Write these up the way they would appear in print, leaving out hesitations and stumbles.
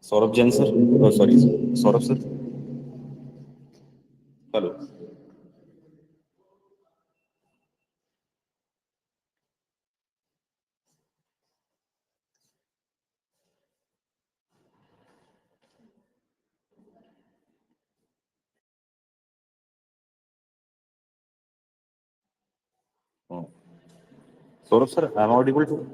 Saurabh Jain sir, sorry Saurabh sir, hello. Saurabh sir, I am audible to?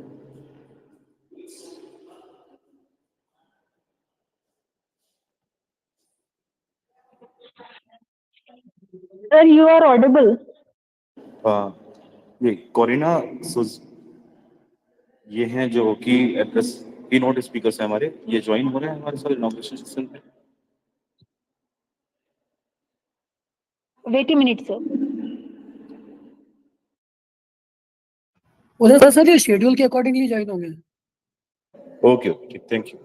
Sir, you are audible. ये कोरिना सुज, ये हैं जो की एड्रेस की नोट स्पीकर्स हैं हमारे, ये ज्वाइन हो रहे हैं हमारे साथ इनॉग्रेशन सेशन पे। Wait a minute, sir. उधर सर ये शेड्यूल के अकॉर्डिंगली ज्वाइन होंगे। Okay okay, thank you.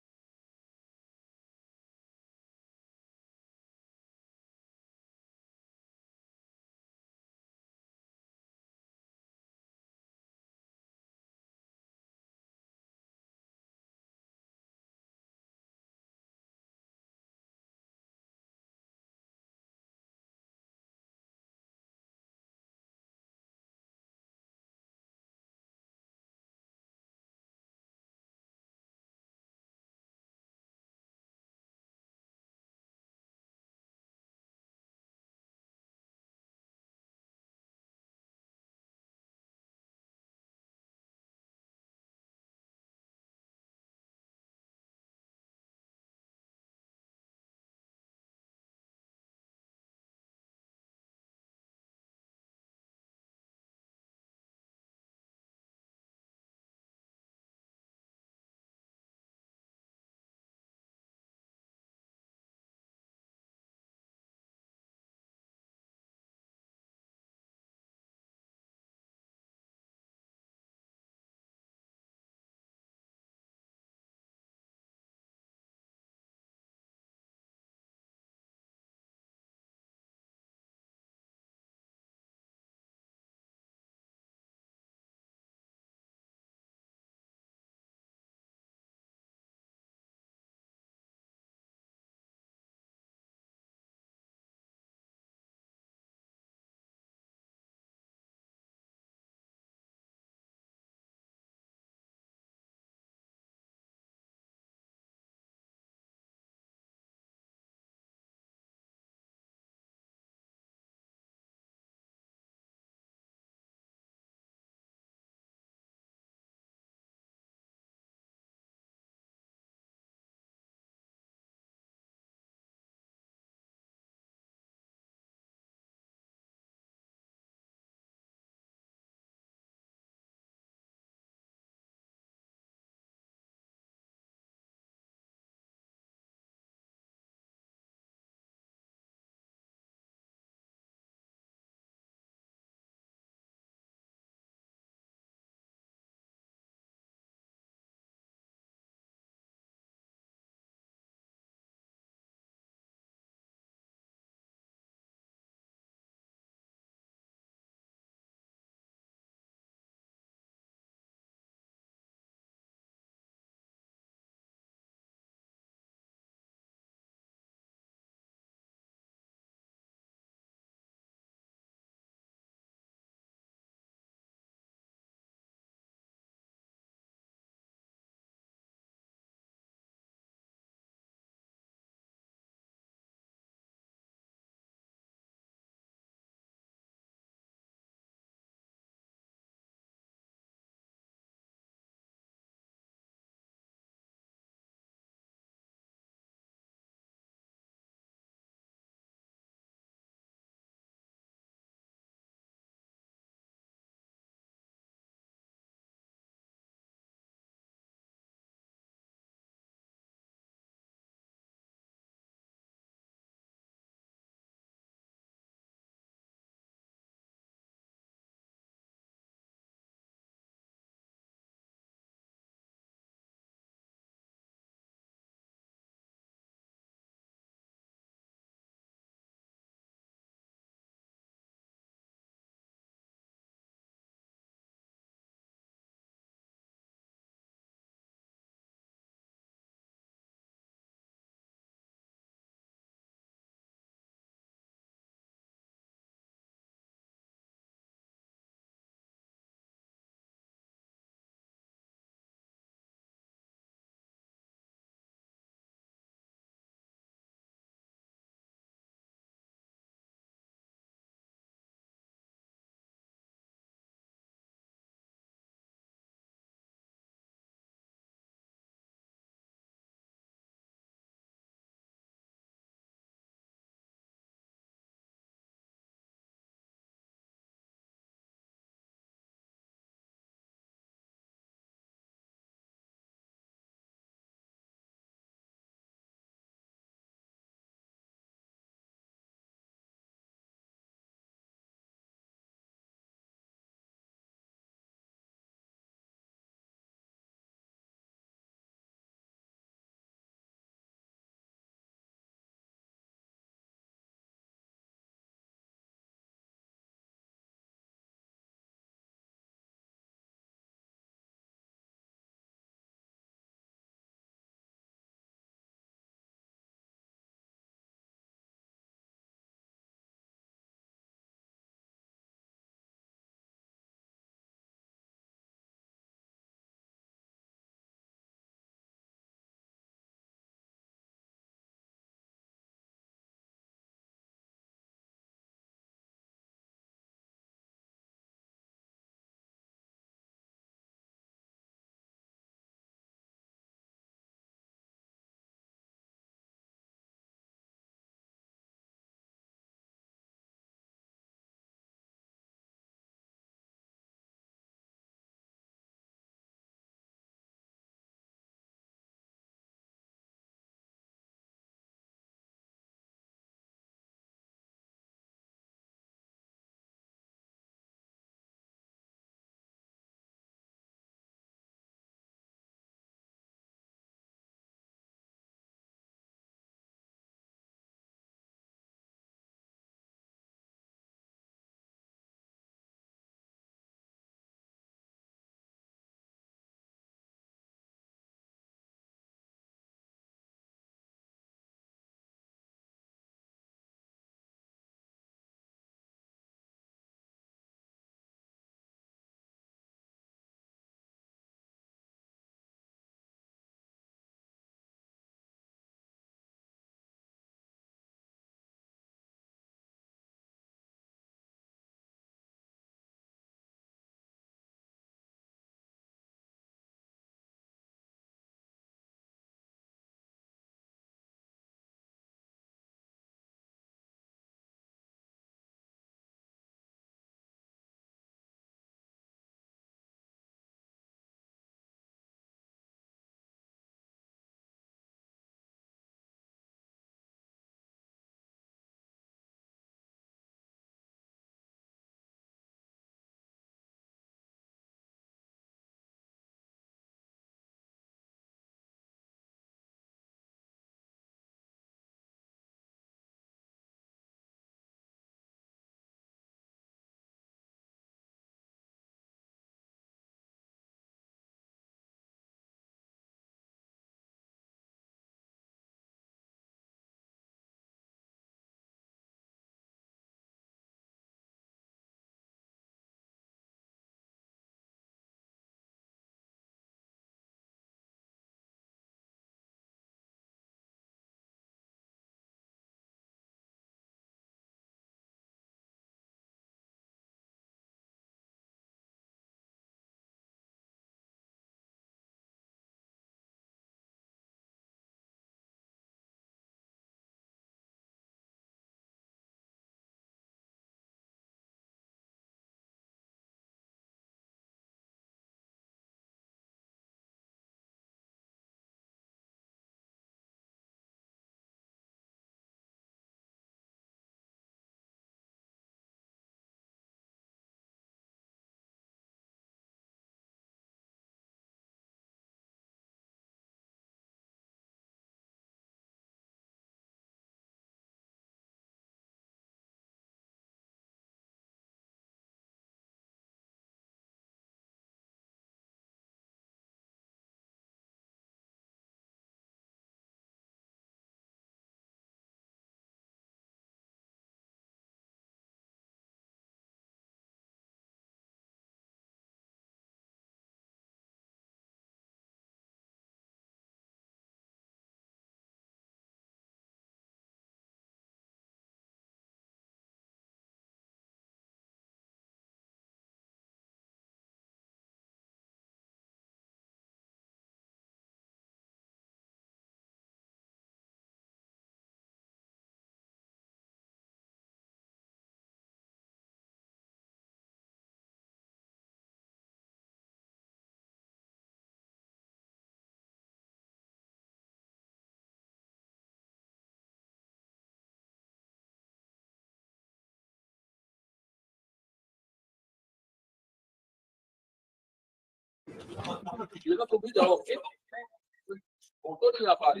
Photo नहीं आ पा रही,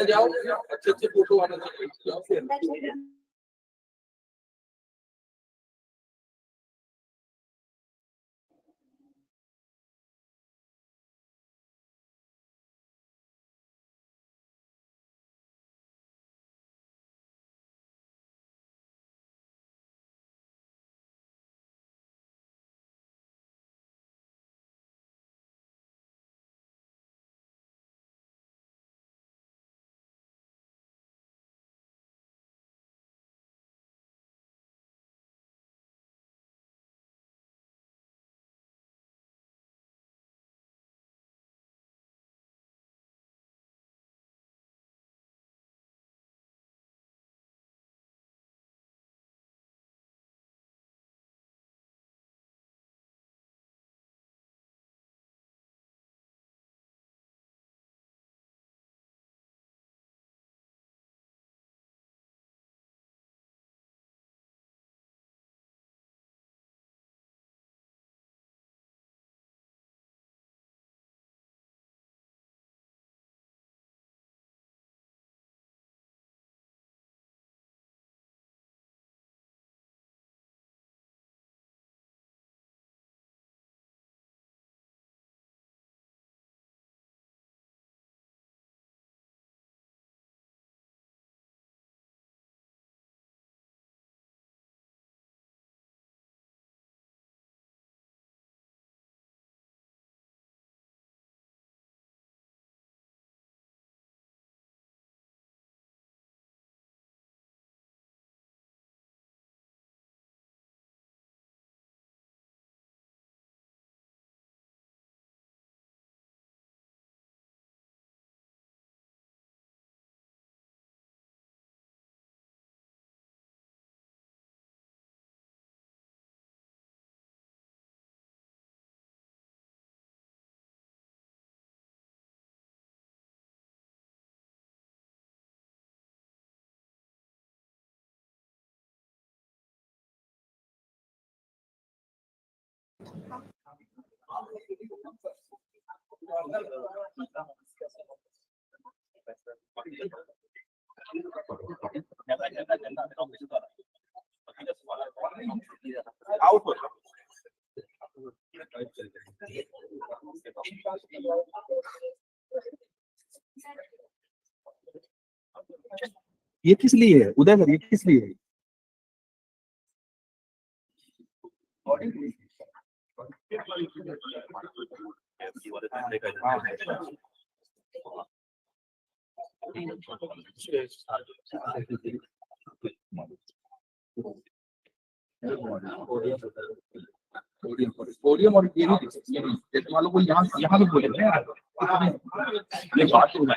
जाओ अच्छे फोटो आना चाहिए। ये किस लिए है उदय सर, ये किस लिए है? पोडियम और ये नहीं जैसे मान लो कोई यहाँ भी बोले ना यार, ये बात तो है।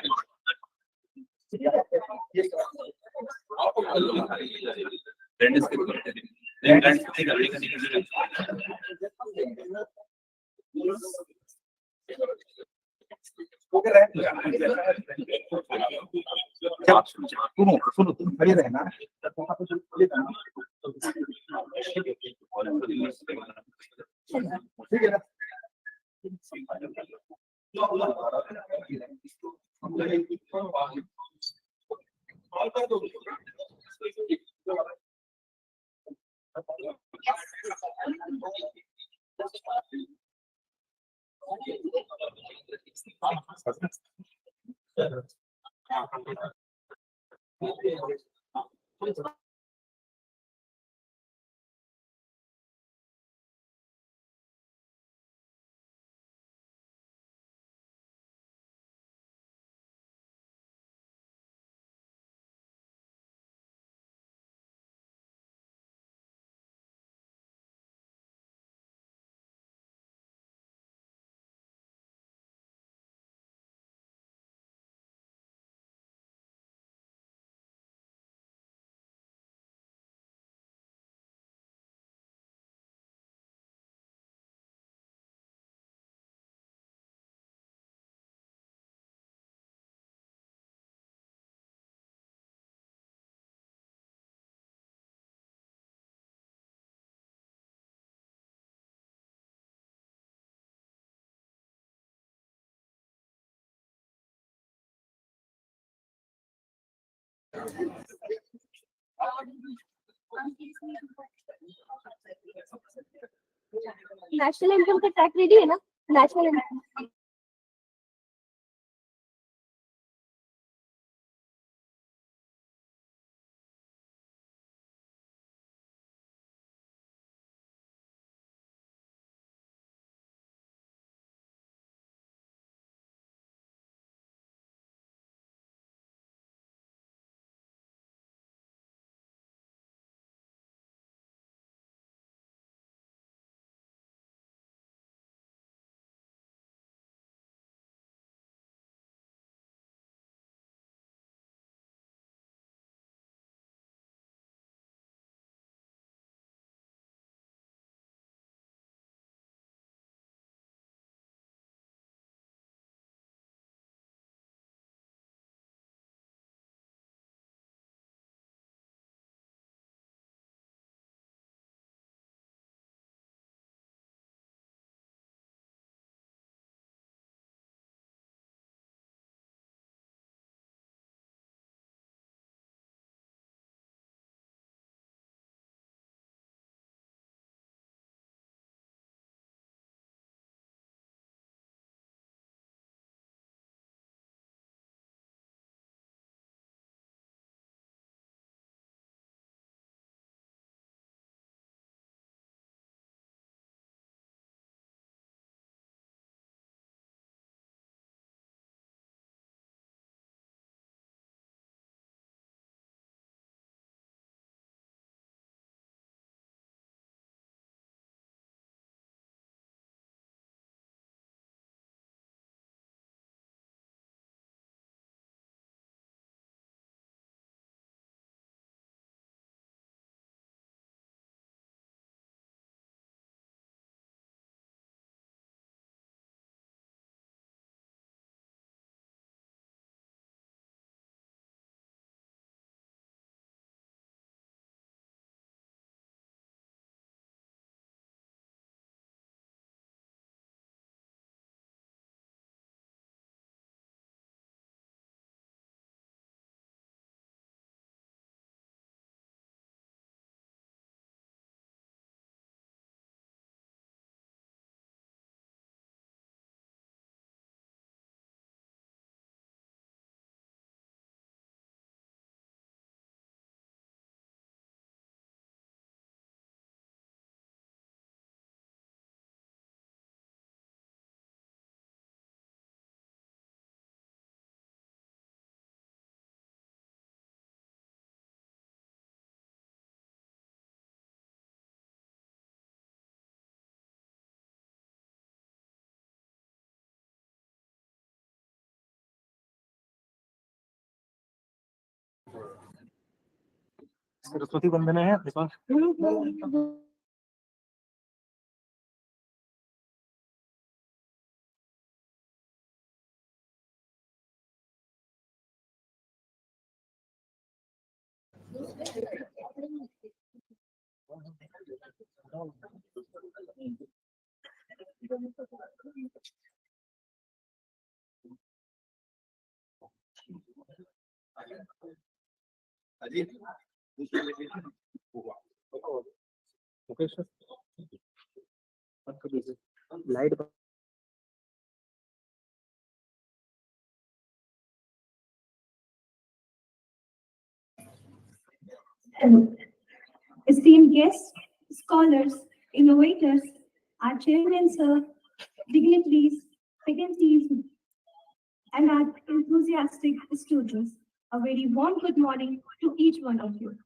सुनो सुनो, तुम खड़े रहना। ठीक है ना। नेशनल एंथम का ट्रैक रेडी है ना? नेशनल एंथम सरस्वती वंदना है आपके पास? Okay sir, light esteemed guests, scholars, innovators, our chairman, sir, dignitaries, faculties, and our enthusiastic students, a very warm good morning to each one of you.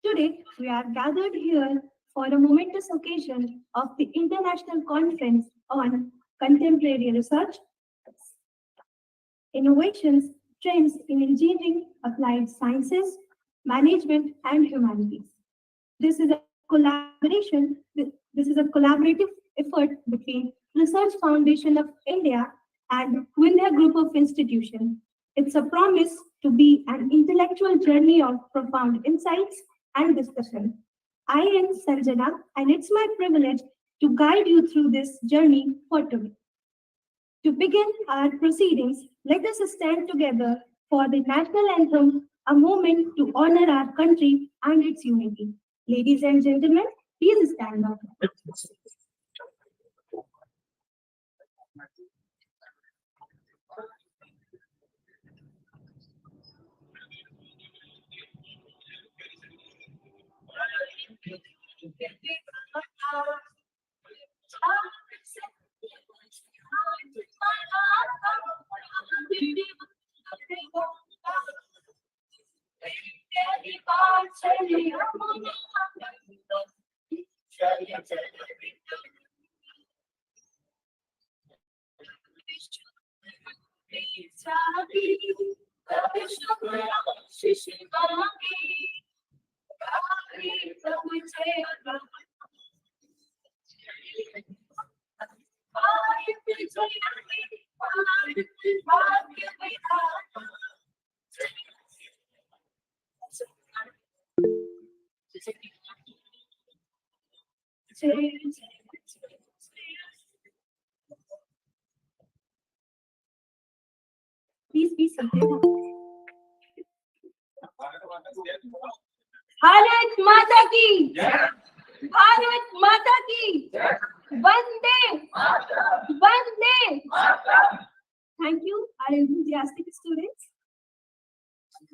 Today, we are gathered here for a momentous occasion of the International Conference on Contemporary Research, Innovations, Trends in Engineering, Applied Sciences, Management, and Humanities. This is a collaboration. This is a collaborative effort between Research Foundation of India and Vindhya Group of Institutions. It's a promise to be an intellectual journey of profound insights and discussion. I am Sanjana, and it's my privilege to guide you through this journey for today. To begin our proceedings, let us stand together for the national anthem a moment to honor our country and its unity. Ladies and gentlemen, please stand up. Please be seated. Bharat माता की भारत माता की वंदे वंदे. Thank you, our enthusiastic students.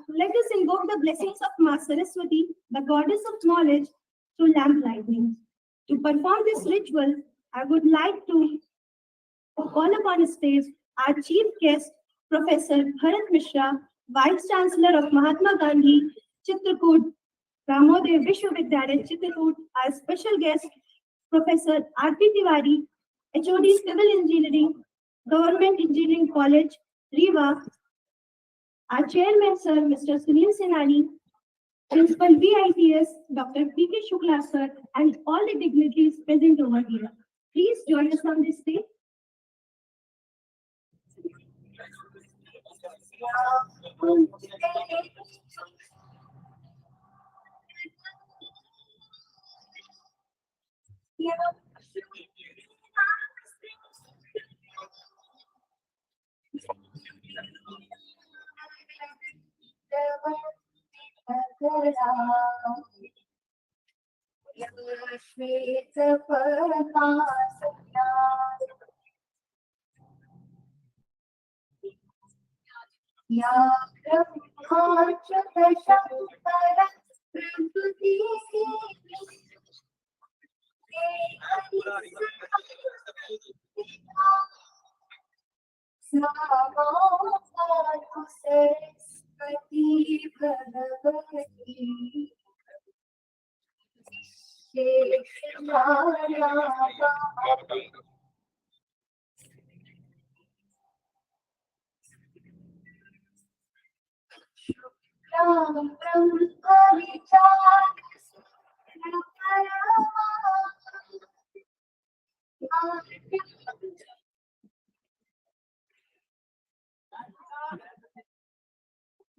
Let us invoke the blessings of Ma Saraswati, the goddess of knowledge, through lamp lighting. To perform this ritual, I would like to call upon stage our chief guest, Professor Bharat Mishra, Vice Chancellor of Mahatma Gandhi Chitrakoot Ramoday Vishwavidyalaya Chitrakoot, our special guest, Professor R.P. Tiwari, HOD Civil Engineering, Government Engineering College, Rewa, our chairman, sir, Mr. Sunil Senani, Principal VITS, Dr. P.K. Shukla, sir, and all the dignitaries present over here. Please join us on this stage.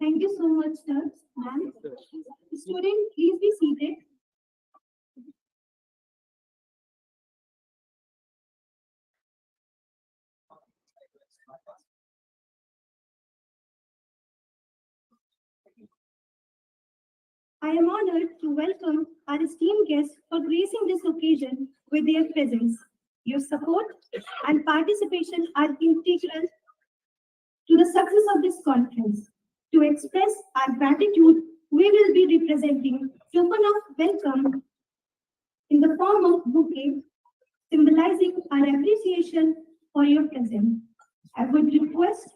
Thank you so much, sir. Ma'am. Student, please be seated. I am honored to welcome our esteemed guests for gracing this occasion with their presence. Your support and participation are integral to the success of this conference. To express our gratitude, we will be representing token of welcome in the form of bouquet, symbolizing our appreciation for your presence. I would request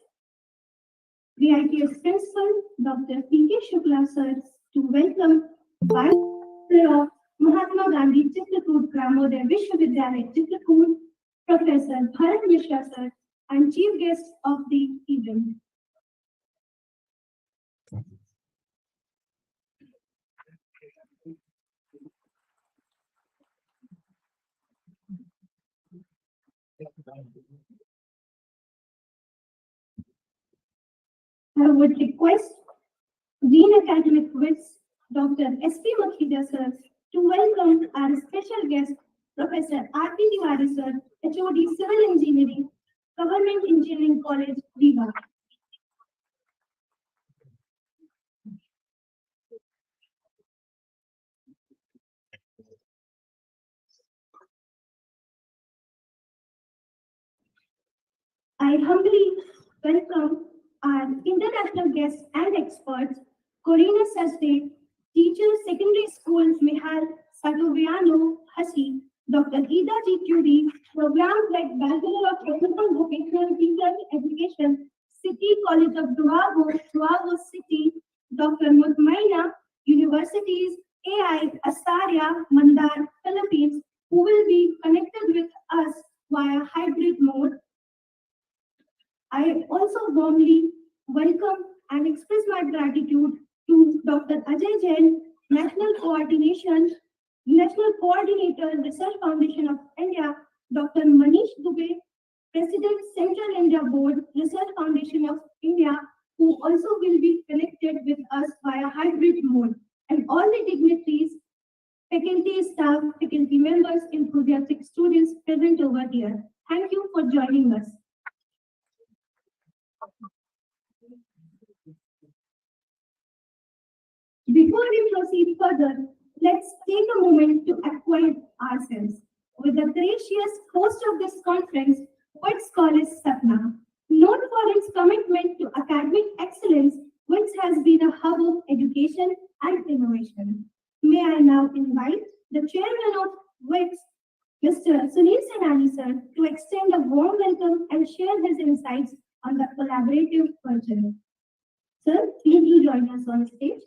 the ITS Principal, Dr. P.K. Shukla, sir, to welcome Vice Chancellor of Mahatma Gandhi Chitrakoot Ramoday Vishwavidyalaya Chitrakoot, Professor Bharat Mishra, sir, and chief guest of the event. I would request Dean Academic Wits, Dr. S.P. Makhija, sir, to welcome our special guest, Professor R.P. Tiwari, sir, HOD Civil Engineering, Government Engineering College, Rewa. I humbly welcome our international guests and experts, Corina Sasde, teacher secondary schools Mihal Sadoviano Hasi, Dr. Ida G. Curie, programs like Bachelor of Technical Vocational Teacher Education, City College of Duago City, Dr. Mutmaina, Universities, AI, Astaria, Mandar, Philippines, who will be connected with us via hybrid mode. I also warmly welcome and express my gratitude to Dr. Ajay Jain, National Coordinator, Research Foundation of India, Dr. Manish Dubey, President, Central India Board, Research Foundation of India, who also will be connected with us via hybrid mode, and all the dignitaries, faculty, staff, faculty members, enthusiastic students present over here. Thank you for joining us. Before we proceed further, let's take a moment to acquaint ourselves with the gracious host of this conference, Wits College Satna, known for its commitment to academic excellence, which has been a hub of education and innovation. May I now invite the chairman of Wits, Mr. Sunil Senani sir, to extend a warm welcome and share his insights on the collaborative culture. Sir, please do join us on stage.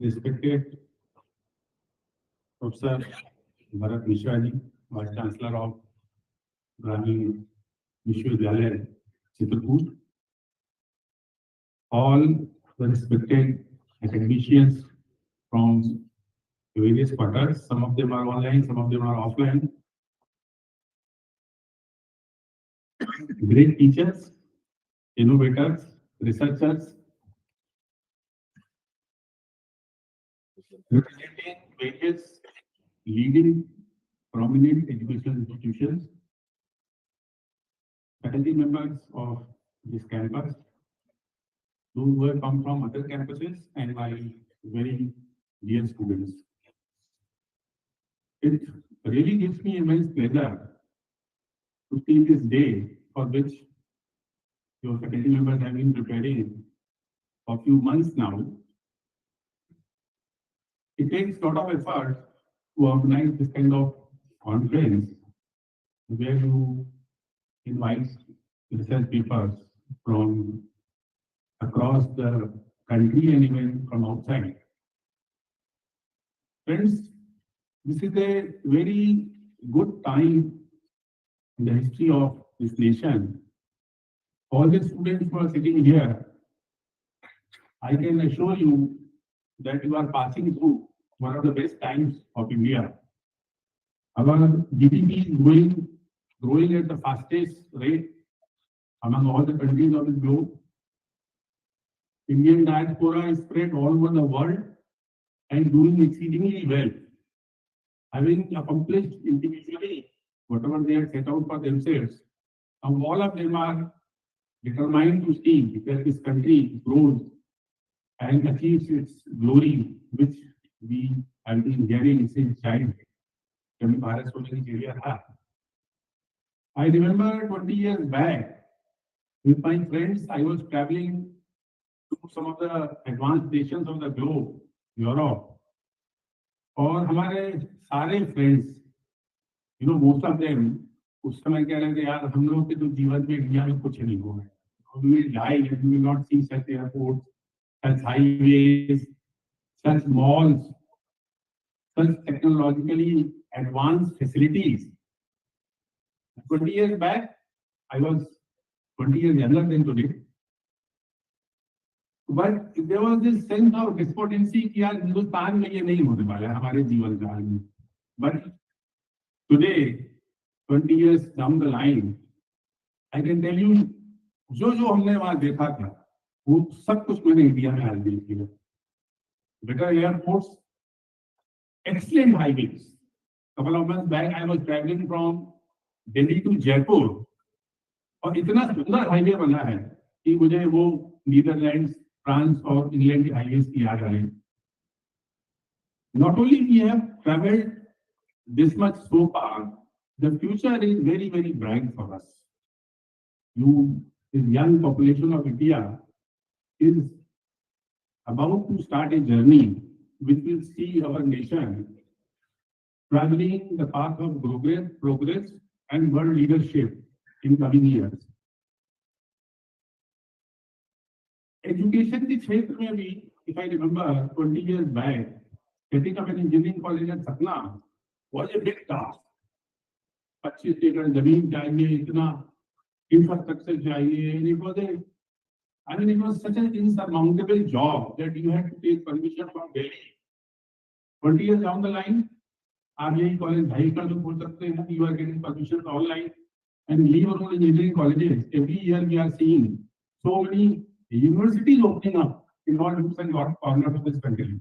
Respected Professor Bharat Mishra ji, Vice Chancellor of Gramin Vishwavidyalaya, Chitrakut, all the respected academicians from various quarters, some of them are online, some of them are offline, great teachers, innovators, researchers, representing various leading prominent educational institutions, faculty members of this campus, those who have come from other campuses, and my very dear students. It really gives me immense pleasure to see this day for which your faculty members have been preparing for a few months now. It takes a lot of effort to organize this kind of conference where you invite research papers from across the country and even from outside. Friends, this is a very good time in the history of this nation. All the students who are sitting here, I can assure you that you are passing through one of the best times of India. Our GDP is growing at the fastest rate among all the countries of the globe. Indian diaspora is spread all over the world and doing exceedingly well, having accomplished individually whatever they had set out for themselves. Now all of them are determined to see that this country grows and achieves its glory, which we have been hearing since childhood. I remember 20 years back, with my friends, I was traveling to some of the advanced nations of the globe, Europe, और हमारे सारे friends, most of them, उस समय कह रहे थे यार हम लोग के तो जीवन में इंडिया में कुछ नहीं हुआ है. We will die and we will not see such airports, such highways, such malls, such technologically advanced facilities. 20 years back, I was 20 years younger than today. But there was this sense of despondency कि यार हिंदुस्तान में ये नहीं होने वाला है हमारे जीवन काल में. But today, 20 years down the line, I can tell you, जो हमने वहाँ देखा था, वो सब कुछ मैंने इंडिया में आज देख लिया. Better airports, excellent highways. Couple of months back, I was traveling from Delhi to Jaipur. और इतना सुंदर हाईवे बना है कि मुझे वो नीदरलैंड, फ्रांस और इंग्लैंड के हाईवे की याद आ रही। Not only we have traveled this much so far, the future is very, very bright for us. The young population of India is about to start a journey which will see our nation traveling the path of progress and world leadership in coming years. Education के क्षेत्र में भी, if I remember 20 years back, setting up an engineering college at Satna was a big task. 25 एकड़ जमीन चाहिए, इतना infrastructure चाहिए, and it was such an insurmountable job that you had to take permission from Delhi. 20 years down the line, आप यही college 2.5 एकड़ में खोल सकते हैं, you are getting permission online, and leave alone engineering colleges. Every year we are seeing so many universities opening up in all nooks and corners of this country.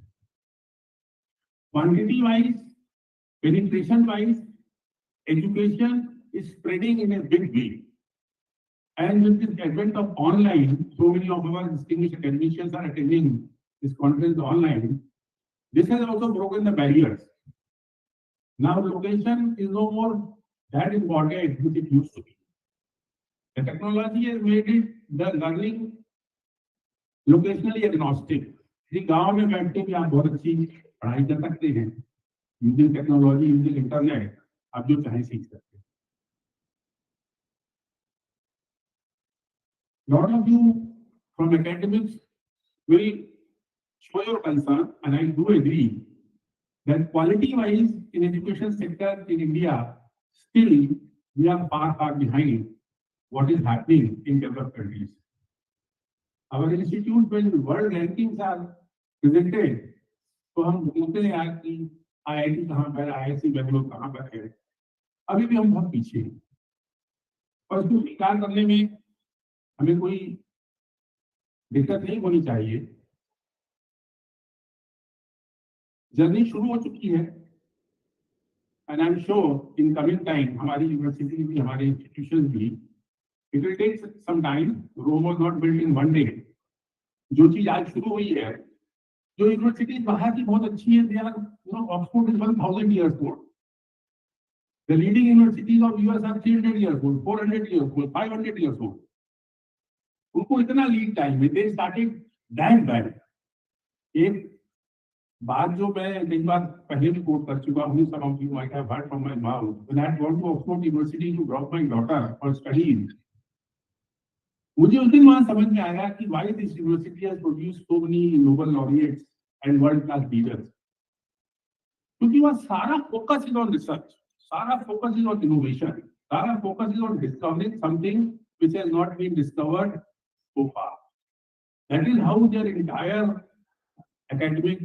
Quantity-wise, penetration-wise, education is spreading in a big way. And with this advent of online, so many of our distinguished academicians are attending this conference online. This has also broken the barriers. Now location is no more that important which it used to be. The technology has made it the learning locationally agnostic. गांव में बैठ के भी आप बहुत अच्छी पढ़ाई कर सकते हैं, यूजिंग टेक्नोलॉजी, यूजिंग इंटरनेट, आप जो चाहे सीख सकते हैं. Lot of you from academics will show your concern, and I do agree that quality-wise in education sector in India, still we are far behind what is happening in developed countries. Our institute, when world rankings are presented, तो हम बोलते हैं यार कि IIT कहाँ पर, IIC Bengaluru कहाँ पर है, अभी भी हम बहुत पीछे हैं. और इसको स्वीकार करने में हमें कोई दिक्कत नहीं होनी चाहिए. जर्नी शुरू हो चुकी है, and I'm sure in coming time हमारी यूनिवर्सिटी भी, हमारे इंस्टीट्यूशन भी, it will take some time. Rome was not built in one day. जो चीज आज शुरू हुई है, जो यूनिवर्सिटी बाहर की बहुत अच्छी है, they are, Oxford is 1000 years old. The leading universities of US are 300 years old, 400 years old, 500 years old. उनको इतना लीड टाइम है, they started that bad. एक बात जो मैं कई बार पहले भी कोट कर चुका हूँ, some of you might have heard from my mouth, when I had gone to Oxford University to drop my daughter for studies, मुझे उस दिन वहां समझ में आया कि why this university has produced so many Nobel laureates and world class leaders. क्योंकि वह सारा focus is on research, सारा focus is on innovation, सारा focus is on discovering something which has not been discovered so far. That is how their entire academic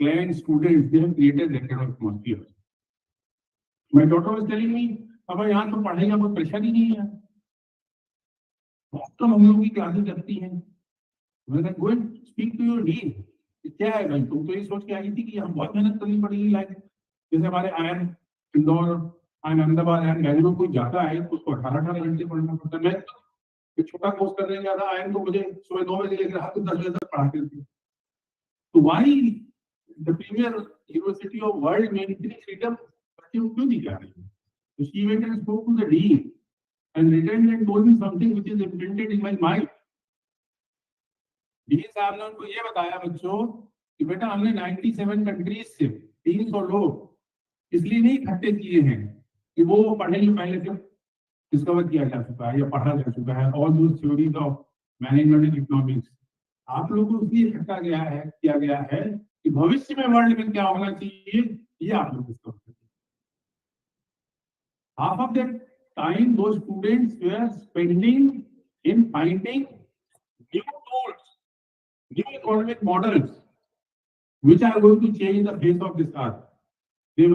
client students, they have created that kind of atmosphere. My daughter was telling me, अब यहाँ तो पढ़ाई का कोई pressure ही नहीं है, तो हम लोग की क्लासेस लगती हैं. When I go and speak to your dean, क्या है भाई, तुम तो ये सोच के आई थी कि हम बहुत मेहनत करनी पड़ेगी. लाइक जैसे हमारे ion Indore, ion Ahmedabad, ion Bengaluru कोई जाता है तो उसको 18 घंटे पढ़ना पड़ता है. मैं एक छोटा कोर्स करने गया था आयन, तो मुझे सुबह 9 बजे लेकर रात को 10 बजे तक पढ़ाते थे. तो why the premier university of world में इतनी freedom बच्चे को क्यों दी जा रही है? So she went and spoke to the dean and returned and told me something which is imprinted in my mind. Dean साहब ने उनको ये बताया बच्चों कि बेटा हमने 97 कंट्रीज से 300 लोग इसलिए नहीं इकट्ठे किए हैं कि वो पढ़े जो पहले से डिस्कवर किया जा चुका है या पढ़ा जा चुका है, all those theories of management and economics. आप लोगों को इसलिए इकट्ठा किया गया है कि भविष्य में वर्ल्ड में क्या होना चाहिए, ये आप लोग डिस्कवर करें. Half of that time those students were spending in finding new tools, new economic models which are going to change the face of this earth. They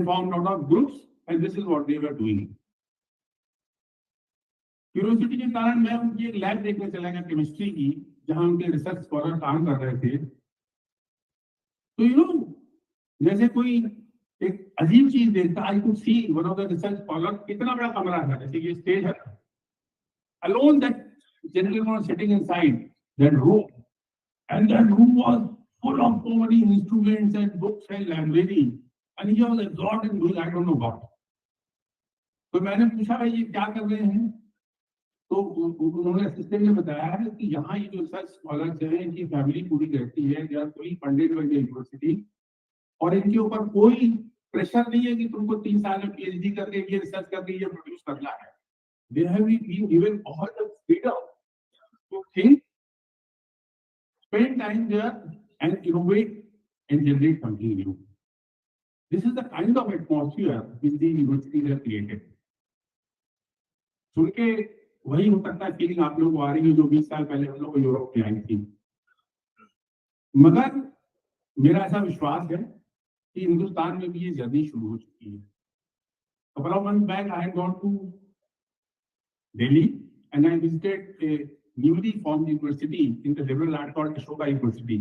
formed out of groups and this is what they were doing. Curiosity के कारण मैं उनकी एक lab देखने चला गया chemistry की, जहां उनके रिसर्च स्कॉलर काम कर रहे थे. तो जैसे कोई एक अजीब चीज देखता, I could see one of the research scholar, इतना बड़ा कमरा था जैसे ये स्टेज है, alone that gentleman was sitting inside that room, and that room was full of so many instruments and books and library, and he was absorbed in doing I don't know what. तो मैंने पूछा भाई ये क्या कर रहे हैं, तो उन्होंने असिस्टेंट ने बताया है कि यहाँ ये जो रिसर्च स्कॉलर्स हैं इनकी फैमिली पूरी रहती है, they are fully funded by the university, और इनके ऊपर कोई प्रेशर नहीं है कि तुमको 3 साल में पीएचडी करके ये रिसर्च करके ये प्रोड्यूस करना है. They have been given all the freedom to think, spend time there, and innovate and generate something new. This is the kind of atmosphere which the universities have created. सुन के वही हो सकता है feeling आप लोगों को आ रही है जो 20 साल पहले हम लोग यूरोप में आई थी, मगर मेरा ऐसा विश्वास है कि हिंदुस्तान में भी ये जर्नी शुरू हो चुकी है. couple of months back I had gone to Delhi and I visited a newly formed university in the liberal arts called Ashoka University.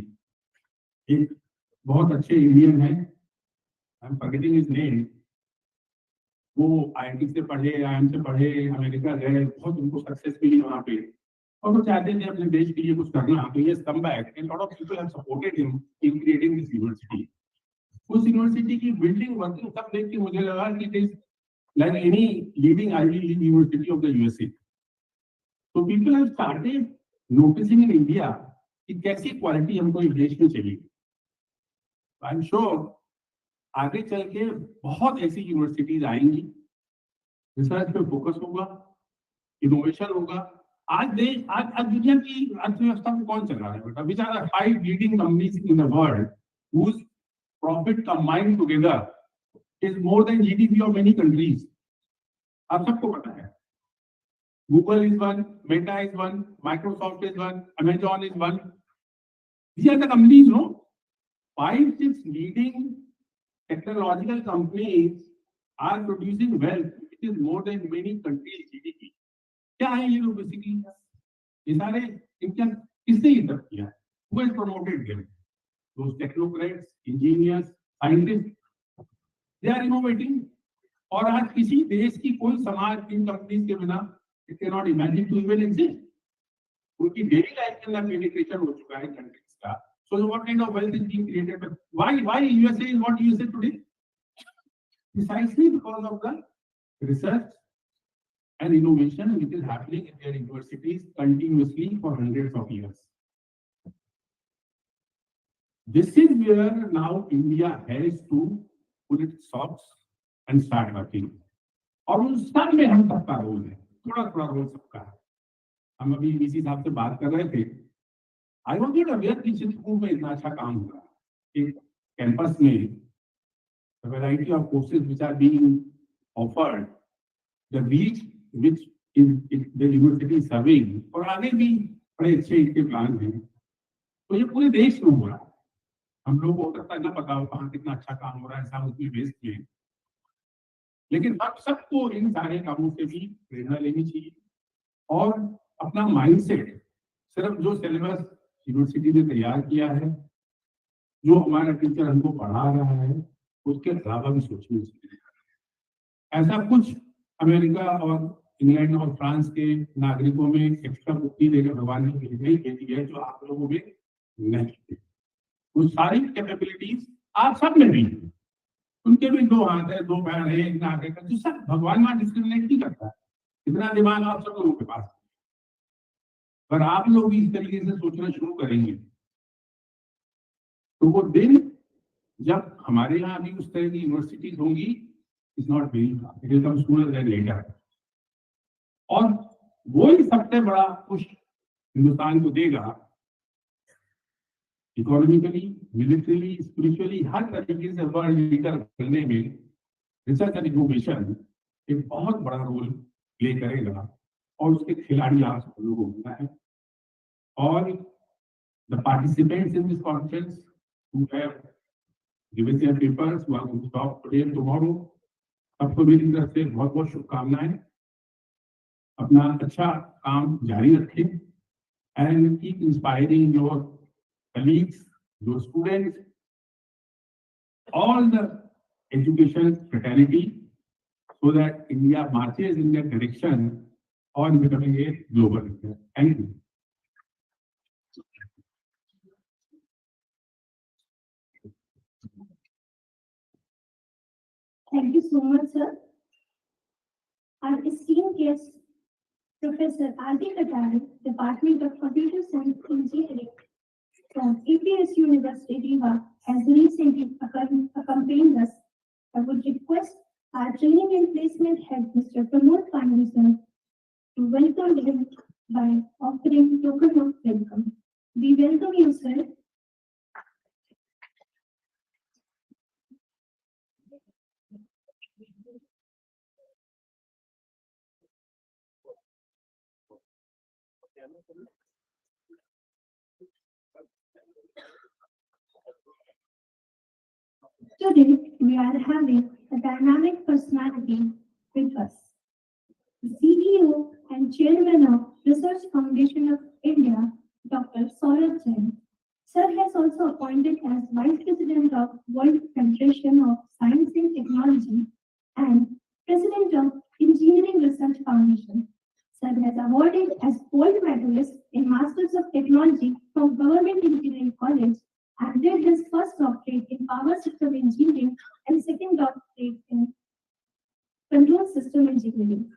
एक बहुत अच्छे इंडियन है, I am forgetting his name, वो आईआईटी से पढ़े, आईएम से पढ़े, America गए, बहुत उनको सक्सेस मिली वहाँ पे, और वो चाहते थे अपने देश के लिए कुछ करना, तो ये come back and lot of people have supported him in creating this university. उस यूनिवर्सिटी की बिल्डिंग वर्किंग सब देख के मुझे लगा कि it is like any leading Ivy League university of the USA. So people have started noticing in India कि कैसी क्वालिटी हमको इस देश में चाहिए. आई एम श्योर आगे चल के बहुत ऐसी यूनिवर्सिटीज आएंगी, रिसर्च पे फोकस होगा, इनोवेशन होगा. आज दुनिया की अर्थव्यवस्था को कौन चला रहा है बेटा? Which are the 5 leading companies in the world whose profit combined together is more than GDP of many countries. आप सबको पता है. Google is one, Meta is one, Microsoft is one, Amazon is one. These are the companies, no? 5-6 leading technological companies are producing wealth which is more than many countries GDP. क्या है ये लोग basically? ये सारे इनका किसने invest किया? Who has promoted them? Those technocrats, engineers, scientists. They are innovating. और आज किसी देश की कोई समाज इन कंपनीज के बिना it can not imagine to even exist. उनकी डेली लाइफ के अंदर पेनिट्रेशन हो चुका है कंट्रीज का. So what kind of wealth is being created? Why USA is what USA today? Precisely because of the research and innovation which is happening in their universities continuously for hundreds of years. This is where now India has to put its socks and start working. और उन सब में हम सबका role है, थोड़ा थोड़ा role सबका है. हम अभी वीसी साहब से बात कर रहे थे. आई वॉज नॉट अवेयर कि चित्रकूट में इतना अच्छा काम हो रहा है. एक कैंपस में the variety of courses which are being offered, the reach which is the university serving, और आगे भी बड़े अच्छे इनके प्लान हैं. तो ये पूरे देश में हो रहा है. हम लोग को सकता है ना पता हो कहाँ कितना अच्छा काम हो रहा है साउथ में, वेस्ट में, लेकिन अब सबको इन सारे कामों से भी प्रेरणा लेनी चाहिए और अपना माइंडसेट सिर्फ जो सिलेबस यूनिवर्सिटी ने तैयार किया है, जो हमारा टीचर हमको पढ़ा रहा है, उसके अलावा भी सोचना चाहिए. ऐसा कुछ अमेरिका और इंग्लैंड और फ्रांस के नागरिकों में एक्स्ट्रा बुद्धि देकर भगवान ने नहीं भेजी है जो आप लोगों में नहीं है. वो सारी कैपेबिलिटीज आप सब में भी है. उनके भी 2 हाथ है, 2 पैर है, एक नाक है, जो सब भगवान वहां डिस्क्रिमिनेट नहीं करता है. इतना दिमाग आप सब लोगों के पास है. पर आप लोग इस तरीके से सोचना शुरू करेंगे तो वो दिन जब हमारे यहाँ भी उस तरह की यूनिवर्सिटीज होंगी, is not very, it will come sooner than later. और वो ही सबसे बड़ा पुश हिंदुस्तान को देगा इकोनॉमिकली, मिलिट्रीली, स्पिरिचुअली, हर तरीके से वर्ल्ड लीडर बनने में रिसर्च एंड इनोवेशन एक बहुत बड़ा रोल प्ले करेगा और उसके खिलाड़ी आप सब लोगों को होना है. और the participants in this conference who have given their papers, who are going to talk today and tomorrow, सबको मेरी तरफ से बहुत बहुत शुभकामनाएं. अपना अच्छा काम जारी रखें and keep inspiring your colleagues, your students, all the education fraternity, so that India marches in that direction on becoming a global leader. Thank you. Thank you so much, sir. Our esteemed guest, Professor Adi Katari, Department of Computer Science Engineering from APS University, Riva, has recently accompanied us. I would request our training and placement head, Mr. Pramod Pandey, sir, to welcome him by offering token of welcome. We welcome you, sir. Today, we are having a dynamic personality with us. The CEO and Chairman of Research Foundation of India, Dr. Saurabh Jain. Sir has also appointed as Vice President of World Federation of Science and Technology and President of Engineering Research Foundation. Sir has awarded as gold medalist in Masters of Technology from Government Engineering College and did his first doctorate in Power System Engineering and second doctorate in Control System Engineering.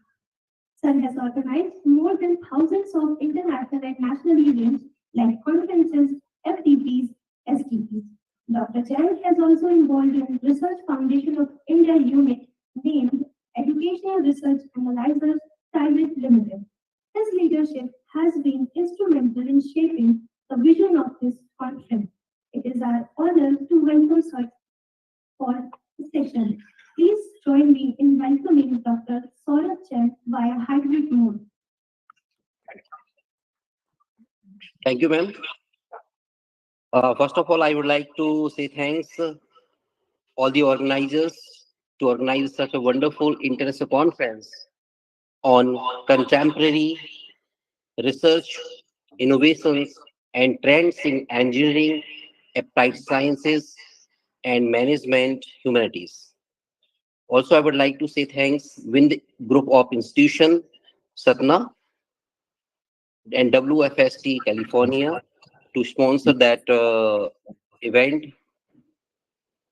Sir has organized more than thousands of international and national events like conferences, FTPs, STPs. Dr. Jain has also involved in Research Foundation of India unit named Educational Research Analyzers Private Limited. His leadership has been instrumental in shaping the vision of this conference. It is our honor to welcome Sir for the session. Please join me in welcoming Dr. Saurabh Jain via hybrid mode. Thank you, ma'am. First of all, I would like to say thanks all the organizers to organize such a wonderful international conference on contemporary research, innovations, and trends in engineering, applied sciences, and management humanities. Also, I would like to say thanks Vindhya Group of Institution, Satna, and WFST California to sponsor that event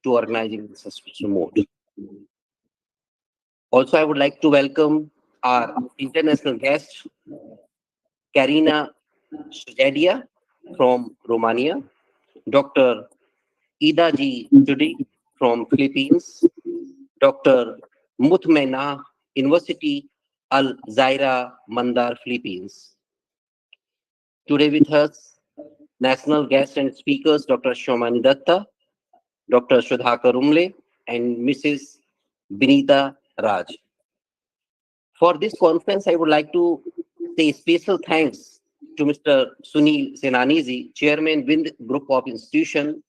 to organizing this special mode. Also, I would like to welcome our international guest, Karina Sujadia from Romania, Dr. Ida G. Chudi from Philippines, Dr. Mutmena, University Al Zaira Mandar, Philippines. Today with us, national guests and speakers, Dr. Shomani Datta, Dr. Shudhakar Umle, and Mrs. Binita Raj. For this conference, I would like to say special thanks to Mr. Sunil Senaniji, Chairman Vindhya Group of Institution,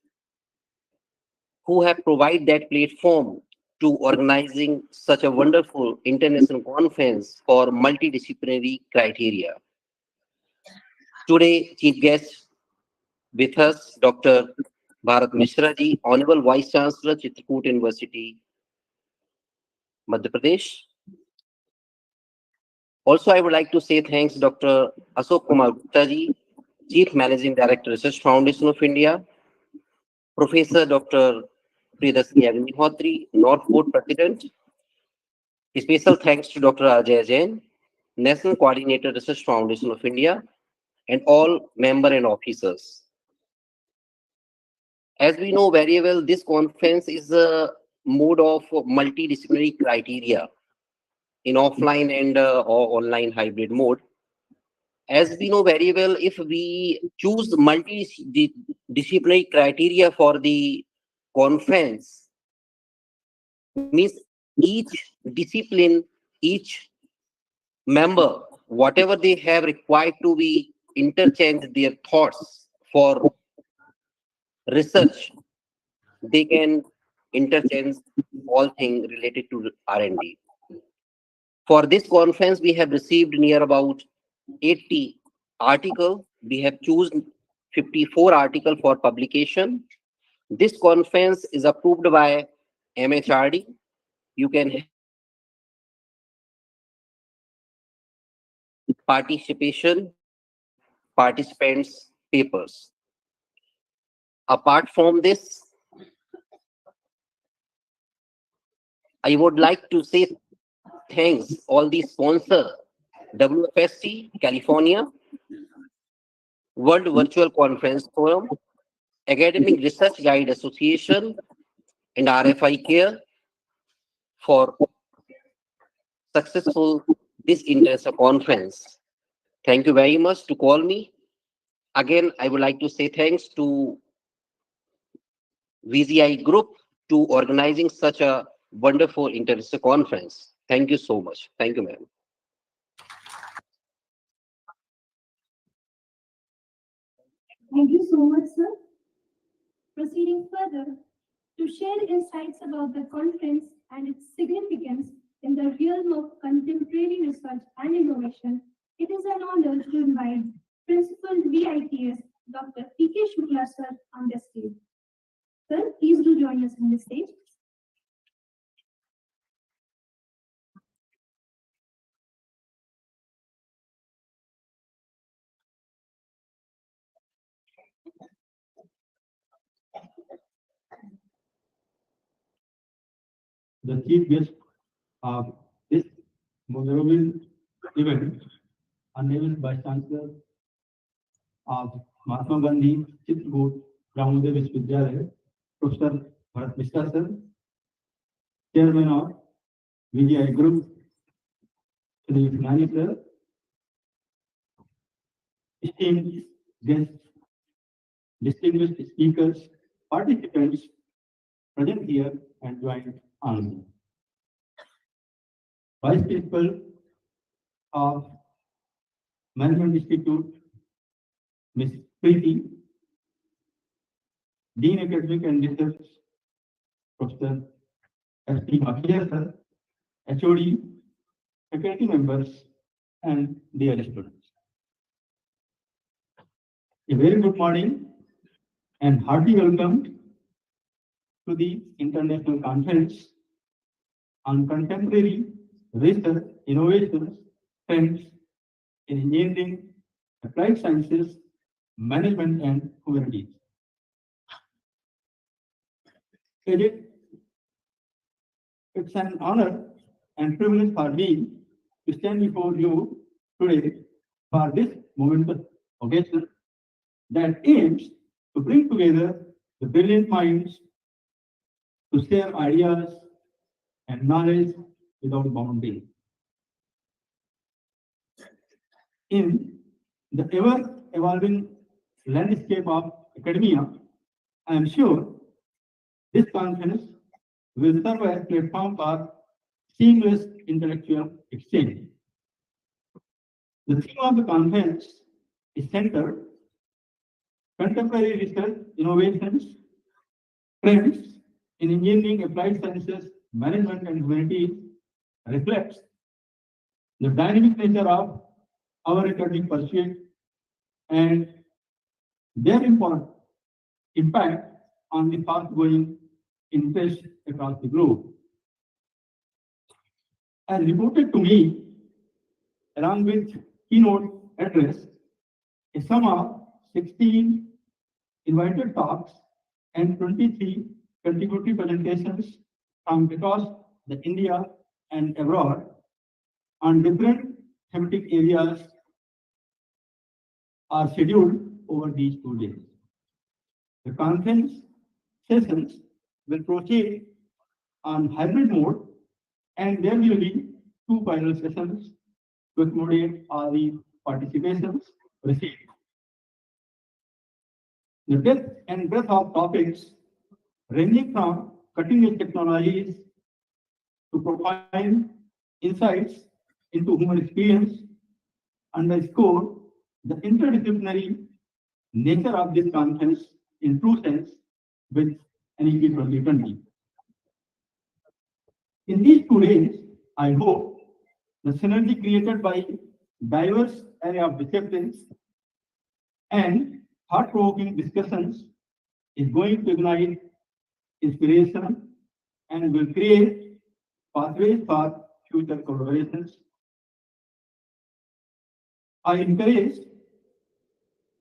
who have provided that platform to organizing such a wonderful international conference for multidisciplinary criteria. Today, chief guest with us, Dr. Bharat Mishra ji, Honorable Vice Chancellor, Chitrakoot University, Madhya Pradesh. Also, I would like to say thanks Dr. Ashok Kumar Gupta ji, Chief Managing Director, Research Foundation of India, Professor Dr. Priyadashini Agnihotri, North Board President. Special thanks to Dr. Ajay Jain, National Coordinator, Research Foundation of India, and all member and officers. As we know very well, this conference is a mode of multidisciplinary criteria in offline and or online hybrid mode. As we know very well, if we choose multidisciplinary criteria for the conference, means each discipline, each member, whatever they have required to be interchange their thoughts for research, they can interchange all things related to R&D. For this conference, we have received near about 80 articles. We have chosen 54 articles for publication. This conference is approved by MHRD, you can participation participants papers. Apart from this, I would like to say thanks all the sponsor, WFSC California, World Virtual Conference Forum, Academic Research Guide Association, and RFI-CARE for successful this international conference. Thank you very much to call me. Again, I would like to say thanks to VZI Group to organizing such a wonderful international conference. Thank you so much. Thank you, ma'am. Thank you so much, sir. Proceeding further, to share insights about the conference and its significance in the realm of contemporary research and innovation, it is an honor to invite Principal VITS Dr. P.K. Shukla sir on the stage. Sir, please do join us on the stage. The chief guest of this memorable event, Honorable Vice Chancellor of Mahatma Gandhi Chitrakoot Ramoday Vishwavidyalaya, Professor Bharat Mishra sir, Chairman of VGI Group, Shri Humanities sir, esteemed guests, distinguished speakers, participants present here and joined online. Vice Principal of Management Institute, Ms. Preeti, Dean Academic and Research, Professor S.P. Makia sir, HOD, faculty members, and dear students. A very good morning and hearty welcome to the International Conference on Contemporary Research, Innovations, Trends in Engineering, Applied Sciences, Management, and Humanities. It's an honor and privilege for me to stand before you today for this momentous occasion that aims to bring together the brilliant minds to share ideas and knowledge without boundary. In the ever-evolving landscape of academia, I am sure this conference will serve as a platform for seamless intellectual exchange. The theme of the conference is centered contemporary research, innovations, trends in engineering, applied sciences, management, and humanities reflects the dynamic nature of our academic pursuit and their impact on the fast-growing interest across the globe. As reported to me, along with keynote address, a sum of 16 invited talks and 23 contributory presentations from across the India and abroad on different thematic areas are scheduled over these 2 days. The conference sessions will proceed on hybrid mode, and there will be 2 final sessions to accommodate all the participations received. The depth and breadth of topics ranging from cutting-edge technologies to profound insights into human experience underscore the interdisciplinary nature of this conference in true sense with NEP 2020. In these 2 days, I hope the synergy created by diverse array of disciplines and thought-provoking discussions is going to ignite inspiration, and will create pathways for future collaborations. I encourage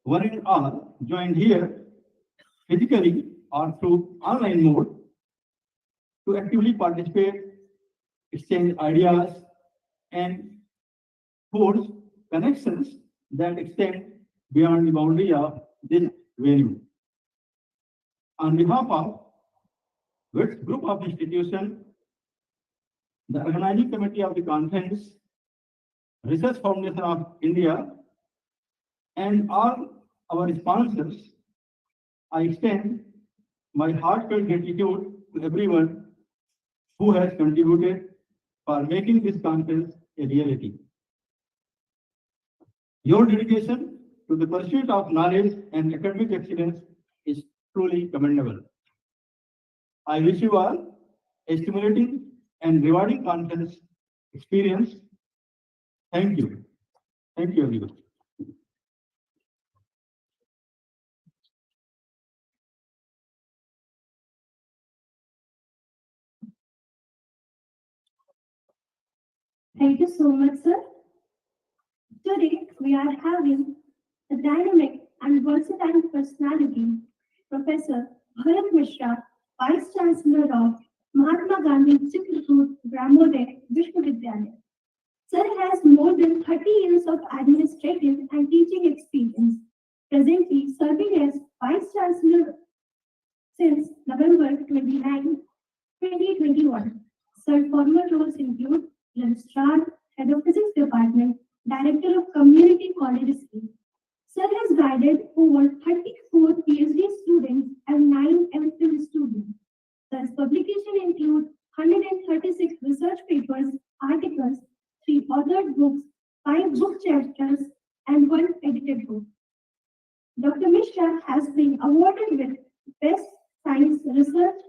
one and all joined here physically or through online mode to actively participate, exchange ideas, and forge connections that extend beyond the boundary of this venue. On behalf of which group of institutions, the organizing committee of the conference, Research Foundation of India, and all our sponsors, I extend my heartfelt gratitude to everyone who has contributed for making this conference a reality. Your dedication to the pursuit of knowledge and academic excellence is truly commendable. I wish you all a stimulating and rewarding conference experience. Thank you. Thank you, everyone. Thank you so much, sir. Today, we are having a dynamic and versatile personality, Professor Bharat Mishra, Vice Chancellor of Mahatma Gandhi Chitrakoot Brahmodaya Vishwavidyalaya. Sir has more than 30 years of administrative and teaching experience, presently serving as Vice Chancellor since November 29, 2021. Sir former roles include Registrar, Head of Physics Department, Director of Community College Scheme. Sir has guided over 34 PhD students and 9 MPhil students. Sir's publications include 136 research papers, articles, 3 authored books, 5 book chapters, and 1 edited book. Dr. Mishra has been awarded with Best Science Research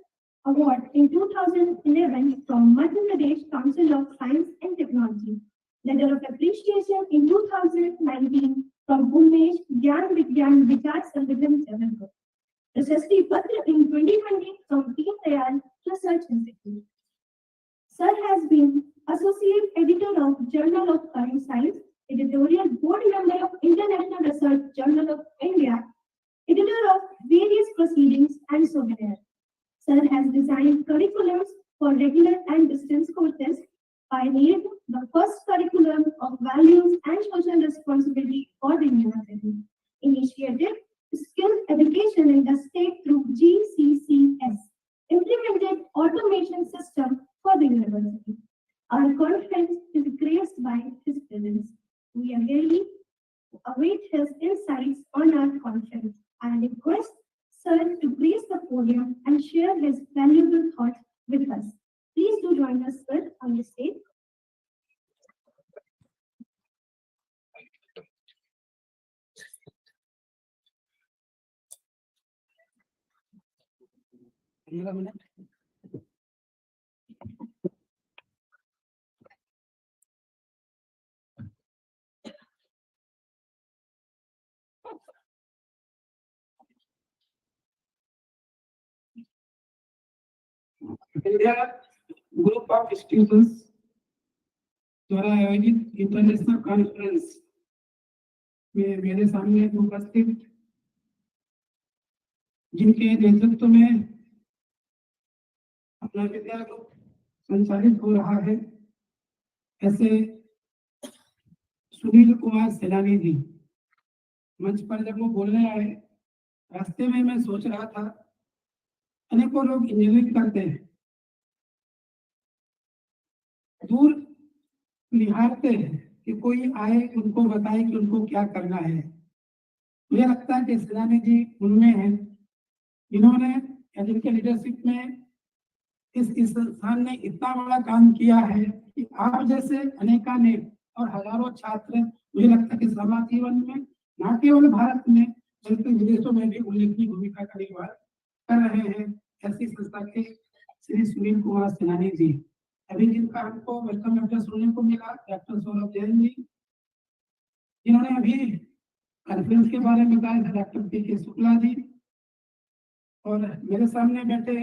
Award in 2011 from Madhya Pradesh Council of Science and Technology. Letter of Appreciation in 2019 from Umesh Gyan Vigyan Vichar Samvidhan Jabalpur. Prashasti Patra in 2020 from Deen Dayal Research Institute. Sir has been Associate Editor of Journal of Current Science, Editorial Board Member of International Research Journal of India, Editor of various proceedings and software. Sir has designed curriculums for regular and distance courses, pioneered the first curriculum of values and social responsibility for the university, initiated skills education in the state through GCCS, implemented automation system for the university. Our conference is graced by his presence. We really await his insights on our conference and request Sir to grace the podium and share his valuable thoughts with us. Please do join us, sir, on the stage. Vindhya group of students द्वारा आयोजित international conference में मेरे सामने उपस्थित जिनके नेतृत्व में अपना विद्या ग्रुप संचालित हो रहा है, ऐसे सुनील कुमार सेनानी जी मंच पर जब वो बोलने आए, रास्ते में मैं सोच रहा था, अनेकों लोग इंजीनियरिंग करते हैं, दूर निहारते हैं कि कोई आए उनको बताए कि उनको क्या करना है। मुझे लगता है कि सेनानी जी उनमें हैं, जिन्होंने एजुकेशन लीडरशिप में इस संस्थान ने इतना बड़ा काम किया है कि आप जैसे अनेकानेक और हजारों छात्र मुझे लगता है कि समाज जीवन में न केवल भारत में बल्कि विदेशों में भी उल्लेखनीय भूमिका का निर्वाह कर रहे हैं। ऐसी संस्था के श्री सुनील कुमार सेनानी जी, अभी जिनका हमको वेलकम लेटर सुनने को मिला, डॉक्टर सौरभ जैन जी, जिन्होंने अभी कॉन्फ्रेंस के बारे में बताया था, डॉक्टर पी.के. शुक्ला जी, और मेरे सामने बैठे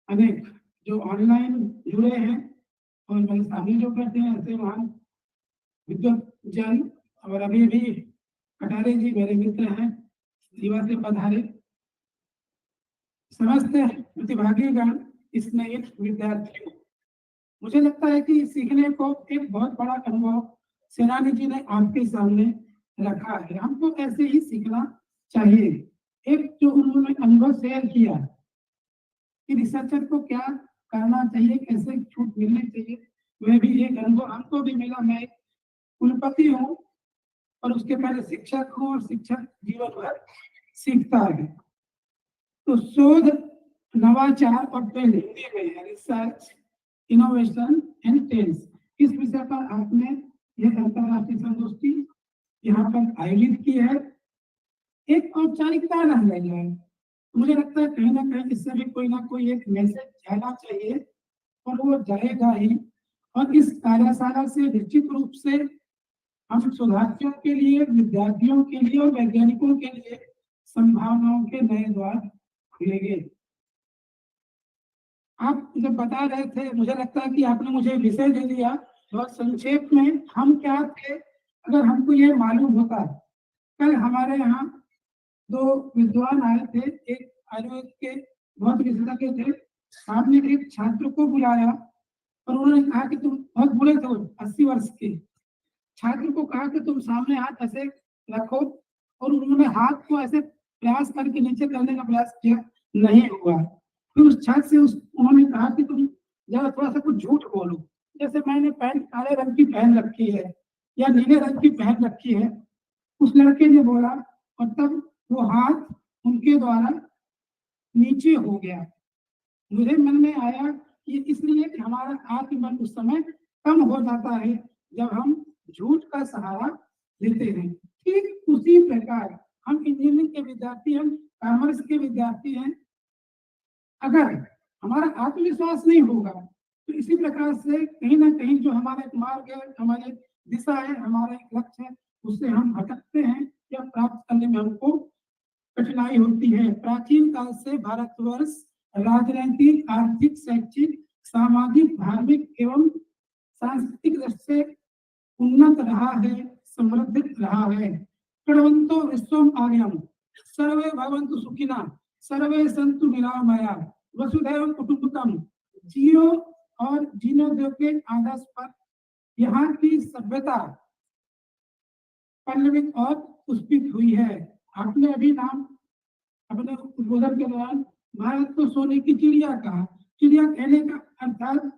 अनेक जो ऑनलाइन जुड़े हैं और मेरे सामने जो बैठे हैं ऐसे महान विद्वत जन, और अभी भी कटारे जी मेरे मित्र हैं, जीवा से पधारे, समस्त प्रतिभागीगण, स्नेहित विद्यार्थियों, मुझे लगता है कि सीखने को एक बहुत बड़ा अनुभव सेनानी जी ने आपके सामने रखा है। हमको ऐसे ही सीखना चाहिए। एक जो उन्होंने अनुभव शेयर किया कि रिसर्चर को क्या करना चाहिए, कैसे छूट मिलनी चाहिए, वह भी एक अनुभव हमको भी मिला। मैं एक कुलपति हूँ और उसके पहले शिक्षक हूँ, और शिक्षक जीवन भर सीखता है। तो शोध, नवाचार और ट्रेंड हिंदी में है, रिसर्च, इनोवेशन एंड ट्रेंड्स, इस विषय पर आपने यह अंतरराष्ट्रीय संगोष्ठी यहाँ पर आयोजित की है। एक औपचारिकता रह गई है, मुझे लगता है कहीं ना कहीं इससे भी कोई ना कोई एक मैसेज जाना चाहिए, और वो जाएगा ही। और इस कार्यशाला से निश्चित रूप से हम शोधार्थियों के लिए, विद्यार्थियों के लिए और वैज्ञानिकों के लिए संभावनाओं के नए द्वार खुलेंगे। आप जब बता रहे थे, मुझे लगता है कि आपने मुझे विषय दे दिया। बहुत संक्षेप में हम क्या थे, अगर हमको ये मालूम होता। कल हमारे यहाँ 2 विद्वान आए थे, एक आयुर्वेद के बहुत विशेषज्ञ थे। आपने एक छात्र को बुलाया और उन्होंने कहा कि तुम बहुत बुरे थे, 80 वर्ष के छात्र को कहा कि तुम सामने हाथ ऐसे रखो, और उन्होंने हाथ को ऐसे प्रयास करके नीचे करने का प्रयास किया, नहीं हुआ। फिर उस छात्र से उन्होंने कहा कि तुम जरा थोड़ा सा कुछ झूठ बोलो, जैसे मैंने पैंट काले रंग की पहन रखी है या नीले रंग की पहन रखी है। उस लड़के ने बोला, और तब वो हाथ उनके द्वारा नीचे हो गया। मुझे मन में आया कि इसलिए कि हमारा आत्मबल उस समय कम हो जाता है जब हम झूठ का सहारा लेते हैं। ठीक उसी प्रकार हम इंजीनियरिंग के विद्यार्थी, हम कॉमर्स के विद्यार्थी हैं, अगर हमारा आत्मविश्वास नहीं होगा तो इसी प्रकार से कहीं ना कहीं जो हमारा एक मार्ग है, हमारी दिशा है, हमारा एक लक्ष्य है, उससे हम भटकते हैं या प्राप्त करने में हमको कठिनाई होती है। प्राचीन काल से भारतवर्ष राजनीतिक, आर्थिक, शैक्षिक, सामाजिक, धार्मिक एवं सांस्कृतिक दृष्टि से उन्नत रहा है, समृद्ध रहा है। प्रणवंतो विश्वम आर्यम, सर्वे भवन्तु सुखिना, सर्वे सन्तु निरामया, वसुधैव कुटुम्बकम, जियो और जीर्णोद्योग के आदर्श पर यहाँ की सभ्यता पल्लवित और पुष्पित हुई है। आपने अभी नाम अपने उद्बोधन के दौरान भारत को सोने की चिड़िया कहा। चिड़िया कहने का अर्थात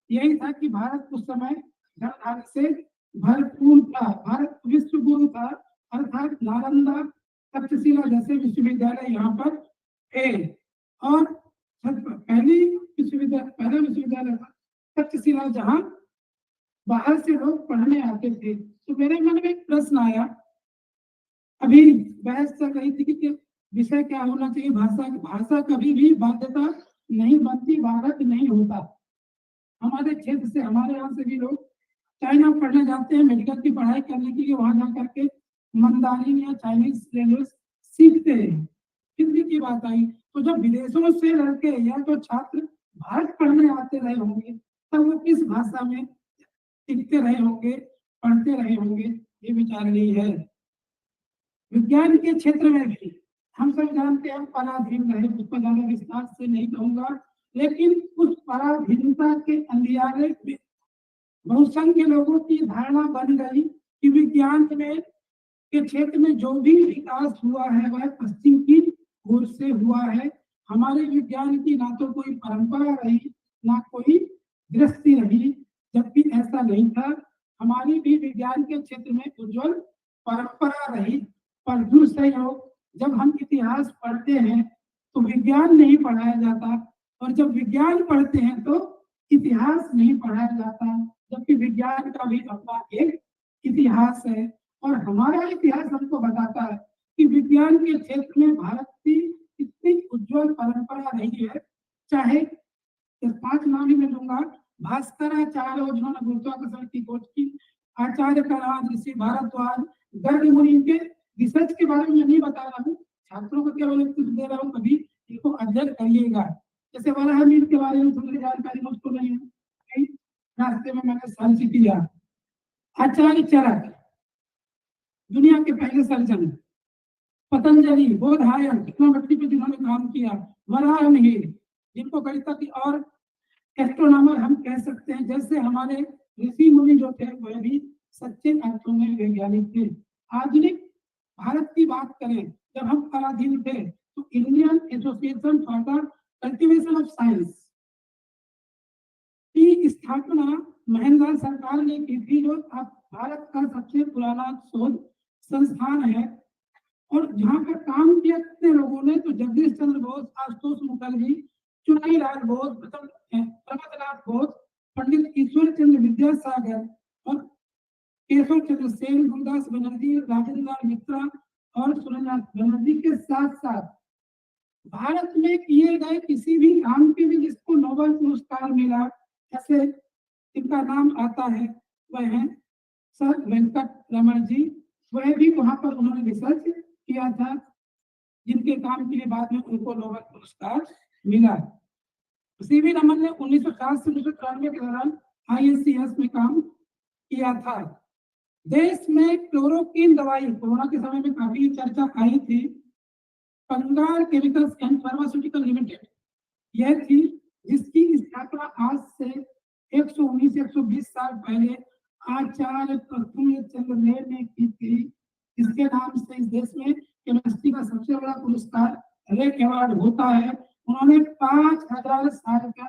यही था कि भारत उस समय धन से भरपूर था, भारत विश्व गुरु था, अर्थात नालंदा, तक्षशिला जैसे विश्वविद्यालय यहाँ पर थे। और पहला विश्वविद्यालय था तक्षशिला, जहाँ बाहर से लोग पढ़ने आते थे। तो मेरे मन में एक प्रश्न आया, अभी बहस चल रही थी कि विषय क्या होना चाहिए। भाषा कभी भी बाध्यता नहीं बनती, बाधक नहीं होता। हमारे क्षेत्र से, हमारे यहाँ से भी लोग चाइना पढ़ने जाते हैं, मेडिकल की पढ़ाई करने के लिए, वहां जाकर के मंदारिन या चाइनीज लैंग्वेज सीखते हैं। हिंदी की बात आई तो जब विदेशों से लड़के या तो छात्र भारत पढ़ने आते रहे होंगे, तब वो किस भाषा में सीखते रहे होंगे, पढ़ते रहे होंगे, ये विचारणीय है। विज्ञान के क्षेत्र में भी हम सब जानते हैं, हम पराधीन रहे, उसको ज्यादा विस्तार से नहीं कहूंगा, लेकिन उस पराधीनता के अंधियारे में बहुसंख्य लोगों की धारणा बन गई कि विज्ञान में के क्षेत्र में जो भी विकास हुआ है वह पश्चिम की ओर से हुआ है। हमारे विज्ञान की ना तो कोई परंपरा रही, ना कोई दृष्टि रही, जबकि ऐसा नहीं था। हमारी भी विज्ञान के क्षेत्र में उज्जवल परंपरा रही, पर दुर्संयोग जब हम इतिहास पढ़ते हैं तो विज्ञान नहीं पढ़ाया जाता, और जब विज्ञान पढ़ते हैं तो इतिहास नहीं पढ़ाया जाता, जबकि विज्ञान का भी अपना एक इतिहास है। और हमारा इतिहास हमको बताता है कि विज्ञान के क्षेत्र में भारत की इतनी उज्जवल परंपरा रही है। चाहे 5 नाम ही मैं लूंगा, भास्कराचार्य जिन्होंने गुरुत्वाकर्षण की खोज की, आचार्य कणाद, ऋषि भारद्वाज, गर्ग मुनि के रिसर्च के बारे में नहीं बता रहा हूँ, छात्रों को केवल कुछ दे रहा हूँ, कभी इनको अध्ययन करिएगा। जैसे वराह मीट के बारे में थोड़ी जानकारी मुझको नहीं है, कहीं रास्ते में मैंने सर्च किया। आचार्य चरक दुनिया के पहले सर्जन, पतंजलि, बोधायन टेक्नोलॉजी पे जिन्होंने काम किया, वराह मिहिर जिनको गणितज्ञ और एस्ट्रोनॉमर हम कह सकते हैं, जैसे हमारे ऋषि मुनि जो थे वह भी सच्चे अर्थों में वैज्ञानिक थे। आधुनिक भारत की बात करें, जब हम पराधीन थे तो Indian association for the cultivation of science की स्थापना महेंद्र सरकार ने की थी, जो अब भारत का सबसे पुराना शोध संस्थान है। और जहाँ पर काम किया कितने लोगों ने, तो जगदीश चंद्र बोस, आशुतोष मुखर्जी, चुनाईलाल बोस, प्रमथनाथ बोस, पंडित ईश्वर चंद्र विद्यासागर और केशव चंद्र सेन, गुरुदास बनर्जी, राजेंद्र लाल मित्रा और सुरेंद्रनाथ बनर्जी के साथ साथ भारत में किए गए किसी भी काम के लिए जिसको नोबेल पुरस्कार मिला, ऐसे इनका नाम आता है, वह है सर वेंकट रमन जी। वह भी वहां पर उन्होंने रिसर्च किया था, जिनके काम के लिए बाद में उनको नोबेल पुरस्कार मिला। सीवी रमन ने 1960 से 1993 के दौरान IACS में काम किया था। देश में क्लोरोक्विन दवाई कोरोना के समय में काफी चर्चा आई थी। Kanger chemicals and pharmaceutical limited यह थी, जिसकी स्थापना आज से 119-120 साल पहले आचार्य प्रफुल्ल चंद्र रेय ने की थी। इसके नाम से इस देश में केमिस्ट्री का सबसे बड़ा पुरस्कार रे अवार्ड होता है। उन्होंने 5000 साल का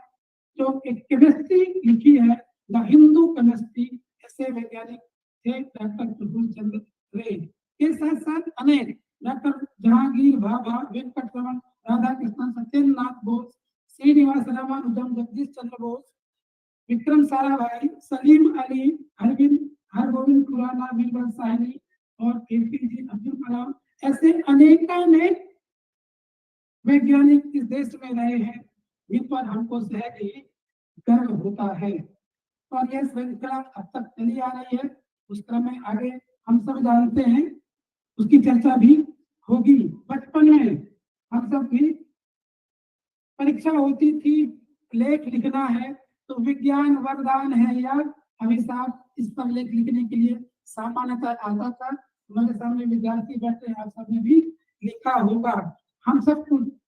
जो केमिस्ट्री लिखी है, द हिंदू केमिस्ट्री, ऐसे वैज्ञानिक थे डॉक्टर प्रफुल्ल चंद्र रेय। के साथ साथ अनेक डॉक्टर जहांगीर भाभा, वेंकट रमन, राधा कृष्णन, सत्येंद्रनाथ बोस, श्रीनिवास रामानुजम, जगदीश चंद्र बोस, विक्रम साराभाई, सलीम अली, अरविंद हरगोविंद खुराना, बीरबल साहनी और APJ अब्दुल कलाम, ऐसे अनेकानेक वैज्ञानिक इस देश में रहे हैं, जिन पर हमको सहज ही गर्व होता है। और यह श्रृंखला अब तक चली आ रही है, उस क्रम में आगे हम सब जानते हैं, उसकी चर्चा भी होगी। बचपन में हम सब भी परीक्षा होती थी, लेख लिखना है तो विज्ञान वरदान है या अभिशाप, इस पर लेख लिखने के लिए सामान्यतः आता था। हमारे सामने विद्यार्थी बैठे हैं, आप सबने भी लिखा होगा। हम सब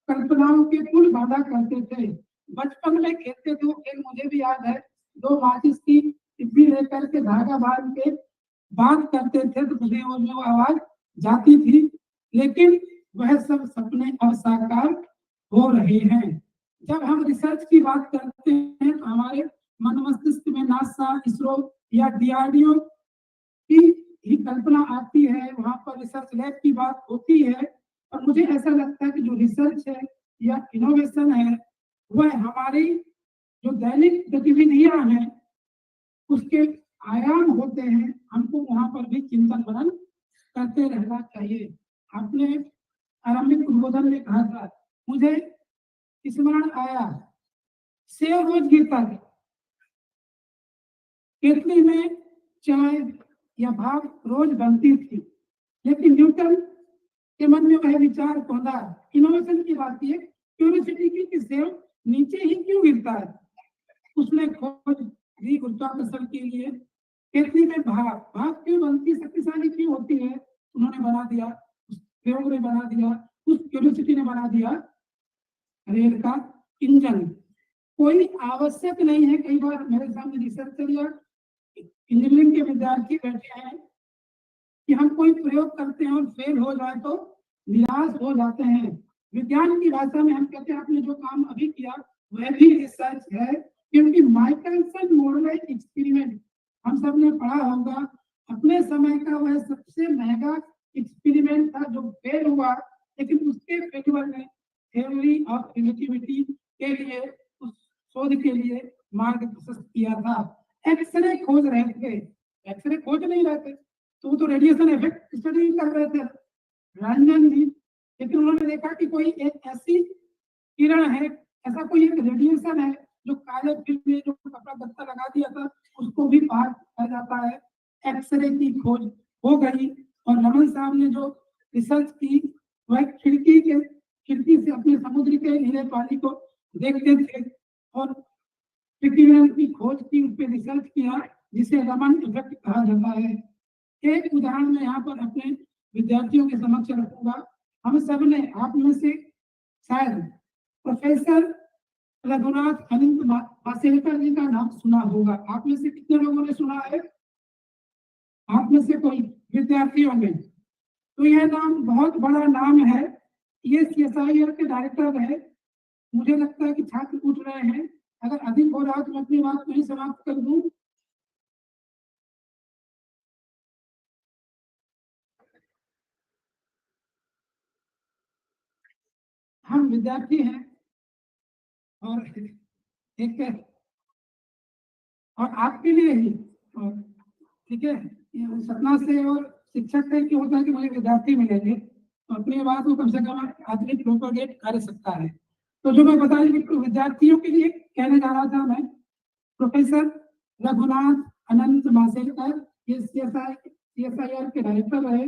कल्पनाओं के पुल बांधा करते थे, बचपन में खेलते थे। खेल मुझे भी याद है, 2 माचिस की टिब्बी लेकर के धागा बांध के बात करते थे तो मुझे वो आवाज जाती थी। लेकिन वह सब सपने अब साकार हो रहे हैं। जब हम रिसर्च की बात करते हैं तो हमारे मन मस्तिष्क में नासा, इसरो या DRDO की ही कल्पना आती है, वहां पर रिसर्च लैब की बात होती है। और मुझे ऐसा लगता है कि जो रिसर्च है या इनोवेशन है, वह हमारी जो दैनिक गतिविधियां हैं उसके आयाम होते हैं। हमको वहां पर भी चिंतन मनन करते रहना चाहिए। आपने आरंभिक उद्बोधन में कहा था, मुझे स्मरण आया, सेब रोज गिरता था, केतली में चाय या भाप रोज बनती थी, लेकिन न्यूटन के मन में वह विचार पौधा। इनोवेशन की बात है, क्यूरियोसिटी की कि सेब नीचे ही क्यों गिरता है। उसने खोज दी गुरुत्वाकर्षण के लिए, केतली में भाप क्यों बनती, शक्तिशाली क्यों होती है, उन्होंने बना दिया, उस प्रयोग ने बना दिया, उस क्यूरियोसिटी ने बना दिया रेल का इंजन। कोई आवश्यक नहीं है। कई बार मेरे सामने रिसर्चर या इंजीनियरिंग के विद्यार्थी बैठे हैं कि हम कोई प्रयोग करते हैं और फेल हो जाए तो निराश हो जाते हैं। विज्ञान की भाषा में हम कहते हैं आपने जो काम अभी किया वह भी रिसर्च है, क्योंकि माइकलसन मॉडल एक्सपेरिमेंट हम सब ने पढ़ा होगा, अपने समय का वह सबसे महंगा एक्सपेरिमेंट था जो फेल हुआ, लेकिन उसके फेल्यूर ने थ्योरी ऑफ रिलेटिविटी के लिए, उस शोध के लिए मार्ग प्रशस्त किया था। एक्सरे खोज रहे थे, एक्सरे खोज नहीं रहे थे तो रेडिएशन इफेक्ट स्टडी कर रहे थे रंजन जी, लेकिन उन्होंने देखा कि कोई एक ऐसी किरण है, ऐसा कोई एक रेडिएशन है जो काले फिल्म में जो कपड़ा गत्ता लगा दिया था उसको भी पार कर जाता है। एक्सरे की खोज हो गई और रमन साहब ने जो रिसर्च की वह खिड़की से अपने समुद्र के नीले पानी को देखते थे और पिक्यूलियर की खोज की, उस पर रिसर्च किया, जिसे रमन इफेक्ट कहा जाता है। एक उदाहरण मैं यहाँ पर अपने विद्यार्थियों के समक्ष रखूंगा। हम सब ने, आप में से शायद प्रोफेसर रघुनाथ अनंत मासेलकर जी का नाम सुना होगा। आप में से कितने लोगों ने सुना है? आप में से कोई विद्यार्थियों में? तो यह नाम बहुत बड़ा नाम है। ये CSIR के डायरेक्टर है। मुझे लगता है कि छात्र पूछ रहे हैं, अगर अधिक हो रहा तो मैं अपनी बात को ही समाप्त कर दूं। हम विद्यार्थी हैं और एक और आपके लिए ही, और ठीक है, ये सतना से और शिक्षक से क्यों होता है कि मुझे विद्यार्थी मिलेंगे, तो अपनी बात को कम से कम आदमी प्रोपोगेट कर सकता है। तो जो मैं बता रही हूँ विद्यार्थियों के लिए कहने जा रहा था मैं, प्रोफेसर रघुनाथ अनंत मासेलकर ये CSIR के डायरेक्टर रहे,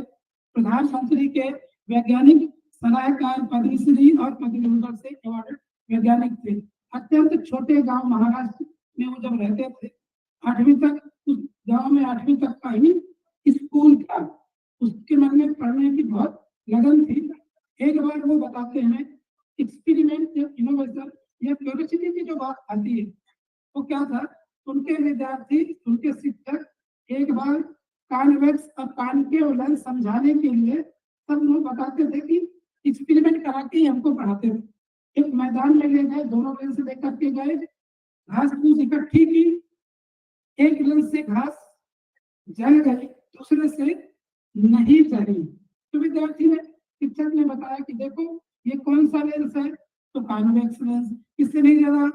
प्रधानमंत्री के वैज्ञानिक सलाहकार, पद्मश्री और पद्मविभूषण से अवार्ड वैज्ञानिक थे। अत्यंत छोटे गांव महाराष्ट्र में वो जब रहते थे, 8वीं तक उस गांव में 8वीं तक का ही स्कूल था। उसके मन में पढ़ने की बहुत लगन थी। एक बार वो बताते हैं, एक्सपेरिमेंट इनोवेशन या क्यूरियोसिटी की जो बात आती है, वो क्या था, उनके विद्यार्थी, उनके शिक्षक एक बार कॉन्वेक्स और कॉनकेव लेंस समझाने के लिए सब लोग बताते थे कि एक्सपेरिमेंट करा के ही हमको पढ़ाते थे। एक मैदान में ले गए, दोनों लेंस लेकर के गए, घास फूस इकट्ठी की, एक लेंस से घास जल गई, दूसरे से नहीं जली। तो विद्यार्थी ने, शिक्षक ने बताया कि देखो ये कौन सा लेंस है, तो कॉन्वेक्स लेंस। किससे नहीं जला?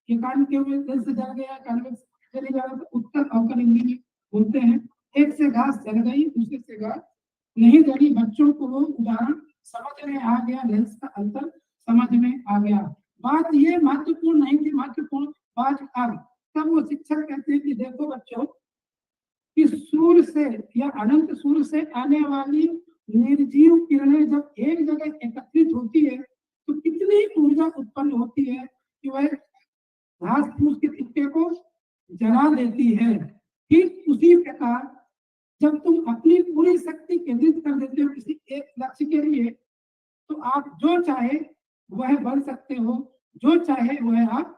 ये कॉनकेव लेंस से जल गया, कॉन्वेक्स चली जा रहा। तो उत्तर अवकल हिंदी में बोलते हैं, एक से घास जल गई, दूसरे से घास नहीं जली। बच्चों को वो उदाहरण समझ में आ गया, लेंस का अंतर समझ में आ गया। बात ये महत्वपूर्ण नहीं थी, महत्वपूर्ण बात अब तब वो शिक्षक कहते हैं कि देखो बच्चों, कि सूर्य से या अनंत सूर्य से आने वाली निर्जीव किरणें जब एक जगह एकत्रित होती है तो कितनी ऊर्जा उत्पन्न होती है कि वह घास फूस के तिक्के को जला देती है। ठीक उसी प्रकार जब तुम अपनी पूरी शक्ति केंद्रित कर देते हो किसी एक लक्ष्य के लिए, तो आप जो चाहे वह बन सकते हो, जो चाहे वह आप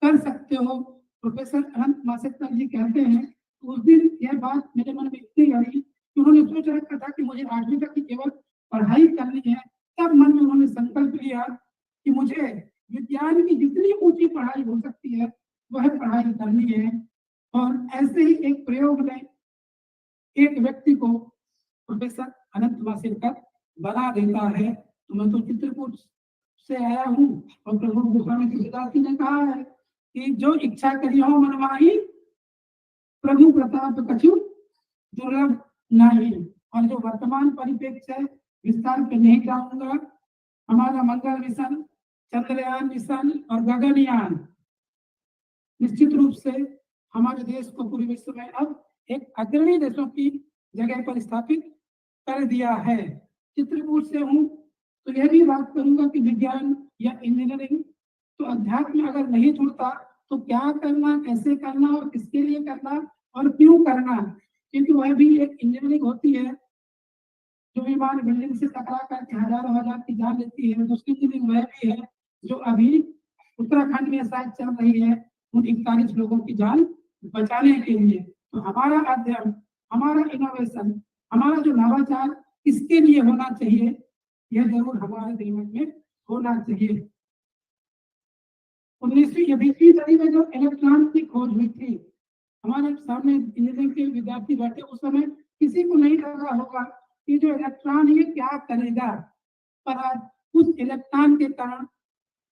कर सकते हो। प्रोफेसर अनंत मासेलकर जी कहते हैं, उस दिन यह बात मेरे मन में इतनी आई कि उन्होंने सोच रखा था कि मुझे 8वीं तक की केवल पढ़ाई करनी है। तब मन में उन्होंने संकल्प लिया कि मुझे विज्ञान की जितनी ऊंची पढ़ाई हो सकती है वह पढ़ाई करनी है। और ऐसे ही एक प्रयोग ने एक व्यक्ति को प्रोफेसर अनंत मासेलकर बना देता है। तो मैं तो चित्रकूट से आया हूँ और प्रभु गोस्वामी तुलसीदास जी ने कहा है कि जो इच्छा करी हो मनमाही, प्रभु प्रताप कछु दुर्लभ नहीं। और जो वर्तमान परिप्रेक्ष्य है, विस्तार पे नहीं जाऊंगा। हमारा मंगल मिशन, चंद्रयान मिशन और गगनयान निश्चित रूप से हमारे देश को पूरे विश्व में अब एक अग्रणी देशों की जगह पर स्थापित कर दिया है। चित्रकूट से हूँ तो यह भी बात करूंगा कि विज्ञान या इंजीनियरिंग तो अध्यात्म अगर नहीं जुड़ता तो क्या करना, कैसे करना और किसके लिए करना और क्यों करना, क्योंकि वह भी एक इंजीनियरिंग होती है। जो विमान बिल्डिंग से टकरा करके हजारों हजार की जान लेती है, दूसरी इंजीनियरिंग वह भी है जो अभी उत्तराखंड में शायद चल रही है, उन 41 लोगों की जान बचाने के लिए। तो हमारा अध्ययन, हमारा इनोवेशन, हमारा जो नवाचार किसके लिए होना चाहिए, यह जरूर हमारे दिमाग में होना चाहिए। 19वीं या 20वीं सदी में जो इलेक्ट्रॉन की खोज हुई थी, हमारे सामने इंजीनियरिंग के विद्यार्थी बैठे, उस समय किसी को नहीं लगा होगा कि जो इलेक्ट्रॉन ये क्या करेगा। पर आज उस इलेक्ट्रॉन के कारण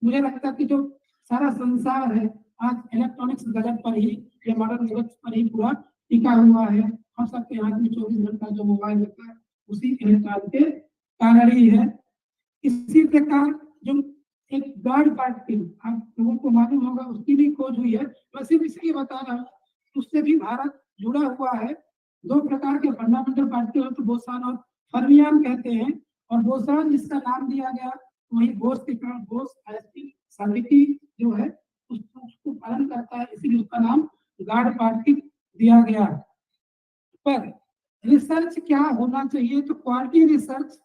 मुझे लगता है कि जो सारा संसार है आज इलेक्ट्रॉनिक्स जगत पर ही, या मॉडर्न जगत पर ही पूरा टिका हुआ है। हम सबके हाथ में 24 घंटा जो मोबाइल होता है उसी इलेक्ट्रॉन के कारण ही है। इसी प्रकार जो एक गॉड पार्टिकल, आप लोगों को मालूम होगा, उसकी भी खोज हुई है। मैं सिर्फ इसलिए बता रहा हूँ, उससे भी भारत जुड़ा हुआ है। 2 प्रकार के फंडामेंटल पार्टिकल तो बोसान और फर्मियान कहते हैं, और बोसान जिसका नाम दिया गया वही घोष के कारण घोष ऐसी समिति जो है उसको पालन करता है, इसीलिए उसका नाम गार्ड पार्टी दिया गया। पर रिसर्च क्या होना चाहिए, तो quality research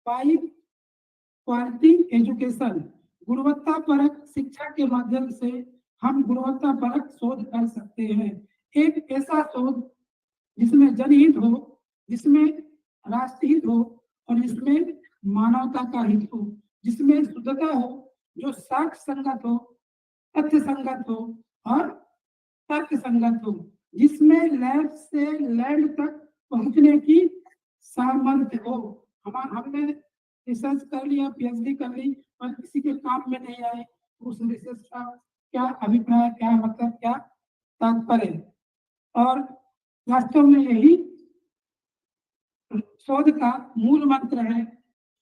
by quality education, गुणवत्ता परक शिक्षा के माध्यम से हम गुणवत्ता परक शोध कर सकते हैं। एक ऐसा शोध जिसमें जनहित हो, जिसमें राष्ट्रहित हो और जिसमें मानवता का हित हो, जिसमें शुद्धता हो, जो साक्ष्य संगत हो, तथ्य संगत हो और तर्क संगत हो, जिसमें लैब से लैंड तक पहुंचने की सामर्थ्य हो। हमने रिसर्च कर लिया, पीएचडी कर ली और किसी के काम में नहीं आए, उस रिसर्च का क्या अभिप्राय, क्या मतलब, क्या तात्पर्य। और वास्तव में यही शोध का मूल मंत्र है,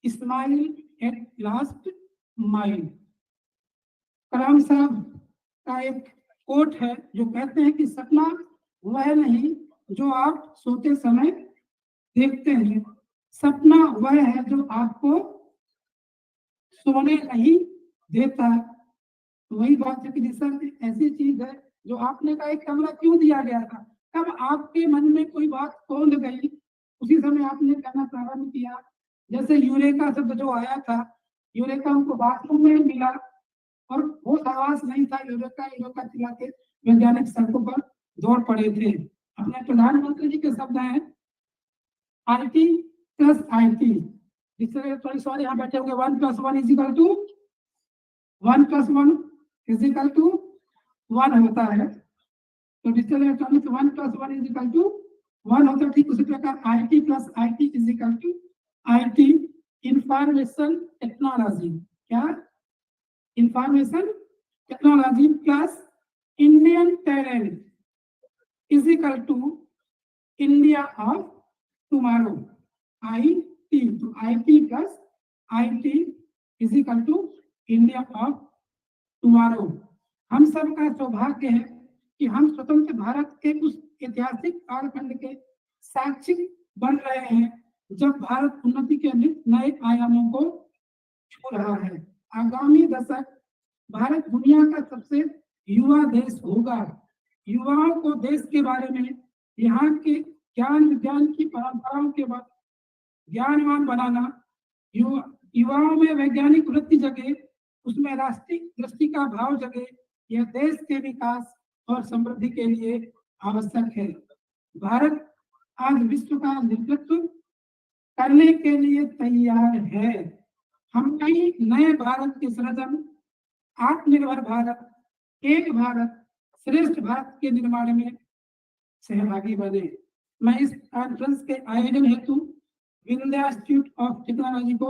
स्माइल एट लास्ट माइल। कलाम साहब का एक कोट है जो कहते हैं कि सपना वह नहीं जो आप सोते समय देखते हैं, सपना वह है जो आपको सोने नहीं देता। वही बात है कि रिसर्च एक ऐसी चीज है जो आपने कहा एक कमरा क्यों दिया गया था, कब आपके मन में कोई बात कौंध गई, उसी समय आपने कहना प्रारंभ किया। जैसे यूरेका शब्द जो आया था, यूरेका उनको बाथरूम में मिला और वो आवाज नहीं था, यूरेका यूरेका चिल्लाते वैज्ञानिक सड़कों पर दौड़ पड़े थे। अपने प्रधानमंत्री जी के शब्द हैं IT प्लस IT, जिससे थोड़ी सवाल यहाँ बैठे होंगे 1 + 1 = 1 + 1 = 1 होता है, तो डिजिटल इलेक्ट्रॉनिक्स 1 + 1 = 1 होता है। ठीक उसी प्रकार IT plus IT = IT information technology, क्या information technology plus Indian talent = India of tomorrow, IT। तो IT plus IT = India of tomorrow. हम सबका सौभाग्य है कि हम स्वतंत्र भारत के उस ऐतिहासिक कालखंड के साक्षी बन रहे हैं जब भारत उन्नति के नए आयामों को छू रहा है। आगामी दशक भारत दुनिया का सबसे युवा देश होगा। युवाओं को देश के बारे में, यहाँ के ज्ञान विज्ञान की परंपराओं के बाद ज्ञानवान बनाना, युवाओं में वैज्ञानिक वृत्ति जगे, उसमें राष्ट्रीय दृष्टि का भाव जगे, यह देश के विकास और समृद्धि के लिए आवश्यक है। भारत आज विश्व का नेतृत्व करने के लिए तैयार है। हम कई नए भारत के सृजन, आत्मनिर्भर भारत, एक भारत श्रेष्ठ भारत के निर्माण में सहभागी बने। मैं इस कॉन्फ्रेंस के आयोजन हेतु विंध्या इंस्टीट्यूट ऑफ टेक्नोलॉजी को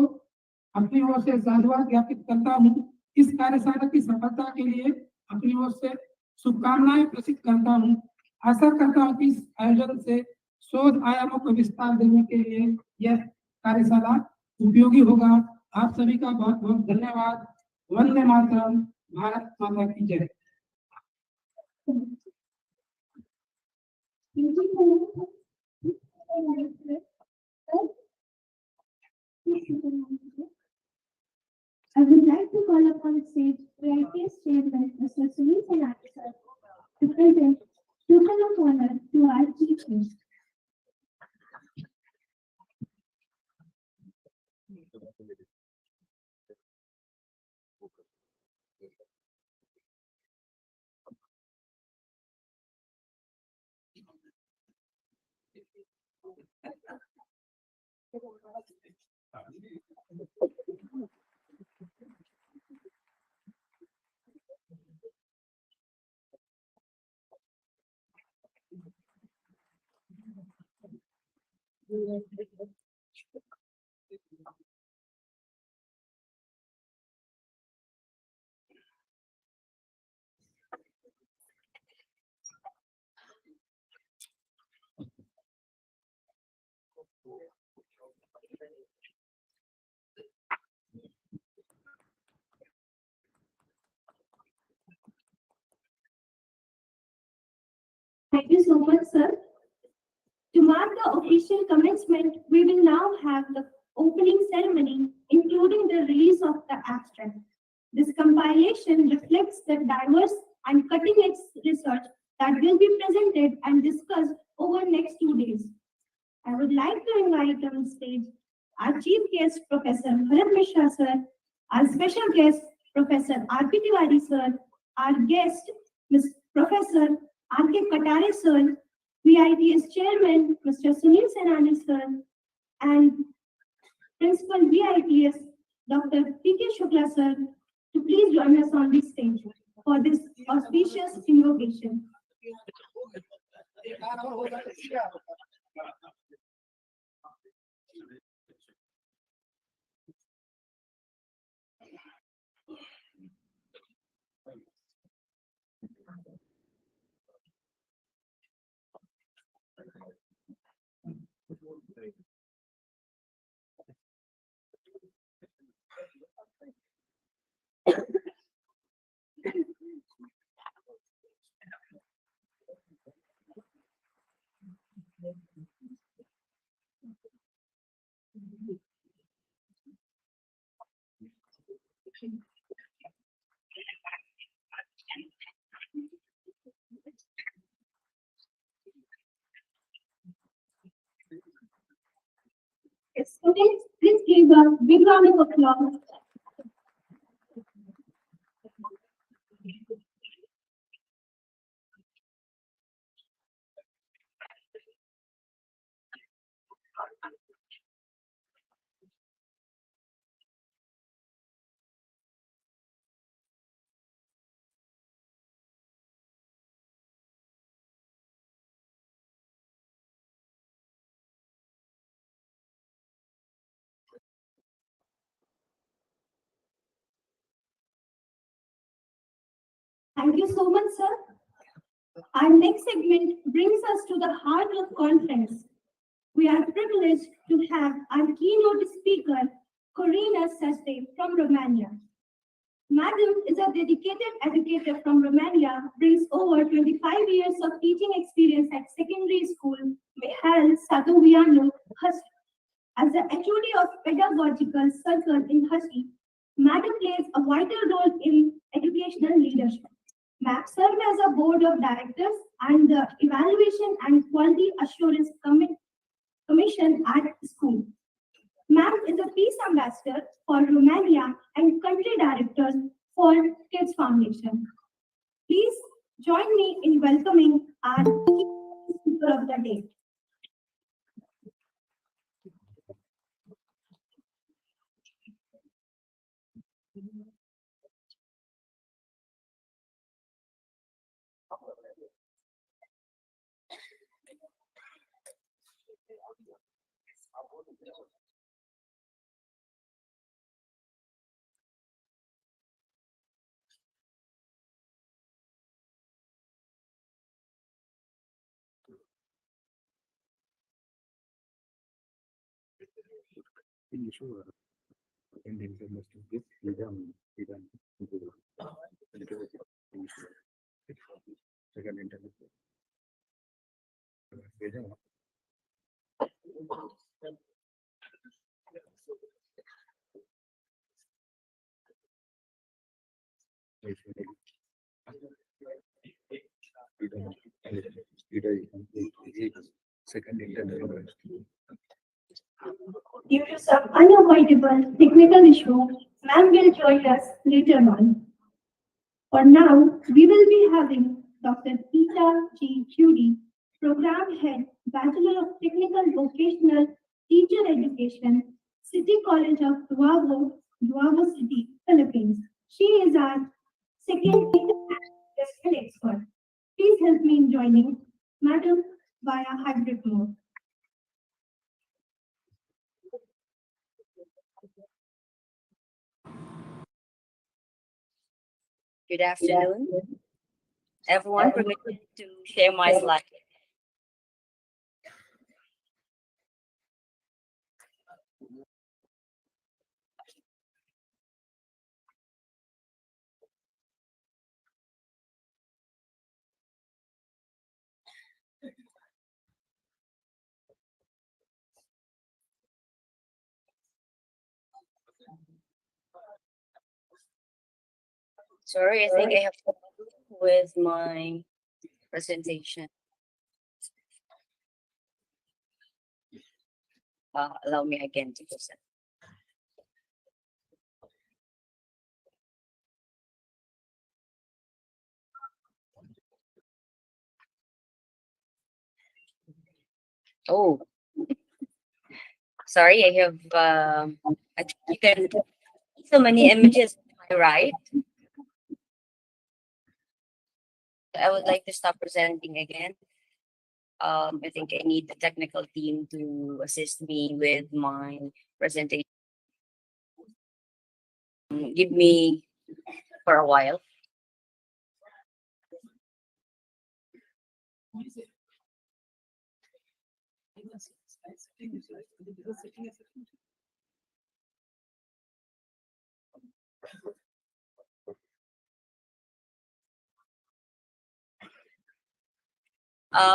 अपनी ओर से साधुवाद ज्ञापित करता हूँ। इस कार्यशाला की सफलता के लिए अपनी ओर से शुभकामनाएं प्रेषित करता हूँ। आशा करता हूँ कि इस आयोजन से शोध आयामों को विस्तार देने के लिए यह कार्यशाला उपयोगी होगा। आप सभी का बहुत बहुत धन्यवाद। वंदे मातरम। भारत माता की जय। I would like to call upon stage RFI-CARE Chairman Mr. Sunil Sanati sir to present token of honor to our teachers. Thank you so much, sir. To mark the official commencement, we will now have the opening ceremony, including the release of the abstract. This compilation reflects the diverse and cutting-edge research that will be presented and discussed over the next 2 days. I would like to invite on stage our chief guest, Professor Bharat Mishra sir, our special guest, Professor R.P. Tiwari sir, our guest, Ms. Professor R.K. Katare sir, VITS Chairman, Mr. Sunil Senani sir, and Principal VITS, Dr. P.K. Shukla sir, to please join us on this stage for this auspicious invocation. Students, please give a big round of applause. Thank you so much, sir. Our next segment brings us to the heart of conference. We are privileged to have our keynote speaker, Corina Seste from Romania. Madam is a dedicated educator from Romania, brings over 25 years of teaching experience at secondary school, Mihail Sadovianu, Husti. As the HOD of Pedagogical Circle in Husti, Madam plays a vital role in educational leadership. MAP served as a board of directors and the Evaluation and Quality Assurance Commission at school. MAP is a peace ambassador for Romania and country director for Kids Foundation. Please join me in welcoming our speaker of the day. Due to some unavoidable technical issue, ma'am will join us later on. For now, we will be having Dr. Ida G. Curie, Program Head, Bachelor of Technical Vocational Teacher Education, City College of Davao City, Philippines. She is our second guest expert. Please help me in joining Madam via hybrid mode. Good afternoon. Everyone, permit me to share my slide. Sorry, I think I have to with my presentation. Allow me again to present. Oh, sorry, I have I think you can see so many images to my right. I would like to stop presenting again. I think I need the technical team to assist me with my presentation. Give me for a while.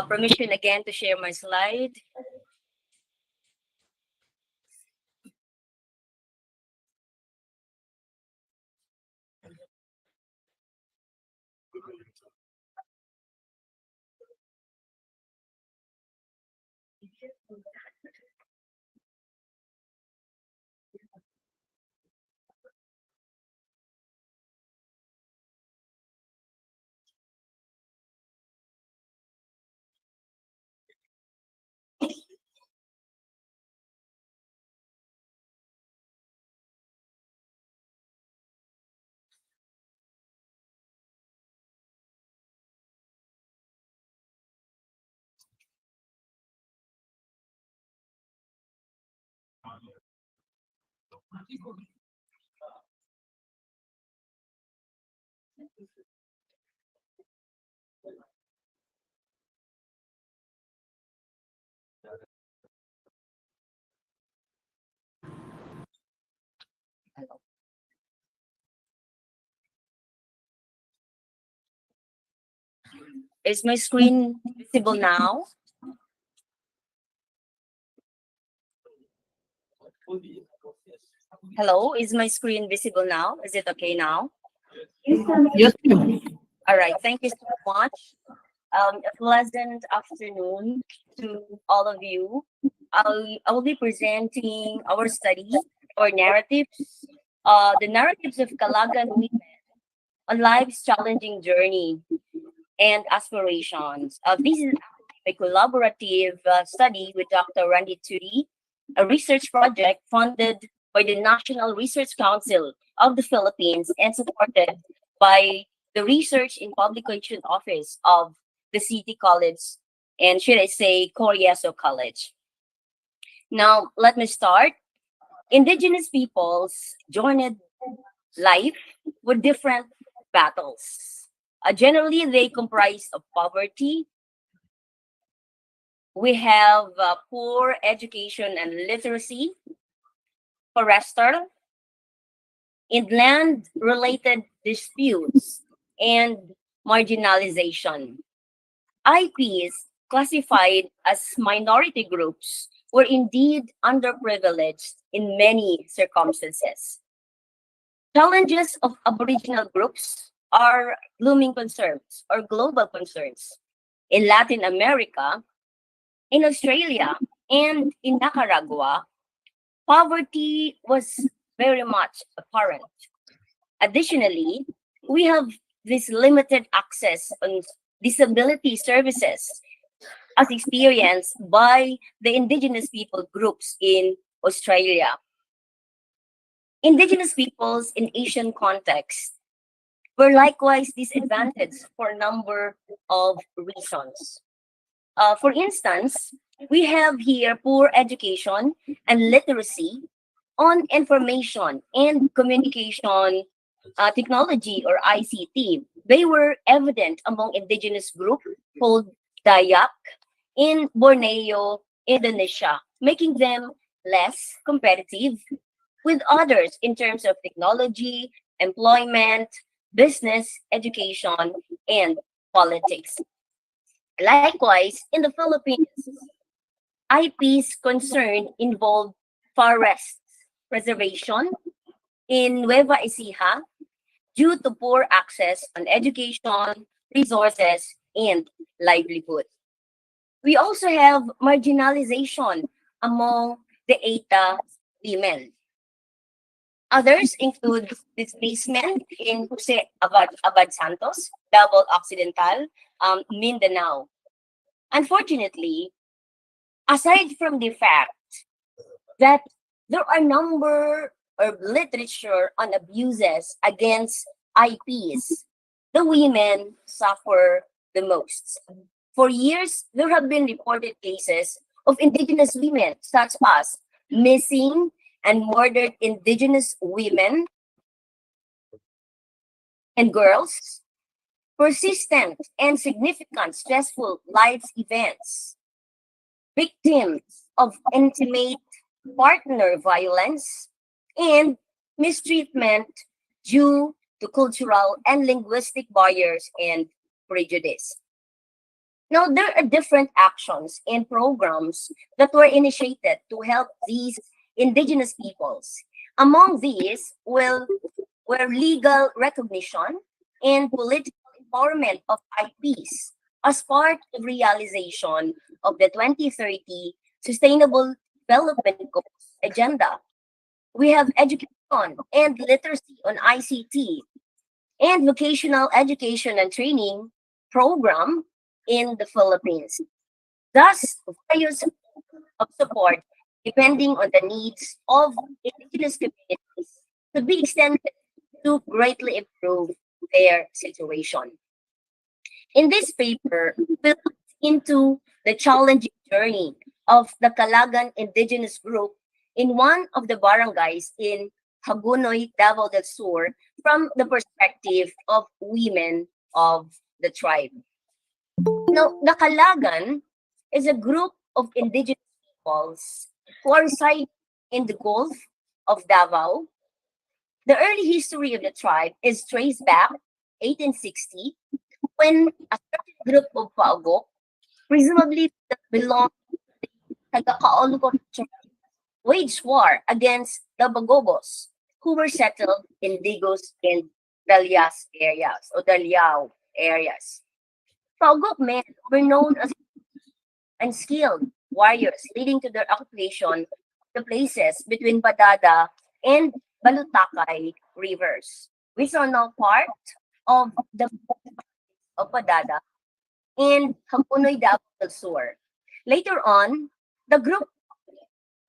Permission again to share my slide. Hello. Is my screen visible now? Hello, is my screen visible now? Is it okay now? Yes, ma'am. All right, thank you so much. A pleasant afternoon to all of you. I will be presenting our study, our narratives, the narratives of Kalagan women on life's challenging journey and aspirations. This is a collaborative study with Dr. Randy Turi, a research project funded by the National Research Council of the Philippines and supported by the Research in Publication Office of the City College, and should I say, Corieso College. Now, let me start. Indigenous peoples joined life with different battles. Generally, they comprise of poverty. We have poor education and literacy, forestal, in land-related disputes, and marginalization. IPs classified as minority groups were indeed underprivileged in many circumstances. Challenges of Aboriginal groups are looming concerns or global concerns. In Latin America, in Australia, and in Nicaragua, poverty was very much apparent. Additionally, we have this limited access on disability services as experienced by the indigenous people groups in Australia. Indigenous peoples in Asian context were likewise disadvantaged for a number of reasons. For instance, we have here poor education and literacy on information and communication technology or ICT. They were evident among indigenous group called Dayak in Borneo, Indonesia, making them less competitive with others in terms of technology, employment, business, education, and politics. Likewise, in the Philippines, IP's concern involved forest preservation in Nueva Ecija due to poor access on education, resources, and livelihood. We also have marginalization among the ETA women. Others include displacement in Jose Abad Santos, Davao Occidental, Mindanao. Unfortunately, aside from the fact that there are number of literature on abuses against IPs, the women suffer the most. For years, there have been reported cases of indigenous women, such as missing and murdered indigenous women and girls, persistent and significant stressful life events, victims of intimate partner violence, and mistreatment due to cultural and linguistic barriers and prejudice. Now, there are different actions and programs that were initiated to help these indigenous peoples. Among these were legal recognition and political empowerment of IPs as part of realization of the 2030 Sustainable Development Goals agenda. We have education and literacy on ICT and vocational education and training program in the Philippines. Thus, various of support depending on the needs of indigenous communities to be extended to greatly improve their situation. In this paper, we look into the challenging journey of the Calagan indigenous group in one of the barangays in Hagunoy, Davao del Sur, from the perspective of women of the tribe. Now, the Calagan is a group of indigenous peoples who are residing in the Gulf of Davao. The early history of the tribe is traced back 1860 when a certain group of Paugok, presumably that belonged to the Taga-Kaolokon tribe, waged war against the Bagobos, who were settled in Digos and Dalias areas or Daliao areas. Paugok men were known as unskilled warriors, leading to their occupation of the places between Badada and Balutakay rivers, which are now part of the of Badada and Hampunoy Davao del Sur. Later on, the group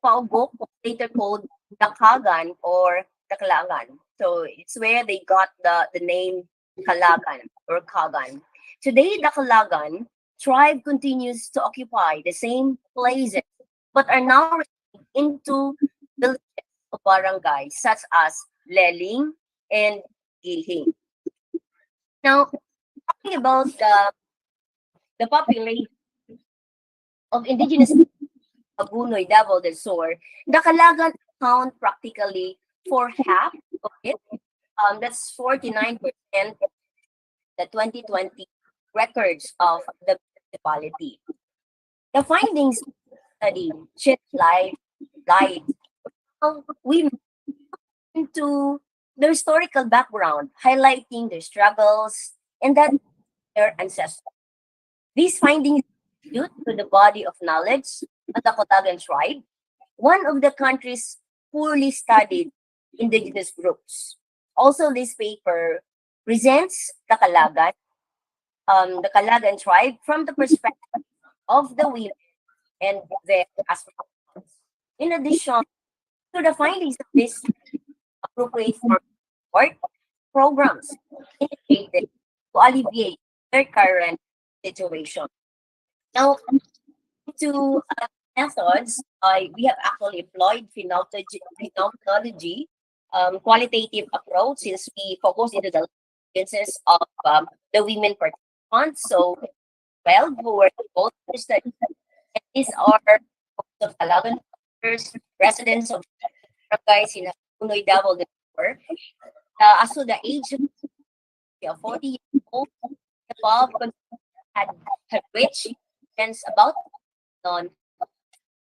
Paugok was later called Dakagan or Dakalagan. So it's where they got the name Kalagan or Kagan. Today, the Kalagan tribe continues to occupy the same places, but are now into villages of barangays such as Leling and Gilhing. Now, talking about the population of indigenous Agunoy, Davao del Sur, the Calagan account practically for half of it. That's 49% the 2020 records of the municipality. The findings of the study shed light how we move into the historical background, highlighting their struggles and that of their ancestors. These findings contribute to the body of knowledge of the Kotagan tribe, one of the country's poorly studied indigenous groups. Also, this paper presents the Kalagan tribe from the perspective of the women and their aspirations. In addition to the findings of this appropriate for support programs initiated to alleviate their current situation. Now, to methods, we have actually employed phenomenology, qualitative approach since we focus into the experiences of the women participants. So 12 who were involved in the study. And these are of Calagan residents of barangays in Punoy, Davao del Sur. As to the age of 40 years old, above had reached and about on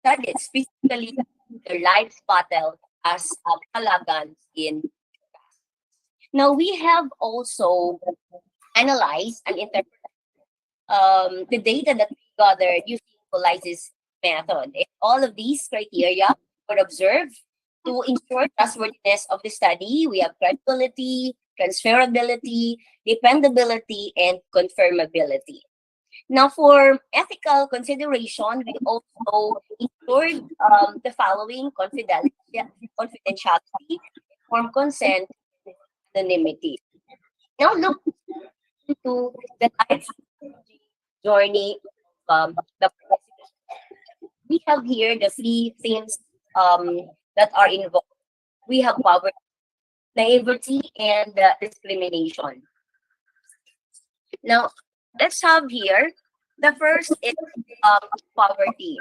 studied specifically their life battle as Calagan in. Now, we have also analyzed and interpreted the data that we gathered using Colysis method. And all of these criteria were observed to ensure trustworthiness of the study. We have credibility, transferability, dependability, and confirmability. Now, for ethical consideration, we also ensured the following: confidentiality, informed consent, anonymity. Now, look into the life journey of the participants. We have here the three themes that are involved. We have poverty, naivety, and discrimination. Now, let's have here the first is poverty.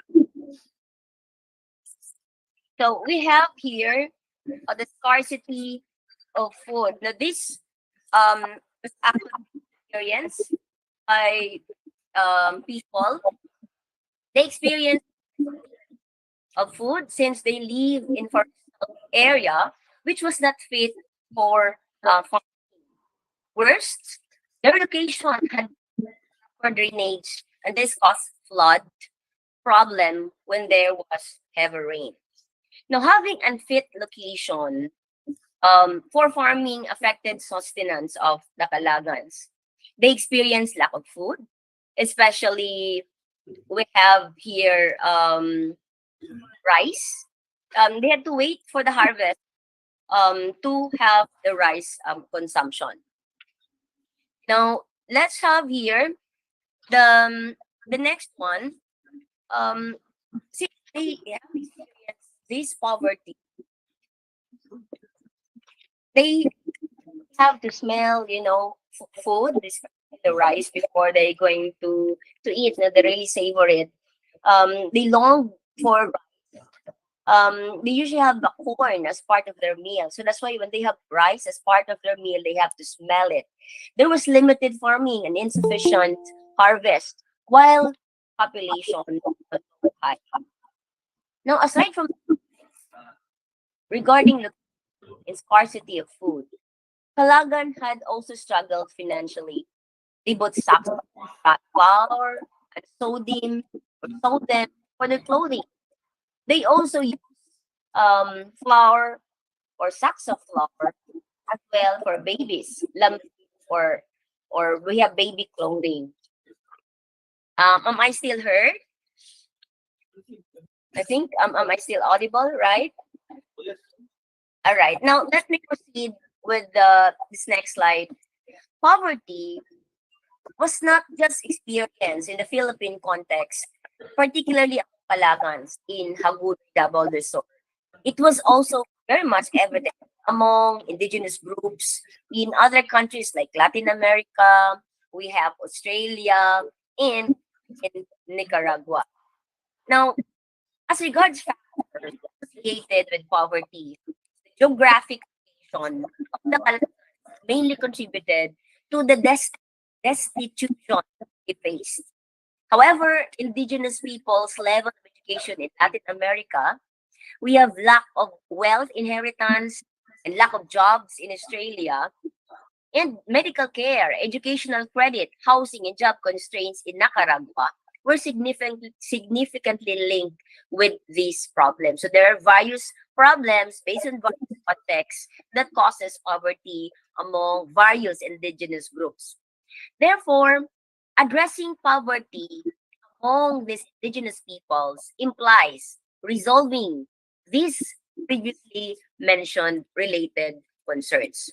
So we have here the scarcity of food. Now, this was actually experienced by people. They experience of food since they live in forestal area, which was not fit for farming. Worst, their location had poor drainage, and this caused flood problem when there was heavy rain. Now, having unfit location for farming affected sustenance of the Kalagans. They experienced lack of food, especially we have here rice. They had to wait for the harvest to have the rice consumption. Now, let's have here the next one. See, they have experienced this poverty. They have to smell, food, the rice before they're going to eat. Now, they really savor it. They long for they usually have the corn as part of their meal. So that's why when they have rice as part of their meal, they have to smell it. There was limited farming and insufficient harvest, while population was high. Now, aside from regarding the scarcity of food, Calagan had also struggled financially. They bought sacks of flour and sold them for their clothing. They also used flour or sacks of flour as well for babies, or we have baby clothing. Am I still heard? I think am I still audible, right? All right. Now let me proceed with this next slide. Poverty was not just experienced in the Philippine context, particularly Palagans in Hagood Davao del Sur. It was also very much evident among indigenous groups in other countries like Latin America, we have Australia, and in Nicaragua. Now, as regards factors associated with poverty, the geographic location of the Palagans mainly contributed to the destitution they faced. However, indigenous people's level of education in Latin America, we have lack of wealth inheritance and lack of jobs in Australia, and medical care, educational credit, housing, and job constraints in Nicaragua were significantly linked with these problems. So there are various problems based on various contexts that causes poverty among various indigenous groups. Therefore, addressing poverty among these indigenous peoples implies resolving these previously mentioned related concerns.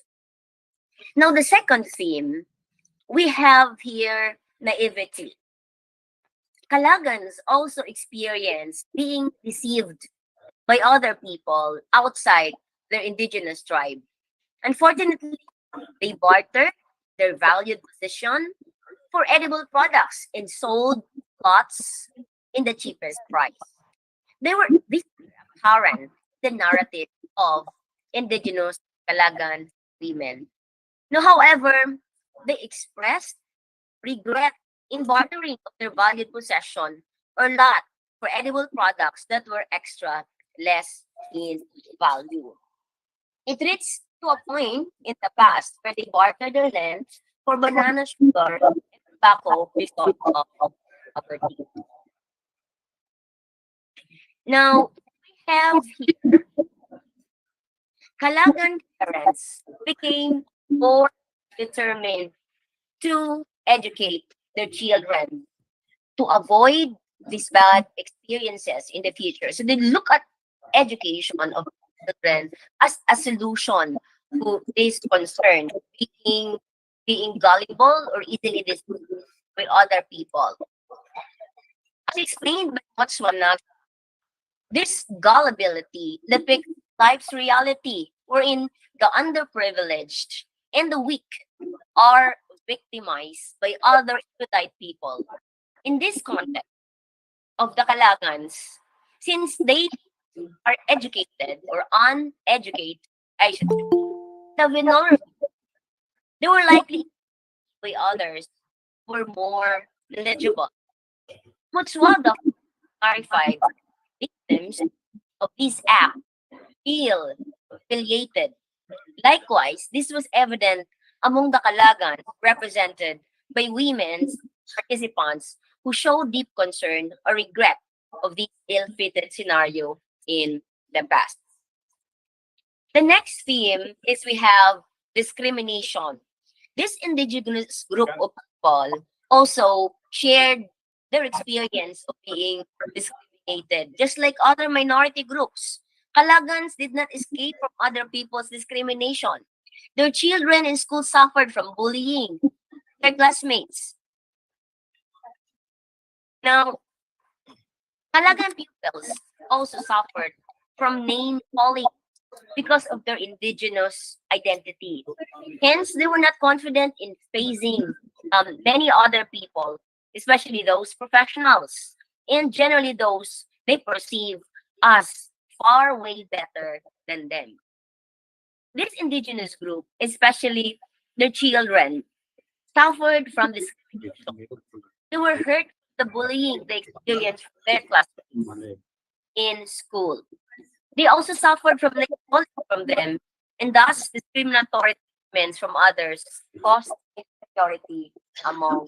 Now, the second theme, we have here naivety. Kalagans also experience being deceived by other people outside their indigenous tribe. Unfortunately, they bartered their valued position for edible products and sold lots in the cheapest price. This apparent the narrative of indigenous Kalagan women. Now, however, they expressed regret in bartering of their valued possession or lot for edible products that were extra less in value. It reached to a point in the past where they bartered their land for banana sugar and tobacco because of poverty. Now, we have here Kalagan parents became more determined to educate their children to avoid these bad experiences in the future. So they look at education of children as a solution to this concern, being gullible or easily deceived by other people. As explained by Motswana, this gullibility depicts life's reality, wherein the underprivileged and the weak are victimized by other erudite people. In this context of the Kalagans, since they are educated or uneducated, I should say, the vulnerable, they were likely by others who were more knowledgeable. Mutswada clarified victims of this act feel affiliated. Likewise, this was evident among the Kalagan represented by women's participants who showed deep concern or regret of this ill-fated scenario in the past. The next theme is we have discrimination. This indigenous group of people also shared their experience of being discriminated, just like other minority groups. Kalagans did not escape from other people's discrimination. Their children in school suffered from bullying, their classmates. Now, Kalagan pupils also suffered from name calling because of their indigenous identity. Hence, they were not confident in facing many other people, especially those professionals, and generally those they perceive as far way better than them. This indigenous group, especially their children, suffered from discrimination. They were hurt by the bullying they experienced from their classmates in school. They also suffered from neglect from them, and thus discriminatory treatments from others caused insecurity among.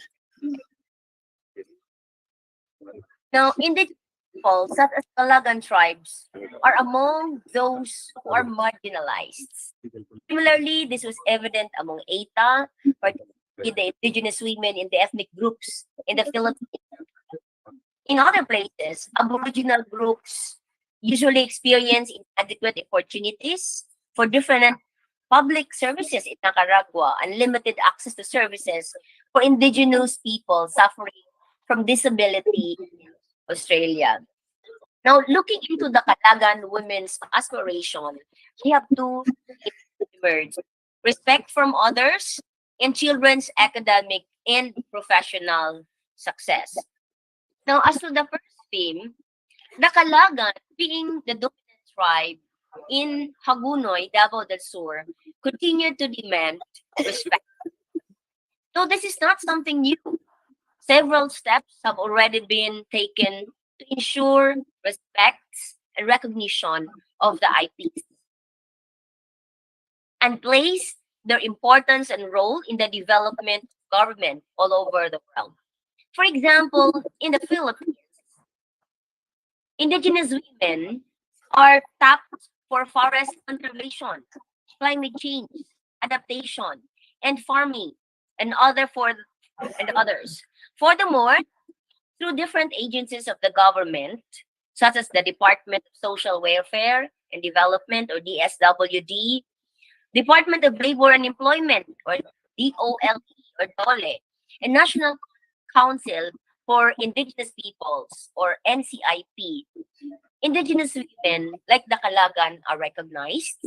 Now, indigenous people, such as Kalagan tribes, are among those who are marginalized. Similarly, this was evident among ETA, particularly the indigenous women in the ethnic groups in the Philippines. In other places, Aboriginal groups usually experience inadequate opportunities for different public services in Nicaragua and limited access to services for indigenous people suffering from disability in Australia. Now, looking into the Kalagan women's aspiration, we have two words: respect from others and children's academic and professional success. Now, as to the first theme, the Kalagan, being the dominant tribe in Hagunoy, Davao del Sur, continued to demand respect. So this is not something new. Several steps have already been taken to ensure respect and recognition of the IPs and place their importance and role in the development of government all over the world. For example, in the Philippines, indigenous women are tapped for forest conservation, climate change, adaptation, and farming, and others. Furthermore, through different agencies of the government, such as the Department of Social Welfare and Development or DSWD, Department of Labor and Employment or DOLE or DOLE, and National Council for Indigenous Peoples or NCIP. Indigenous women like the Kalagan are recognized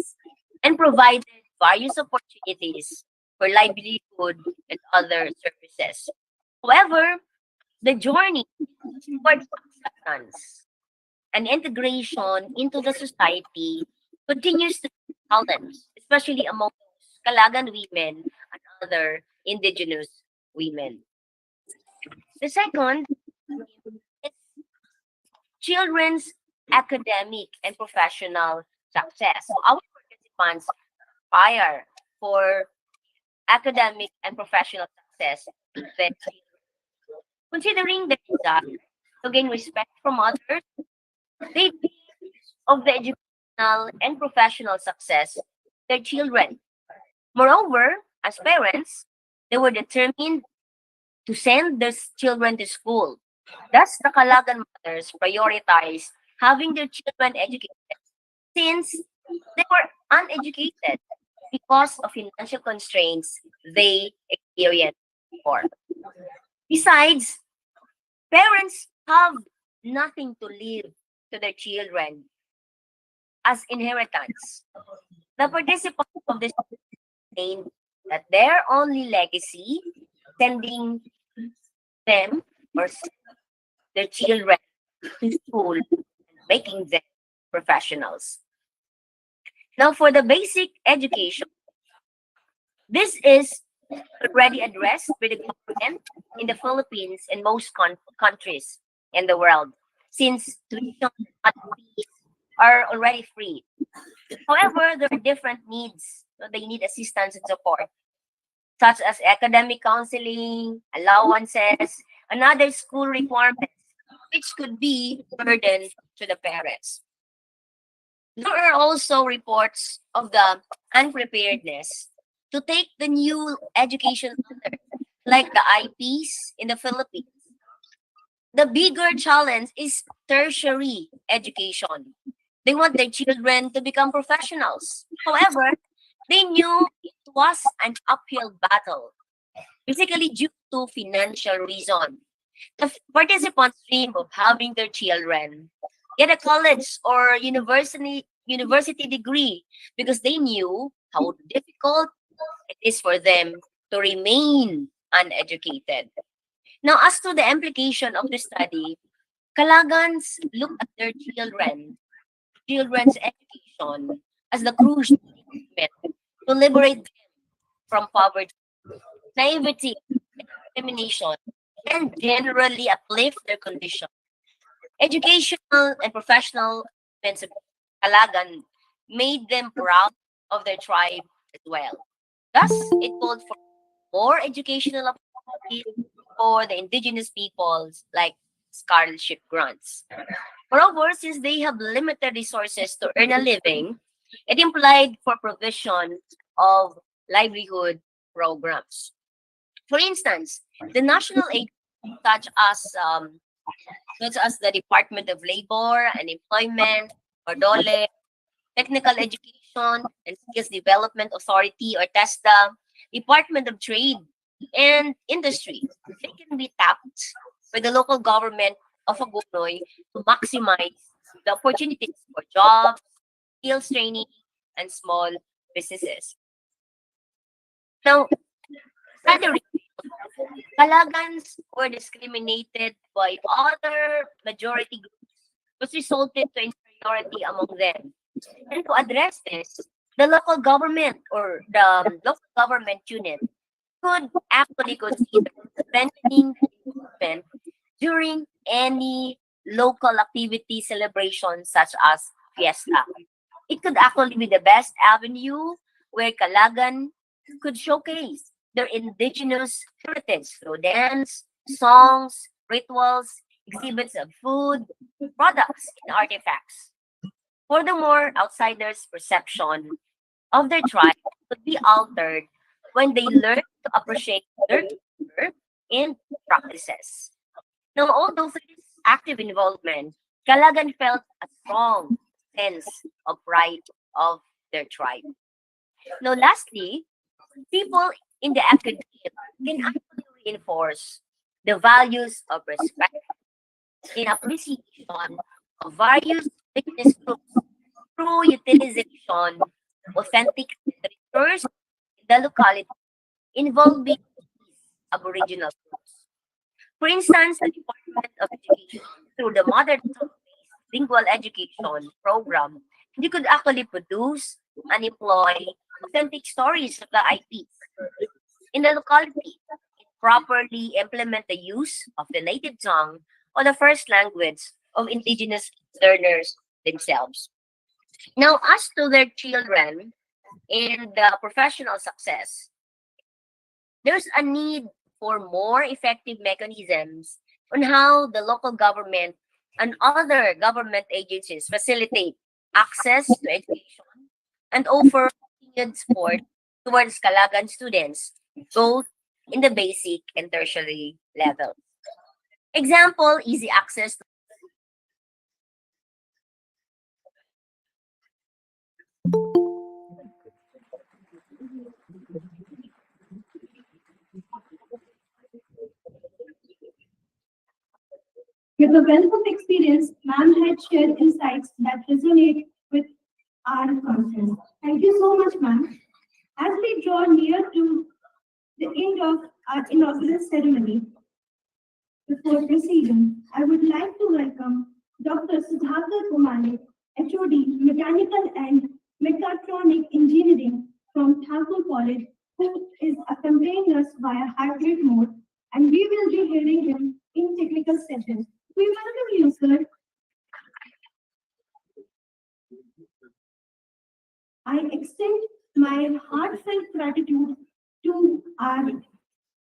and provided various opportunities for livelihood and other services. However, the journey toward acceptance and integration into the society continues to be a challenge, especially among Kalagan women and other indigenous women. The second is children's academic and professional success. So our participants aspire for academic and professional success. Then, considering the desire to gain respect from others, they dream of the educational and professional success of their children. Moreover, as parents, they were determined to send their children to school. Thus, the Calagan mothers prioritized having their children educated since they were uneducated because of financial constraints they experienced before. Besides, parents have nothing to leave to their children as inheritance. The participants of this explained that their only legacy, sending them or their children to school, making them professionals. Now, for the basic education, this is already addressed by the government in the Philippines and most countries in the world, since tuition and fees are already free. However, there are different needs. So they need assistance and support, such as academic counseling, allowances, and other school requirements, which could be burden to the parents. There are also reports of the unpreparedness to take the new education standard, like the IPs in the Philippines. The bigger challenge is tertiary education. They want their children to become professionals. However, they knew it was an uphill battle, basically due to financial reason. The participants dream of having their children get a college or university degree because they knew how difficult it is for them to remain uneducated. Now, as to the implication of the study, Kalagans look at their children's education as the crucial element to liberate them from poverty, naivety, discrimination, and generally uplift their condition. Educational and professional achievements of Kalagan made them proud of their tribe as well. Thus, it called for more educational opportunities for the indigenous peoples like scholarship grants. Moreover, since they have limited resources to earn a living, it implied for provision of livelihood programs. For instance, the national aid such as um, such as the Department of Labor and Employment, or DOLE, Technical Education and Skills Development Authority, or TESDA, Department of Trade and Industry, they can be tapped by the local government of Agunoy to maximize the opportunities for jobs, skills training, and small businesses. Now, study Kalagans were discriminated by other majority groups, which resulted to inferiority among them. And to address this, the local government or the local government unit could actually consider strengthening the movement during any local activity celebration such as fiesta. It could actually be the best avenue where Kalagan could showcase their indigenous heritage through dance, songs, rituals, exhibits of food, products, and artifacts. Furthermore, outsiders' perception of their tribe could be altered when they learn to appreciate their culture and practices. Now, although through this active involvement, Kalagan felt a strong sense of pride of their tribe. Now, lastly, people in the academia can actually reinforce the values of respect and appreciation of various business groups through utilization of authentic literatures in the locality involving these Aboriginal groups. For instance, the Department of Education, through the Mother Tongue-based Lingual Education program, you could actually produce and employ authentic stories of the IPs in the locality and properly implement the use of the native tongue or the first language of indigenous learners themselves. Now, as to their children, and professional success. There's a need for more effective mechanisms on how the local government and other government agencies facilitate access to education and offer continued support towards Kalagan students, both in the basic and tertiary level. Example, easy access to With a wealth of experience, ma'am had shared insights that resonate with our conference. Thank you so much, ma'am. As we draw near to the end of our inaugural ceremony, before proceeding, I would like to welcome Dr. Sudhakar Kumale, HOD, Mechanical and Mechatronic Engineering from Thakur College, who is accompanying us via hybrid mode, and we will be hearing him in technical sessions. We welcome you, sir. I extend my heartfelt gratitude to our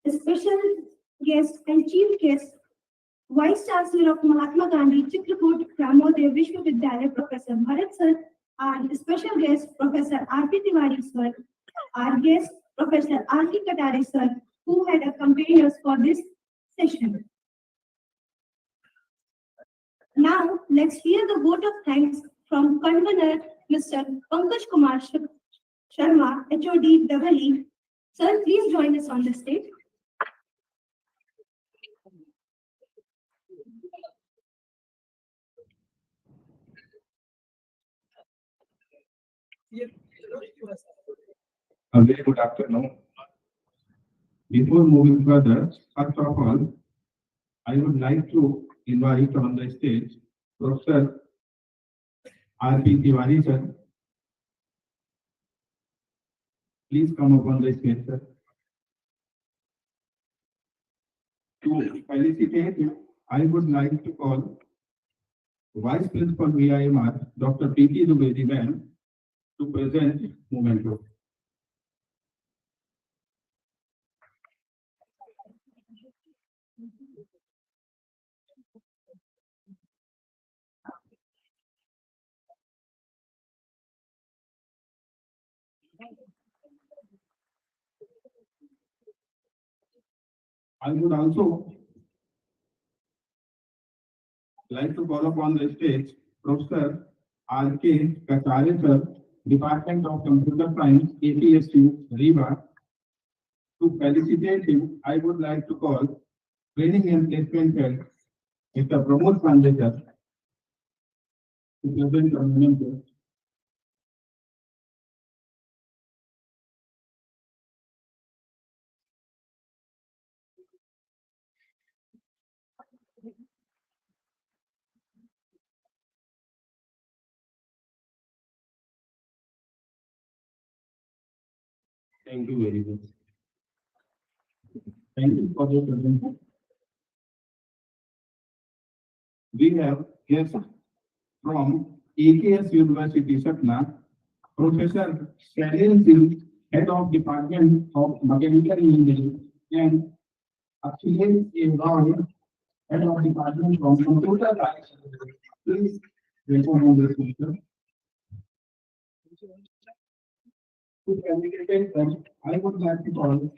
special guest and chief guest, Vice Chancellor of Mahatma Gandhi Chitrakoot Pramodaya Vishwavidyalaya, Professor Bharat sir, our special guest, Professor R.P. Tiwari sir, our guest, Professor R.K. Katare sir, who had accompanied us for this session. Now, let's hear the vote of thanks from convener Mr. Pankaj Kumar Sharma, HOD, Davali. Sir, please join us on the stage. A very good afternoon. Before moving further, first of all, I would like to invite on the stage Professor R.P. Tiwari sir. Please come up on the stage, sir. To felicitate you, I would like to call Vice Principal VIMR, Dr. P.T. Dwivedi ma'am, to present memento. I would also like to call upon the stage Professor R.K. Katare sir, Department of Computer Science, APSU, Riva. To felicitate him, I would like to call Training and Placement Head, Mr. Pramod Pandey sir, to present a memento. Thank you very much. Thank you for your presence. We have guests from AKS University, Satna, Professor Shailendra Singh, Head of Department of Mechanical Engineering, and Akhilesh A. Roy, Head of Department of Computer Science. Please welcome on the speaker. To communicate them, I would like to call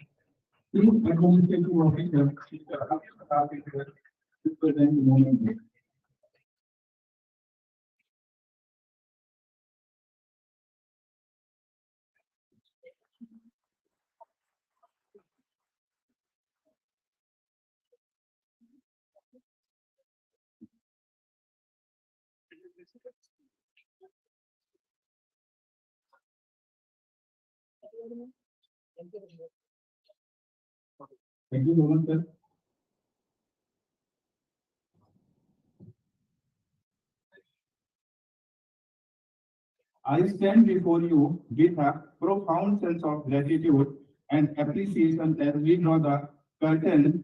Chief Administrative Officer, Mr. Akhilesh, to present the moment. Thank you so much, sir. I stand before you with a profound sense of gratitude and appreciation as we draw the curtain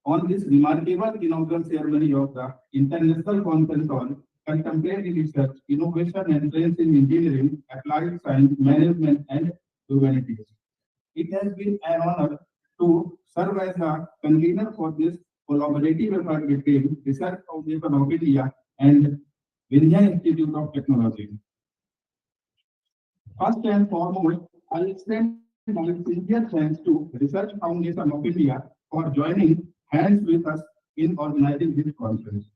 on this remarkable inaugural ceremony of the International Conference on contemporary research, innovation, and trends in engineering, applied science, management, and humanities. It has been an honor to serve as the convener for this collaborative effort between Research Foundation of India and Vindhya Institute of Technology. First and foremost, I extend my sincere thanks to Research Foundation of India for joining hands with us in organizing this conference.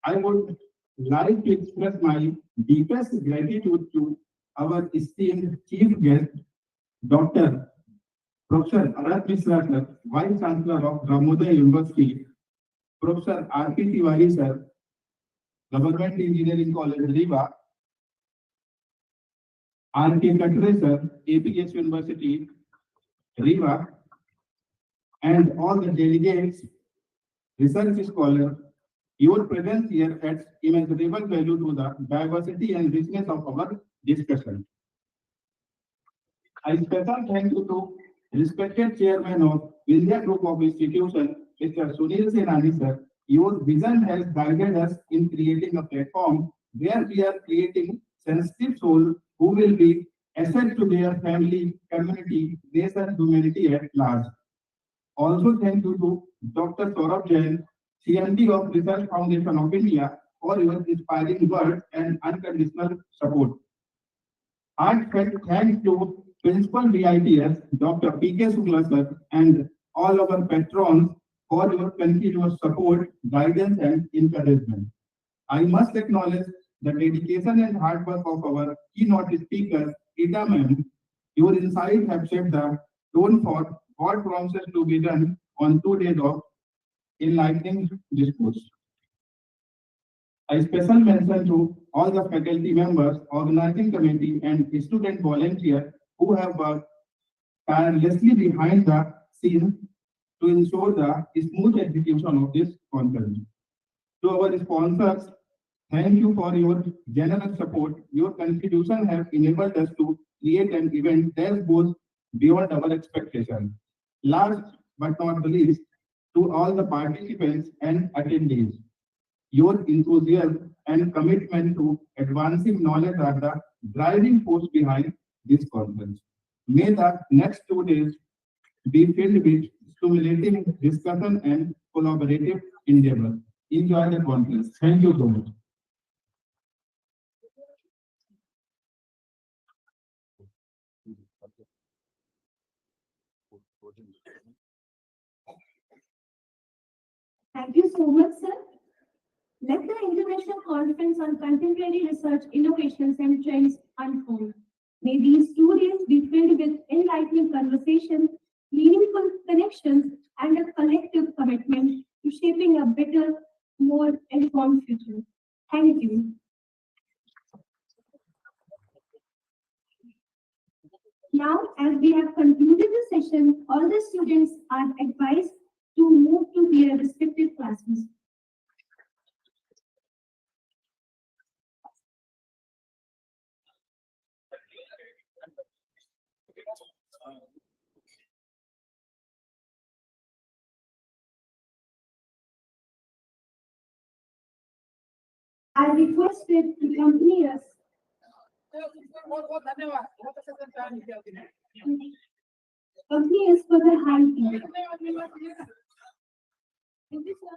I would like to express my deepest gratitude to our esteemed chief guest, Dr. Professor Arat Mishra sir, Vice Chancellor of Brahmodaya University, Professor R.P. Tiwari sir, Government Engineering College, Riva, R.K. Katre sir, APS University, Riva, and all the delegates, research scholars. Your presence here adds immeasurable value to the diversity and richness of our discussion. I special thank you to respected chairman of India Group of Institutions, Mr. Sunil Senani sir. Your vision has guided us in creating a platform where we are creating sensitive souls who will be asset to their family, community, nation, humanity at large. Also thank you to Dr. Saurabh Jain, CMD of Research Foundation of India, for your inspiring words and unconditional support. Heartfelt thanks to Principal VITS, Dr. P.K. Sukla sir, and all our patrons for your continuous support, guidance, and encouragement. I must acknowledge the dedication and hard work of our keynote speaker, Ida ma'am. Your insights have shaped the tone for what promises to be done on 2 days of enlightening discourse. A special mention to all the faculty members, organizing committee, and student volunteers who have worked tirelessly behind the scenes to ensure the smooth execution of this conference. To our sponsors, thank you for your generous support. Your contribution has enabled us to create an event that goes beyond our expectations. Last but not the least, to all the participants and attendees, your enthusiasm and commitment to advancing knowledge are the driving force behind this conference. May the next 2 days be filled with stimulating discussion and collaborative endeavor. Enjoy the conference. Thank you so much. Thank you so much, sir. Let the International Conference on Contemporary Research, Innovations and Trends unfold. May these 2 days be filled with enlightening conversation, meaningful connections, and a collective commitment to shaping a better, more informed future. Thank you. Now, as we have concluded the session, all the students are advised to move to their respective classes. I requested to accompany us. Accompany us for the high tea. Thank you, sir.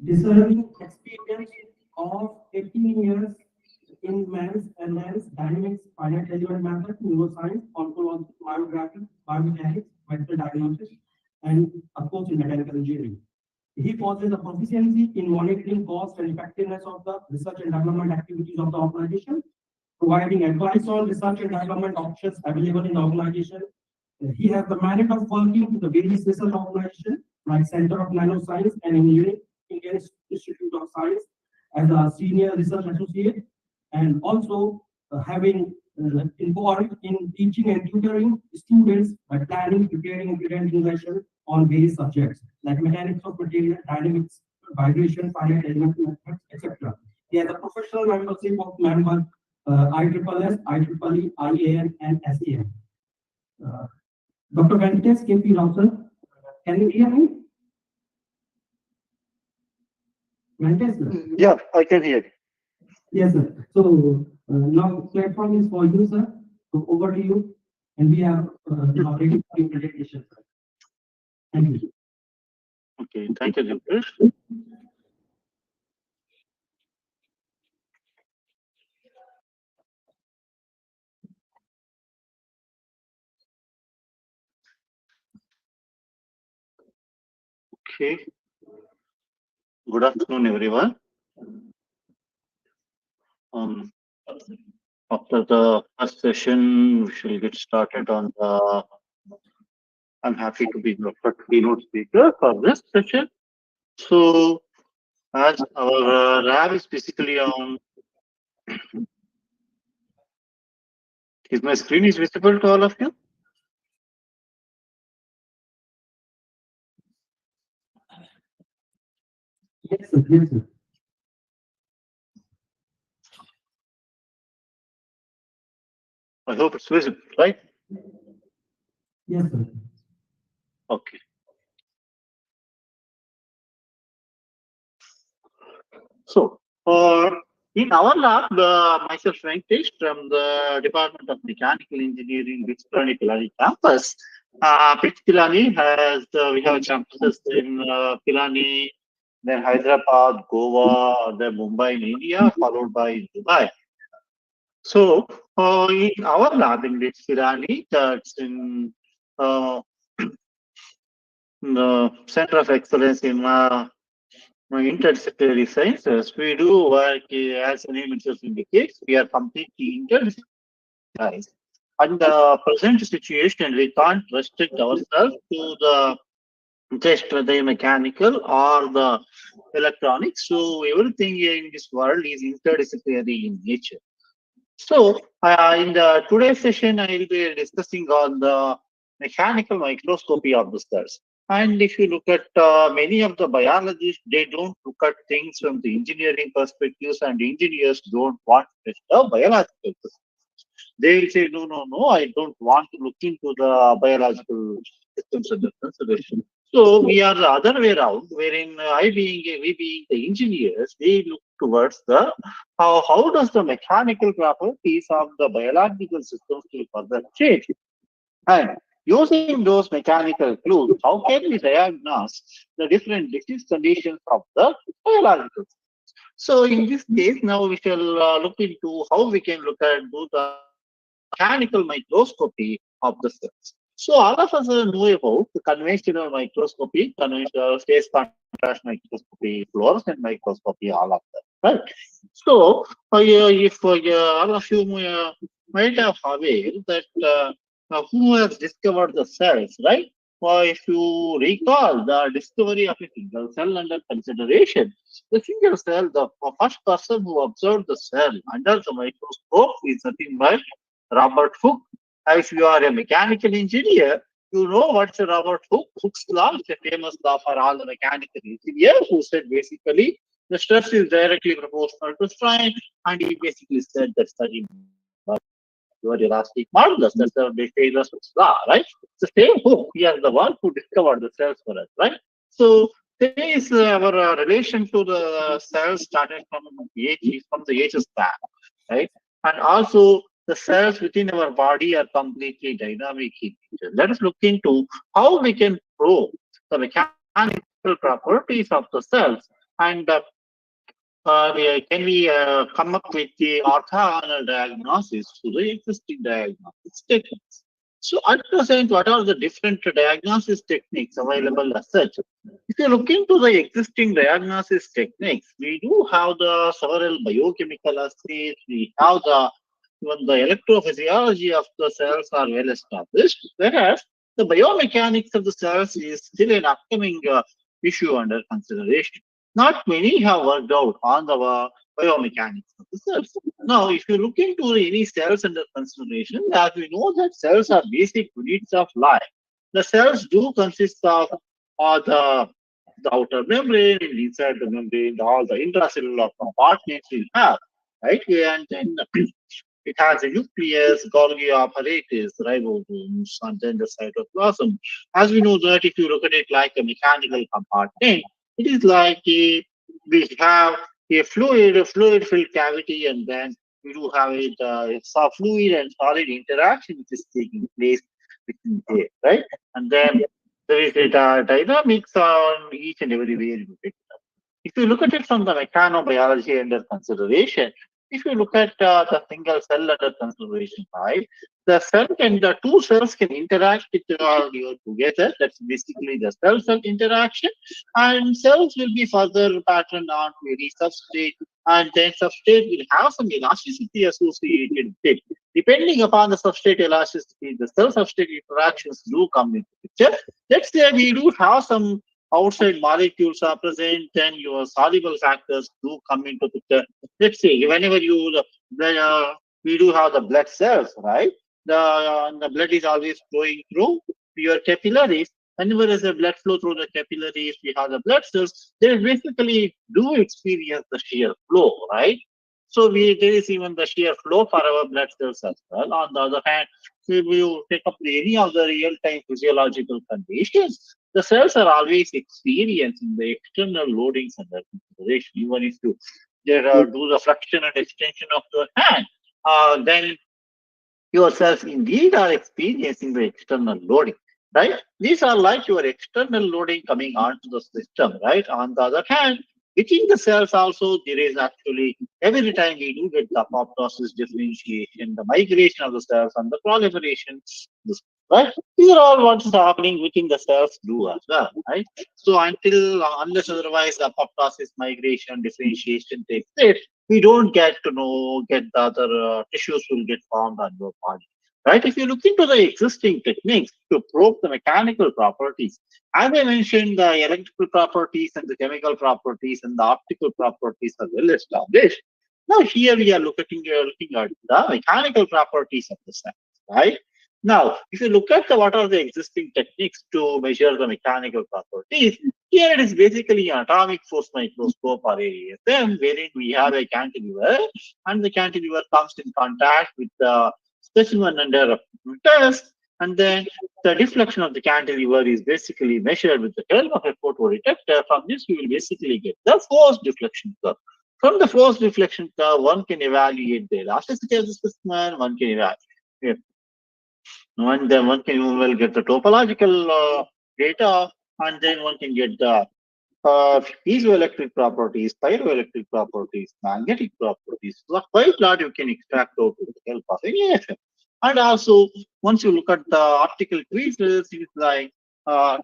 discerning experience of 18 years in men's and men's dynamics, finite element method, neuroscience, ontology, biography, biomechanics, medical diagnosis, and of course in mechanical engineering. He possesses a proficiency in monitoring cost and effectiveness of the research and development activities of the organization, providing advice on research and development options available in the organization. He has the merit of working with the various research organizations like Center of Nanoscience and Engineering, Indian Institute of Science as a senior research associate, and also having involved in teaching and tutoring students by planning, preparing, and presenting lessons on various subjects like mechanics of material, dynamics, vibration, finite element methods, etc. He has a professional membership of member ISSS, IEEE, IAN, and SEN. Dr. Venkatesh KP Rao, sir, can you hear me? Venkatesh, sir? Yeah, I can hear you. Yes, sir. So now platform is for you, sir. So over to you, and we have now ready for your presentation, sir. Thank you. Okay, thank you, Dipesh. Okay, good afternoon, everyone. After the first session, we shall get started on the. I'm happy to be the first keynote speaker for this session. So, as our lab is basically on, is my screen is visible to all of you? Yes, sir. Yes, sir. I hope it's visible, right? Yes, sir. Okay. So, in our lab, myself Venkatesh from the Department of Mechanical Engineering, Pilani campus. Pilani has, we have campuses in Pilani, then Hyderabad, Goa, then Mumbai in India, followed by Dubai. So, in our lab in Pilani, that's in the Center of Excellence in interdisciplinary sciences, we do work, as the name itself indicates, we are completely interdisciplinary. And the present situation, we can't restrict ourselves to the just the mechanical or the electronics. So everything in this world is interdisciplinary in nature. So in the today's session, I will be discussing on the mechanical microscopy of the cells. And if you look at many of the biologists, they don't look at things from the engineering perspectives, and engineers don't want to the biological perspective. They will say, no, no, no, I don't want to look into the biological systems and the conservation. So we are the other way around, wherein we being the engineers, they look towards the how does the mechanical properties of the biological systems to further change. And using those mechanical clues, how can we diagnose the different disease conditions of the biological systems? So in this case, now we shall look into how we can look at do the mechanical microscopy of the cells. So all of us know about the conventional microscopy, conventional phase contrast microscopy, fluorescent microscopy, all of them, right? So if all of you might have aware that who has discovered the cells, right? If you recall the discovery of a single cell under consideration, the single cell, the first person who observed the cell under the microscope is nothing but Robert Hooke. If you are a mechanical engineer, you know what's a Robert Hooke. Hooke's law is a famous law for all the mechanical engineers who said basically the stress is directly proportional to strain, and he basically said that study your elastic modulus. That's the Taylor's law, right? The same Hooke, he is the one who discovered the cells for us, right? So today is our relation to the cells started from the age of span, right? And also the cells within our body are completely dynamic in nature. Let us look into how we can probe the mechanical properties of the cells And can we come up with the orthogonal diagnosis to the existing diagnosis techniques? So at present, what are the different diagnosis techniques available as such? If you look into the existing diagnosis techniques, we do have the several biochemical assays, we have the even the electrophysiology of the cells are well established, whereas the biomechanics of the cells is still an upcoming issue under consideration. Not many have worked out on the biomechanics of the cells. Now, if you look into any cells under consideration, as we know that cells are basic units of life, the cells do consist of the outer membrane, and inside the membrane, all the intracellular compartments will have, right? And then it has a nucleus, Golgi apparatus, ribosomes, and then the cytoplasm. As we know that if you look at it like a mechanical compartment, it is like we have a fluid-filled cavity, and then we do have a fluid and solid interaction which is taking place within there, right? And then there is a dynamics on each and every variable. If you look at it from the mechanobiology under consideration, if you look at the single cell under consideration, right, the two cells can interact together. That's basically the cell-cell interaction, and cells will be further patterned on to any substrate, and then substrate will have some elasticity associated with it. Depending upon the substrate elasticity, the cell-substrate interactions do come into picture. Let's say we do have some outside molecules are present, then your soluble factors do come into picture. Let's say whenever we do have the blood cells, right? The blood is always flowing through your capillaries. Whenever there's a blood flow through the capillaries, we have the blood cells. They basically do experience the shear flow, right? So there is even the shear flow for our blood cells as well. On the other hand, if you take up any of the real-time physiological conditions, the cells are always experiencing the external loadings under consideration. Even if you do the flexion and extension of the hand, then your cells indeed are experiencing the external loading, right? These are like your external loading coming onto the system, right? On the other hand, within the cells also, there is actually, every time we do get the apoptosis, differentiation, the migration of the cells and the proliferation, right? These are all what is happening within the cells do as well, right? So unless otherwise the apoptosis, migration, differentiation takes place, we don't get the other tissues will get formed on your body, right? If you look into the existing techniques to probe the mechanical properties, as I mentioned, the electrical properties and the chemical properties and the optical properties are well established. Now here we are looking at the mechanical properties of the cells, right? Now, if you look at what are the existing techniques to measure the mechanical properties, here it is basically an atomic force microscope or AFM, wherein we have a cantilever, and the cantilever comes in contact with the specimen under test, and then the deflection of the cantilever is basically measured with the help of a photodetector. From this, we will basically get the force deflection curve. From the force deflection curve, one can evaluate the elasticity of the specimen, one can evaluate. And then one can well get the topological data, and then one can get the piezoelectric properties, pyroelectric properties, magnetic properties. So quite a lot you can extract out with the help of any AFM. And also, once you look at the optical tweezers, it's like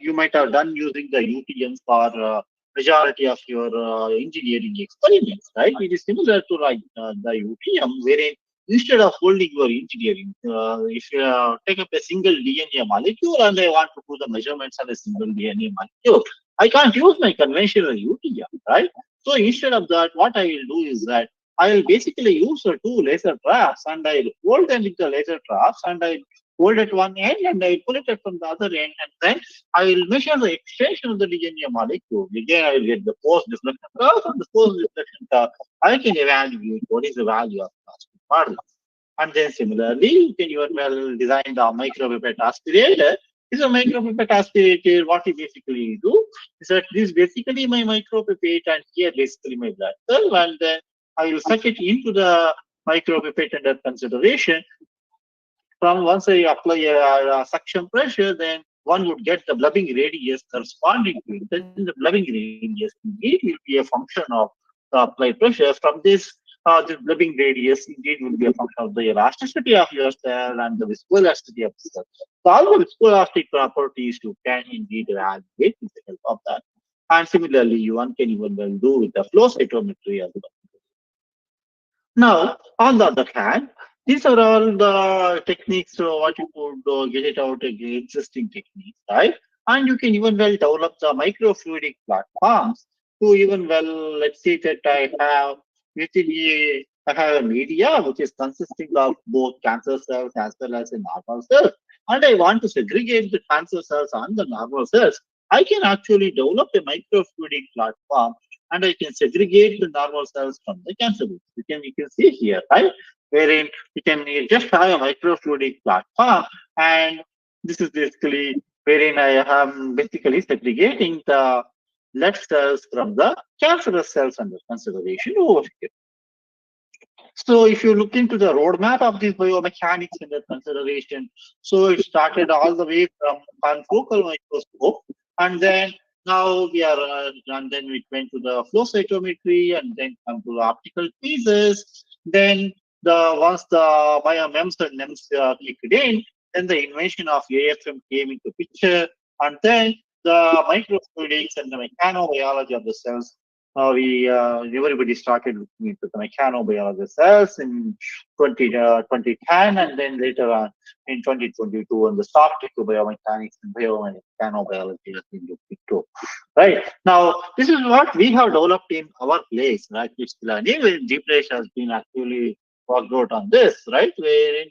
you might have done using the UTMs for majority of your engineering experiments, right? It is similar to like the UTM, wherein instead of holding your engineering, if you take up a single DNA molecule and I want to do the measurements on a single DNA molecule, I can't use my conventional UTM, right? So instead of that, what I will do is that I will basically use the two laser traps and I will hold them with the laser traps and I hold at one end and I will pull it at from the other end, and then I will measure the extension of the DNA molecule. Again, I will get the post deflection curve, and the post deflection curve I can evaluate what is the value of plastic particles. And then similarly, you can even well design the micropipette aspirator. This is a micropipette aspirator. What you basically do is that this is basically my micropipette, and here basically my blood cell, and then I will suck it into the micropipette under consideration. From once I apply a suction pressure, then one would get the blubbing radius corresponding to it. Then the blubbing radius indeed will be a function of the applied pressure. From this blubbing radius indeed will be a function of the elasticity of your cell and the viscoelasticity of the cell. So all the viscoelastic properties you can indeed evaluate with the help of that. And similarly, one can even well do with the flow cytometry as well. Now, on the other hand, these are all the techniques, what you could get it out of the existing techniques, right? And you can even well develop the microfluidic platforms to even well, let's say that I have a media which is consisting of both cancer cells as well as a normal cells, and I want to segregate the cancer cells and the normal cells. I can actually develop a microfluidic platform and I can segregate the normal cells from the cancer cells. You can see here, right? Wherein you just have a microfluidic platform, and this is basically wherein I am basically segregating the blood cells from the cancerous cells under consideration over here. So if you look into the roadmap of this biomechanics under consideration, so it started all the way from confocal microscope, and then now we are, and then we went to the flow cytometry, and then come to the optical pieces. Then once the MEMS and NEMS clicked in, then the invention of AFM came into picture, and then the microfluidics and the mechanobiology of the cells. Everybody started looking into the mechanobiology cells in 2010, and then later on in 2022, and the soft tissue biomechanics and mechanobiology has been looked into. Right now, this is what we have developed in our place, right? Which learning with Deepesh has been actually worked out on this, right? Wherein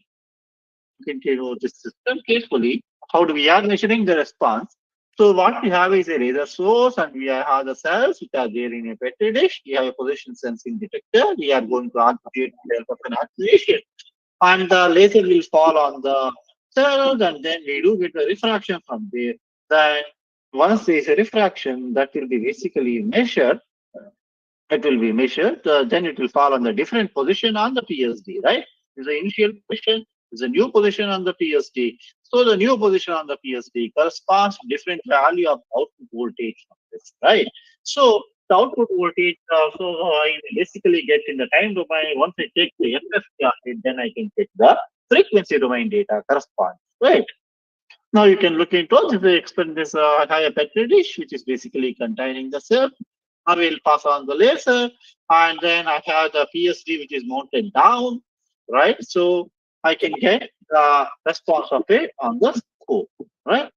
continue this system carefully. How do we are measuring the response? So what we have is a laser source, and we have the cells which are there in a petri dish. We have a position sensing detector. We are going to activate the help of an activation, and the laser will fall on the cells, and then we do get the refraction from there. Then once there is a refraction, that will be basically measured. It will be measured. Then it will fall on the different position on the PSD, right? Is the initial position, is a new position on the PSD. So the new position on the PSD corresponds to different value of output voltage from this, right? So the output voltage, I basically get in the time domain. Once I take the FF data, then I can take the frequency domain data correspond, right? Now you can look into this higher petri dish, which is basically containing the cell. I will pass on the laser, and then I have the PSD which is mounted down, right? So I can get the response of it on the scope, right?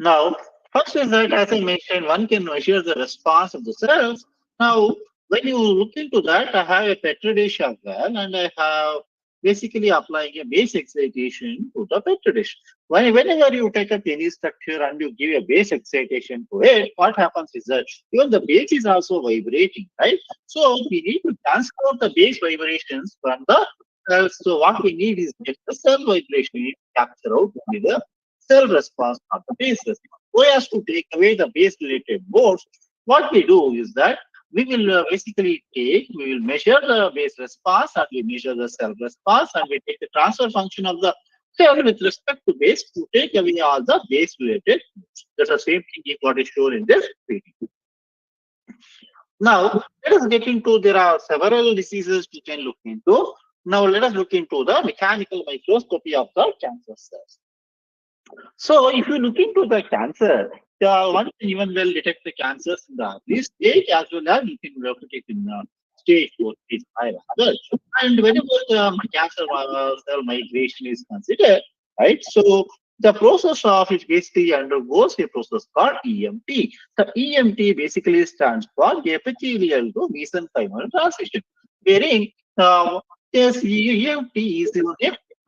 Now, first is that, as I mentioned, one can measure the response of the cells. Now, when you look into that, I have a petri dish as well, and I have basically applying a base excitation to the petri dish. Whenever you take up any structure and you give a base excitation to it, what happens is that even the base is also vibrating, right? So we need to transport the base vibrations from the cells. So what we need is get the cell vibration capture out with the cell response, not the base response. So as to take away the base related modes, what we do is that we will we will measure the base response, and we measure the cell response, and we take the transfer function of the cell with respect to base to take away all the base related. That's the same thing is what is shown in this video. Now, let us get into, there are several diseases we can look into. Now, let us look into the mechanical microscopy of the cancer cells. So, if you look into the cancer, one can even well detect the cancers in the early stage, as well as you can locate it in stage 4, stage 5. And whenever the cancer cell migration is considered, right? So the process of it basically undergoes a process called EMT. The EMT basically stands for epithelial to mesenchymal transition, wherein this EMT is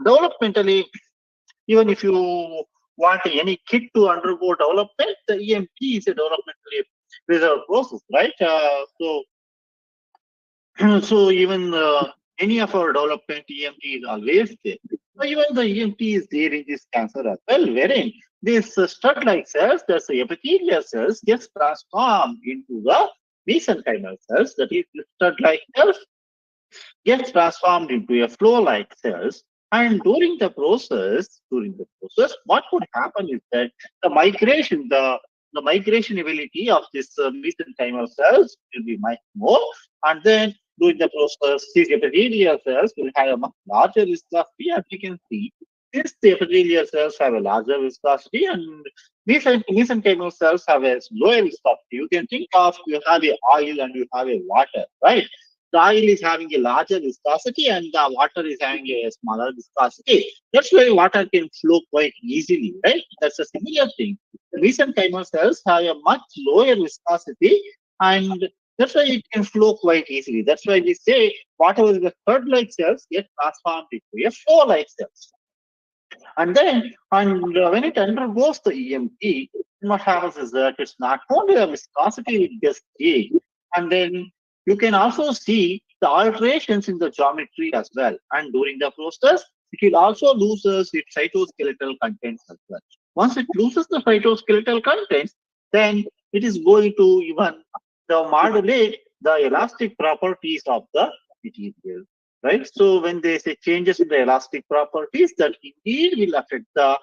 developmentally, even if you want any kid to undergo development, the EMT is a developmentally reserved process, right? So even any of our development, EMT is always there. So even the EMT is there in this cancer as well, wherein this stud-like cells, that's the epithelial cells, gets transformed into the mesenchymal cells, that is, the stud-like cells gets transformed into a flow-like cells, And during the process, what would happen is that the migration ability of this mesenchymal cells will be much more, and then during the process, these epithelial cells will have a much larger viscosity, as you can see. Since the epithelial cells have a larger viscosity and mesenchymal cells have a lower viscosity, you can think of you have a oil and you have a water, right? The oil is having a larger viscosity and the water is having a smaller viscosity. That's why water can flow quite easily, right? That's a similar thing. The mesenchymal cells have a much lower viscosity and that's why it can flow quite easily. That's why we say whatever is the curd-like cells get transformed into a flow-like cells. And when it undergoes the EMT, what happens is that it's not only the viscosity it gets changed, and then you can also see the alterations in the geometry as well. And during the process, it will also loses its cytoskeletal contents as well. Once it loses the cytoskeletal contents, then it is going to even modulate the elastic properties of the material, right? So when they say changes in the elastic properties, that indeed will affect the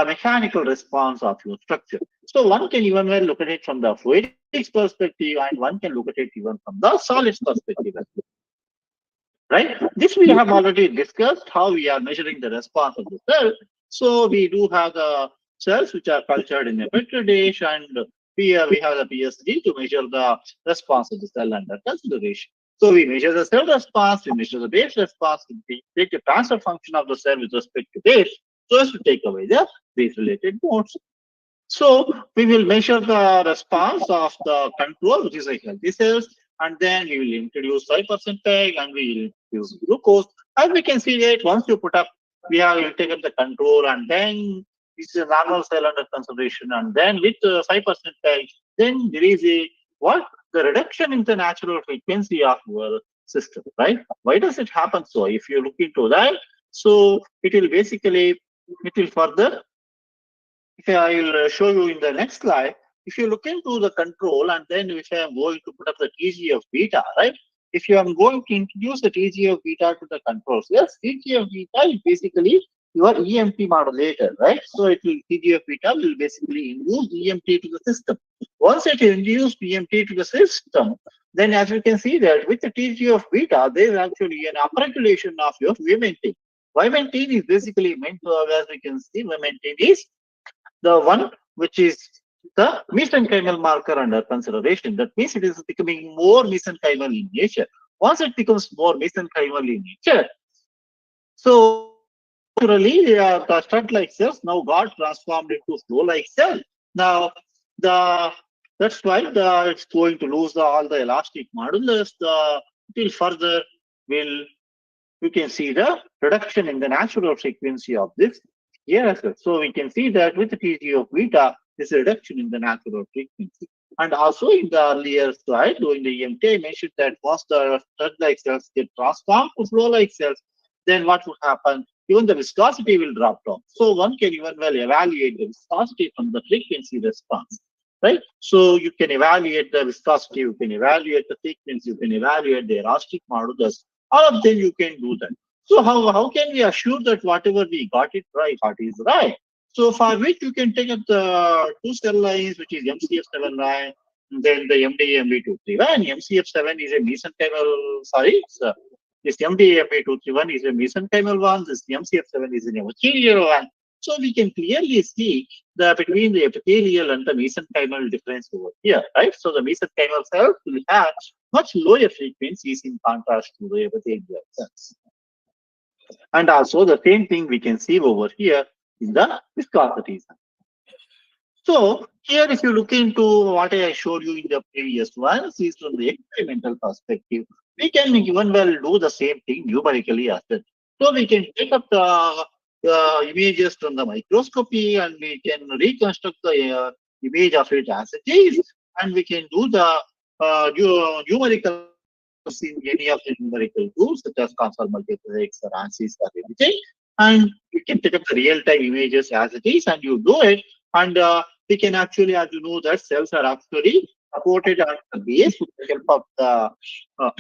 mechanical response of your structure. So one can even well look at it from the fluidics perspective, and one can look at it even from the solids perspective as well, right? This we have already discussed how we are measuring the response of the cell. So we do have the cells which are cultured in a petri dish, and here we have the PSG to measure the response of the cell under consideration. So we measure the cell response, we measure the base response, we take the transfer function of the cell with respect to base so as to take away the base related modes. So we will measure the response of the control, which is like healthy cells, and then we will introduce 5% tag and we will introduce glucose. As we can see that once you put up, we have taken the control and then this is a normal cell under consideration, and then with 5% tag, then there is a what? The reduction in the natural frequency of your system, right? Why does it happen so? If you look into that, so it will basically, it will further I will show you in the next slide. If you look into the control and then if I am going to put up the TGF beta, right? If you are going to introduce the TGF beta to the controls, yes, TGF beta is basically your EMP modulator, right? So it will TGF beta will basically induce EMP to the system. Once it induced EMP to the system, then as you can see that with the TGF beta, there is actually an upregulation of your vimentin. Vimentin is basically meant to, as we can see, vimentin is the one which is the mesenchymal marker under consideration. That means it is becoming more mesenchymal in nature. Once it becomes more mesenchymal in nature, so naturally the stud-like cells now got transformed into flow-like cell. Now the that's why it's going to lose all the elastic modulus. It will further will you can see the reduction in the natural frequency of this here as well. So we can see that with the TG of beta, there's a reduction in the natural frequency. And also in the earlier slide, during the EMT, I mentioned that once the stud-like cells get transformed to flow-like cells, then what would happen? Even the viscosity will drop down. So one can even well evaluate the viscosity from the frequency response, right? So you can evaluate the viscosity, you can evaluate the frequency, you can evaluate the elastic modulus. All of them you can do that. So how can we assure that whatever we got it right, what is right? So for which you can take up the two cell lines, which is MCF7 line, and then the MDA-MB231. MCF7 is a mesenchymal, sorry, so this MDA-MB231 is a mesenchymal one, this MCF7 is an epithelial one. So we can clearly see the between the epithelial and the mesenchymal difference over here, right? So the mesenchymal cells will have much lower frequencies in contrast to the epithelial cells. And also the same thing we can see over here in the viscosities. So here, if you look into what I showed you in the previous ones, is from the experimental perspective, we can even well do the same thing numerically as well. So we can take up the images from the microscopy and we can reconstruct the image of it as it is, and we can do the numerical in any of the numerical tools such as console multiplex or ANSYS or everything, and you can take up the real-time images as it is and you do it, and we can actually, as you know, that cells are actually supported at the base with the help of the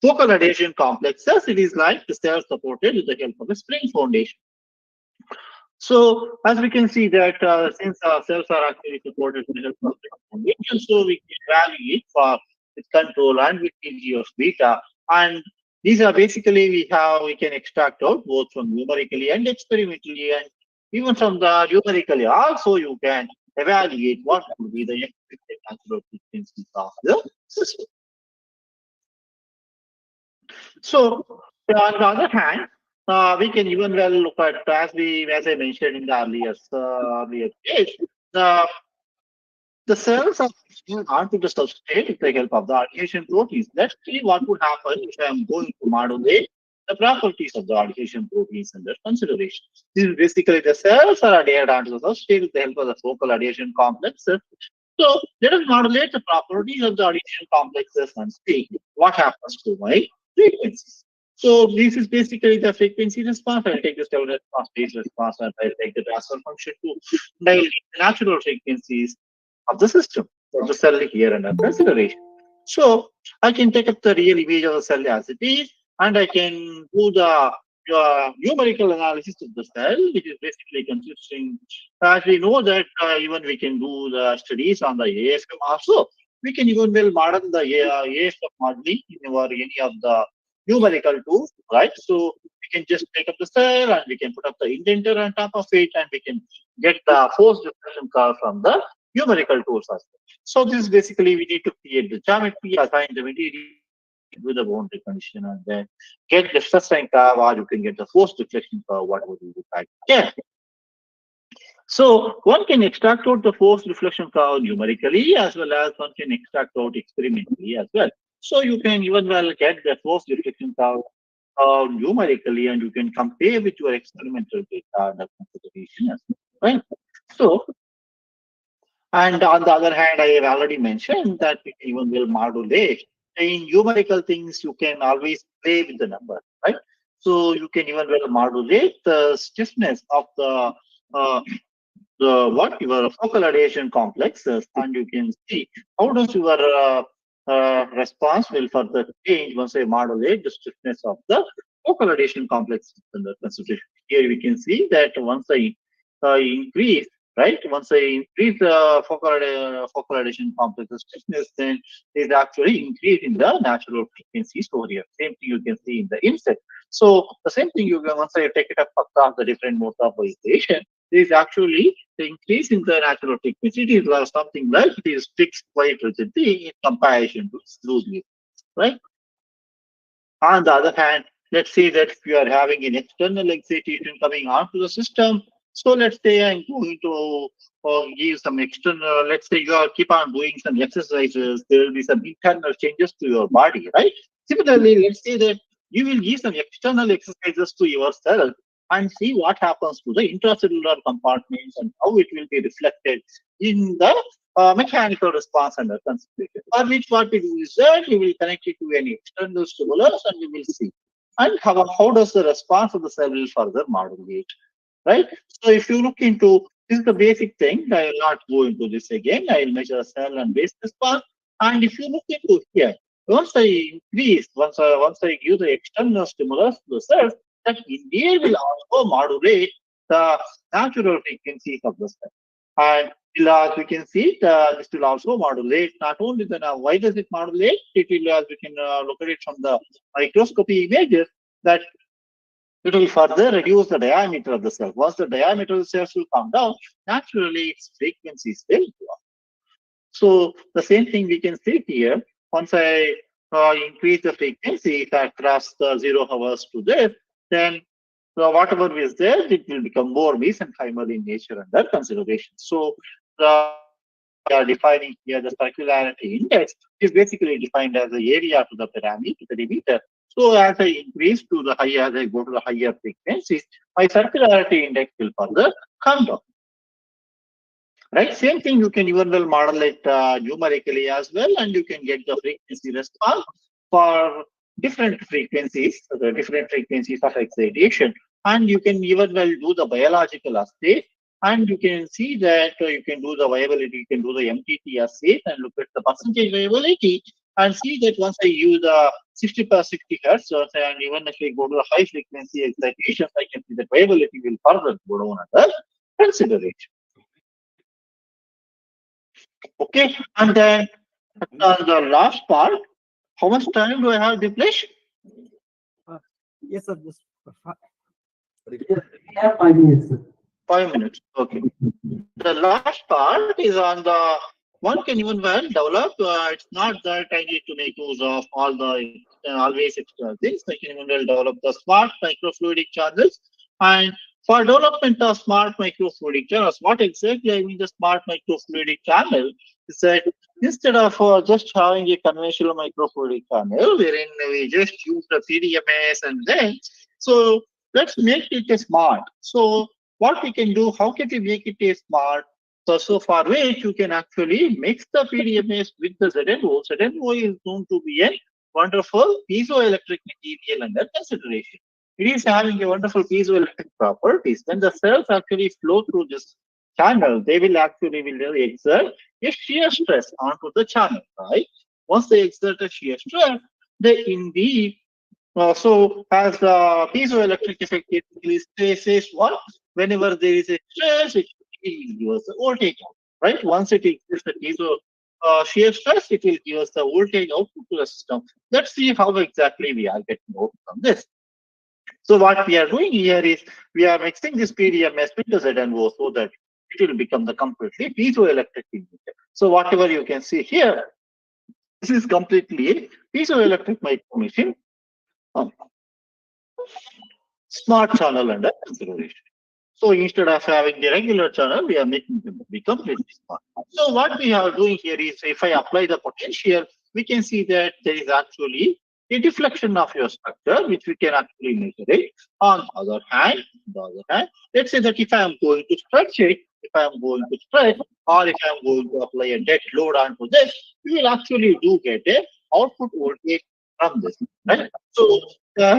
focal adhesion complexes, it is like the cells supported with the help of a spring foundation. So as we can see that since our cells are actually supported with the help of spring foundation, so we can evaluate for its control and with TG of beta. And these are basically we can extract out both from numerically and experimentally, and even from the numerically also you can evaluate what would be the expected natural frequencies of the system. So on the other hand, we can even well look at as I mentioned in the earlier stage, the cells are adhering onto the substrate with the help of the adhesion proteins. Let's see what would happen if I am going to modulate the properties of the adhesion proteins under consideration. This is basically the cells are adhered onto the substrate with the help of the focal adhesion complexes. So let us modulate the properties of the adhesion complexes and see what happens to my frequencies. So this is basically the frequency response. I'll take the step response, phase response, and I'll take the transfer function to dial the natural frequencies of the system of the cell here under consideration. So I can take up the real image of the cell as it is, and I can do the numerical analysis of the cell, which is basically consisting. As we know that even we can do the studies on the AFM also. We can even well model the AFM modeling in any of the numerical tools, right? So we can just take up the cell and we can put up the indenter on top of it, and we can get the force diffraction curve from the numerical tools as well. So this is basically we need to create the geometry, assign the material, do the boundary condition, and then get the stress strain curve, or you can get the force deflection curve, whatever you would like. Yeah. So one can extract out the force reflection curve numerically, as well as one can extract out experimentally as well. So you can even well get the force reflection curve numerically, and you can compare with your experimental data under consideration as well, right? So, and on the other hand, I have already mentioned that we can even will modulate. In numerical things, you can always play with the number, right? So you can even well modulate the stiffness of what your focal adhesion complexes, and you can see how does your response will further change once I modulate the stiffness of the focal adhesion complex under consideration. Here we can see that once I increase, right, once I increase the focal adhesion complex stiffness, then it is actually increase in the natural frequencies over here. Same thing you can see in the inset. So the same thing you can once I take it up across the different modes of visualization, there is actually the increase in the natural frequency. It is something like it is fixed quite rigidly in comparison to loosely, right? On the other hand, let's say that if you are having an external excitation coming onto the system, so let's say I'm going to give some external, let's say you are keep on doing some exercises, there will be some internal changes to your body, right? Similarly, let's say that you will give some external exercises to yourself and see what happens to the intracellular compartments and how it will be reflected in the mechanical response under consideration. For which what we do is that we will connect it to any external stimulus and we will see. And how does the response of the cell will further modulate, right? So if you look into, this is the basic thing, I will not go into this again, I will measure cell and base response. And if you look into here, once I give the external stimulus to the cell, that indeed will also modulate the natural frequencies of the cell. And as we can see, this will also modulate not only the why does it modulate? It will, as we can look at it from the microscopy images, that it will further reduce the diameter of the cell. Once the diameter of the cells will come down, naturally its frequencies will go up. So the same thing we can see here. Once I increase the frequency, if I cross the 0 hours to this, then whatever is there, it will become more mesenchymal in nature under consideration. So we are defining here the circularity index is basically defined as the area to the perimeter. So as I increase to the higher, as I go to the higher frequencies, my circularity index will further come down. Right, same thing you can even well model it numerically as well, and you can get the frequency response for different frequencies, the different frequencies of excitation, and you can even well do the biological assay, and you can see that you can do the viability, you can do the MTT assay and look at the percentage viability and see that once I use the 60 per 60 hertz, and even if I go to a high frequency excitation, I can see that viability will further go down under consideration. Okay, and then on the last part, how much time do I have, Diplesh? Yes, sir. Just We have 5 minutes, sir. 5 minutes. Okay. The last part is on the one can even well develop. It's not that I need to make use of all the always extra things. I can even well develop the smart microfluidic channels. And for development of smart microfluidic channels, what exactly I mean the smart microfluidic channel is that instead of just having a conventional microfluidic channel wherein we just use the PDMS and then so let's make it a smart. So what we can do, how can we make it a smart? So for which you can actually mix the PDMS with the ZNO. ZNO is known to be a wonderful piezoelectric material under consideration. It is having a wonderful piezoelectric properties. When the cells actually flow through this channel, they will actually will exert a shear stress onto the channel, right? Once they exert a shear stress, they indeed so, as the piezoelectric effect basically says what? Whenever there is a stress, it will give us the voltage out, right? Once it exists the piezo shear stress, it will give us the voltage output to the system. Let's see how exactly we are getting out from this. So, what we are doing here is we are mixing this PDMS with the ZNO so that it will become the completely piezoelectric emitter. So, whatever you can see here, this is completely a piezoelectric micro machine. Smart channel under consideration. So instead of having the regular channel, we are making them be completely smart. So what we are doing here is if I apply the potential, we can see that there is actually a deflection of your structure, which we can actually measure it. On the other hand, let's say that if I am going to stretch it, if I am going to stretch, or if I am going to apply a dead load onto this, we will actually do get a output voltage from this, right? So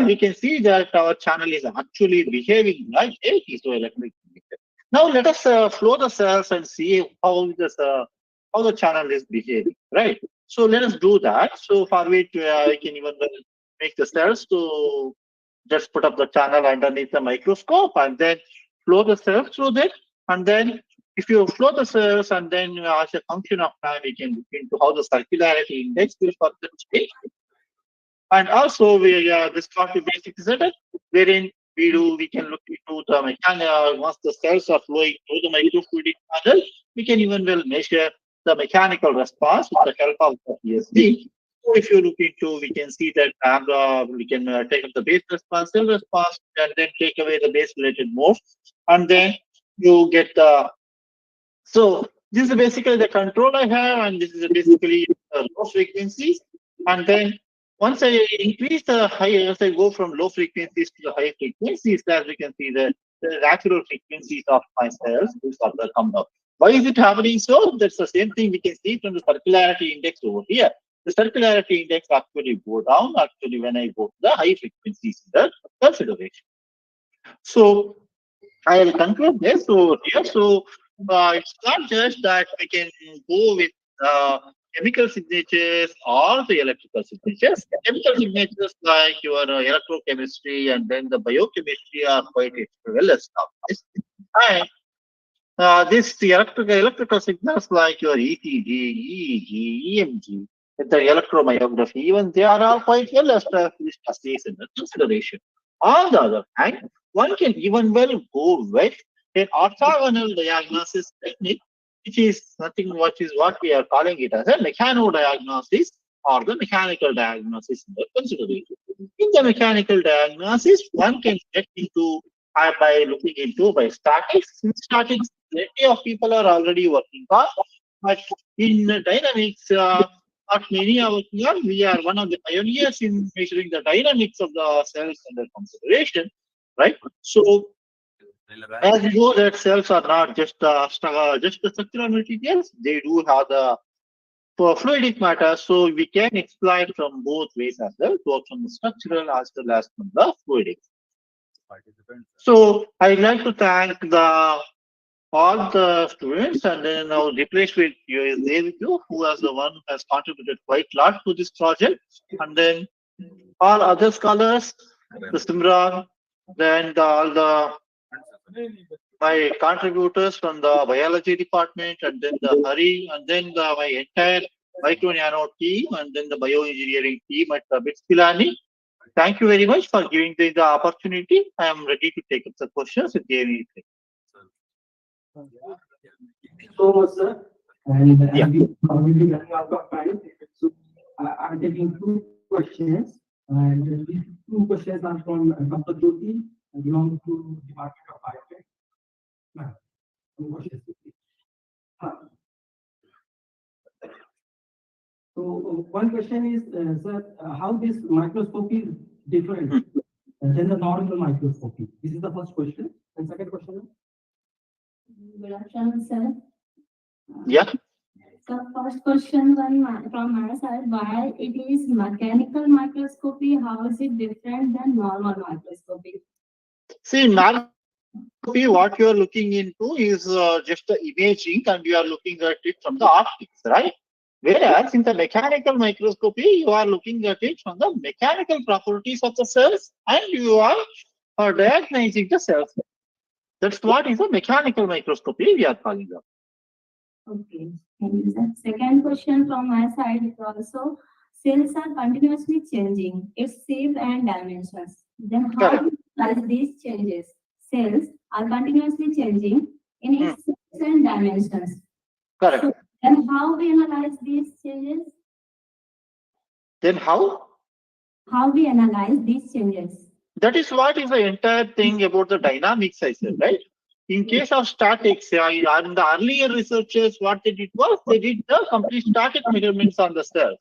we can see that our channel is actually behaving like a piezoelectric emitter. Now let us flow the cells and see how the channel is behaving, right? So let us do that. So for which I can even make the cells to just put up the channel underneath the microscope and then flow the cells through that. And then if you flow the cells and then as a function of time, we can look into how the circularity index will further change. And also, we this copy basic setup, wherein we can look into the mechanical. Once the cells are flowing through the microfluidic channel, we can even well measure the mechanical response with the help of the PSD. So if you look into, we can see that we can take up the base response, cell response, and then take away the base related modes, and then you get the. So this is basically the control I have, and this is basically low frequencies, and then once I increase the high, as I go from low frequencies to the high frequencies, as we can see the natural frequencies of my cells will further come down. Why is it happening so? That's the same thing we can see from the circularity index over here. The circularity index actually go down actually when I go to the high frequencies in the consideration. So I will conclude this. So here, so it's not just that we can go with chemical signatures or the electrical signatures. Chemical signatures like your electrochemistry and then the biochemistry are quite well established. And the electrical signals like your ECG, EEG, EMG, the electromyography, even they are all quite well established as these in the consideration. On the other hand, one can even well go with an orthogonal diagnosis technique, which is nothing what is what we are calling it as a mechanodiagnosis or the mechanical diagnosis in the consideration. In the mechanical diagnosis, one can get into by looking into by statics. In statics, plenty of people are already working on, but in dynamics, not many are working on. We are one of the pioneers in measuring the dynamics of the cells under consideration, right? So, as you know, that cells are not just just the structural materials; they do have the fluidic matter. So we can exploit from both ways as well, both from the structural as well as from the fluidic. So I'd like to thank the all the students, and then now replace with you is there with you, who has the one has contributed quite a lot to this project, and then all other scholars, the Simran, then all the my contributors from the biology department, and then the Hari, and then my entire micro nano team, and then the bioengineering team at BITS Pilani. Thank you very much for giving the opportunity. I am ready to take up the questions if there is anything. Thank you so much, sir. And Yeah. we already running out of time. So I'm taking two questions. And these two questions are from Dr. Jyoti, belong to Department of Biotech. Ma'am, two questions. So one question is, sir, how this microscopy is different than the normal microscopy? This is the first question. And second question? Good afternoon, sir. Yeah. So first question from my side, why it is mechanical microscopy? How is it different than normal microscopy? See, microscopy, what you are looking into is just the imaging, and you are looking at it from the optics, right? Whereas in the mechanical microscopy, you are looking at it from the mechanical properties of the cells, and you are diagnosing the cells. That's what is a mechanical microscopy we are calling them. Okay, thank you, sir. Second question from my side is also, cells are continuously changing its shape and dimensions. Then how Correct. do you analyze these changes? Cells are continuously changing in its shapes and dimensions. Correct. So then how we analyze these changes? Then how? How we analyze these changes? That is what is the entire thing about the dynamics, I said, right? In case of statics, in the earlier researchers, what they did was they did the complete static measurements on the cells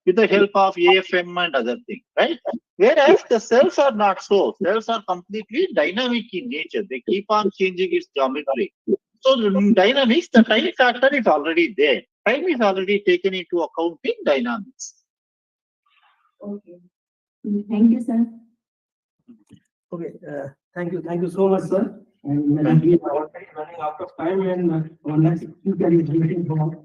with the help of AFM and other things, right? Whereas the cells are not so. Cells are completely dynamic in nature. They keep on changing its geometry. So in dynamics, the time factor is already there. Time is already taken into account in dynamics. Okay. Thank you, sir. Okay, thank you so much, sir. And we are already running out of time, and our next speaker is waiting for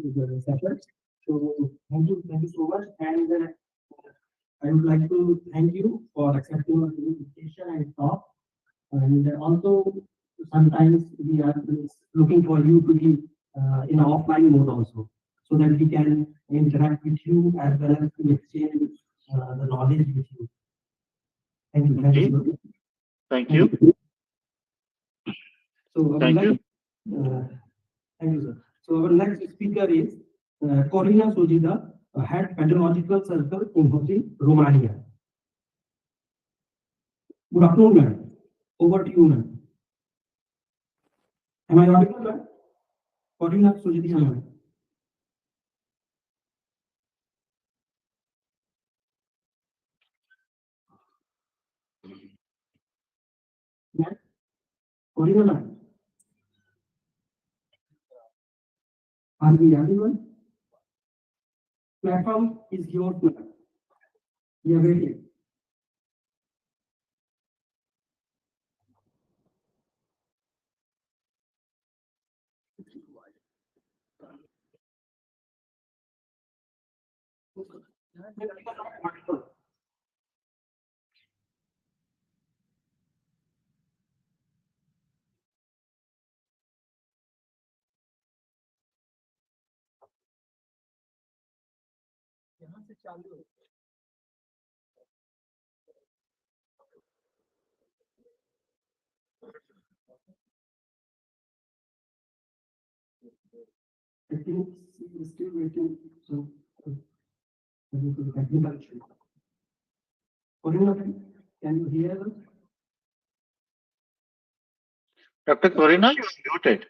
this session. So thank you so much, and I would like to thank you for accepting our invitation and talk. And also, sometimes we are looking for you to be in an offline mode also, so that we can interact with you as well as to exchange the knowledge with you. Thank you. Thank you. Thank you. So Thank you. Thank you, sir. So our next speaker is Corina Sojida, Head Pedagogical Circle in Hosi, Romania. Good afternoon, ma'am. Over to you, ma'am. Am I audible, ma'am? Corina Sojida, ma'am. Ma'am? Corina, ma'am. Are we audible? Platform is yours, ma'am. We are waiting. यहाँ से चालू है। I think we're still waiting. So, technical issue. Corina, can you hear us? Dr. Corina, you are muted.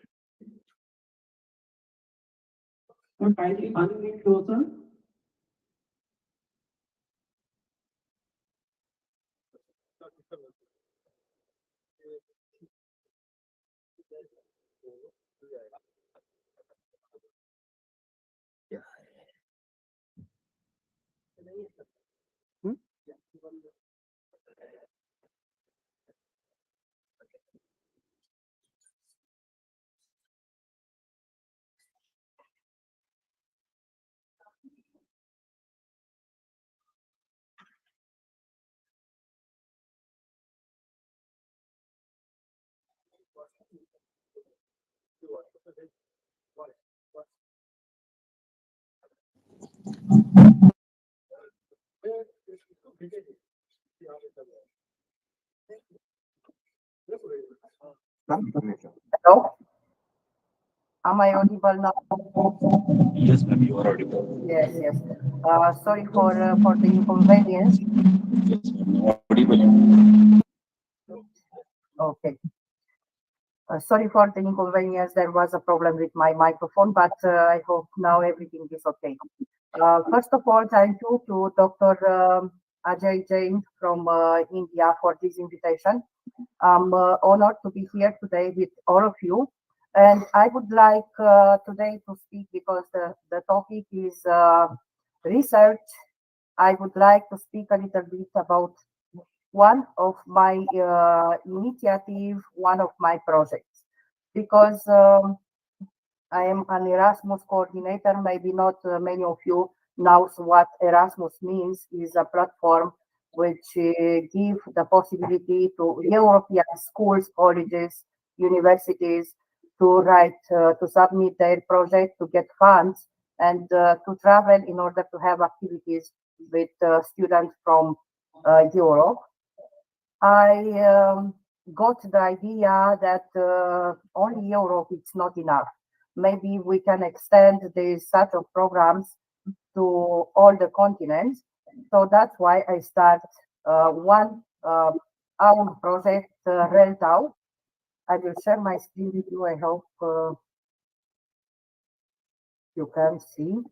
Kindly unmute yourself. Hello? Am I audible now? Yes, ma'am, you are audible. Yes, yes. Sorry for the inconvenience. Yes, ma'am, audible. Okay. Sorry for the inconvenience. There was a problem with my microphone, but I hope now everything is okay. First of all, thank you to Dr. Ajay Jain from India for this invitation. I'm honored to be here today with all of you. And I would like today to speak because the topic is research. I would like to speak a little bit about one of my initiative, one of my projects, because I am an Erasmus coordinator. Maybe not many of you knows what Erasmus means. Is a platform which give the possibility to European schools, colleges, universities to write, to submit their project, to get funds, and to travel in order to have activities with students from Europe. I got the idea that only Europe is not enough. Maybe we can extend these sort of programs to all the continents. So that's why I start one own project, RELTAU. I will share my screen with you. I hope you can see.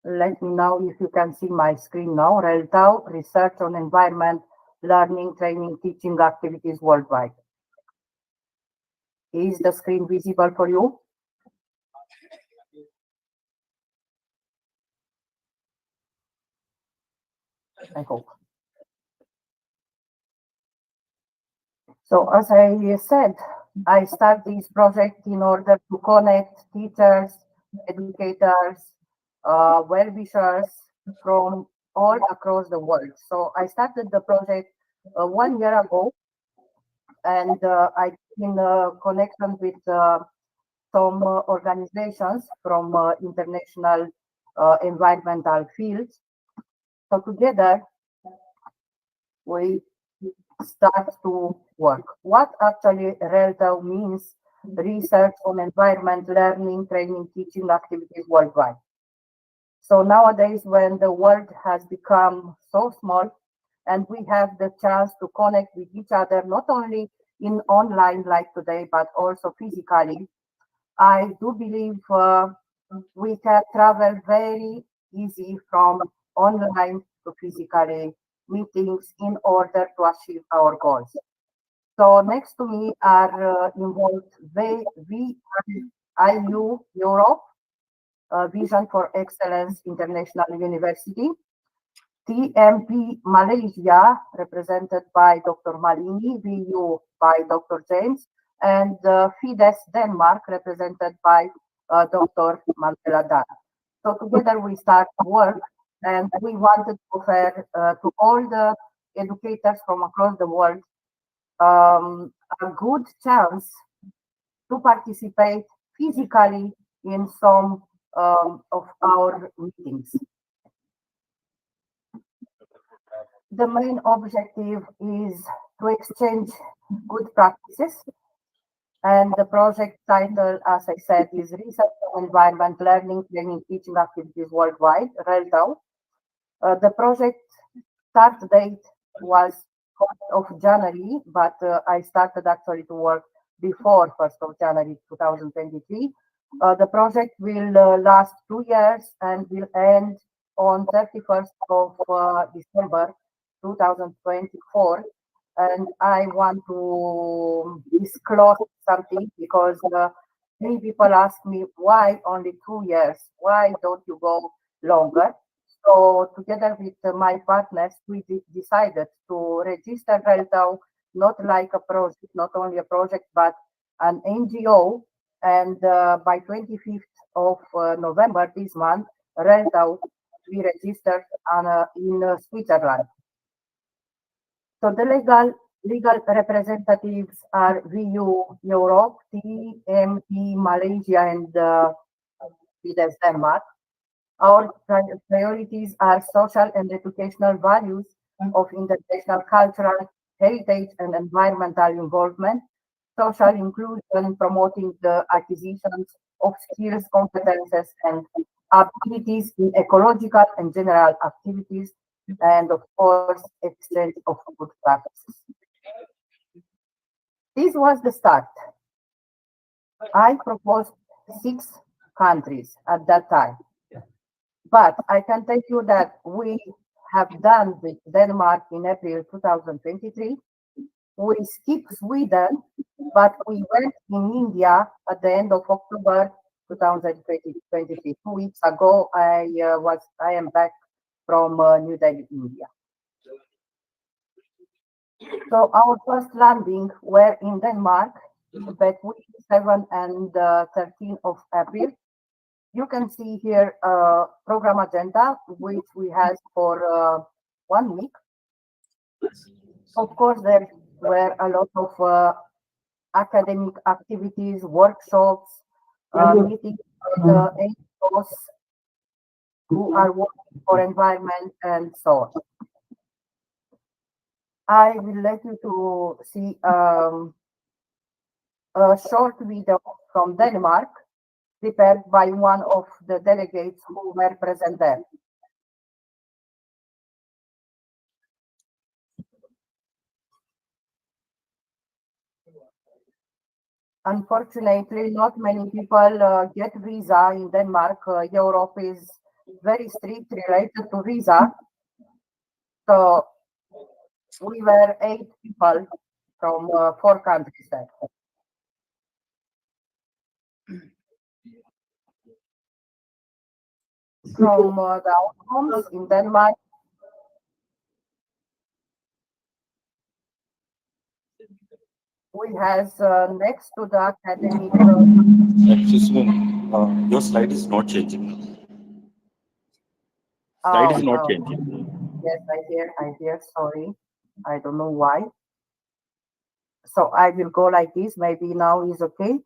Let me know if you can see my screen now. RELTAU, Research on Environment, Learning, Training, Teaching Activities Worldwide. Is the screen visible for you? I hope. So as I said, I start this project in order to connect teachers, educators, well-wishers from all across the world. So I started the project 1 year ago, and I in connection with some organizations from international environmental fields. So together we start to work. What actually RELTAU means, research on environment, learning, training, teaching activities worldwide. So nowadays, when the world has become so small and we have the chance to connect with each other, not only in online like today, but also physically, I do believe we can travel very easy from online to physically meetings in order to achieve our goals. So next to me are involved VIU Europe, Vision for Excellence International University, TMP Malaysia, represented by Dr. Malini, VU by Dr. James, and FIDES Denmark, represented by Dr. Mandela Dan. So together we start work, and we wanted to offer to all the educators from across the world a good chance to participate physically in some of our meetings. The main objective is to exchange good practices, and the project title, as I said, is Research on Environment, Learning, Training, Teaching Activities Worldwide, RELTAU. The project start date was 1st of January, but I started actually to work before 1st of January 2023. The project will last 2 years and will end on 31st of December 2024. And I want to disclose something because many people ask me why only 2 years? Why don't you go longer? So together with my partners, we decided to register RELTAU not like a project, not only a project, but an NGO. And by 25th of November this month, RELTAU we registered in Switzerland. So the legal Legal representatives are VU Europe, TME Malaysia, and Fidesz Denmark. Our priorities are social and educational values of international cultural heritage and environmental involvement, social inclusion, promoting the acquisitions of skills, competences, and abilities in ecological and general activities, and of course, exchange of good practices. This was the start. I proposed 6 countries at that time. But I can tell you that we have done with Denmark in April 2023. We skipped Sweden, but we went in India at the end of October 2023. 2 weeks ago, I am back from New Delhi, India. So our first landing were in Denmark between 7 and 13 of April. You can see here program agenda, which we had for 1 week. Of course, there were a lot of academic activities, workshops, meetings with NGOs who are working for environment and so on. I will let you to see a short video from Denmark prepared by one of the delegates who were present there. Unfortunately, not many people get visa in Denmark. Europe is very strict related to visa. So we were 8 people from 4 countries there. From the outcomes in Denmark, we has next to the academic. Excuse me, your slide is not changing. Slide is not changing. Yes, I hear. Sorry, I don't know why. So I will go like this. Maybe now is okay.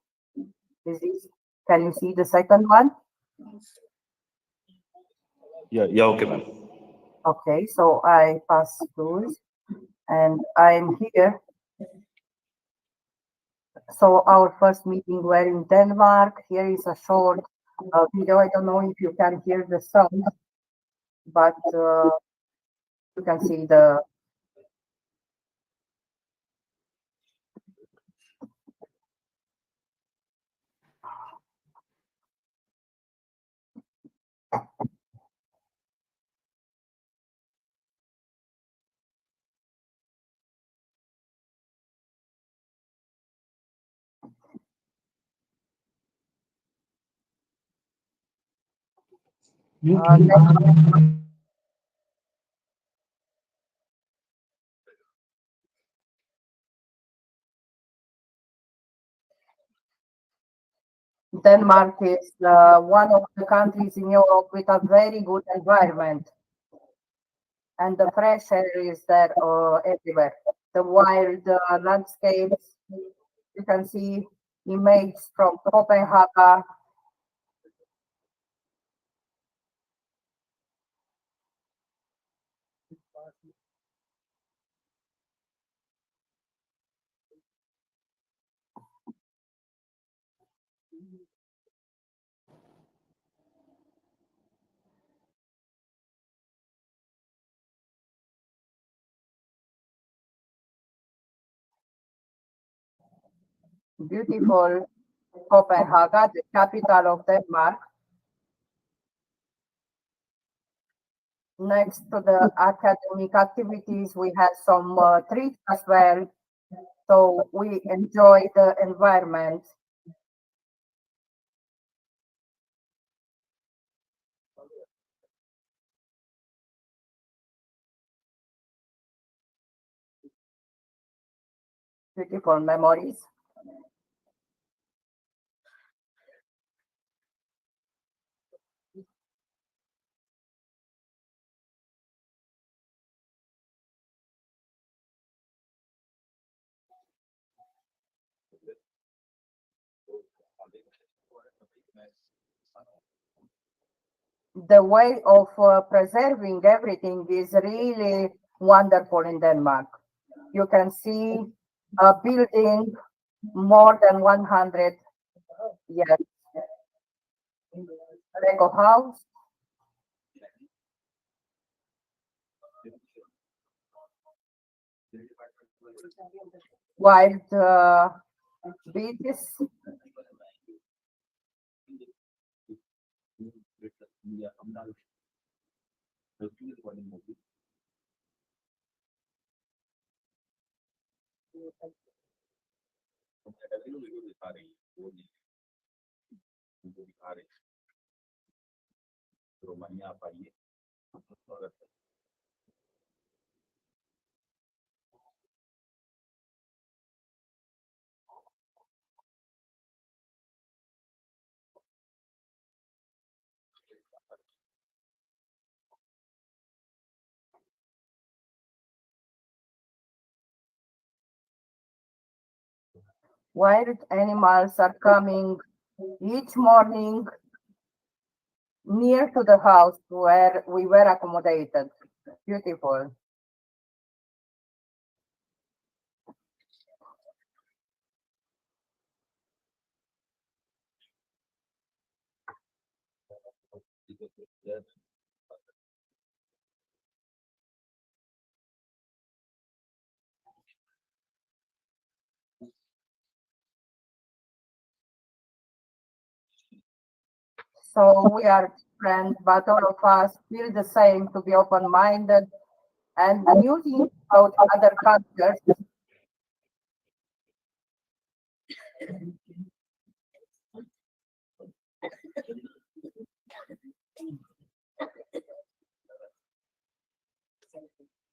Can you see the second one? Yeah, okay, ma'am. Okay, so I pass those, and I'm here. So our first meeting were in Denmark. Here is a short video. I don't know if you can hear the sound, but you can see the. Denmark is one of the countries in Europe with a very good environment, and the fresh air is there everywhere. The wild landscapes, you can see images from Copenhagen. Beautiful Copenhagen, the capital of Denmark. Next to the academic activities, we had some trips as well. So we enjoy the environment. Beautiful memories. the way of preserving everything is really wonderful in Denmark. You can see a building more than 100 years. Lego house. Wild beaches. Romania आप आइए और Wild animals are coming each morning near to the house where we were accommodated. Beautiful. So we are different, but all of us feel the same to be open-minded and musing about other cultures.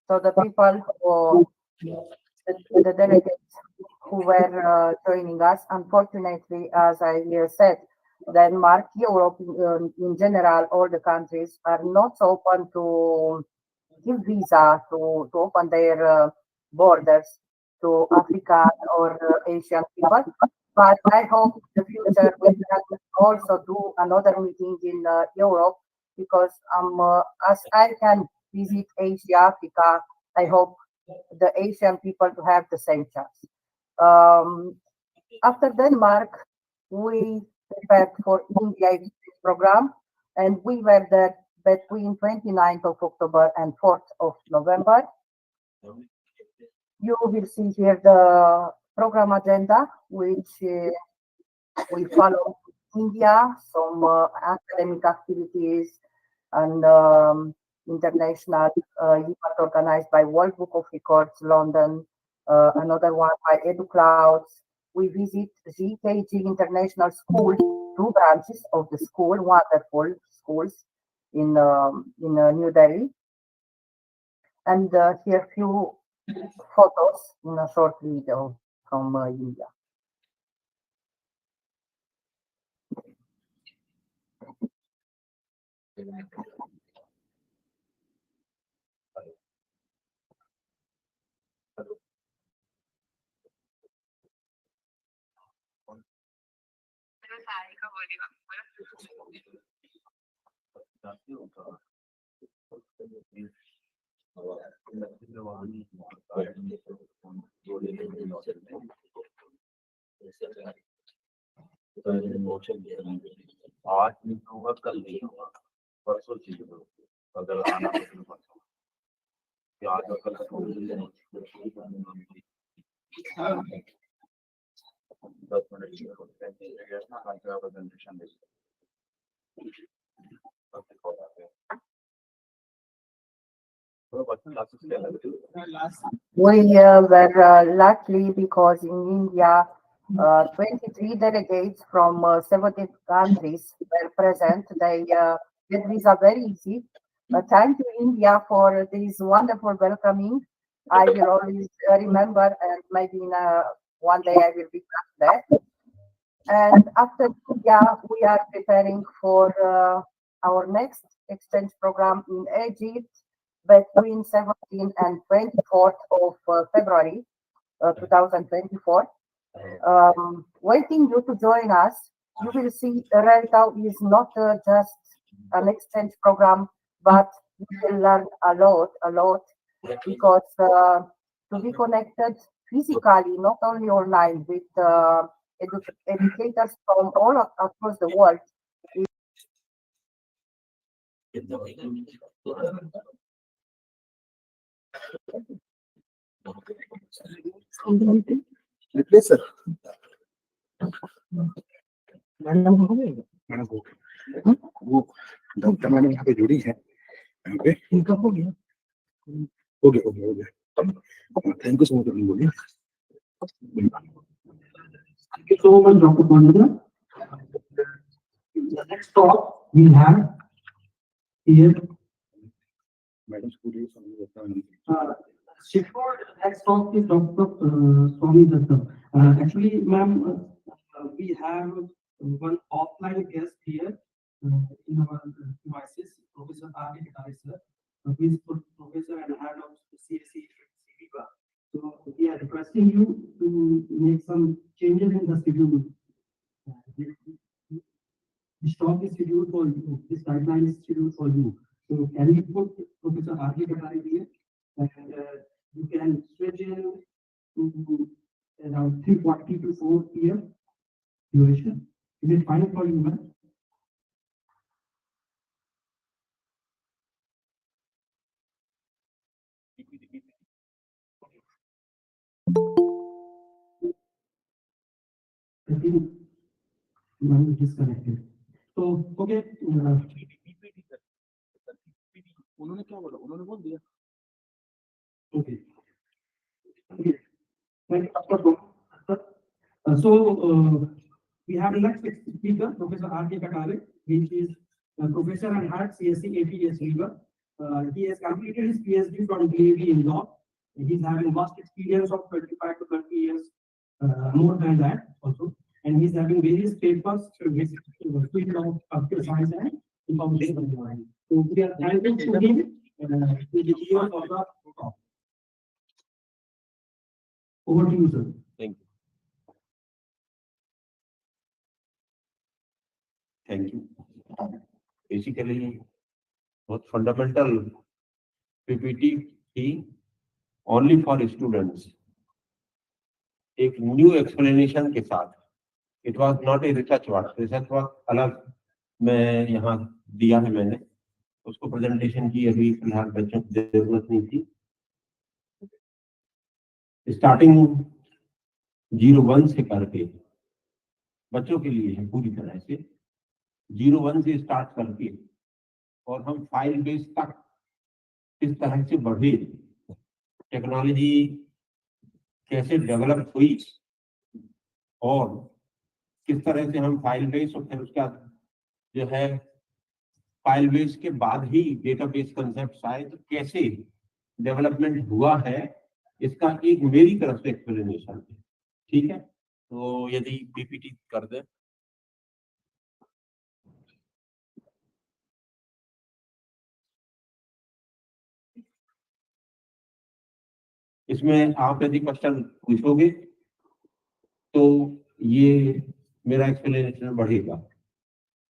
So the people who, the delegates who were joining us, unfortunately, as I said, Denmark, Europe in general, all the countries are not open to give visa to open their borders to Africa or Asian people. But I hope in the future we can also do another meeting in Europe because as I can visit Asia, Africa, I hope the Asian people to have the same chance. After Denmark, we prepared for India exchange program, and we were there between 29th of October and 4th of November. You will see here the program agenda, which we follow India, some academic activities and international event organized by World Book of Records, London, another one by EduClouds. We visit GKG International School, two branches of the school, wonderful schools in New Delhi. And here few photos in a short video from India. आज नहीं होगा कल नहीं होगा परसों चीज होगा अगर आना तो परसों आज और कल दस मिनट ना आज का presentation We were lucky because in India, 23 delegates from 70 countries were present. They did visa very easy. Thank you, India, for this wonderful welcoming. I will always remember, and maybe in one day I will be back there. And after India, we are preparing for our next exchange program in Egypt between 17th and 24th of February 2024. Waiting you to join us. you will see RFI is not just an exchange program, but you will learn a lot, because to be connected physically, not only online, with educators from all across the world. Replace sir madam हो गए madam हो गया वो doctor madam यहाँ पे जुड़ी है यहाँ पे इनका हो गया हो गया हो गया हो गया थैंक यू सो मच बोलिए Thank you so much, Dr. Pandita. The next talk we have here. Madam school Scheduled next talk is Dr. Swami Datta. Actually, ma'am, we have one offline guest here in our devices, Professor R.K. Katare, sir. He is Professor and Head of CSE CVIVA. So we are requesting you to make some changes in the schedule. This talk is scheduled for you. This guideline is scheduled for you. So can we put Professor R.K. Katare here? And you can switch in to around 3:40 to 4 p.m. duration. Is it fine for you, ma'am? I think ma'am is disconnected. So, okay. उन्होंने क्या बोला उन्होंने बोल दिया Okay. Okay. Thank you, Dr. So, we have the next speaker, Professor R.K. Katare. He is a professor and head CSE APS River. He has completed his PhD from DAV in law. He's having vast experience of 25 to 30 years, more than that also. And he's having various papers in his field of computer science and information technology. So we are thankful to him to the year of the talk. Over to you, sir. Thank you. Thank you. Basically, बहुत fundamental PPT थी only for students. एक new explanation के साथ. It was not a research work. Research work अलग मैं यहाँ दिया है मैंने. उसको presentation की अभी फिलहाल बच्चों की जरूरत नहीं थी. Starting 01 से करके बच्चों के लिए है पूरी तरह से 01 से स्टार्ट करके और हम फाइल बेस तक किस तरह से बढ़े टेक्नोलॉजी कैसे डेवलप हुई और किस तरह से हम फाइल बेस और फिर उसका जो है फाइल बेस के बाद ही डेटाबेस कंसेप्ट आए तो कैसे डेवलपमेंट हुआ है इसका एक मेरी तरफ से एक्सप्लेनेशन है. ठीक है तो यदि पीपीटी कर दे इसमें आप यदि क्वेश्चन पूछोगे तो ये मेरा एक्सप्लेनेशन बढ़ेगा.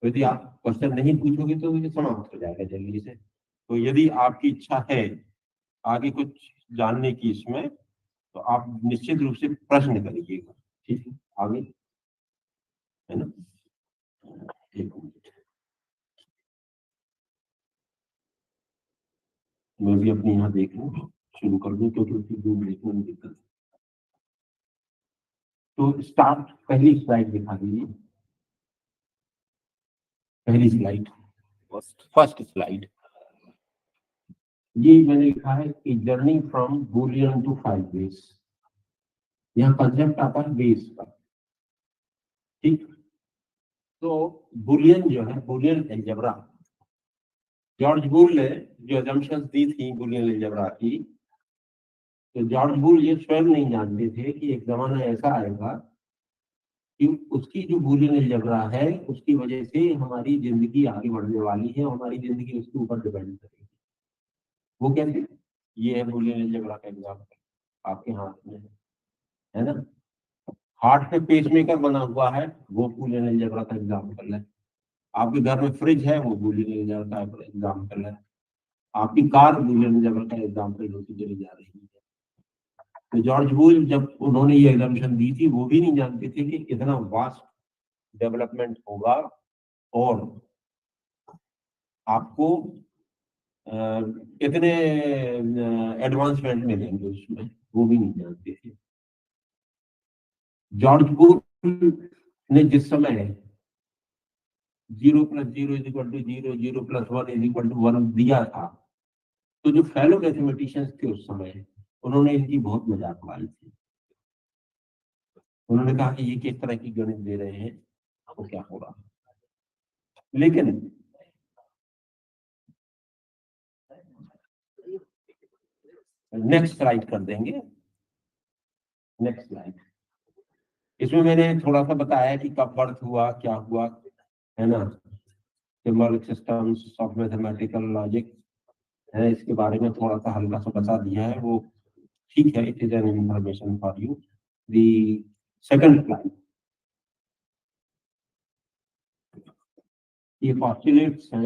यदि आप क्वेश्चन नहीं पूछोगे तो ये समाप्त हो जाएगा जल्दी से. तो यदि आपकी इच्छा है आगे कुछ जानने की इसमें तो आप निश्चित रूप से प्रश्न करिएगा. ठीक है आगे है ना. एक मिनट मैं भी अपने यहाँ देख लूँ शुरू कर दूं क्योंकि उसकी दूर देखने में दिक्कत है. तो स्टार्ट पहली स्लाइड दिखा दीजिए. पहली स्लाइड फर्स्ट स्लाइड. ये मैंने लिखा है कि journey from boolean to five base. यहाँ कंसेप्ट आता है बेस का. ठीक तो बुलियन जो है बुलियन अलजेब्रा जॉर्ज बुल ने जो अजम्पशंस दी थी बुलियन अलजेब्रा की तो जॉर्ज बुल ये स्वयं नहीं जानते थे कि एक जमाना ऐसा आएगा कि उसकी जो बुलियन अलजेब्रा है उसकी वजह से हमारी जिंदगी आगे बढ़ने वाली है. हमारी जिंदगी उसके ऊपर डिपेंड करेगी. वो कैसे ये है बुलियन अलजेब्रा का एग्जाम्पल आपके हाथ में है ना. हार्ट पे पेसमेकर बना हुआ है, वो बूलियन अलजेब्रा का एग्जाम्पल है। आपके घर में फ्रिज है, वो बूलियन अलजेब्रा का एग्जाम्पल है। आपकी कार बूलियन अलजेब्रा का एग्जाम्पल होती चली जा रही है। तो जॉर्ज बुश जब उन्होंने ये एग्जामिशन दी थी, वो भी नहीं जानते थे कि इतना वास्ट डेवलपमेंट होगा और आपको इतने एडवांसमेंट मिलेंगे उसमें, वो भी नहीं जानते थे। जॉर्ज बुश ने जिस समय 0 + 0 = 0, 0 + 1 = 1 दिया था, तो जो फेलो मैथमेटिशियंस थे उस समय, उन्होंने इनकी बहुत मजाक उड़ाई थी। उन्होंने कहा कि ये किस तरह की गणित दे रहे हैं, आपको क्या हो रहा है। लेकिन नेक्स्ट स्लाइड कर देंगे, नेक्स्ट स्लाइड। इसमें मैंने थोड़ा सा बताया कि कब बर्थ हुआ, क्या हुआ, है ना, symbolic systems of mathematical logic है, इसके बारे में थोड़ा सा हल्का सा बता दिया है, वो ठीक है, it is an information for you. The second slide, ये पॉस्टुलेट्स है।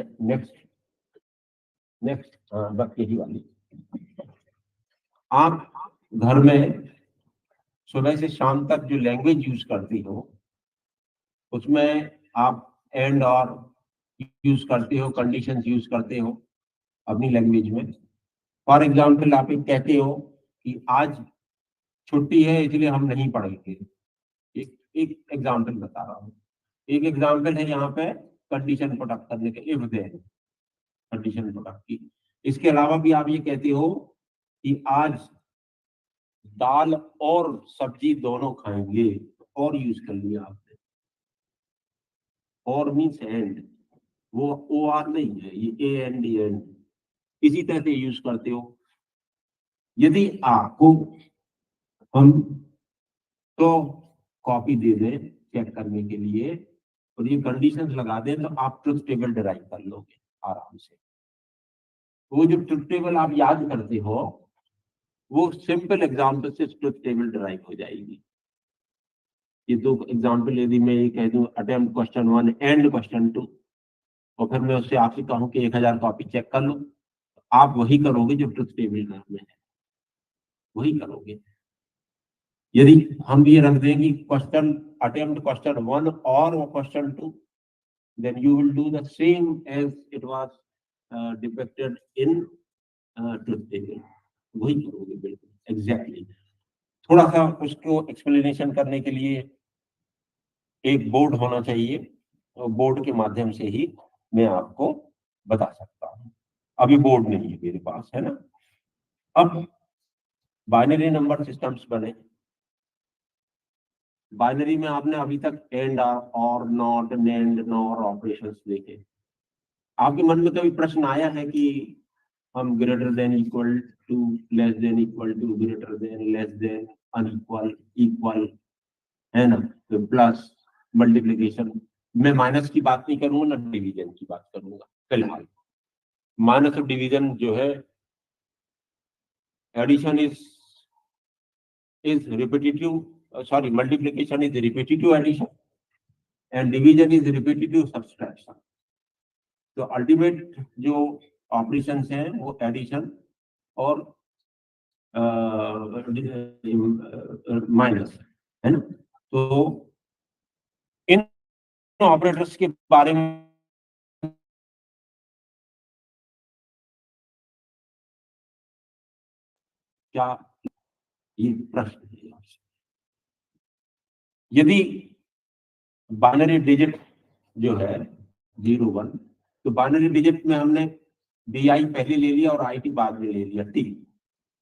नेक्स्ट बस यही वाली। आप घर में सुबह से शाम तक जो लैंग्वेज यूज करती हो, उसमें आप एंड और यूज करते हो, कंडीशंस यूज करते हो अपनी लैंग्वेज में। फॉर एग्जाम्पल, आप एक कहते हो कि आज छुट्टी है इसलिए हम नहीं पढ़ेंगे। एक एग्जाम्पल बता रहा हूँ। एक एग्जाम्पल है यहाँ पे कंडीशन प्रोडक्ट करने के, इफ देन कंडीशन प्रोडक्ट की। इसके अलावा भी आप ये कहते हो कि आज दाल और सब्जी दोनों खाएंगे, और यूज कर लिया आपने। और मीन्स एंड, वो ओ आर नहीं है, ये ए एंड एंड, इसी तरह से यूज करते हो। यदि आपको हम तो कॉपी दे दें चेक करने के लिए और ये कंडीशंस लगा दें, तो आप ट्रुथ टेबल डिराइव कर लोगे आराम से। वो जो ट्रुथ टेबल आप याद करते हो, वो सिंपल एग्जाम्पल से ट्रुथ टेबल डिराइव हो जाएगी। ये दो एग्जाम्पल यदि मैं ये कह दूं, अटेम्प्ट क्वेश्चन 1 एंड क्वेश्चन 2, और फिर मैं उससे आपसे कहूं कि 1000 कॉपी चेक कर लो, तो आप वही करोगे जो ट्रुथ टेबल में है, वही करोगे। यदि हम ये रख देंगे क्वेश्चन अटेम्प्ट क्वेश्चन 1 और question 2, then you will do the same as it was depicted in truth table, वही करोगे बिल्कुल एग्जैक्टली। थोड़ा सा उसको एक्सप्लेनेशन करने के लिए एक बोर्ड होना चाहिए, और बोर्ड के माध्यम से ही मैं आपको बता सकता हूँ। अभी बोर्ड नहीं है मेरे पास, है ना। अब बाइनरी नंबर सिस्टम्स बने। बाइनरी में आपने अभी तक एंड, और, नॉट, नेंड, नॉर ऑपरेशंस देखे। आपके मन में कभी प्रश्न आया है कि हम greater than, equal to, less than, equal to, greater than, less than, unequal, equal, है ना, तो प्लस, मल्टीप्लिकेशन। मैं माइनस की बात नहीं करूंगा, ना डिवीजन की बात करूंगा फिलहाल। माइनस और डिवीजन जो है, addition is repetitive, sorry, multiplication is repetitive addition and division is repetitive subtraction. तो अल्टीमेट जो ऑपरेशंस हैं वो एडिशन और माइनस, है ना। तो इन ऑपरेटर्स के बारे में क्या ये प्रश्न है। यदि बाइनरी डिजिट जो है 0 1, तो बाइनरी डिजिट में हमने BI पहले ले लिया और IT बाद में ले लिया, ठीक,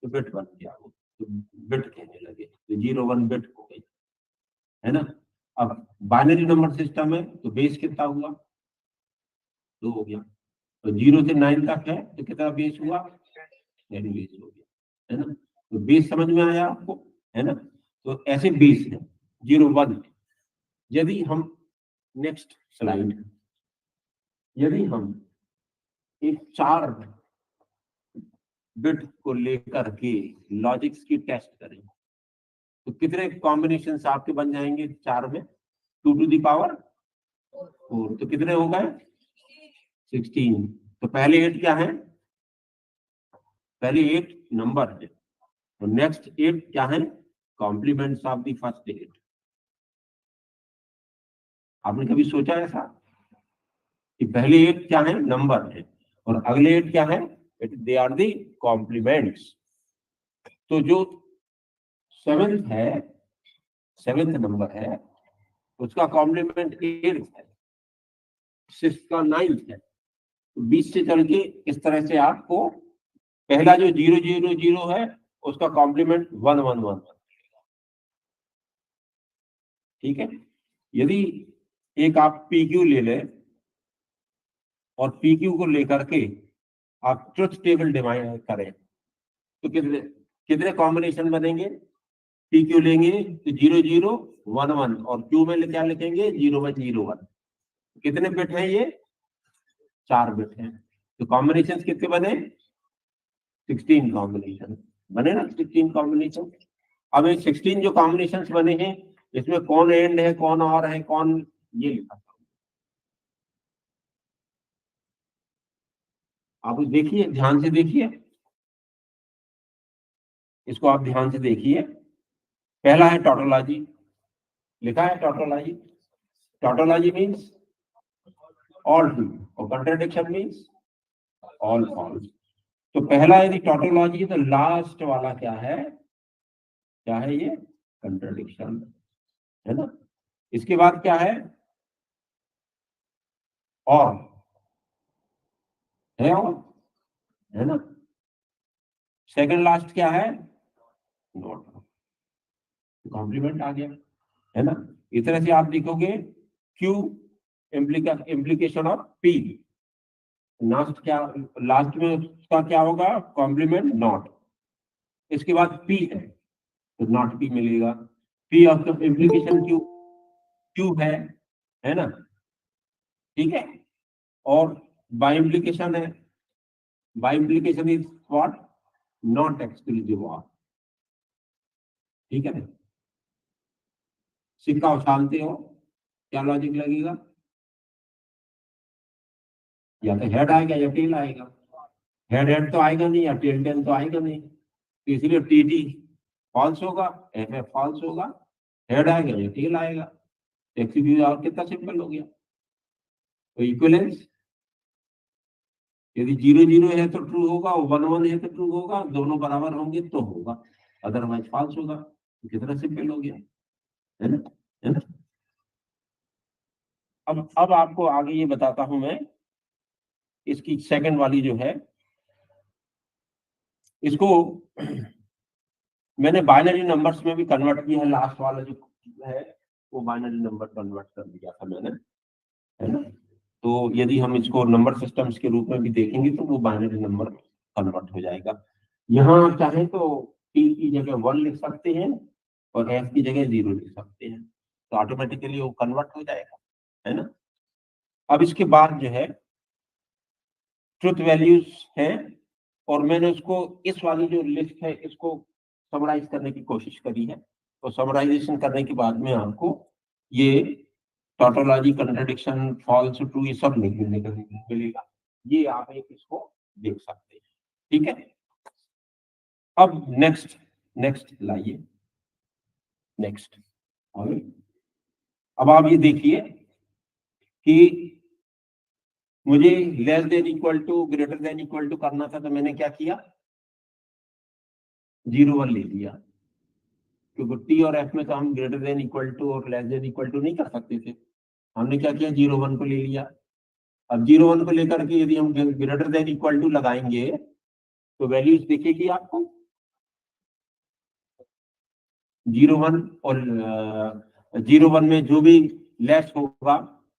तो बिट बन गया वो, तो बिट कहने लगे, तो 0 1 बिट हो गई, है ना। अब बाइनरी नंबर सिस्टम है, तो बेस कितना हुआ, 2 हो गया। तो 0 से 9 तक है, तो कितना बेस हुआ, 10 बेस हो गया, है ना। तो बेस समझ में आया आपको, है ना। तो ऐसे बेस है 0 1। यदि हम नेक्स्ट स्लाइड, यदि हम एक 4 बिट को लेकर के लॉजिक्स की टेस्ट करें, तो कितने कॉम्बिनेशन आपके बन जाएंगे 4 में? 2 to the power 4, तो कितने हो गए? 16। तो पहले 8 क्या है? पहले 8 नंबर है, तो नेक्स्ट 8 क्या है? Complements of the first 8। आपने कभी सोचा ऐसा कि पहले 8 क्या है? नंबर है, और अगले 8 क्या है? They are the complements. तो जो 7th है, 7th नंबर है, उसका कॉम्प्लीमेंट 8 है, 6 का 9th है। तो 20 से चल के इस तरह से आपको पहला जो 0 0 0 है उसका कॉम्प्लीमेंट 1 1 1। ठीक है। यदि एक आप PQ ले लें और PQ को लेकर के आप ट्रुथ टेबल डिवाइड करें, तो कितने कितने कॉम्बिनेशन बनेंगे? PQ लेंगे तो 0 0 1 1, और Q में क्या लिखेंगे? 0 1 0 1। कितने बिट हैं ये? 4 बिट हैं। तो कॉम्बिनेशन कितने बने? 16 कॉम्बिनेशन बने ना, 16 कॉम्बिनेशन। अब ये 16 जो कॉम्बिनेशन बने हैं, इसमें कौन एंड है, कौन और है, कौन, ये लिखा था। आप देखिए, ध्यान से देखिए, इसको आप ध्यान से देखिए। पहला है टोटोलॉजी, लिखा है tautology. Tautology means all true, और कंट्राडिक्शन मीन्स ऑल फॉल्स। तो पहला यदि टोटोलॉजी, तो लास्ट वाला क्या है? क्या है ये? कंट्राडिक्शन, है ना। इसके बाद क्या है? और है, और है ना। सेकंड लास्ट क्या है? नॉट, कॉम्प्लीमेंट आ गया, है ना। इस तरह से आप लिखोगे Q implication of P. Last क्या, लास्ट में उसका क्या होगा? Complement not. इसके बाद पी है तो नॉट पी मिलेगा। P of implication Q, Q है ना, ठीक है। और बाय इम्प्लीकेशन है, bi implication is what? Not exclusive of, ठीक है ना। सिक्का उछालते हो, क्या लॉजिक लगेगा? या तो हेड आएगा या टेल आएगा। हेड हेड तो आएगा नहीं, या टेल टेल तो आएगा नहीं, तो इसलिए टीटी फॉल्स होगा, एफ फॉल्स होगा। हेड आएगा या टेल आएगा, एक्सक्लूसिव और कितना सिंपल हो गया। तो इक्विवेलेंस, यदि 0 0 है तो ट्रू होगा, 1 1 है तो ट्रू होगा, दोनों बराबर होंगे तो होगा, अदरवाइज फॉल्स होगा। तो कितना सिंपल हो गया, है ना, है ना। अब आपको आगे ये बताता हूं मैं, इसकी सेकंड वाली जो है, इसको मैंने बाइनरी नंबर्स में भी कन्वर्ट किया है। लास्ट वाला जो है वो बाइनरी नंबर कन्वर्ट कर दिया था मैंने, है ना। तो यदि हम इसको नंबर सिस्टम्स के रूप में भी देखेंगे तो वो बाइनरी नंबर कन्वर्ट हो जाएगा। यहाँ आप चाहें तो T की जगह 1 लिख सकते हैं और F की जगह 0 लिख सकते हैं, तो ऑटोमेटिकली वो कन्वर्ट हो जाएगा, है ना। अब इसके बाद जो है ट्रुथ वैल्यूज है, और मैंने उसको इस वाली जो लिस्ट है इसको समराइज करने की कोशिश करी है। तो समराइजेशन करने के बाद में आपको ये टोटोलॉजी, कंट्राडिक्शन, फॉल्स, ट्रू, ये सब लिखने को मिलेगा। ये आप एक इसको देख सकते हैं, ठीक है। अब नेक्स्ट लाइए, नेक्स्ट। अब आप ये देखिए कि मुझे less than equal to, greater than equal to करना था, तो मैंने क्या किया? 0 1 ले लिया, क्योंकि टी और एफ में तो हम ग्रेटर देन इक्वल टू और लेस देन इक्वल टू नहीं कर सकते थे। हमने क्या किया? 0 1 को ले लिया। अब 0 1 को लेकर के यदि हम ग्रेटर देन इक्वल टू लगाएंगे तो वैल्यूज दिखेगी आपको 0 1, और 0 1 में जो भी लेस होगा,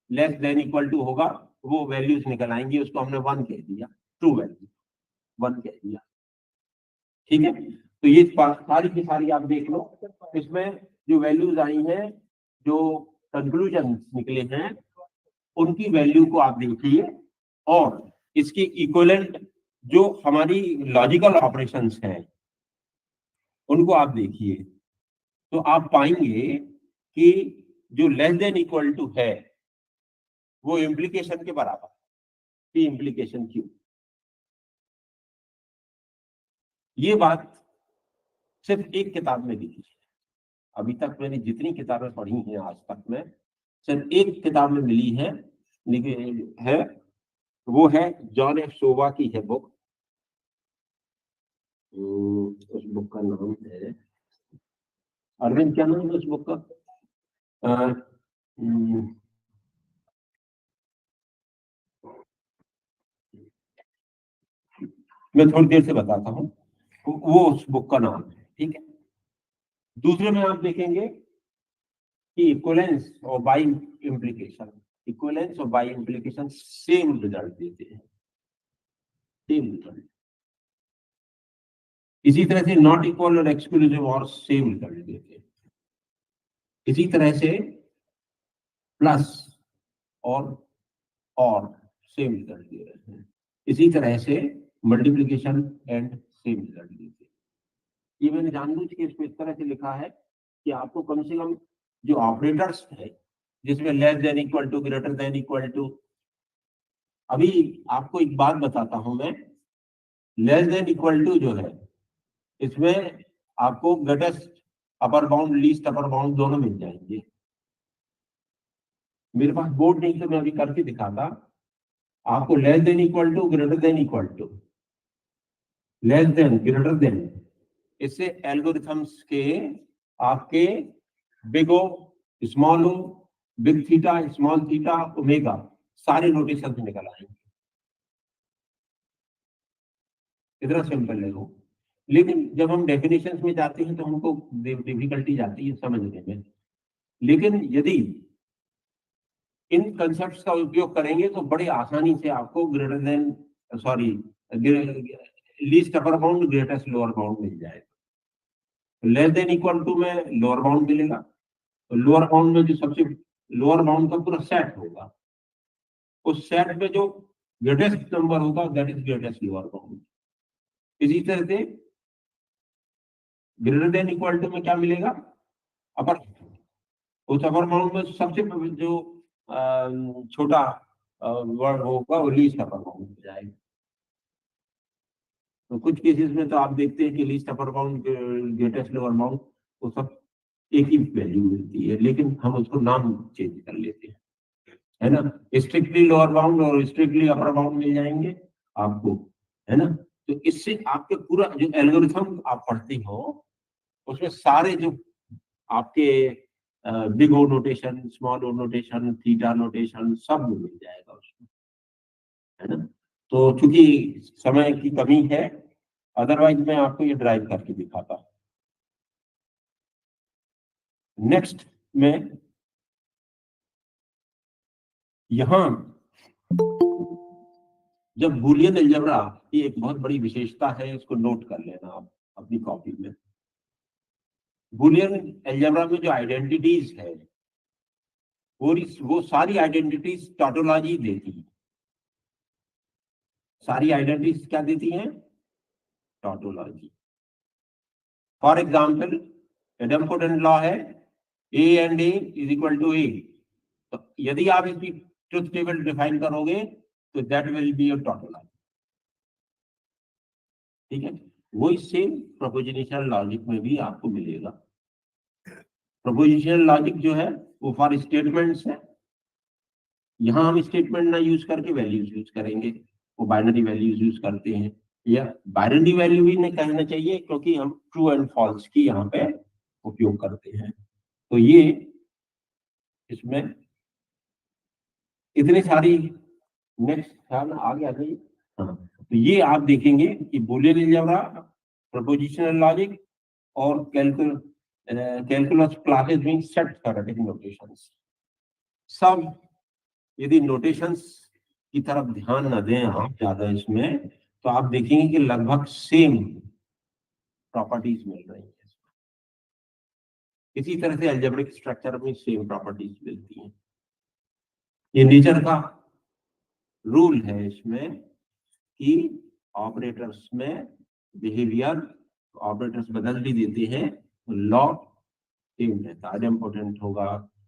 लेस देन इक्वल टू होगा, वो वैल्यूज निकल आएंगी। उसको हमने 1 कह दिया, ट्रू वैल्यू 1 कह दिया, ठीक है। तो ये सारी की सारी आप देख लो, इसमें जो वैल्यूज आई हैं, जो कंक्लूजन निकले हैं, उनकी वैल्यू को आप देखिए, और इसकी इक्विवेलेंट जो हमारी लॉजिकल ऑपरेशंस हैं उनको आप देखिए। तो आप पाएंगे कि जो लेस देन इक्वल टू है वो इम्प्लीकेशन के बराबर, पी इम्प्लीकेशन क्यू। ये बात सिर्फ एक किताब में लिखी है। अभी तक मैंने जितनी किताबें पढ़ी हैं आज तक में, सिर्फ एक किताब में मिली है, वो है जॉन एफ सोवा की है बुक। उस बुक का नाम है, अरविंद क्या नाम है उस बुक का? मैं थोड़ी देर से बताता हूँ, वो उस बुक का नाम है, ठीक है। दूसरे में आप देखेंगे कि इक्विवेलेंस और बाई इम्प्लीकेशन, इक्विवेलेंस और बाई इम्प्लीकेशन सेम रिजल्ट देते हैं, सेम रिजल्ट। इसी तरह से नॉट इक्वल और एक्सक्लूसिव और सेम रिजल्ट देते हैं। इसी तरह से प्लस और सेम रिजल्ट दे रहे हैं। इसी तरह से मल्टीप्लिकेशन एंड सेम रिजल्ट देते हैं। ये मैंने जानबूझ के इसको इस तरह से लिखा है कि आपको कम से कम जो ऑपरेटर्स है जिसमें less than equal to, greater than equal to, अभी आपको एक बात बताता हूं मैं, लेस देन इक्वल टू जो है इसमें आपको greatest upper bound, least upper bound दोनों मिल जाएंगे। मेरे पास बोर्ड नहीं तो मैं अभी करके दिखाता आपको। Less than equal to, greater than equal to, less than, greater than, इससे एल्गोरिथम्स के आपके big O, small O, big theta, small theta, omega, सारे नोटेशन निकल आएंगे। इतना सिंपल है वो। लेकिन जब हम डेफिनेशंस में जाते हैं तो हमको डिफिकल्टी जाती है समझने में। लेकिन यदि इन कंसेप्ट्स का उपयोग करेंगे तो बड़ी आसानी से आपको greater than, sorry, least upper bound, greatest lower bound मिल जाएगा। लेस देन इक्वल टू में लोअर बाउंड मिलेगा, तो लोअर बाउंड में जो सबसे लोअर बाउंड का पूरा सेट होगा, उस सेट में जो ग्रेटेस्ट नंबर होगा that is greatest lower bound. इसी तरह से ग्रेटर देन इक्वल टू में क्या मिलेगा? अपर, उस अपर बाउंड में सबसे जो छोटा वर्ड होगा वो लीस्ट अपर बाउंड हो जाएगा। तो कुछ केसेस में तो आप देखते हैं कि least upper bound, greatest lower bound, वो सब एक ही वैल्यू मिलती है, लेकिन हम उसको नाम चेंज कर लेते हैं, है ना। स्ट्रिक्टली लोअर बाउंड और स्ट्रिक्टली अपर बाउंड मिल जाएंगे आपको, है ना। तो इससे आपके पूरा जो एल्गोरिथम आप पढ़ते हो उसमें सारे जो आपके big O notation, small O notation, theta notation सब मिल जाएगा उसमें, है ना। तो चूंकि समय की कमी है, अदरवाइज मैं आपको ये ड्राइव करके दिखाता हूं। नेक्स्ट में यहां जब बूलियन अलजेब्रा की एक बहुत बड़ी विशेषता है, इसको नोट कर लेना आप अपनी कॉपी में। बूलियन अलजेब्रा में जो आइडेंटिटीज है वो सारी आइडेंटिटीज टॉटोलॉजी देती है। सारी आइडेंटिटीज क्या देती हैं? Tautology. For example idempotent law है A and A is equal to A, तो यदि आप इसकी ट्रुथ टेबल डिफाइन करोगे तो that will be your tautology, ठीक है। वही सेम प्रोपोजिशनल लॉजिक में भी आपको मिलेगा। प्रोपोजिशनल लॉजिक जो है वो फॉर स्टेटमेंट्स है। यहां हम स्टेटमेंट ना यूज करके वैल्यूज यूज करेंगे, वो बाइनरी वैल्यूज यूज करते हैं, या बाइनरी वैल्यू भी नहीं कहना चाहिए क्योंकि हम ट्रू एंड फॉल्स की यहाँ पे उपयोग करते हैं। तो ये इसमें इतनी सारी, नेक्स्ट ख्याल आ गया था। हाँ, तो ये आप देखेंगे कि बूलियन अलजेब्रा, प्रोपोजिशनल लॉजिक और calculus classes mean set theoretic notations, सब यदि नोटेशंस की तरफ ध्यान न दें आप ज्यादा इसमें, तो आप देखेंगे कि लगभग सेम प्रॉपर्टीज मिल रही है। इसी तरह से अलजेब्रिक स्ट्रक्चर में सेम प्रॉपर्टीज मिलती हैं। ये नेचर का रूल है इसमें कि ऑपरेटर्स में बिहेवियर, ऑपरेटर्स बदल भी देते हैं, लॉ सेम रहता है। आइडेम्पोटेंट होगा,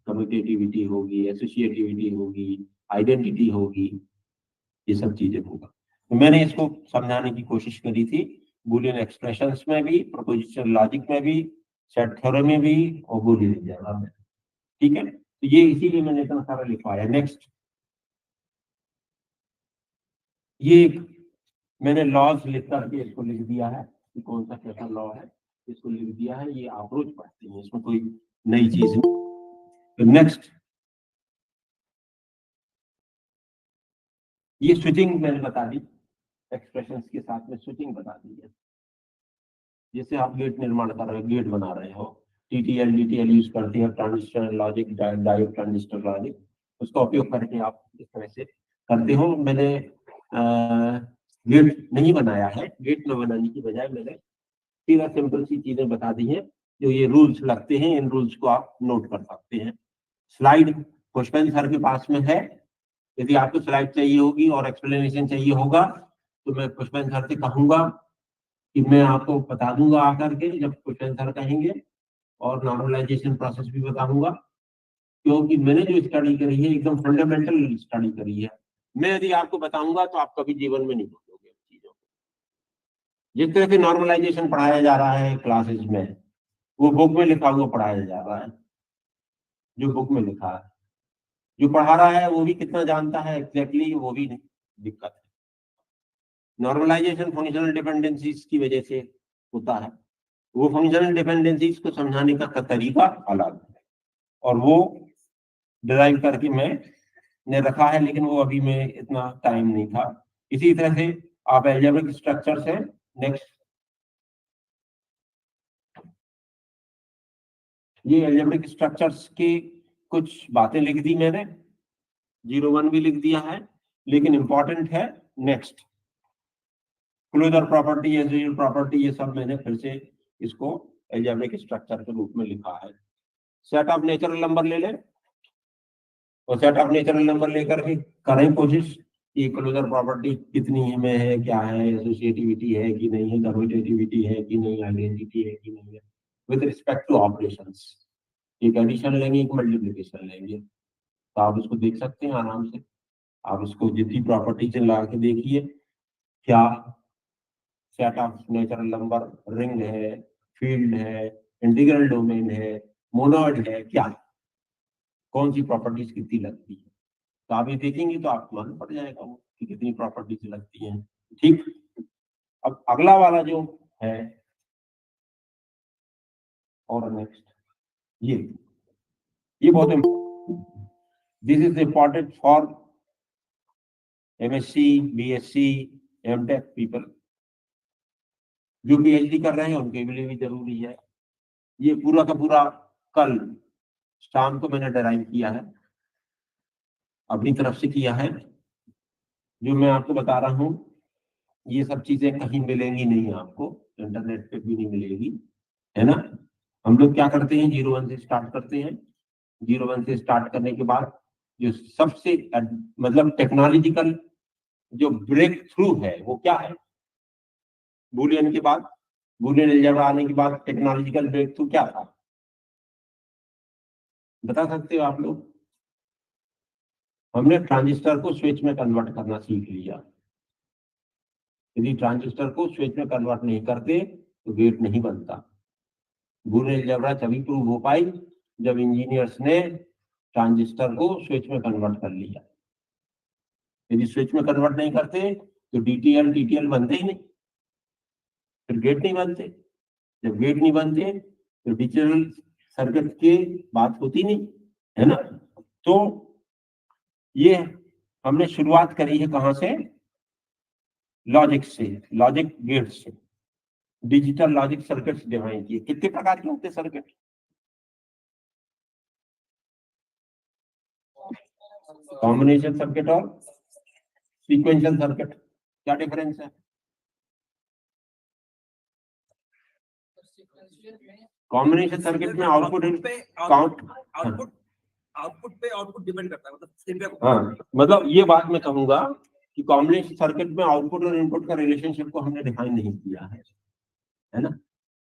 कम्यूटेटिविटी होगी, एसोसिएटिविटी होगी, आइडेंटिटी होगी, ये सब चीजें होगा। तो मैंने इसको समझाने की कोशिश करी थी, बूलियन एक्सप्रेशंस में भी, प्रोपोजिशनल लॉजिक में भी, सेट थ्योरम में भी और बूलियन अलजेब्रा में। ठीक है, तो ये इसीलिए मैंने इतना सारा लिखवाया। नेक्स्ट, ये मैंने लॉज लिख करके इसको लिख दिया है कि कौन सा कैसा लॉ है, इसको लिख दिया है। ये आप रोज पढ़ते हैं, इसमें कोई नई चीज नहीं। तो नेक्स्ट, ये स्विचिंग मैंने बता दी, एक्सप्रेशंस के साथ में स्विचिंग बता दी है। जैसे आप गेट निर्माण कर रहे हो, गेट बना रहे हो, टीटीएल डीटीएल यूज करते हैं, transistor logic, diode transistor logic, उसका उपयोग करके आप इस तरह से करते हो। मैंने गेट नहीं बनाया है, गेट न बनाने की बजाय मैंने सीधा सिंपल सी चीजें बता दी हैं। जो ये रूल्स लगते हैं, इन रूल्स को आप नोट कर सकते हैं। स्लाइड पुष्पेंद्र सर के पास में है, यदि आपको स्लाइड चाहिए होगी और एक्सप्लेनेशन चाहिए होगा तो मैं पुष्पेंद्र सर से कहूंगा कि मैं आपको बता दूंगा आकर के, जब पुष्पेंद्र सर कहेंगे, और नॉर्मलाइजेशन प्रोसेस भी बताऊंगा, क्योंकि मैंने जो स्टडी करी है एकदम फंडामेंटल स्टडी करी है। मैं यदि आपको बताऊंगा तो आप कभी जीवन में नहीं भूलोगे चीजों को। जिस तरह से नॉर्मलाइजेशन पढ़ाया जा रहा है क्लासेस में, वो बुक में लिखा हुआ पढ़ाया जा रहा है, जो बुक में लिखा है। जो पढ़ा रहा है वो भी कितना जानता है एग्जैक्टली, वो भी दिक्कत है। नॉर्मलाइजेशन फंक्शनल डिपेंडेंसीज की वजह से होता है। वो फंक्शनल डिपेंडेंसीज को समझाने का तरीका अलग है, और वो डिराइव करके मैंने रखा है, लेकिन वो अभी में इतना टाइम नहीं था। इसी तरह से आप एल्जेब्रिक स्ट्रक्चर्स हैं। नेक्स्ट, ये एल्जेब्रिक स्ट्रक्चर्स की कुछ बातें लिख दी मैंने, 01 भी लिख दिया है, लेकिन इंपॉर्टेंट है next, closure property, associative property, ये सब मैंने फिर से इसको एल्जेब्रिक स्ट्रक्चर के रूप में लिखा है। सेट ऑफ नेचुरल नंबर ले लें, और सेट ऑफ नेचुरल नंबर लेकर के करें कोशिश कि क्लोजर प्रॉपर्टी कितनी में है, क्या है, एसोसिएटिविटी है कि नहीं है, कम्यूटेटिविटी है कि नहीं, आइडेंटिटी है कि नहीं है, विद रिस्पेक्ट टू ऑपरेशंस। एक एडिशन लेंगे, एक मल्टीप्लिकेशन लेंगे, तो आप इसको देख सकते हैं आराम से। आप इसको जितनी प्रॉपर्टी से ला के देखिए, क्या set of natural number ring है, फील्ड है, इंटीग्रल डोमेन है, मोनोइड है, क्या कौन सी प्रॉपर्टीज कितनी लगती है, तो आप ये देखेंगे तो आपको मालूम पड़ जाएगा वो कि कितनी प्रॉपर्टीज लगती हैं। ठीक, अब अगला वाला जो है, और नेक्स्ट, ये बहुत important, this is important for MSc, BSc, MTech people. जो पीएचडी कर रहे हैं उनके लिए भी जरूरी है। ये पूरा का पूरा कल शाम को मैंने डिराइव किया है, अपनी तरफ से किया है। जो मैं आपको बता रहा हूँ, ये सब चीजें कहीं मिलेंगी नहीं आपको, इंटरनेट पे भी नहीं मिलेगी, है ना। हम लोग क्या करते हैं, 01 से स्टार्ट करते हैं। 01 से स्टार्ट करने के बाद जो सबसे मतलब टेक्नोलॉजिकल जो ब्रेक थ्रू है वो क्या है, बूलियन के बाद, बूलियन अलजेब्रा आने के बाद टेक्नोलॉजिकल ब्रेक थ्रू क्या था, बता सकते हो आप लोग? हमने ट्रांजिस्टर को स्विच में कन्वर्ट करना सीख लिया। यदि ट्रांजिस्टर को स्विच में कन्वर्ट नहीं करते तो गेट नहीं बनता। बूलियन अलजेब्रा तभी प्रूव हो पाई जब इंजीनियर्स ने ट्रांजिस्टर को स्विच में कन्वर्ट कर लिया। यदि स्विच में कन्वर्ट नहीं करते तो डीटीएल टीटीएल बनते ही नहीं, फिर गेट नहीं बनते। जब गेट नहीं बनते तो डिजिटल सर्किट की बात होती नहीं, है ना। तो ये हमने शुरुआत करी है कहां से, लॉजिक से, लॉजिक गेट से। डिजिटल लॉजिक सर्किट्स डिफाइन किए। कितने प्रकार के होते सर्किट? कॉम्बिनेशन सर्किट और सीक्वेंशियल सर्किट, क्या डिफरेंस है? कॉम्बिनेशन सर्किट में आउटपुट काउंट, आउटपुट पे आउटपुट डिपेंड करता है, मतलब हाँ, मतलब ये बात मैं कहूंगा कि कॉम्बिनेशन सर्किट में आउटपुट और इनपुट का रिलेशनशिप को हमने डिफाइन नहीं किया है ना,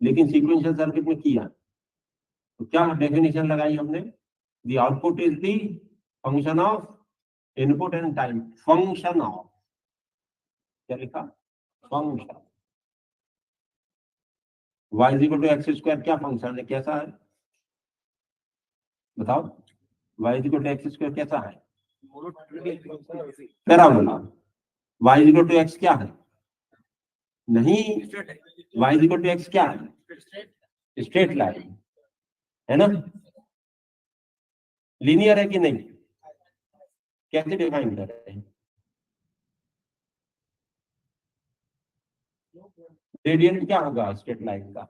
लेकिन सीक्वेंशियल सर्किट में किया। तो क्या डेफिनेशन लगाई हमने? The output is the function of input and time. Function of, क्या लिखा? Function. y is equal to x square क्या फंक्शन है, कैसा है बताओ? y is equal to x square कैसा है? Parabola. y is equal to x क्या है? नहीं, y is equal to x क्या है? स्ट्रेट लाइन है ना? लीनियर है कि नहीं? कैसे डिफाइन कर रहे हैं? ग्रेडियंट क्या होगा स्ट्रेट लाइन का?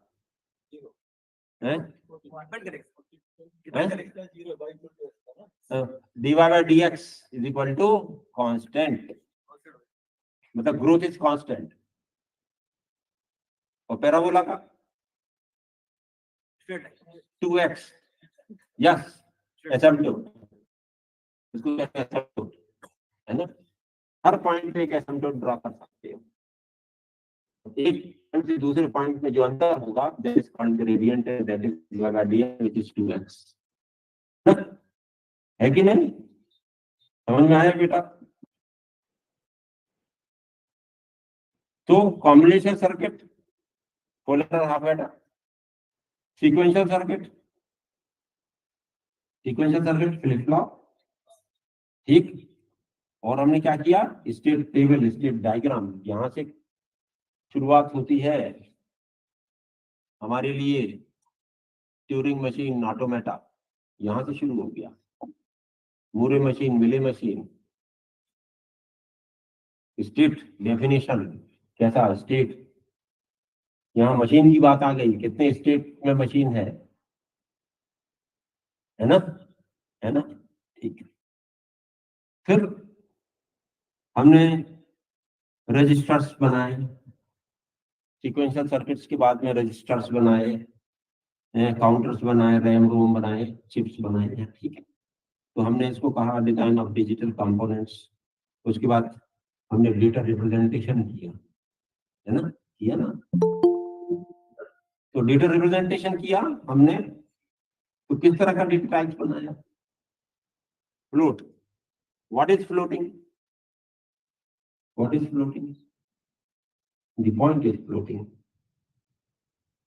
dy by dx is equal to constant, मतलब ग्रोथ इज कांस्टेंट। और पैराबोला का 2x, यस, एसिम्पटोट, इसको कहते हैं एसिम्पटोट, है ना? हर पॉइंट पे एक एसिम्पटोट ड्रॉ कर सकते हो। एक पॉइंट से दूसरे पॉइंट में जो अंतर होगा that is called gradient, that is dy by dx which is 2x, है कि नहीं? समझ में आया बेटा? तो combination circuit, polar half adder, sequential circuit, sequential circuit, flip flop, ठीक। और हमने क्या किया? स्टेट टेबल, स्टेट डायग्राम, यहां से शुरुआत होती है हमारे लिए ट्यूरिंग मशीन, ऑटोमेटा, यहां से शुरू हो गया। मूरे मशीन, मिले मशीन, स्टेट डेफिनेशन, कैसा स्टेट, यहाँ मशीन की बात आ गई, कितने स्टेट में मशीन है ना? है ना? ठीक है। फिर हमने रजिस्टर्स बनाए, सीक्वेंशियल सर्किट्स के बाद में रजिस्टर्स बनाए, काउंटर्स बनाए, रैम रोम बनाए, चिप्स बनाए, ठीक है। तो हमने इसको कहा डिजाइन ऑफ डिजिटल कंपोनेंट्स। उसके बाद हमने डेटा रिप्रेजेंटेशन किया, है ना? किया ना? तो डेटा रिप्रेजेंटेशन किया हमने, तो किस तरह का डेटा टाइप्स बनाया? Float. What is floating? What is floating? The point is floating,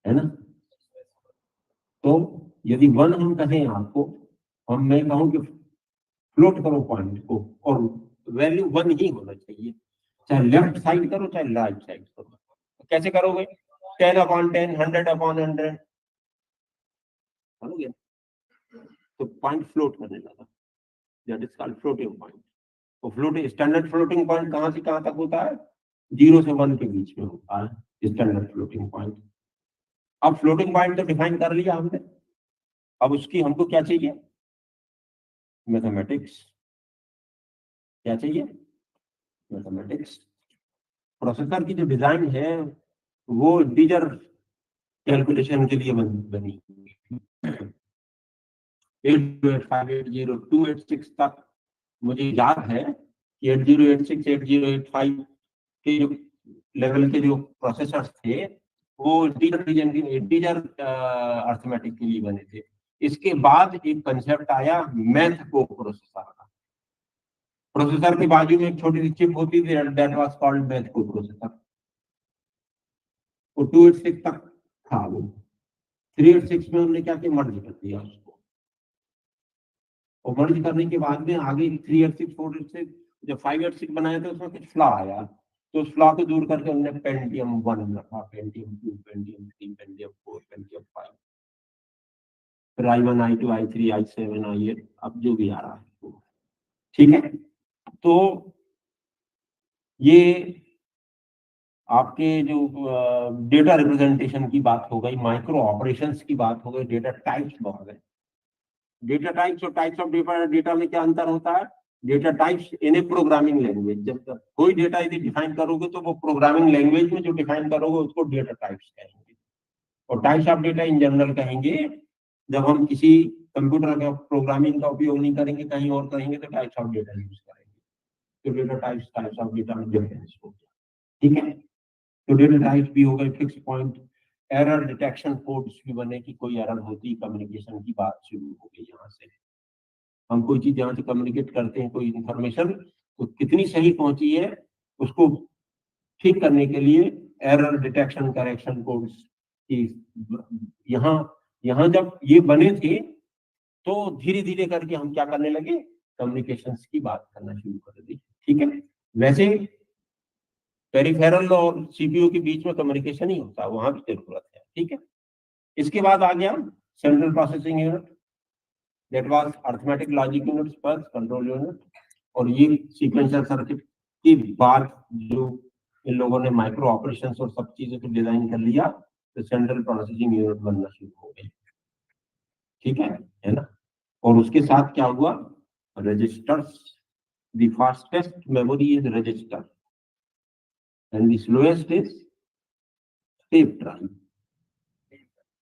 है ना? तो यदि वन हम कहें आपको, हम मैं कहूं कि फ्लोट करो पॉइंट को, और वैल्यू वन ही होना चाहिए, चाहे लेफ्ट साइड करो चाहे राइट साइड करो। तो कैसे करोगे? 10/10, 100/100 करोगे, तो पॉइंट फ्लोट करने लगा, that is called floating point. तो फ्लोटिंग, स्टैंडर्ड फ्लोटिंग पॉइंट कहां से कहां तक होता है? 0 से 1 के बीच में होता है स्टैंडर्ड फ्लोटिंग पॉइंट। अब फ्लोटिंग पॉइंट तो डिफाइन कर लिया हमने, अब उसकी हमको क्या चाहिए? मैथमेटिक्स। क्या चाहिए? मैथमेटिक्स। प्रोसेसर की जो डिजाइन है वो इंटीजर कैलकुलेशन के लिए बनी 808580286 तक मुझे याद है कि 8086 8085 के जो लेवल के जो प्रोसेसर्स थे वो इंटीजर अर्थमेटिक के लिए बने थे। इसके बाद एक कंसेप्ट आया मैथ को प्रोसेसर का। प्रोसेसर के बाजू में एक छोटी सी चिप होती थी, दैट वाज कॉल्ड मैथ को प्रोसेसर। वो 286 तक था, वो 386 में हमने क्या किया? मर्ज कर दिया उसको। और मर्ज करने के बाद में आगे 386 486 जब 586 बनाया तो उसमें कुछ फ्लॉ आया, तो उस फ्लॉ को दूर करके हमने पेंटियम 1 रखा, पेंटियम 2, पेंटियम 3, पेंटियम 4, पेंटियम 5, फिर i1 i2 i3 i7 i8, अब जो भी आ रहा है, ठीक है। तो ये आपके जो डेटा रिप्रेजेंटेशन की बात हो गई, माइक्रो ऑपरेशंस की बात हो गई, डेटा टाइप्स बहुत है। डेटा टाइप्स और टाइप्स ऑफ डेटा में क्या अंतर होता है? Data types in A programming language, जब तक कोई डेटा यदि डिफाइन करोगे तो वो प्रोग्रामिंग लैंग्वेज में जो डिफाइन करोगे उसको डेटा टाइप्स कहेंगे। और types of data in general कहेंगे जब हम किसी कंप्यूटर का प्रोग्रामिंग का उपयोग नहीं करेंगे, कहीं और करेंगे तो टाइप्स ऑफ डेटा यूज करेंगे। तो डेटा टाइप्स ऑफ डेटा में डिफरेंस हो गया, ठीक है। तो डेटा टाइप्स भी हो गए fix point, error detection codes भी बने कि कोई एरर होती, कम्युनिकेशन की बात शुरू हो गई। यहाँ से हम कोई चीज जहाँ से कम्युनिकेट करते हैं, कोई इंफॉर्मेशन तो कितनी सही पहुंची है, उसको ठीक करने के लिए एरर डिटेक्शन करेक्शन कोड्स की यहाँ यहाँ जब ये बने थे तो धीरे धीरे करके हम क्या करने लगे, कम्युनिकेशंस की बात करना शुरू कर दी। ठीक है, वैसे पेरिफेरल और सीपीयू के बीच में कम्युनिकेशन ही होता है, वहां भी जरूरत है। ठीक है, इसके बाद आ गया central processing unit, that was arithmetic logic unit, first control unit, और ये सीक्वेंशियल सर्किट की बात जो इन लोगों ने माइक्रो ऑपरेशंस और सब चीजों को डिजाइन कर लिया, तो सेंट्रल प्रोसेसिंग यूनिट बनना शुरू हो गए। ठीक है ना। और उसके साथ क्या हुआ, registers, the fastest memory is register and the slowest is tape drive.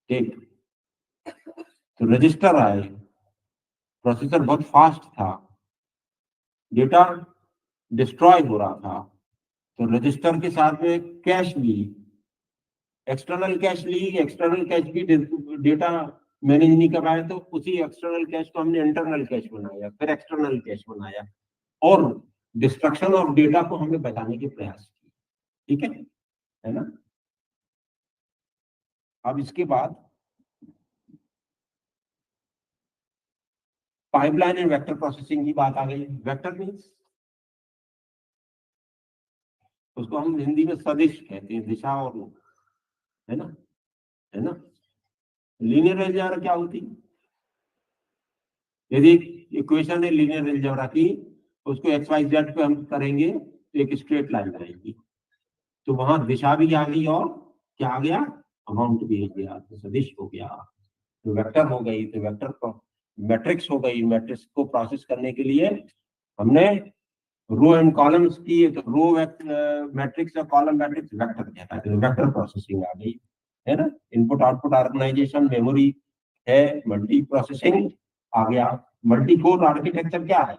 Tape, तो रजिस्टर आए, प्रोसेसर बहुत फास्ट था, डेटा डिस्ट्रॉय हो रहा था, तो रजिस्टर के साथ में कैश ली, एक्सटर्नल कैश ली, एक्सटर्नल कैश भी डेटा मैनेज नहीं कर पाए, तो उसी एक्सटर्नल कैश को हमने इंटरनल कैश बनाया, फिर एक्सटर्नल कैश बनाया, और डिस्ट्रक्शन ऑफ डेटा को हमने बचाने के प्रयास किए। ठीक है ना। अब इसके बाद पाइपलाइन एंड वेक्टर प्रोसेसिंग की बात आ गई। वेक्टर मीन्स उसको हम हिंदी में सदिश कहते हैं, दिशा और है ना। लीनियर अलजेब्रा क्या होती, यदि इक्वेशन है लीनियर अलजेब्रा की, उसको एक्स वाई जेड पे हम करेंगे तो एक स्ट्रेट लाइन आएगी, तो वहां दिशा भी आ गई और क्या आ गया, अमाउंट भी आ गया, तो सदिश हो गया। तो वेक्टर हो गई, तो वेक्टर मैट्रिक्स हो गई। मैट्रिक्स को प्रोसेस करने के लिए हमने रो एंड कॉलम्स की, तो रो मैट्रिक्स और कॉलम मैट्रिक्स वेक्टर कहता है, तो वेक्टर प्रोसेसिंग आ गई, है ना। इनपुट आउटपुट ऑर्गेनाइजेशन, मेमोरी है, मल्टी प्रोसेसिंग आ गया। मल्टी कोर आर्किटेक्चर क्या है,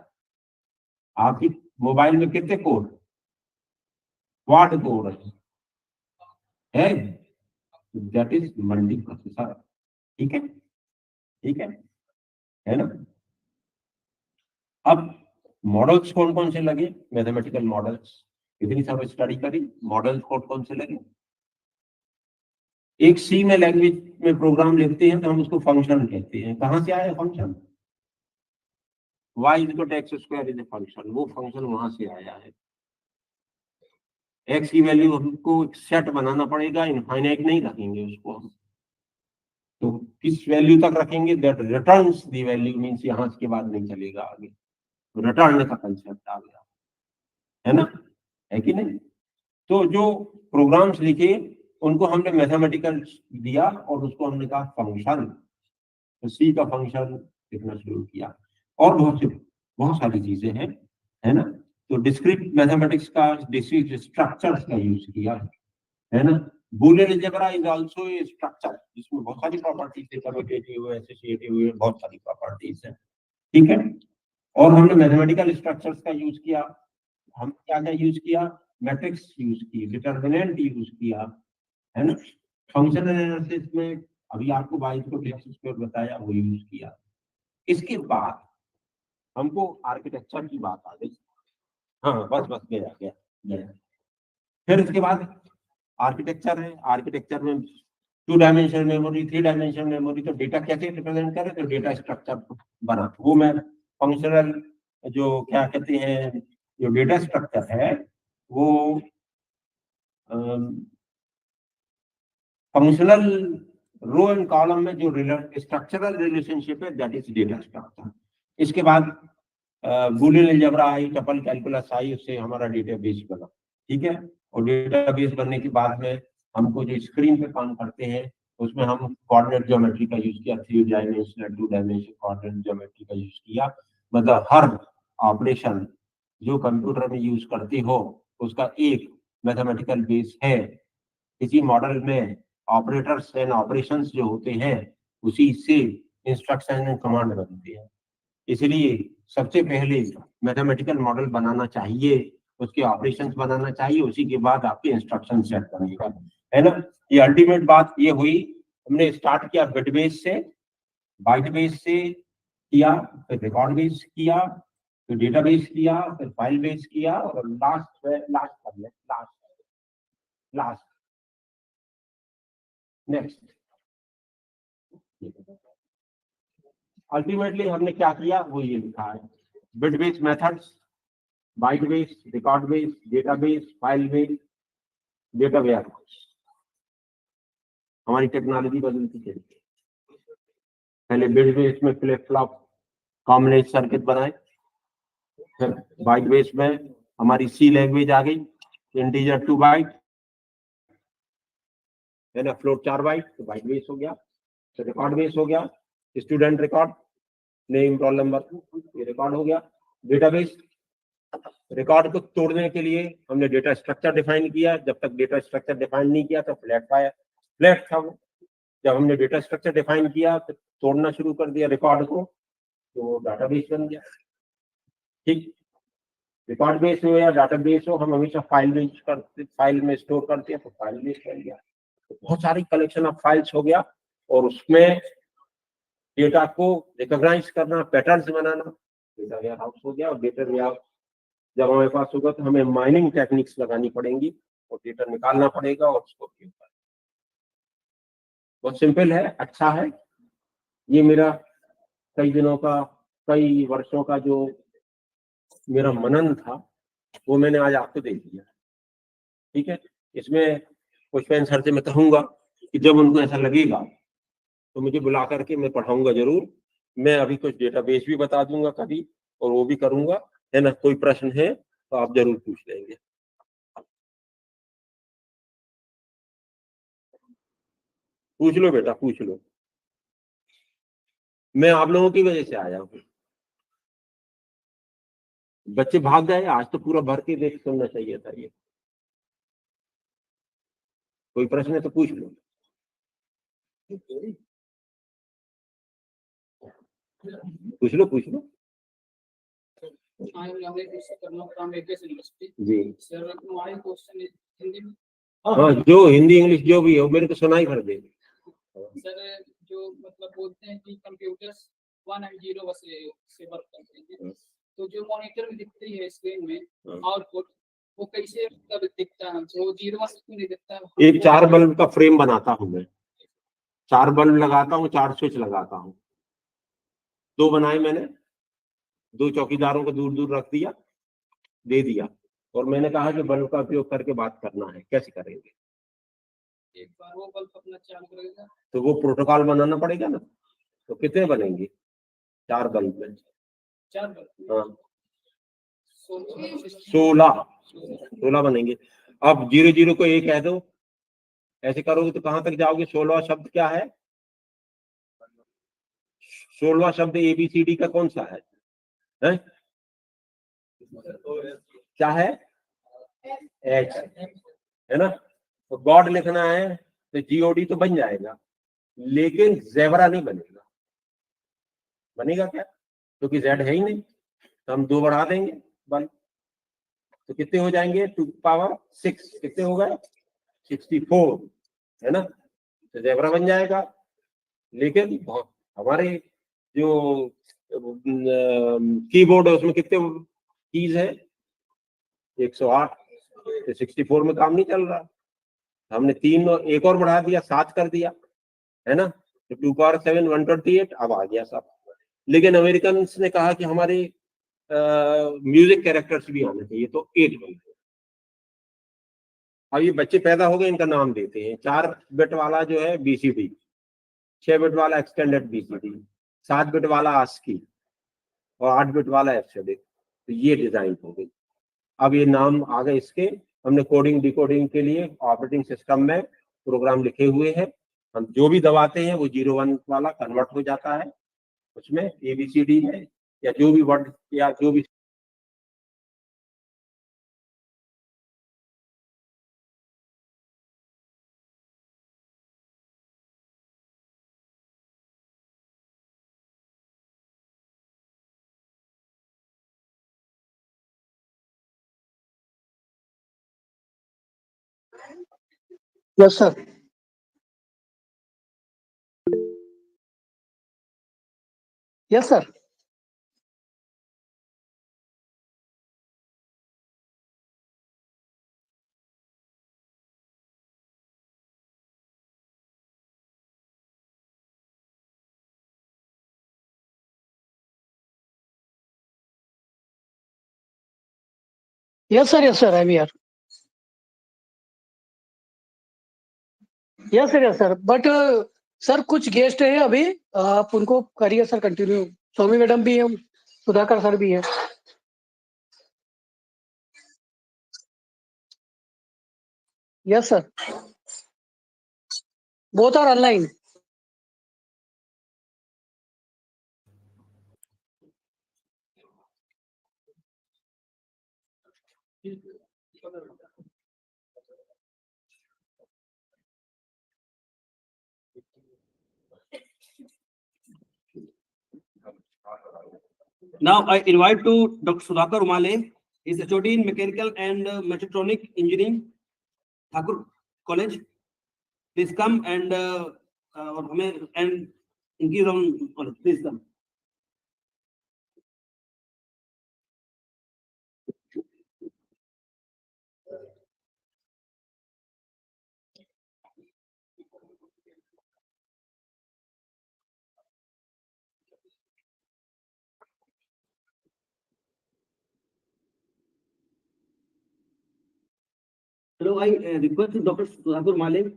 आपकी मोबाइल में कितने कोर, क्वाड कोर है, दैट इज मल्टी प्रोसेसर। ठीक है ना। अब मॉडल्स कौन कौन से लगे, मैथमेटिकल मॉडल्स, इतनी सब स्टडी करी, मॉडल्स कौन कौन से लगे। एक सी में लैंग्वेज में प्रोग्राम लिखते हैं तो हम उसको फंक्शन कहते हैं। कहां से आया function, y equal to x square is a function, वो फंक्शन वहां से आया है। x की वैल्यू हमको एक सेट बनाना पड़ेगा, इनफाइनाइट नहीं रखेंगे उसको हम, तो किस वैल्यू तक रखेंगे, that returns the value, means यहां के बाद नहीं चलेगा आगे, तो रिटर्न का कंसेप्ट आ गया, है ना, है कि नहीं। तो जो प्रोग्राम्स लिखे उनको हमने मैथमेटिकल दिया और उसको हमने कहा फंक्शन, तो सी का फंक्शन लिखना शुरू किया। और बहुत सारी चीजें हैं, है ना। तो डिस्क्रीट मैथमेटिक्स का, डिस्क्रीट स्ट्रक्चर्स का यूज किया, है ना। Boolean algebra is also a structure, जिसमें बहुत सारी प्रॉपर्टीज है, कम्यूटेटिव, एसोसिएटिव, बहुत सारी प्रॉपर्टीज है। ठीक है, और हमने मैथमेटिकल स्ट्रक्चर्स का यूज किया। हम क्या क्या यूज किया, मैट्रिक्स यूज की, डिटरमिनेंट यूज किया, है ना। फंक्शनल एनालिसिस में अभी आपको बाइज को एक्स स्क्वायर बताया, वो यूज किया। इसके बाद हमको आर्किटेक्चर की बात आ गई। हाँ बस गया। फिर इसके बाद आर्किटेक्चर है, आर्किटेक्चर में 2 डायमेंशनल मेमोरी, 3 डायमेंशनल मेमोरी, तो डेटा कैसे रिप्रेजेंट करें, तो डेटा स्ट्रक्चर बना, वो मैं फंक्शनल जो क्या कहते हैं, जो डेटा स्ट्रक्चर है वो फंक्शनल रो एंड कॉलम में जो स्ट्रक्चरल रिलेशनशिप है, दैट इज डेटा स्ट्रक्चर। इसके बाद बूलियन अलजेब्रा आई, टपल कैलकुलस आई, उससे हमारा डेटाबेस बना। ठीक है, और डेटाबेस बनने के बाद में हमको जो स्क्रीन पे काम करते हैं उसमें हम कोऑर्डिनेट ज्योमेट्री का यूज किया, 3 डायमेंशनल 2 डायमेंशनल कोऑर्डिनेट ज्योमेट्री का यूज किया। मतलब हर ऑपरेशन जो कंप्यूटर में यूज करते हो उसका एक मैथमेटिकल बेस है। किसी मॉडल में ऑपरेटर्स एंड ऑपरेशंस जो होते हैं उसी से इंस्ट्रक्शन एंड कमांड बनते हैं, इसलिए सबसे पहले मैथमेटिकल मॉडल बनाना चाहिए, उसके ऑपरेशंस बनाना चाहिए, उसी के बाद आपके इंस्ट्रक्शन सेट बनेगा। है ना। ये अल्टीमेट बात ये हुई, हमने स्टार्ट किया बिट बेस से, बाइट बेस से किया, फिर रिकॉर्ड बेस किया, फिर डेटाबेस किया, फिर फाइल बेस किया, और लास्ट कर ले, लास्ट नेक्स्ट। अल्टीमेटली हमने क्या किया वो ये लिखा है, bit base methods, byte base, record base, database, file base, data warehouse. हमारी टेक्नोलॉजी बदलती चली गई। पहले बिट बेस में फ्लिप फ्लॉप कॉम्बिनेशन सर्किट बनाए, फिर बाइट बेस में हमारी सी लैंग्वेज आ गई, इंटीजर 2 बाइट, है ना, फ्लोट 4 बाइट, तो बाइट बेस हो गया। तो रिकॉर्ड बेस हो गया, student record, name, roll number, ये रिकॉर्ड हो गया। डेटाबेस, रिकॉर्ड को तोड़ने के लिए हमने डेटा स्ट्रक्चर डिफाइन किया। जब तक डेटा स्ट्रक्चर डिफाइन नहीं किया तो फ्लैट था वो। जब हमने डेटा स्ट्रक्चर डिफाइन किया तो तोड़ना शुरू कर दिया रिकॉर्ड को, तो डाटाबेस बन गया। ठीक, रिकॉर्ड बेस हो या डाटाबेस हो, हम हमेशा फाइल में स्टोर करते हैं, तो फाइल बेस बन गया। तो बहुत सारी कलेक्शन ऑफ फाइल्स हो गया, और उसमें डेटा को रिकॉग्नाइज करना, पैटर्न्स बनाना, डेटा वेयरहाउस हो गया। और डेटा वेयरहाउस जब हमारे पास होगा तो हमें माइनिंग टेक्निक्स लगानी पड़ेंगी और डेटा निकालना पड़ेगा और उसको उपयोग करना। बहुत सिंपल है, अच्छा है। ये मेरा कई दिनों का, कई वर्षों का जो मेरा मनन था, वो मैंने आज आपको दे दिया। ठीक है, इसमें पुष्पेंद्र सर से मैं कहूंगा कि जब उनको ऐसा लगेगा तो मुझे बुला करके मैं पढ़ाऊंगा जरूर। मैं अभी कुछ डेटाबेस भी बता दूंगा कभी, और वो भी करूंगा, है ना। कोई प्रश्न है तो आप जरूर पूछ लेंगे। पूछ लो बेटा, पूछ लो। मैं आप लोगों की वजह से आया हूँ। बच्चे भाग गए, आज तो पूरा भर के देख सुनना चाहिए था ये। कोई प्रश्न है तो पूछ लो। पूछ लो, पूछ लो जी। हाँ, जो हिंदी इंग्लिश जो भी हो मेरे को सुनाई भर दे। सर जो मतलब बोलते हैं कि कंप्यूटर्स 1 और 0 से वर्क करते हैं, तो जो मॉनिटर में दिखती है स्क्रीन में आउटपुट, वो कैसे मतलब दिखता है? तो 0 से क्यों नहीं दिखता है? एक 4 बल्ब का फ्रेम बनाता हूँ मैं, 4 बल्ब लगाता हूँ, 4 स्विच लगाता हूँ। 2 बनाए मैंने, 2 चौकीदारों को दूर दूर रख दिया, दे दिया, और मैंने कहा कि बल्ब का उपयोग करके बात करना है। कैसे करेंगे? एक बार वो बल्ब अपना चालू करेगा तो वो प्रोटोकॉल बनाना पड़ेगा ना। तो कितने बनेंगे? 4 बल्ब में 4 बल्ब, हाँ 16 बनेंगे। अब 0 को 1 कह दो, ऐसे करोगे तो कहां तक जाओगे? 16वां शब्द क्या है? 16वां शब्द ABCD का कौन सा है? क्या है? H, है ना। तो गॉड लिखना है तो GOD तो बन जाएगा, लेकिन जेबरा नहीं बनेगा। बनेगा क्या? क्योंकि Z है ही नहीं, तो हम 2 बढ़ा देंगे बन, तो कितने हो जाएंगे? 2 पावर 6, कितने हो गए? 64, है ना। तो जेबरा बन जाएगा। लेकिन हमारे जो कीबोर्ड है उसमें कितने कीज है? 108, तो 64 में काम नहीं चल रहा। हमने 3 और 1 और बढ़ा दिया, 7 कर दिया, है ना। तो 2 पावर 7 128 अब आ गया सब। लेकिन अमेरिकन ने कहा कि हमारे म्यूजिक कैरेक्टर्स भी आने चाहिए, तो 8 बन गए। अब ये बच्चे पैदा हो गए, इनका नाम देते हैं। 4 बिट वाला जो है BCD, 6 बिट वाला एक्सटेंडेड BCD, 7 बिट वाला ASCII और 8 बिट वाला FCD। तो ये डिजाइन हो गई। अब ये नाम आ गए इसके। हमने कोडिंग डिकोडिंग के लिए ऑपरेटिंग सिस्टम में प्रोग्राम लिखे हुए हैं। हम जो भी दबाते हैं वो 0-1 वाला कन्वर्ट हो जाता है, उसमें ABCD है या जो भी वर्ड या जो भी Yes, sir. Yes, sir. Yes, sir. Yes, sir. I'm here. Yes, sir. Yes, sir. But sir कुछ गेस्ट है अभी, आप उनको करिए सर कंटिन्यू। स्वामी मैडम भी है, सुधाकर सर भी है। Yes, sir. Both are online. Now I invite to Dr. Sudhakar Umale. He is HOD in Mechanical and Mechatronic Engineering, Thakur College. Please come and increase on knowledge. Please come. Hello, I request Dr. Sudhakar Umale.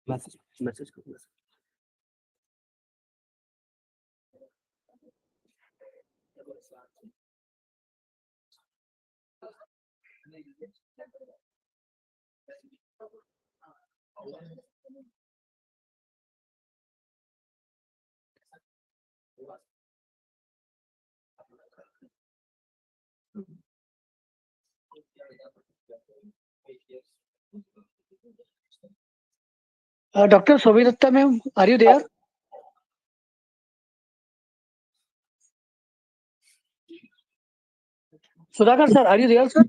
Message. Dr. Sovidatta ma'am, are you there? Sudhakar sir, are you there, sir?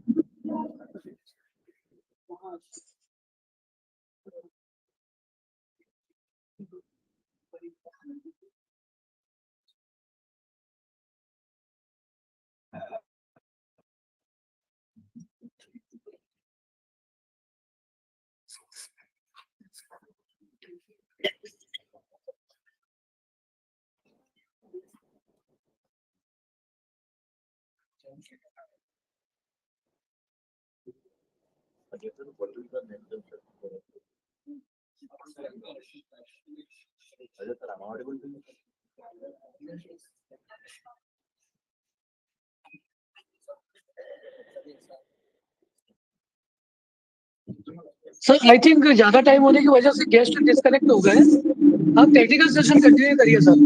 Sir I think ज्यादा time होने की वजह से guest disconnect हो गए। आप technical session continue करिए sir.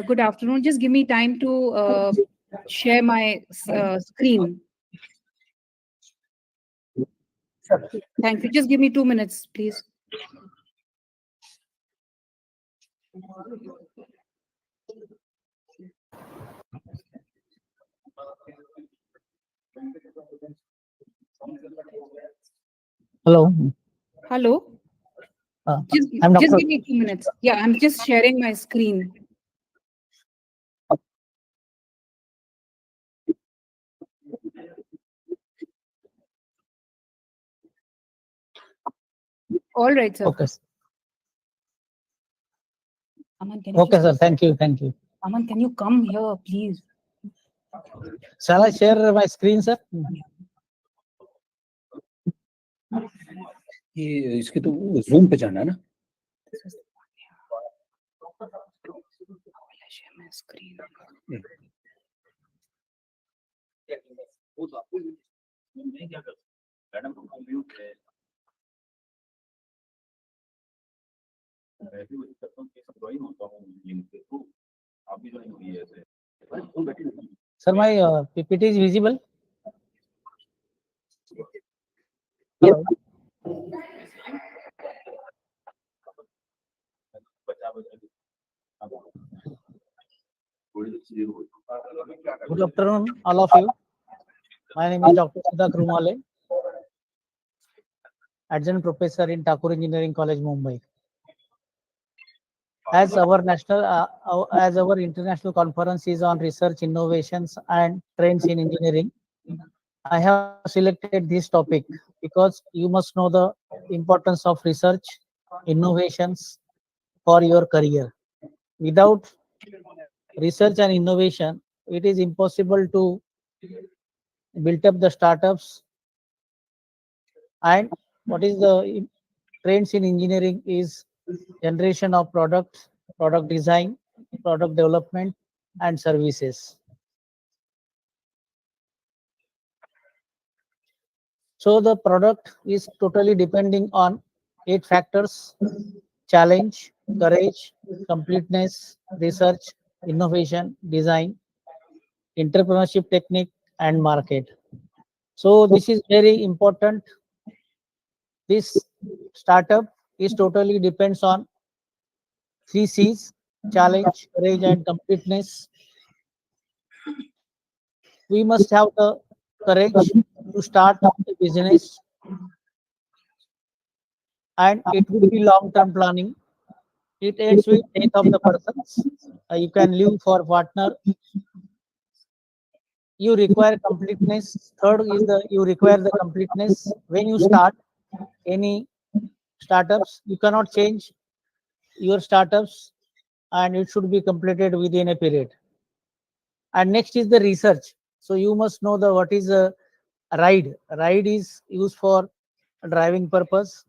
Good afternoon. Just give me time to share my screen. Thank you. Just give me 2 minutes, please. Hello. Hello. Just I'm give Dr. me 2 minutes. Yeah, I'm just sharing my screen. All right, sir. Okay. Aman, can you Okay, sir. just- Thank you. Thank you. Aman, can you come here, please? Shall I share my screen, sir? ये इसके तो zoom पे जाना है ना। मैं क्या कर मैडम को म्यूट है मैं भी वही करता हूँ कि सब ज्वाइन होता हूँ लिंक के थ्रू आप भी ज्वाइन हुई है ऐसे तुम बैठी Sir, my PPT is visible. Hello. Good afternoon, all of you. My name is Dr. Satna Krumale, adjunct professor in Thakur Engineering College, Mumbai. As our international conference is on research, innovations, and trends in engineering, I have selected this topic because you must know the importance of research, innovations for your career. Without research and innovation, it is impossible to build up the startups. And what is the trends in engineering is generation of products, product design, product development, and services. So the product is totally depending on 8 factors: challenge, courage, completeness, research, innovation, design, entrepreneurship technique, and market. So this is very important. This startup is totally depends on 3 C's: challenge, courage, and completeness. We must have the courage to start a business, and it would be long-term planning. It ends with death of the persons. You can live for partner. You require completeness. Third is you require the completeness. When you start any startups, you cannot change your startups, and it should be completed within a period. And next is the research. So you must know the what is a ride. Ride is used for driving purpose.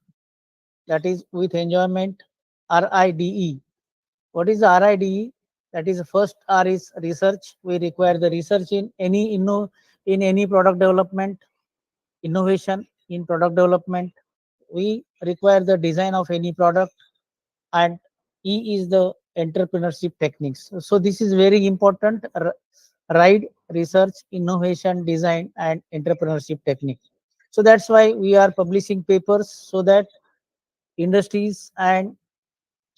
That is with enjoyment. RIDE. What is the RIDE? That is the first R is research. We require the research in any product development, innovation in product development. We require the design of any product, and E is the entrepreneurship techniques. So this is very important. Ride, research, innovation, design, and entrepreneurship technique. So that's why we are publishing papers so that industries and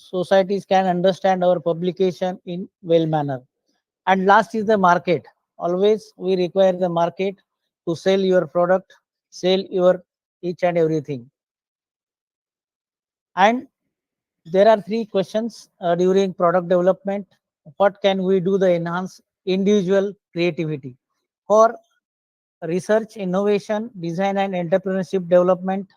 societies can understand our publication in well manner. And last is the market. Always we require the market to sell your product, sell your each and everything. And there are 3 questions during product development. What can we do to enhance individual creativity? For research, innovation, design, and entrepreneurship development,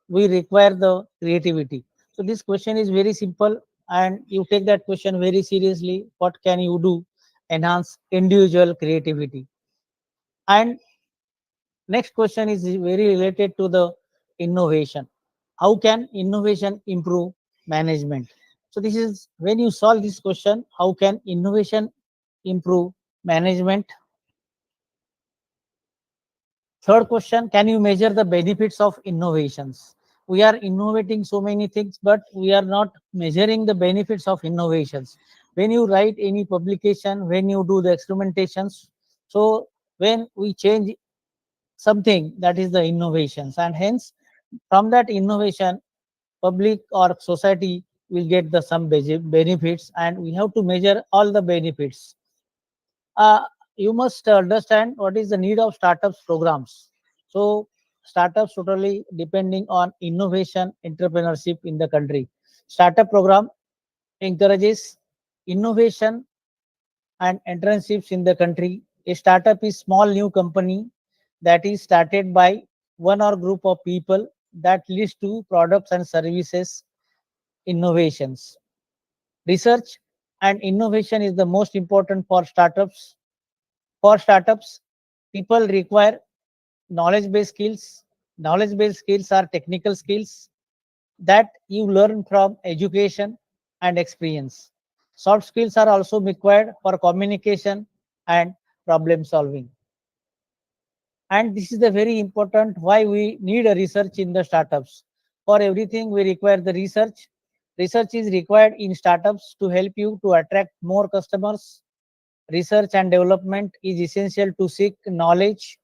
we require the creativity. So this question is very simple, and you take that question very seriously. What can you do enhance individual creativity? And next question is very related to the innovation. How can innovation improve management? So this is when you solve this question, how can innovation improve management? Third question, can you measure the benefits of innovations? We are innovating so many things, but we are not measuring the benefits of innovations. When you write any publication, when you do the experimentations, so when we change something, that is the innovations, and hence from that innovation, public or society will get the some benefits, and we have to measure all the benefits. You must understand what is the need of startups programs. So startups totally depending on innovation, entrepreneurship in the country. Startup program encourages innovation and internships in the country. A startup is small new company that is started by one or group of people that leads to products and services innovations. Research and innovation is the most important for startups. For startups, people require knowledge-based skills. Knowledge-based skills are technical skills that you learn from education and experience. Soft skills are also required for communication, and problem solving. And this is the very important why we need a research in the startups. For everything, we require the research. Research is required in startups to help you to attract more customers. Research and development is essential to seek knowledge,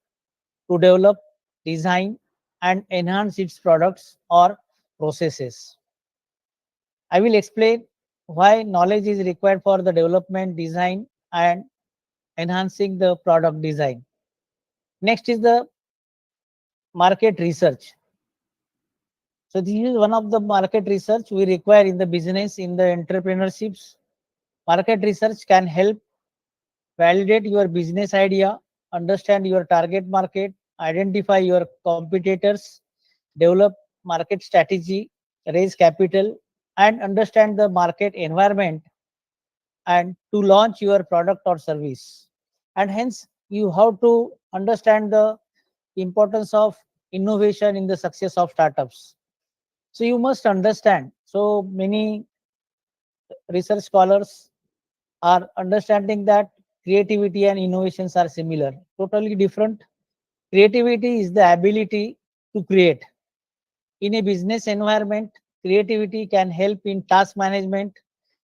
to develop, design, and enhance its products or processes. I will explain why knowledge is required for the development, design, and enhancing the product design. Next is the market research. So this is one of the market research we require in the business, in the entrepreneurships. Market research can help validate your business idea, understand your target market, identify your competitors, develop market strategy, raise capital, and understand the market environment, and to launch your product or service. And hence, you have to understand the importance of innovation in the success of startups. So you must understand. So many research scholars are understanding that creativity and innovations are similar, totally different. Creativity is the ability to create. In a business environment, creativity can help in task management,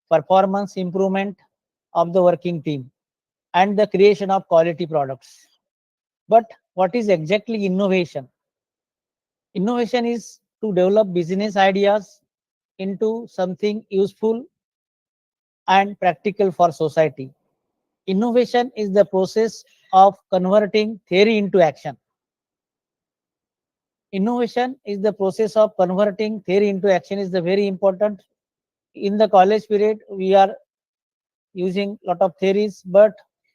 performance improvement of the working team, and the creation of quality products. But what is exactly innovation? Innovation is to develop business ideas into something useful and practical for society. Innovation is the process of converting theory into action. Innovation is the process of converting theory into action is the very important. In the college period, we are using lot of theories, but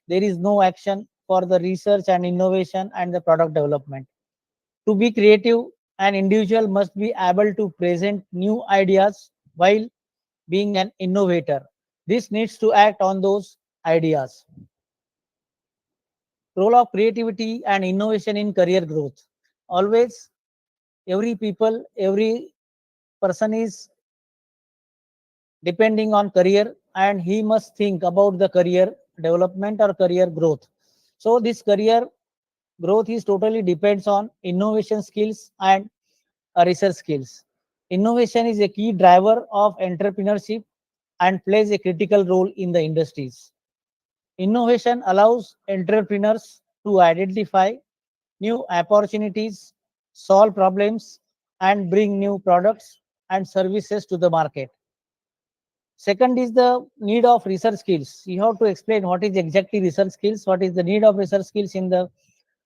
there is no action for the research and innovation and the product development. To be creative, an individual must be able to present new ideas while being an innovator. This needs to act on those ideas. Role of creativity and innovation in career growth. Always, every person is depending on career, and he must think about the career development or career growth. So this career growth is totally depends on innovation skills and research skills. Innovation is a key driver of entrepreneurship and plays a critical role in the industries. Innovation allows entrepreneurs to identify new opportunities, solve problems, and bring new products and services to the market. Second is the need of research skills. You have to explain what is exactly research skills, what is the need of research skills in the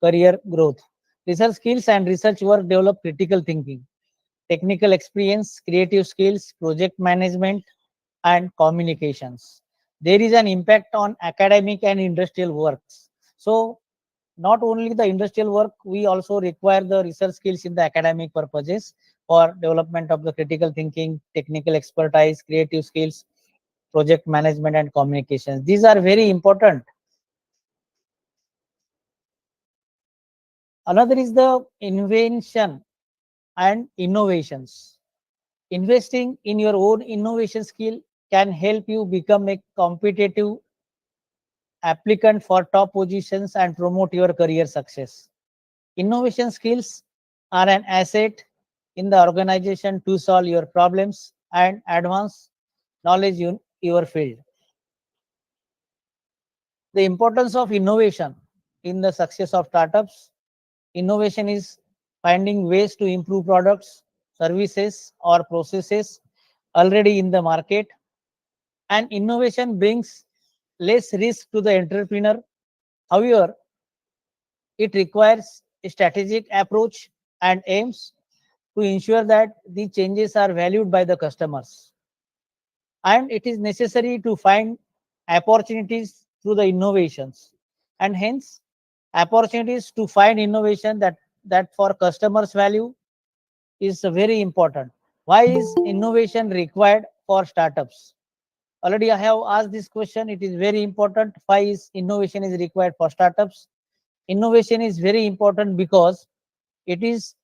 career growth. Research skills and research work develop critical thinking, technical experience, creative skills, project management, and communications. There is an impact on academic and industrial works. So not only the industrial work, we also require the research skills in the academic purposes for development of the critical thinking, technical expertise, creative skills, project management, and communications. These are very important. Another is the invention and innovations. Investing in your own innovation skill can help you become a competitive applicant for top positions and promote your career success. Innovation skills are an asset in the organization to solve your problems and advance knowledge in your field. The importance of innovation in the success of startups. Innovation is finding ways to improve products, services, or processes already in the market. And innovation brings less risk to the entrepreneur. However, it requires a strategic approach and aims to ensure that the changes are valued by the customers. And it is necessary to find opportunities through the innovations. And hence, opportunities to find innovation that for customers value is very important. Why is innovation required for startups? Already I have asked this question. It is very important. Why is innovation is required for startups? Innovation is very important because it is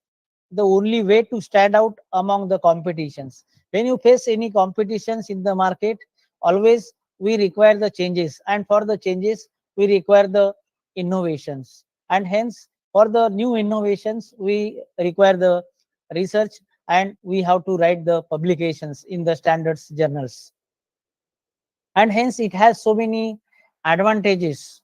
the only way to stand out among the competitions. When you face any competitions in the market, always we require the changes, and for the changes we require the innovations. And hence, for the new innovations, we require the research, and we have to write the publications in the standards journals. And hence, it has so many advantages.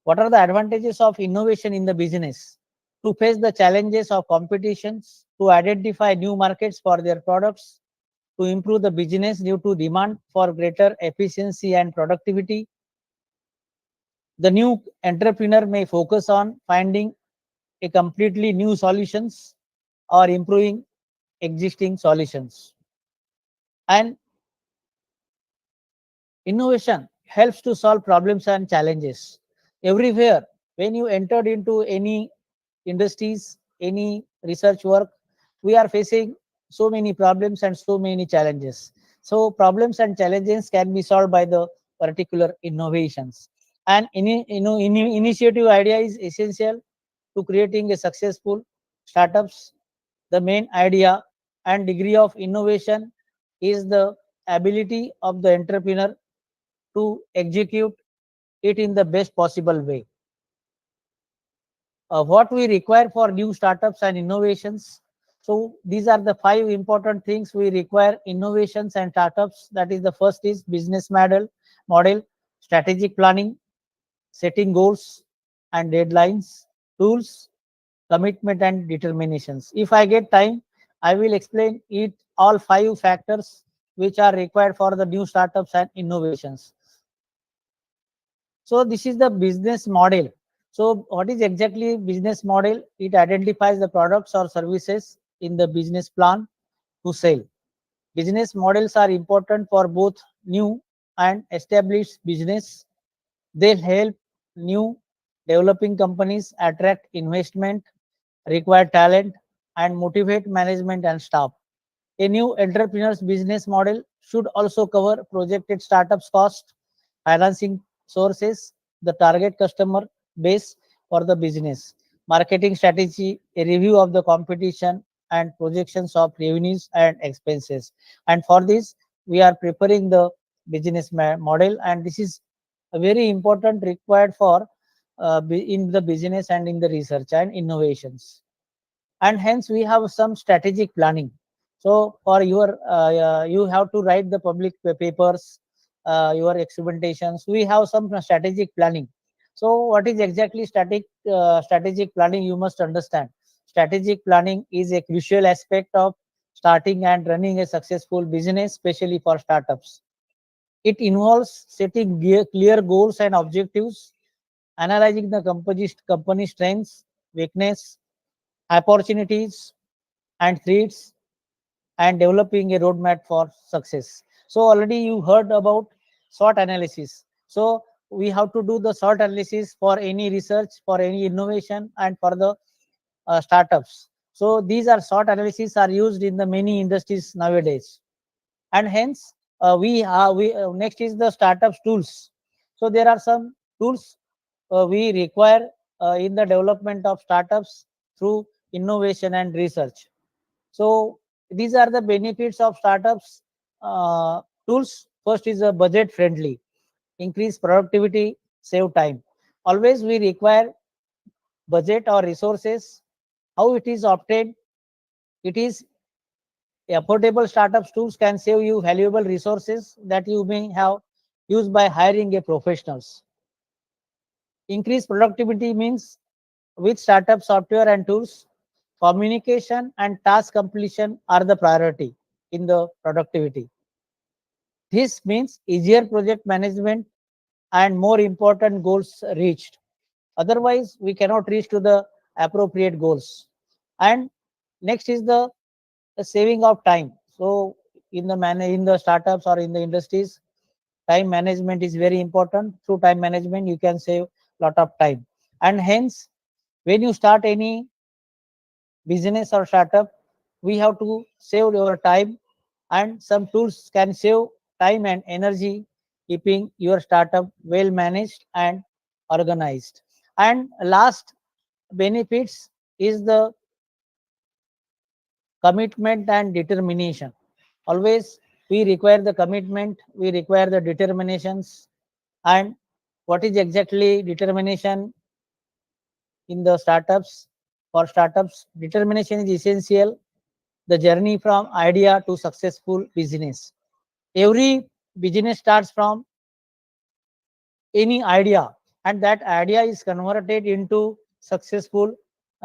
What are the advantages of innovation in the business? To face the challenges of competitions, to identify new markets for their products, to improve the business due to demand for greater efficiency and productivity. The new entrepreneur may focus on finding a completely new solutions or improving existing solutions. And innovation helps to solve problems and challenges. Everywhere, when you entered into any industries, any research work, we are facing so many problems and so many challenges. So problems and challenges can be solved by the particular innovations. And initiative idea is essential to creating a successful startups. The main idea and degree of innovation is the ability of the entrepreneur to execute it in the best possible way. What we require for new startups and innovations. So these are the 5 important things we require innovations and startups. That is, the first is business model, strategic planning, setting goals and deadlines, tools, commitment and determinations. If I get time, I will explain it all 5 factors which are required for the new startups and innovations. So this is the business model. So what is exactly business model? It identifies the products or services in the business plan to sell. Business models are important for both new and established business. They help new developing companies attract investment, require talent, and motivate management and staff. A new entrepreneur's business model should also cover projected startups cost, financing sources, the target customer base for the business, marketing strategy, a review of the competition, and projections of revenues and expenses. And for this, we are preparing the business model, and this is a very important required for in the business and in the research and innovations. And hence we have some strategic planning. So for your you have to write the public papers, your experimentations. We have some strategic planning. So what is exactly strategic planning? You must understand, strategic planning is a crucial aspect of starting and running a successful business, especially for startups. It involves setting clear goals and objectives, analyzing the company strengths, weakness, opportunities and threats, and developing a roadmap for success. So already you heard about SWOT analysis. So we have to do the SWOT analysis for any research, for any innovation, and for the startups. So these are SWOT analysis are used in the many industries nowadays. And hence we next is the startups tools. So there are some tools we require in the development of startups through innovation and research. So these are the benefits of startups tools. First is a budget friendly, increase productivity, save time. Always we require budget or resources. How it is obtained? It is affordable startups tools can save you valuable resources that you may have used by hiring a professionals. Increase productivity means with startup software and tools, communication and task completion are the priority in the productivity. This means easier project management and more important goals reached. Otherwise, we cannot reach to the appropriate goals. And next is the saving of time. So in the startups or in the industries, time management is very important. Through time management, you can save lot of time. And hence, when you start any business or startup, we have to save your time, and some tools can save time and energy, keeping your startup well managed and organized. And last benefits is the commitment and determination. Always we require the commitment, we require the determinations, and What is exactly determination in the startups? For startups, determination is essential. The journey from idea to successful business. Every business starts from any idea, and that idea is converted into successful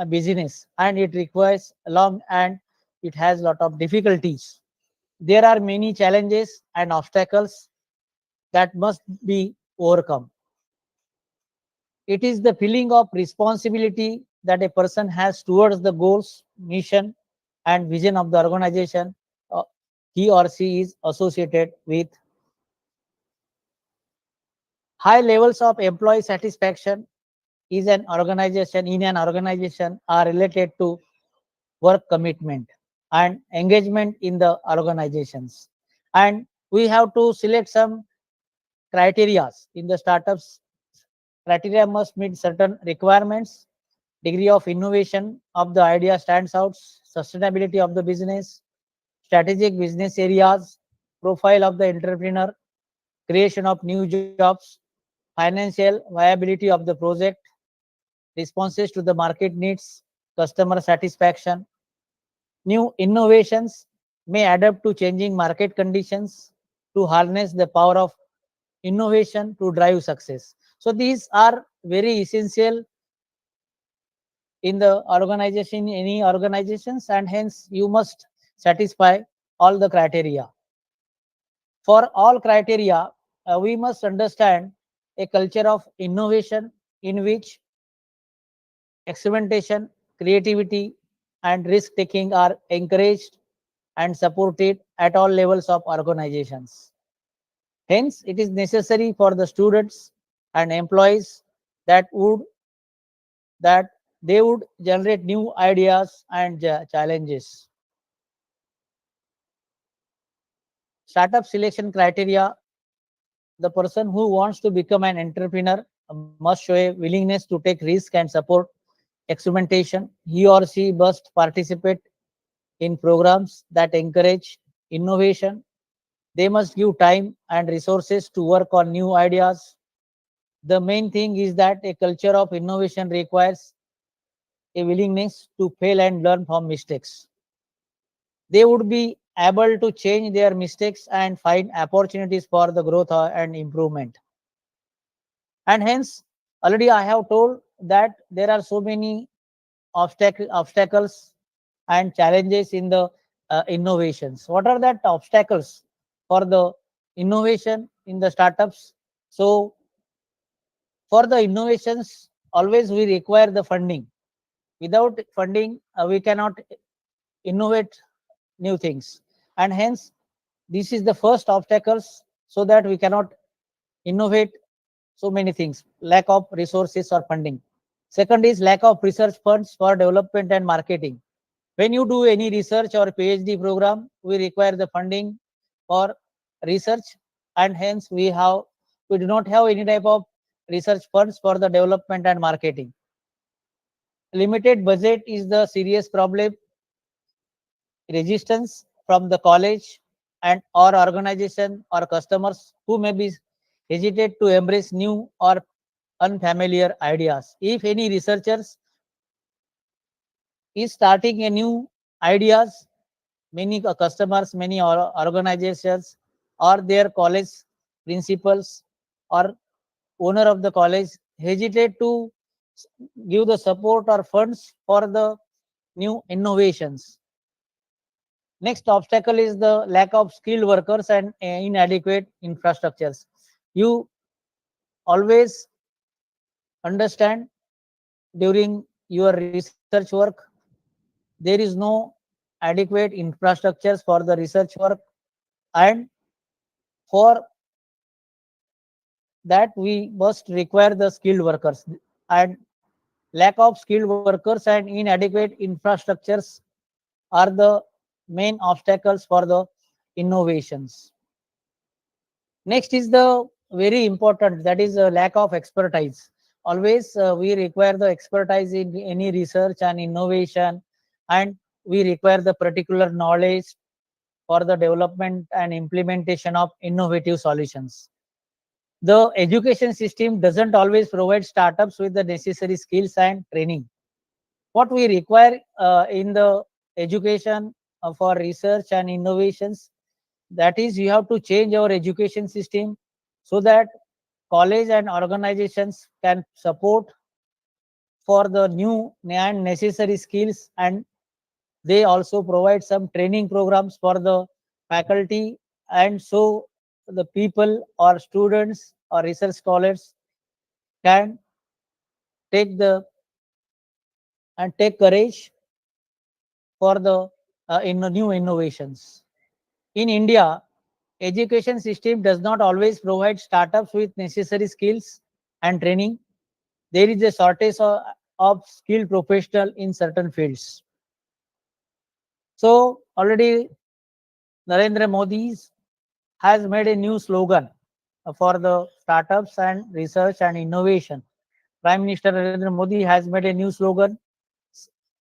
business, and it requires long and it has lot of difficulties. There are many challenges and obstacles that must be overcome. It is the feeling of responsibility that a person has towards the goals, mission, and vision of the organization he or she is associated with. High levels of employee satisfaction is an organization are related to work commitment and engagement in the organizations. And we have to select some criteria in the startups. Criteria must meet certain requirements. Degree of innovation of the idea stands out. Sustainability of the business, strategic business areas, profile of the entrepreneur, creation of new jobs, financial viability of the project, responses to the market needs, customer satisfaction. New innovations may adapt to changing market conditions to harness the power of innovation to drive success. So these are very essential in the organization, any organizations, and hence you must satisfy all the criteria. For all criteria, we must understand a culture of innovation in which experimentation, creativity, and risk taking are encouraged and supported at all levels of organizations. Hence, it is necessary for the students and employees that they would generate new ideas and challenges. Startup selection criteria: the person who wants to become an entrepreneur must show a willingness to take risk and support experimentation. He or she must participate in programs that encourage innovation. They must give time and resources to work on new ideas. The main thing is that a culture of innovation requires a willingness to fail and learn from mistakes. They would be able to change their mistakes and find opportunities for the growth and improvement. And hence, already I have told that there are so many obstacles and challenges in the innovations. What are that obstacles for the innovation in the startups? So for the innovations, always we require the funding. Without funding, we cannot innovate new things. And hence, this is the first obstacles so that we cannot innovate so many things, lack of resources or funding. Second is lack of research funds for development and marketing. When you do any research or PhD program, we require the funding for research, and hence we do not have any type of research funds for the development and marketing. Limited budget is the serious problem. Resistance from the college and or organization or customers who may be hesitate to embrace new or unfamiliar ideas. If any researchers is starting a new ideas, many customers, many organizations or their college principals or owner of the college hesitate to give the support or funds for the new innovations. Next obstacle is the lack of skilled workers and inadequate infrastructures. You always understand during your research work, there is no adequate infrastructures for the research work, and for that we must require the skilled workers, and lack of skilled workers and inadequate infrastructures are the main obstacles for the innovations. Next is the very important, that is a lack of expertise. Always we require the expertise in any research and innovation, and we require the particular knowledge for the development and implementation of innovative solutions. The education system doesn't always provide startups with the necessary skills and training. What we require in the education for research and innovations, that is, you have to change our education system so that college and organizations can support for the new and necessary skills, and they also provide some training programs for the faculty, and so the people or students or research scholars can take the and take courage for the new innovations. In India, education system does not always provide startups with necessary skills and training. There is a shortage of skilled professional in certain fields. So already Narendra Modi has made a new slogan for the startups and research and innovation. Prime Minister Narendra Modi has made a new slogan,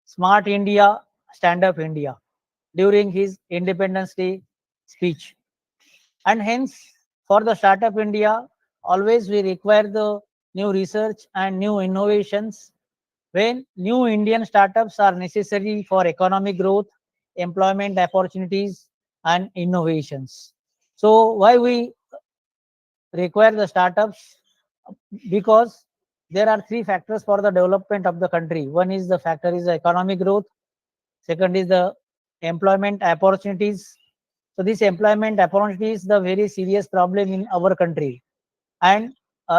Smart India, Stand Up India, during his Independence Day speech. And hence, for the Startup India, always we require the new research and new innovations when new Indian startups are necessary for economic growth, employment opportunities, and innovations. So, why we require the startups? Because there are three factors for the development of the country. One is the factor is the economic growth. Second is the employment opportunities. So this employment opportunities is the very serious problem in our country, and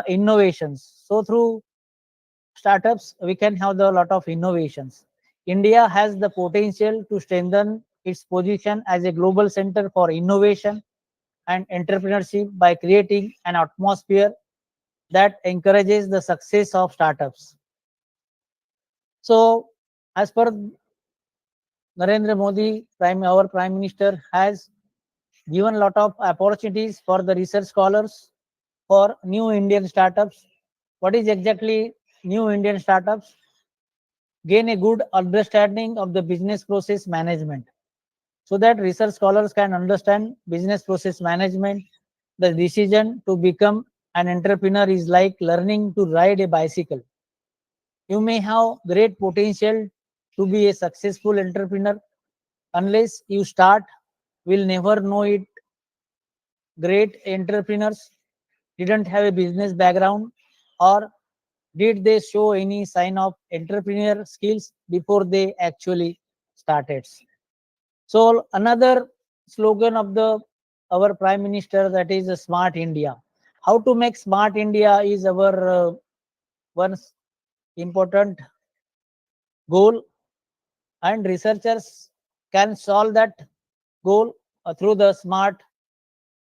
innovations. So through startups, we can have the lot of innovations. India has the potential to strengthen its position as a global center for innovation and entrepreneurship by creating an atmosphere that encourages the success of startups. So, as per Narendra Modi, our Prime Minister has given a lot of opportunities for the research scholars for new Indian startups. What is exactly new Indian startups? Gain a good understanding of the business process management so that research scholars can understand business process management. The decision to become an entrepreneur is like learning to ride a bicycle. You may have great potential to be a successful entrepreneur. Unless you start, will never know it. Great entrepreneurs didn't have a business background, or did they show any sign of entrepreneur skills before they actually started? So another slogan of the our Prime Minister, that is a Smart India. How to make Smart India is our one important goal, and researchers can solve that goal through the smart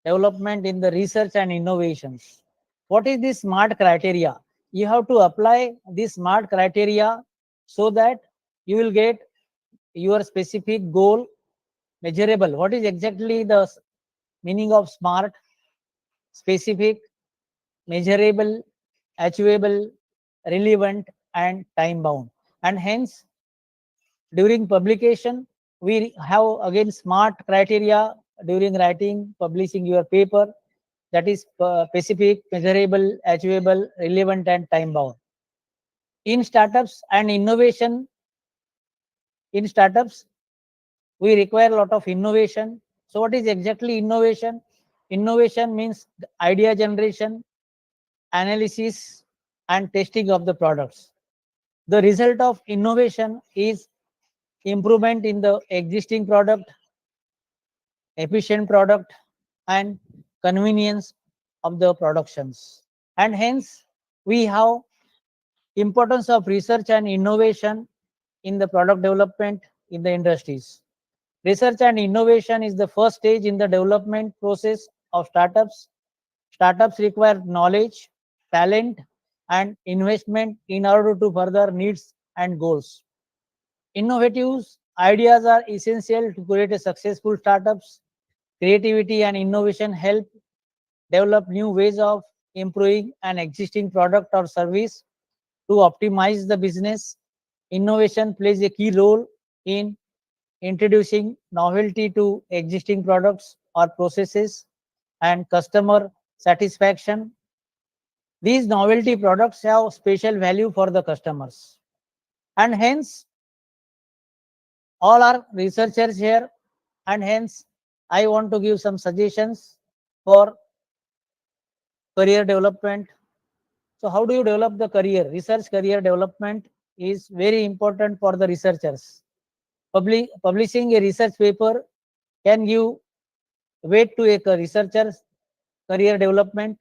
development in the research and innovations. What is the smart criteria? You have to apply this smart criteria so that you will get your specific goal measurable. What is exactly the meaning of smart? Specific, measurable, achievable, relevant, and time bound. And hence, during publication, we have again smart criteria during writing, publishing your paper, that is specific, measurable, achievable, relevant, and time bound. In startups and innovation, in startups, we require a lot of innovation. So what is exactly innovation? Innovation means idea generation, analysis, and testing of the products. The result of innovation is improvement in the existing product, efficient product, and convenience of the productions. And hence, we have importance of research and innovation in the product development in the industries. Research and innovation is the first stage in the development process of startups. Startups require knowledge, talent, and investment in order to further needs and goals. Innovative ideas are essential to create a successful startups. Creativity and innovation help develop new ways of improving an existing product or service to optimize the business. Innovation plays a key role in introducing novelty to existing products or processes and customer satisfaction. These novelty products have special value for the customers, and hence all are researchers here, and hence I want to give some suggestions for career development. So how do you develop the career? Research career development is very important for the researchers. Publishing a research paper can give weight to a researcher's career development.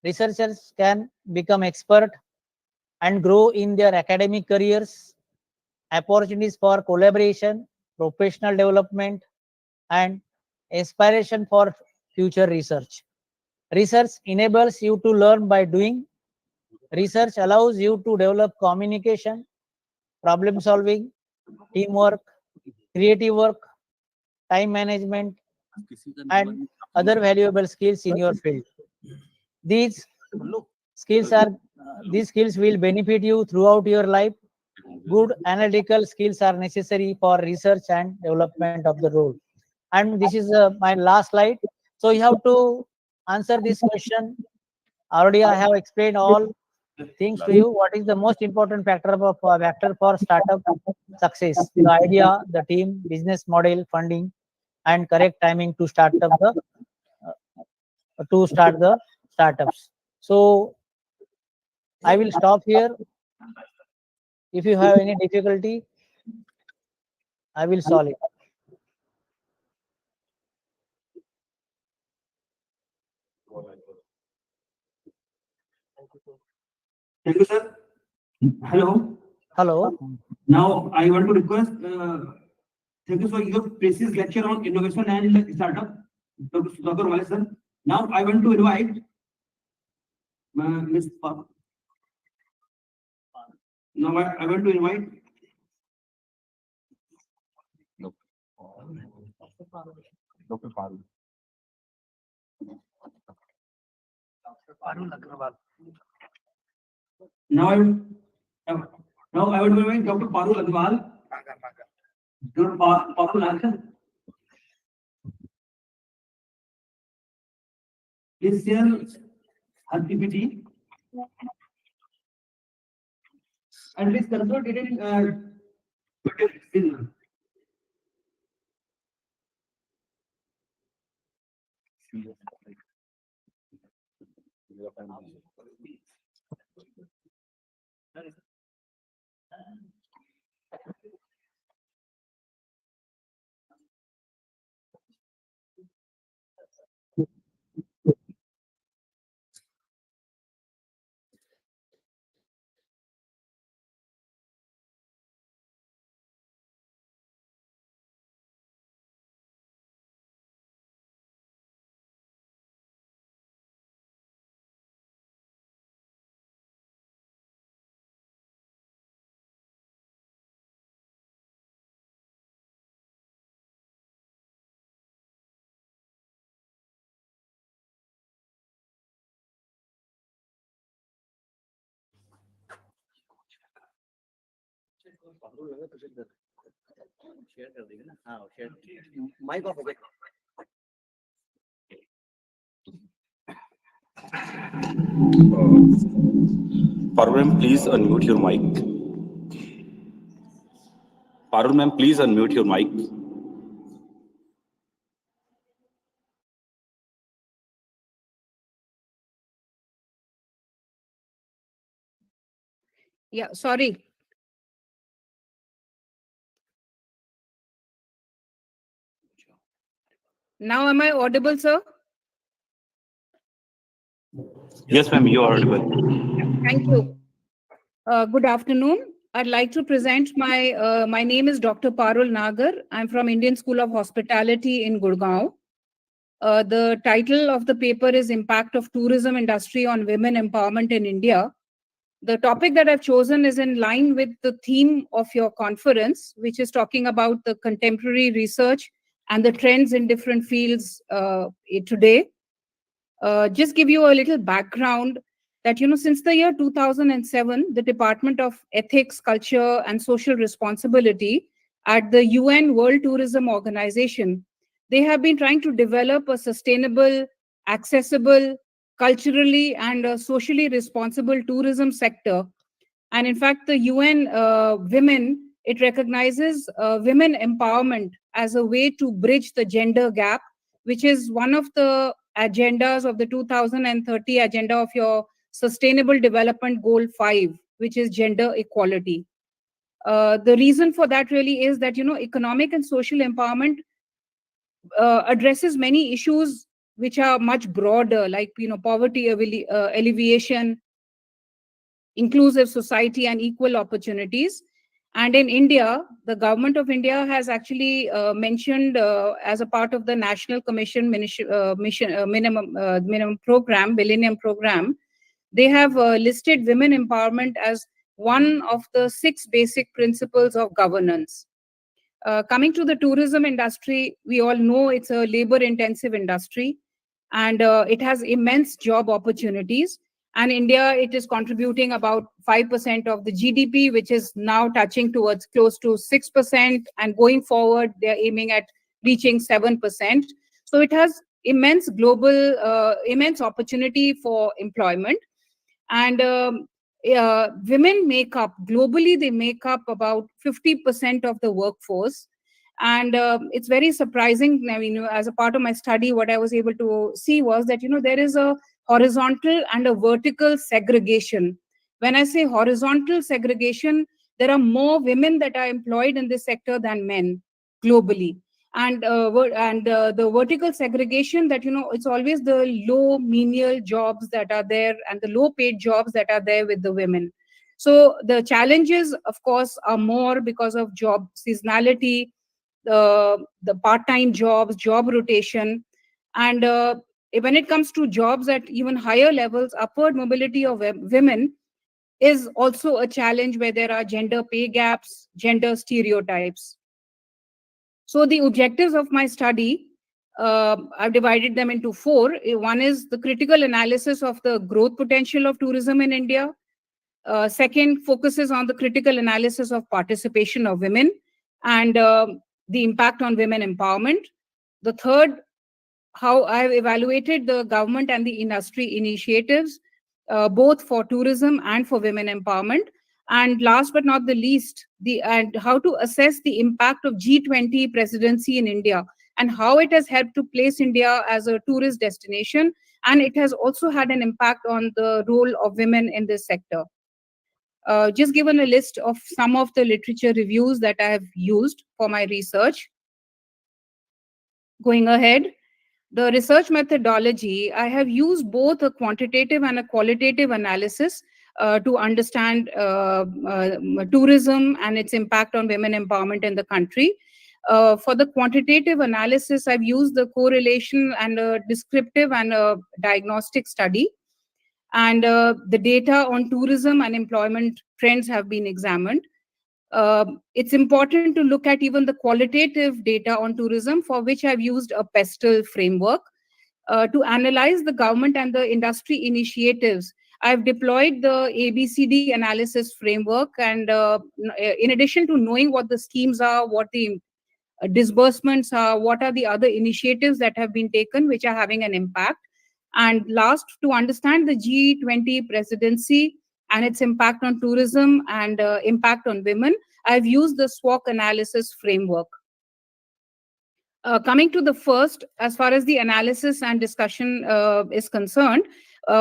Researchers can become expert and grow in their academic careers. Opportunities for collaboration, professional development, and aspiration for future research. Research enables you to learn by doing. Research allows you to develop communication, problem solving, teamwork, creative work, time management, and other valuable skills in your field. These these skills will benefit you throughout your life. Good analytical skills are necessary for research and development of the role. And this is my last slide. So you have to answer this question. Already I have explained all things to you. What is the most important factor for startup success? The idea, the team, business model, funding, and correct timing to start the startups. So I will stop here. If you have any difficulty, I will solve it. Thank you, sir. Hello. Hello. Now I want to request, thank you for your precious lecture on innovation and startup, Dr. Sudhakar Wale, sir. Now I want to invite Ms. Now I want to invite Dr. Parul. Now I would invite Dr. Parul Agrawal. Dr. Parul Agrawal. Please share her PPT. And please convert it in share कर देंगे ना हाँ share mic off हो गया Parul ma'am, please unmute your mic. Parul ma'am, please unmute your mic. Yeah, sorry. Now am I audible, sir? Yes, ma'am, you are audible. Thank you. Good afternoon. I'd like to present my name is Dr. Parul Nagar. I'm from Indian School of Hospitality in Gurgaon. The title of the paper is Impact of Tourism Industry on Women Empowerment in India. The topic that I've chosen is in line with the theme of your conference, which is talking about the contemporary research and the trends in different fields today. Just give you a little background that, since the year 2007, the Department of Ethics, Culture, and Social Responsibility at the UN World Tourism Organization, they have been trying to develop a sustainable, accessible, culturally and socially responsible tourism sector. And in fact, the UN Women, it recognizes women empowerment as a way to bridge the gender gap, which is one of the agendas of the 2030 agenda of your Sustainable Development Goal 5, which is gender equality. The reason for that really is that, economic and social empowerment addresses many issues which are much broader, like, poverty alleviation, inclusive society, and equal opportunities. And in India, the government of India has actually mentioned as a part of the National Commission minimum program, Millennium Program, they have listed women empowerment as one of the 6 basic principles of governance. Coming to the tourism industry, we all know it's a labor-intensive industry, and it has immense job opportunities. And India, it is contributing about 5% of the GDP, which is now touching towards close to 6%. And going forward, they're aiming at reaching 7%. So it has immense immense opportunity for employment. And women make up, globally, they make up about 50% of the workforce. And it's very surprising. I mean, as a part of my study, what I was able to see was that, there is a horizontal and a vertical segregation. When I say horizontal segregation, there are more women that are employed in this sector than men globally. And the vertical segregation, that, it's always the low menial jobs that are there and the low paid jobs that are there with the women. So the challenges, of course, are more because of job seasonality, the part-time jobs, job rotation. And when it comes to jobs at even higher levels, upward mobility of women is also a challenge, where there are gender pay gaps, gender stereotypes. So the objectives of my study, I've divided them into 4. One is the critical analysis of the growth potential of tourism in India. Second focuses on the critical analysis of participation of women and the impact on women empowerment. The third, how I've evaluated the government and the industry initiatives, both for tourism and for women empowerment. And last but not the least, and how to assess the impact of G20 presidency in India and how it has helped to place India as a tourist destination. And it has also had an impact on the role of women in this sector. Just given a list of some of the literature reviews that I have used for my research. Going ahead, the research methodology, I have used both a quantitative and a qualitative analysis to understand tourism and its impact on women empowerment in the country. For the quantitative analysis, I've used the correlation and a descriptive and a diagnostic study. And the data on tourism and employment trends have been examined. It's important to look at even the qualitative data on tourism, for which I've used a PESTEL framework. To analyze the government and the industry initiatives, I've deployed the ABCD analysis framework. And in addition to knowing what the schemes are, what the disbursements are, what are the other initiatives that have been taken which are having an impact. And last, to understand the G20 presidency and its impact on tourism and impact on women, I've used the SWOT analysis framework. Coming to the first, as far as the analysis and discussion is concerned,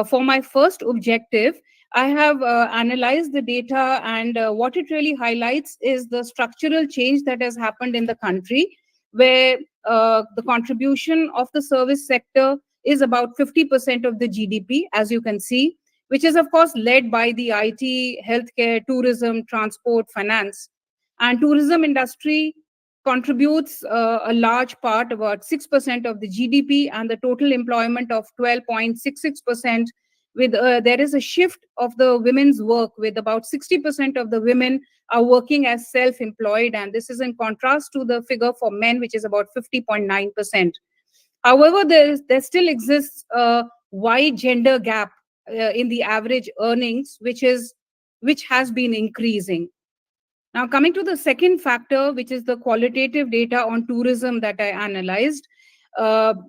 for my first objective, I have analyzed the data, and what it really highlights is the structural change that has happened in the country, where the contribution of the service sector is about 50% of the GDP, as you can see, which is, of course, led by the IT, healthcare, tourism, transport, finance. And tourism industry contributes a large part, about 6% of the GDP, and the total employment of 12.66%. With there is a shift of the women's work, with about 60% of the women are working as self-employed, and this is in contrast to the figure for men, which is about 50.9%. However, there still exists a wide gender gap in the average earnings, which has been increasing. Now, coming to the second factor, which is the qualitative data on tourism that I analyzed on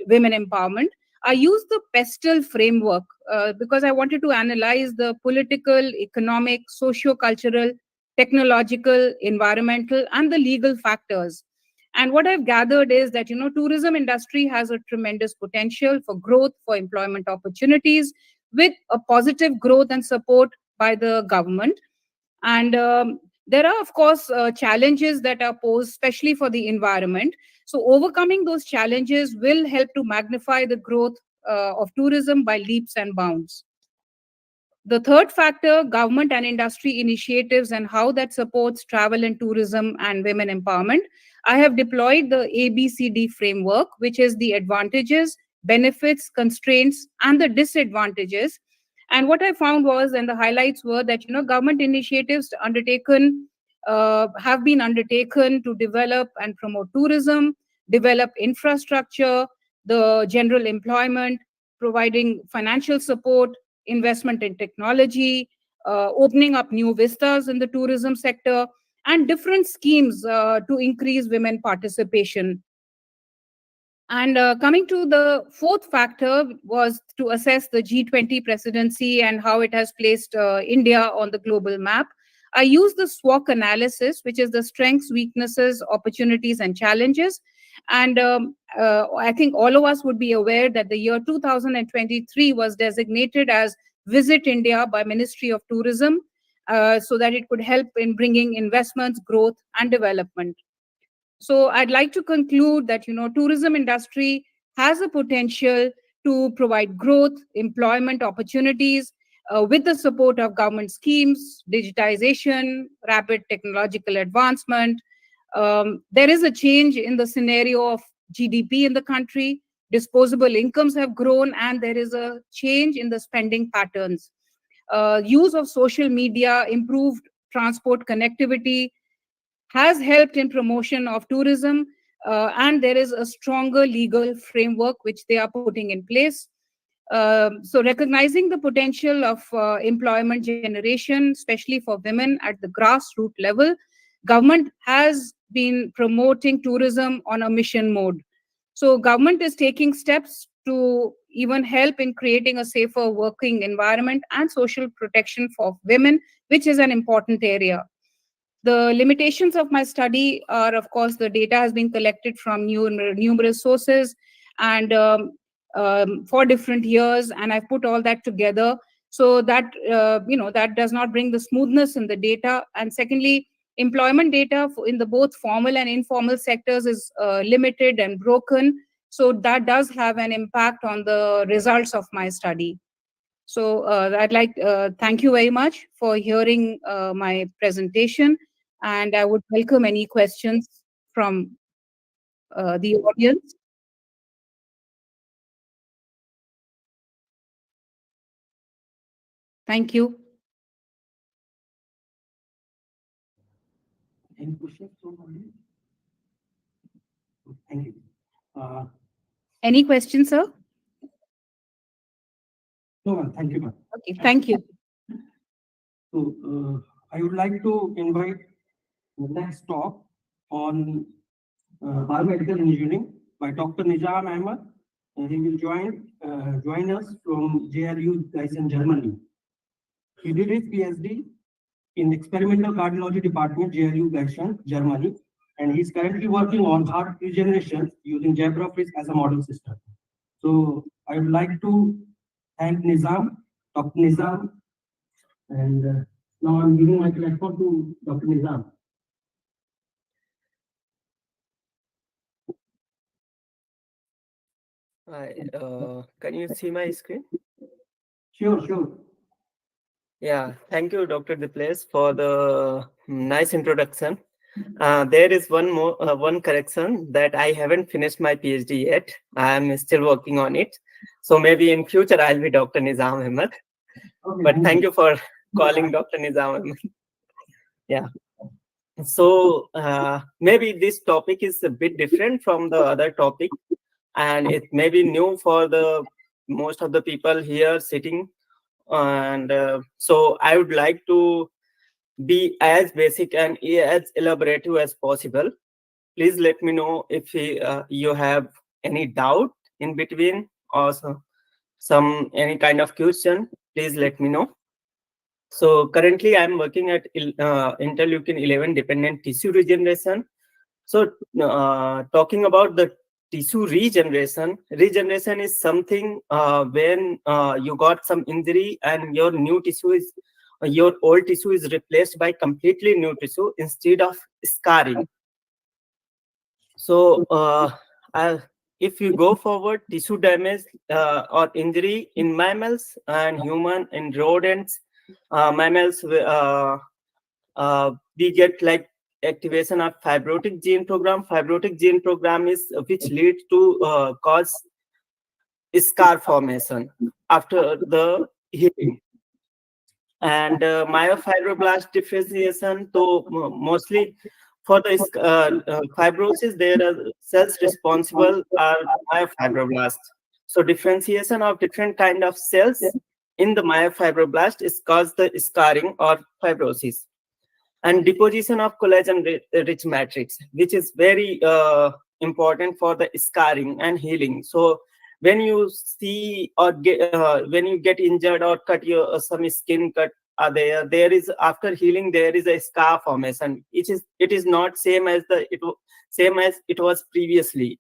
women empowerment, I used the PESTEL framework because I wanted to analyze the political, economic, socio-cultural, technological, environmental, and the legal factors. And what I've gathered is that, tourism industry has a tremendous potential for growth, for employment opportunities, with a positive growth and support by the government. And there are, of course, challenges that are posed, especially for the environment. So overcoming those challenges will help to magnify the growth of tourism by leaps and bounds. The third factor, government and industry initiatives and how that supports travel and tourism and women empowerment. I have deployed the ABCD framework, which is the advantages, benefits, constraints, and the disadvantages. And what I found was, and the highlights were that, government initiatives have been undertaken to develop and promote tourism, develop infrastructure, the general employment, providing financial support, investment in technology, opening up new vistas in the tourism sector, and different schemes to increase women participation. And coming to the fourth factor was to assess the G20 presidency and how it has placed India on the global map. I used the SWOT analysis, which is the strengths, weaknesses, opportunities, and challenges. And I think all of us would be aware that the year 2023 was designated as Visit India by Ministry of Tourism, so that it could help in bringing investments, growth, and development. So I'd like to conclude that, tourism industry has a potential to provide growth, employment opportunities with the support of government schemes, digitization, rapid technological advancement. There is a change in the scenario of GDP in the country. Disposable incomes have grown, and there is a change in the spending patterns. Use of social media, improved transport connectivity, has helped in promotion of tourism, and there is a stronger legal framework which they are putting in place. So recognizing the potential of employment generation, especially for women at the grassroots level, government has been promoting tourism on a mission mode. So government is taking steps to even help in creating a safer working environment and social protection for women, which is an important area. The limitations of my study are, of course, the data has been collected from numerous sources and for different years, and I've put all that together. So that, that does not bring the smoothness in the data. And secondly, employment data in the both formal and informal sectors is limited and broken. So that does have an impact on the results of my study. So I'd like thank you very much for hearing my presentation, and I would welcome any questions from the audience. Thank you. Any questions from audience? Thank you. Any questions, sir? No, ma'am. Thank you, ma'am. Okay, thank you. So I would like to invite the next talk on biomedical engineering by Dr. Nizam Ahmed. He will join us from JRU Gießen, Germany. He did his PhD in experimental cardiology department, JRU Gießen, Germany, and he's currently working on heart regeneration using zebrafish as a model system. So I would like to thank Nizam, Dr. Nizam, and now I'm giving my platform to Dr. Nizam. Hi, can you see my screen? Sure. Yeah, thank you, Dr. Diplace, for the nice introduction. There is one correction that I haven't finished my PhD yet. I am still working on it. So maybe in future I'll be Dr. Nizam Ahmed. Okay, but thank you for calling Dr. Nizam Ahmed. Yeah. So maybe this topic is a bit different from the other topic, and it may be new for the most of the people here sitting. And so I would like to be as basic and as elaborative as possible. Please let me know if you have any doubt in between, or some any kind of question, please let me know. So currently I'm working at interleukin 11 dependent tissue regeneration. So talking about the tissue regeneration is something when you got some injury and your new tissue is your old tissue is replaced by completely new tissue instead of scarring. So if you go forward, tissue damage or injury in mammals and human and rodents, mammals we get like activation of fibrotic gene program. Fibrotic gene program is which lead to cause scar formation after the healing. And myofibroblast differentiation, so mostly for the fibrosis, there are cells responsible are myofibroblast. So differentiation of different kind of cells in the myofibroblast is caused the scarring or fibrosis. And deposition of collagen rich matrix, which is very important for the scarring and healing. So when you see or when you get injured or cut your some skin cut are there is after healing there is a scar formation. It is not same as it was previously.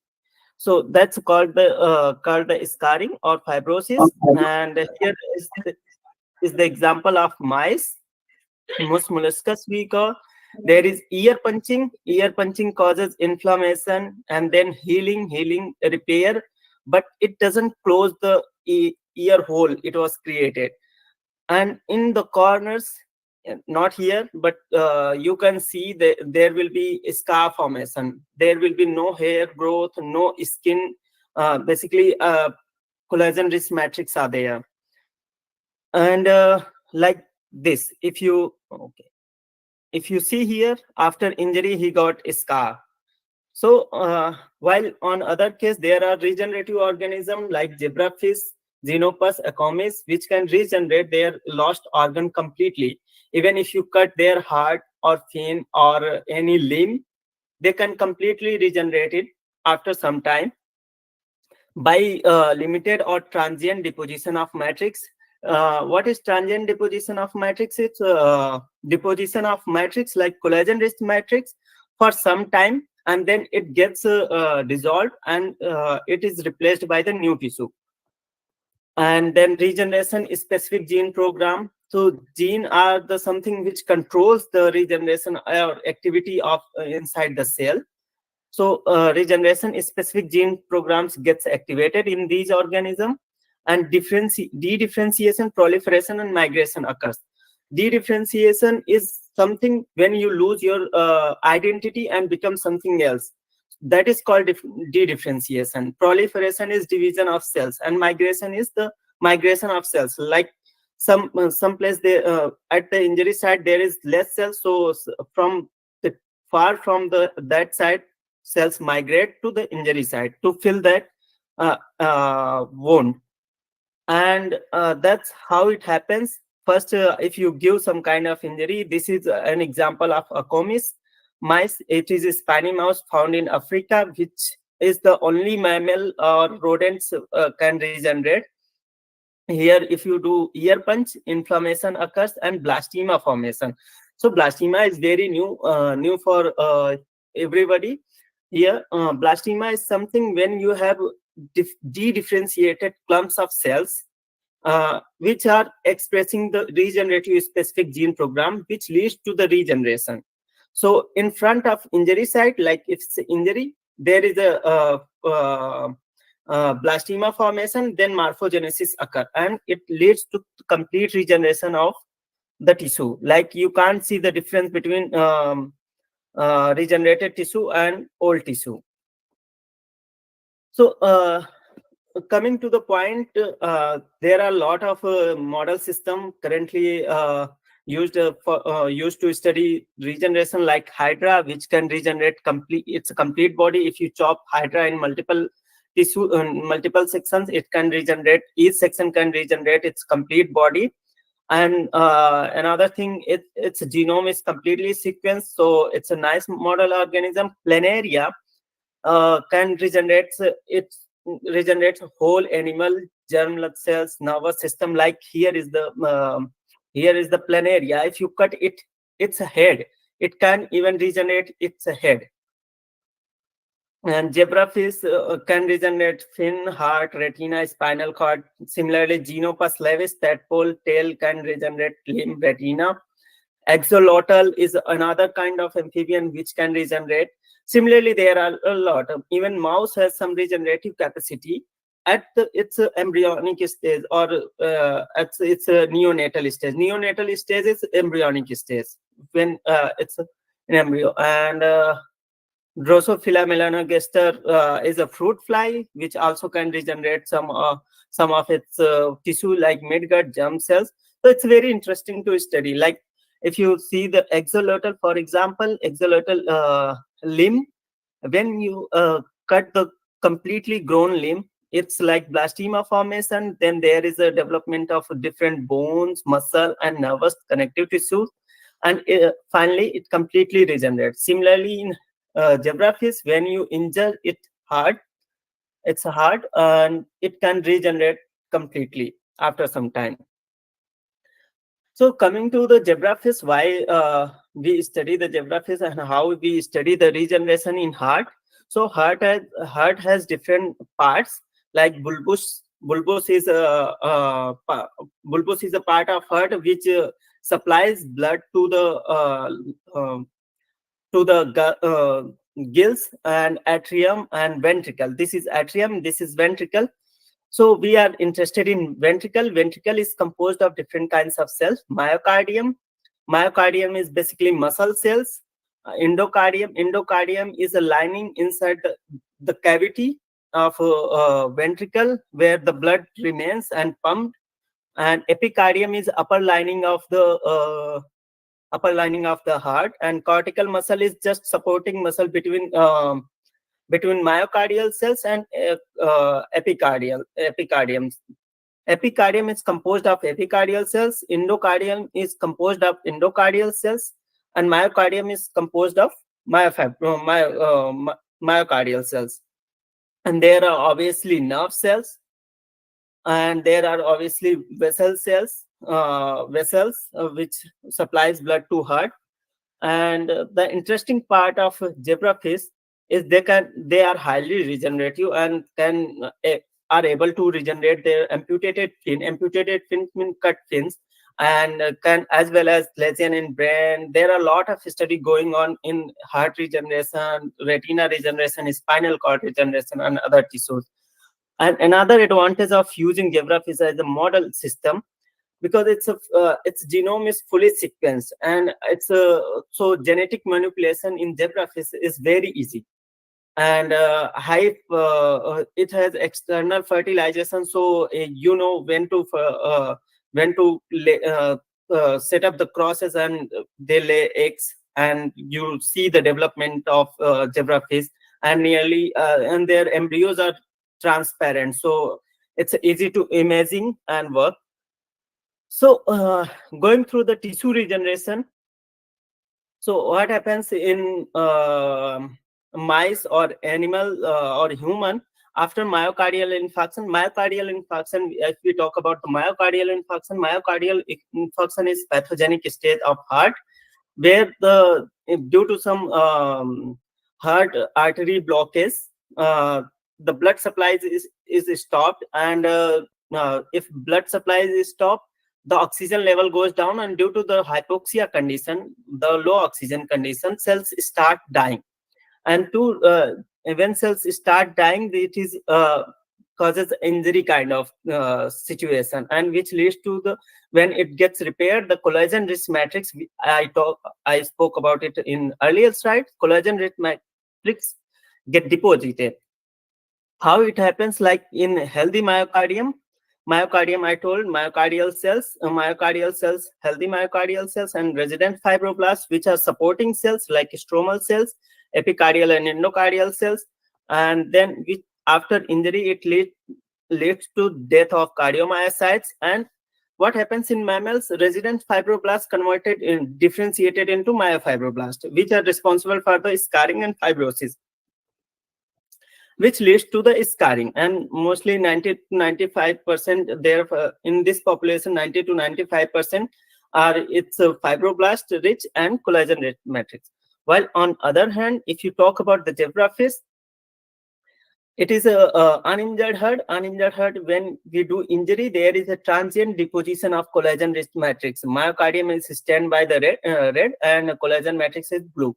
So that's called the scarring or fibrosis. And here is the example of mice. Most molluscus we got, there is ear punching. Ear punching causes inflammation and then healing repair, but it doesn't close the ear hole it was created. And in the corners, not here, but you can see there will be scar formation. There will be no hair growth, no skin. Basically collagen rich matrix are there. And like this, if you see here, after injury he got a scar. So while on other case there are regenerative organisms like zebrafish, xenopus, acomis, which can regenerate their lost organ completely. Even if you cut their heart or fin or any limb, they can completely regenerate it after some time by limited or transient deposition of matrix. What is transient deposition of matrix? It's deposition of matrix like collagen rich matrix for some time, and then it gets dissolved and it is replaced by the new tissue. And then regeneration specific gene program. So gene are the something which controls the regeneration or activity of inside the cell. So regeneration specific gene programs gets activated in these organisms, and de-differentiation, proliferation, and migration occurs. De-differentiation is something when you lose your identity and become something else. That is called de-differentiation. Proliferation is division of cells, and migration is the migration of cells. Like some place there at the injury site there is less cells, so from the far from that side, cells migrate to the injury site to fill that wound. And that's how it happens. First, if you give some kind of injury, this is an example of acomis mice. It is a spiny mouse found in Africa, which is the only mammal or rodents can regenerate. Here, if you do ear punch, inflammation occurs and blastema formation. So blastema is very new for everybody. Here, blastema is something when you have de-differentiated clumps of cells which are expressing the regenerative specific gene program, which leads to the regeneration. So in front of injury site, like if it's injury, there is a blastema formation, then morphogenesis occur, and it leads to complete regeneration of the tissue. Like you can't see the difference between regenerated tissue and old tissue. So coming to the point, there are a lot of model system currently used to study regeneration, like Hydra, which can regenerate its complete body. If you chop Hydra in multiple tissue, multiple sections, it can regenerate. Each section can regenerate its complete body. And another thing, its genome is completely sequenced, so it's a nice model organism. Planaria can regenerate its regenerates whole animal, germ cells, nervous system. Like here is the planaria. If you cut its head, it can even regenerate its head. And zebrafish can regenerate fin, heart, retina, spinal cord. Similarly, Xenopus laevis, tadpole tail, can regenerate limb, retina. Axolotl is another kind of amphibian which can regenerate. Similarly, there are a lot. Even mouse has some regenerative capacity at its embryonic stage, or at its neonatal stage. Neonatal stage is embryonic stage when it's an embryo. And Drosophila melanogaster is a fruit fly which also can regenerate some of its tissue like midgut, germ cells. So it's very interesting to study. Like if you see the axolotl, for example, axolotl limb, when you cut the completely grown limb, it's like blastema formation. Then there is a development of different bones, muscle, and nervous connective tissues, and finally it completely regenerates. Similarly, in zebrafish, when you injure its heart, and it can regenerate completely after some time. So coming to the zebrafish, why we study the zebrafish and how we study the regeneration in heart. So heart has different parts, like bulbous. Bulbous is a part of heart which supplies blood to the gills and atrium and ventricle. This is atrium, this is ventricle. So we are interested in ventricle. Ventricle is composed of different kinds of cells. Myocardium is basically muscle cells. Endocardium is a lining inside the cavity of ventricle where the blood remains and pumped. And epicardium is upper lining of the heart. And cortical muscle is just supporting muscle between myocardial cells and epicardium. Epicardium is composed of epicardial cells. Endocardium is composed of endocardial cells, and myocardium is composed of myocardial cells. And there are obviously nerve cells, and there are obviously vessels which supplies blood to heart. And the interesting part of zebrafish is they are highly regenerative and are able to regenerate their amputated fins mean cut fins, and can, as well as lesion in brain. There are a lot of study going on in heart regeneration, retina regeneration, spinal cord regeneration, and other tissues. And another advantage of using zebrafish as a model system, because its genome is fully sequenced, and so genetic manipulation in zebrafish is very easy. And it has external fertilization, so you know when to set up the crosses, and they lay eggs, and you see the development of zebrafish, and and their embryos are transparent, so it's easy to imagine and work. So going through the tissue regeneration, so what happens in mice or animal or human after myocardial infarction? If we talk about the myocardial infarction is pathogenic stage of heart, where due to some heart artery blockage, the blood supply is stopped, and if blood supply is stopped, the oxygen level goes down, and due to the hypoxia condition, the low oxygen condition, cells start dying. And when cells start dying, it is causes injury kind of situation, and which leads to when it gets repaired, the collagen rich matrix, I spoke about it in earlier slide. Collagen rich matrix get deposited. How it happens? Like in healthy myocardium, I told myocardial cells, healthy myocardial cells, and resident fibroblasts, which are supporting cells like stromal cells, epicardial and endocardial cells. And then after injury, it leads to death of cardiomyocytes. And what happens in mammals? Resident fibroblasts differentiated into myofibroblasts, which are responsible for the scarring and fibrosis. which leads to the scarring. And mostly 90 to 95% there in this population, 90 to 95% are it's a fibroblast rich and collagen rich matrix. While on other hand, if you talk about the zebrafish, it is a uninjured herd. Uninjured herd, when we do injury, there is a transient deposition of collagen rich matrix. Myocardium is stained by the red and collagen matrix is blue.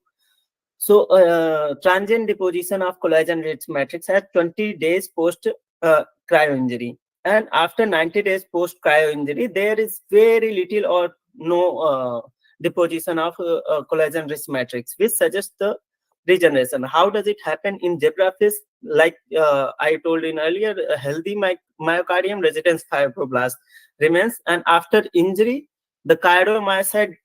So transient deposition of collagen rich matrix at 20 days post cryo injury, and after 90 days post cryo injury, there is very little or no deposition of collagen rich matrix, which suggests the regeneration. How does it happen in zebrafish? Like I told in earlier, a healthy myocardium residence fibroblast remains, and after injury, the cardiomyocyte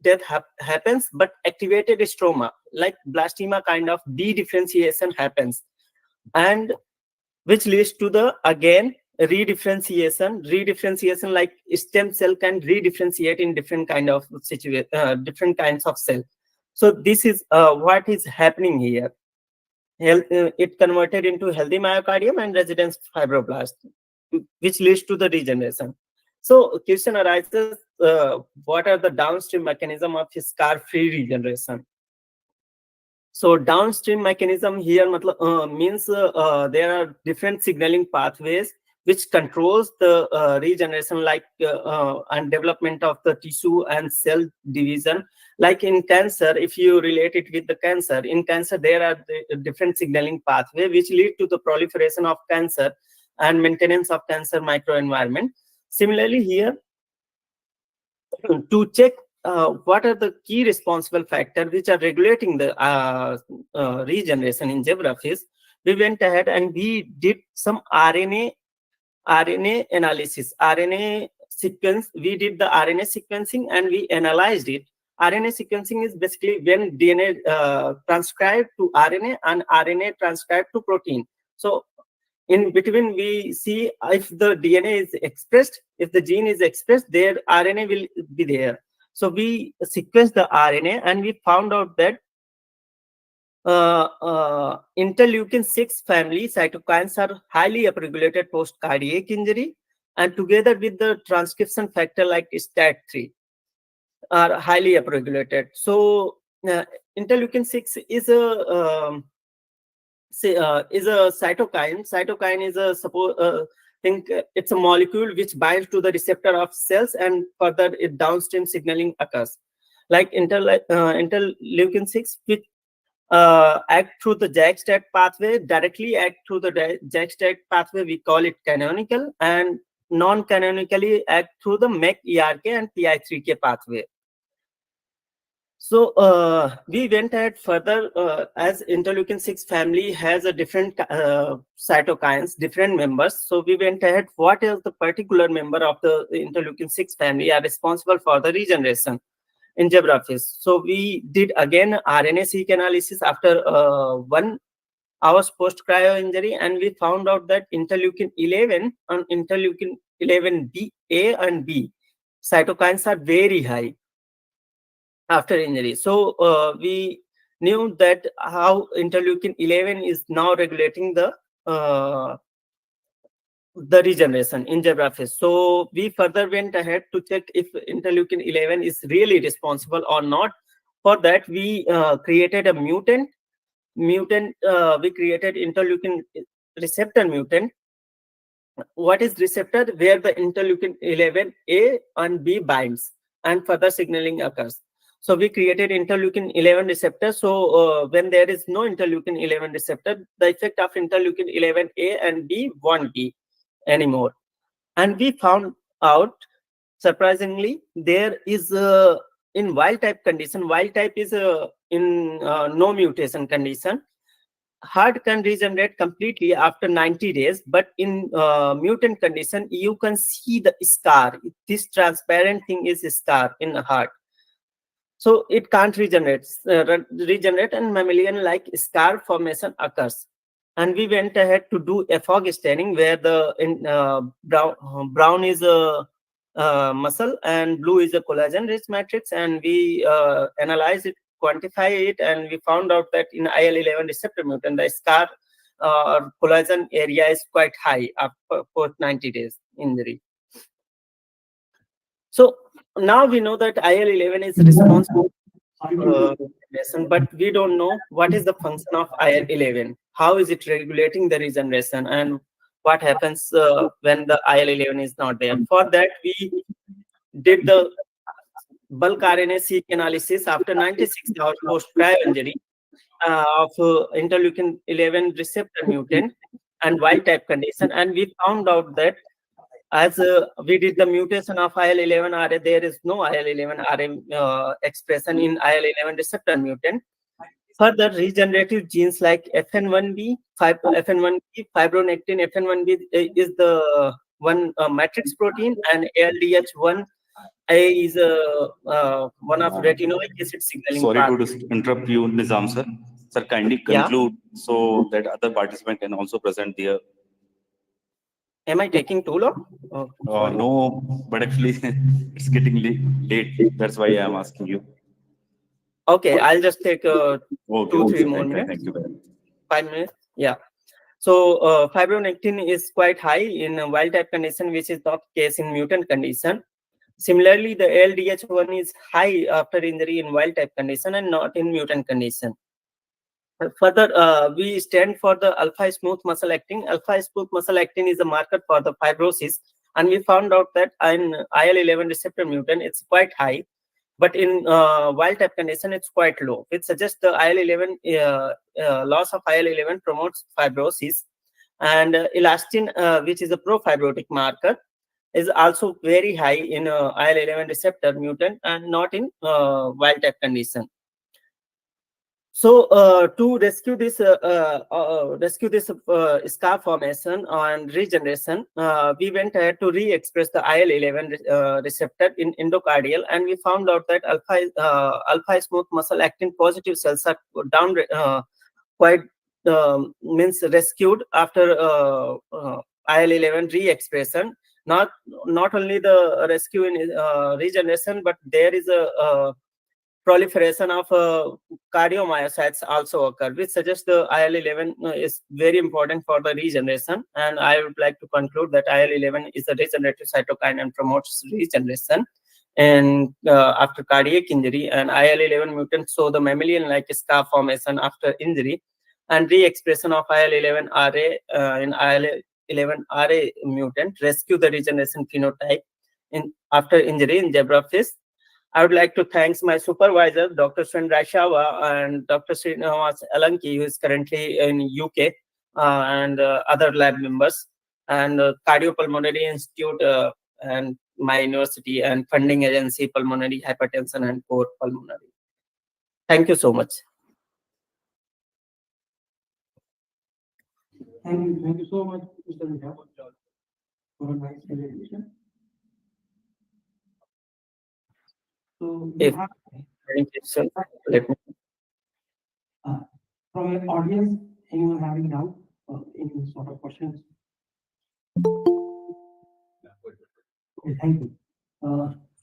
death happens, but activated stroma like blastema kind of de-differentiation happens, and which leads to the again redifferentiation like stem cell can redifferentiate in different kind of different kinds of cell. So this is what is happening here. It converted into healthy myocardium and residence fibroblast, which leads to the regeneration. So question arises, what are the downstream mechanism of scar-free regeneration? So downstream mechanism here means there are different signaling pathways which controls the regeneration, like and development of the tissue and cell division. Like in cancer, if you relate it with the cancer, in cancer there are the different signaling pathway which lead to the proliferation of cancer and maintenance of cancer microenvironment. Similarly here, to check what are the key responsible factors which are regulating the regeneration in zebrafish, we went ahead and we did some RNA analysis, RNA sequence. We did the RNA sequencing and we analyzed it. RNA sequencing is basically when DNA transcribed to RNA and RNA transcribed to protein. So in between, we see if the DNA is expressed, if the gene is expressed, their RNA will be there. So we sequenced the RNA and we found out that interleukin-6 family cytokines are highly upregulated post cardiac injury, and together with the transcription factor like STAT3 are highly upregulated. So interleukin-6 is a cytokine. Cytokine is a it's a molecule which binds to the receptor of cells, and further it downstream signaling occurs. Like interleukin-6, which act through the JAK-STAT pathway, directly act through the JAK-STAT pathway, we call it canonical, and non-canonically act through the MEK-ERK and PI3K pathway. So we went ahead further, as interleukin-6 family has a different cytokines, different members. So we went ahead, what is the particular member of the interleukin-6 family are responsible for the regeneration in zebrafish. So we did again RNA-seq analysis after 1 hours post-cryo injury, and we found out that interleukin-11 and interleukin-11 A and B cytokines are very high after injury. So we knew that how interleukin-11 is now regulating the regeneration in zebrafish. So we further went ahead to check if interleukin-11 is really responsible or not. For that, we created a mutant. We created interleukin receptor mutant. What is receptor? Where the interleukin-11 A and B binds and further signaling occurs. So we created interleukin-11 receptor. So when there is no interleukin-11 receptor, the effect of interleukin-11 A and B won't be anymore. And we found out, surprisingly, there is in wild type condition, wild type is in no mutation condition, heart can regenerate completely after 90 days, but in mutant condition, you can see the scar. This transparent thing is a scar in the heart. So it can't regenerate, and mammalian-like scar formation occurs. And we went ahead to do a fog staining where the brown is a muscle and blue is a collagen-rich matrix, and we analyze it, quantify it, and we found out that in IL-11 receptor mutant, the scar collagen area is quite high after post 90 days injury. So now we know that IL-11 is responsible regeneration, but we don't know what is the function of IL-11. How is it regulating the regeneration, and what happens when the IL-11 is not there? For that, we did the bulk RNA-seq analysis after 96 hours post prior injury of interleukin-11 receptor mutant and wild type condition, and we found out that as we did the mutation of IL-11 RA, there is no IL-11 RA expression in IL-11 receptor mutant. Further, regenerative genes like FN1B, fibronectin FN1B is the one matrix protein, and ALDH1 is one of retinoic acid signaling. Sorry part. to interrupt you, Nizam sir. Sir, kindly conclude so that other participant can also present their. Am I taking too long? No, but actually it's getting late. That's why I'm asking you. Okay, I'll just take 2-3 more Thank minutes. you very much. 5 minutes. Yeah. So fibronectin is quite high in a wild type condition, which is not case in mutant condition. Similarly, the LDH1 is high after injury in wild type condition and not in mutant condition. Further, we stand for the alpha smooth muscle actin. Alpha smooth muscle actin is a marker for the fibrosis, and we found out that in IL-11 receptor mutant, it's quite high, but in wild type condition, it's quite low. It suggests the IL-11 loss of IL-11 promotes fibrosis, and elastin, which is a pro-fibrotic marker, is also very high in IL-11 receptor mutant and not in wild type condition. So to rescue this scar formation and regeneration, we went ahead to re-express the IL-11 receptor in endocardial, and we found out that alpha smooth muscle actin positive cells are down quite means rescued after IL-11 re-expression. Not only the rescue in regeneration, but there is a proliferation of cardiomyocytes also occur, which suggests the IL-11 is very important for the regeneration. And I would like to conclude that IL-11 is a regenerative cytokine and promotes regeneration and after cardiac injury. And IL-11 mutants show the mammalian-like scar formation after injury, and re-expression of IL-11 RA in IL-11 RA mutant rescue the regeneration phenotype in after injury in zebrafish. I would like to thank my supervisor, Dr. Sven Raishawa and Dr. Srinivas Alanki, who is currently in UK, and other lab members, and Cardiopulmonary Institute and my university and funding agency, Pulmonary Hypertension and Core Pulmonary. Thank you so much. Thank you so much, Mr. Vindhya, for a nice presentation. So we have Thank you, sir. from your audience, anyone having doubt or any sort of questions? Okay, thank you.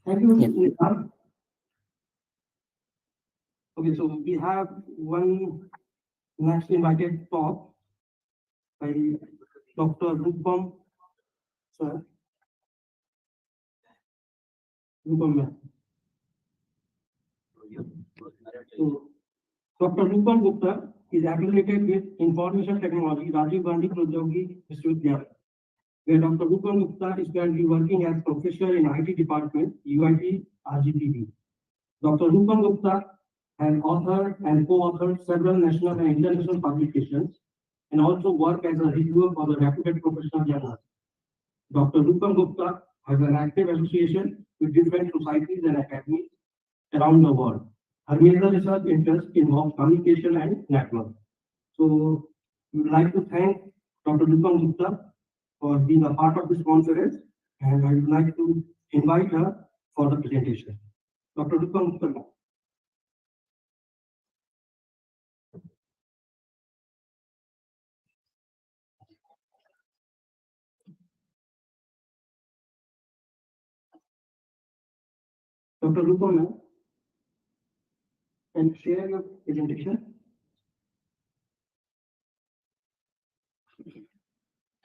Thank you, Nizam. Okay, so we have one next invited talk by Dr. Rupam, sir. Rupam, ma'am. So, Dr. Rupam Gupta is affiliated with Information Technology, Rajiv Gandhi Pradyogiki Vishwavidyalaya, where Dr. Rupam Gupta is currently working as professor in IT department, UIT RGTV. Dr. Rupam Gupta has authored and co-authored several national and international publications, and also worked as a reviewer for the reputed professional journals. Dr. Rupam Gupta has an active association with different societies and academies around the world. Her major research interest involves communication and network. So we would like to thank Dr. Rupam Gupta for being a part of this conference, and I would like to invite her for the presentation. Dr. Rupam Gupta. Dr. Rupam, can you share your presentation?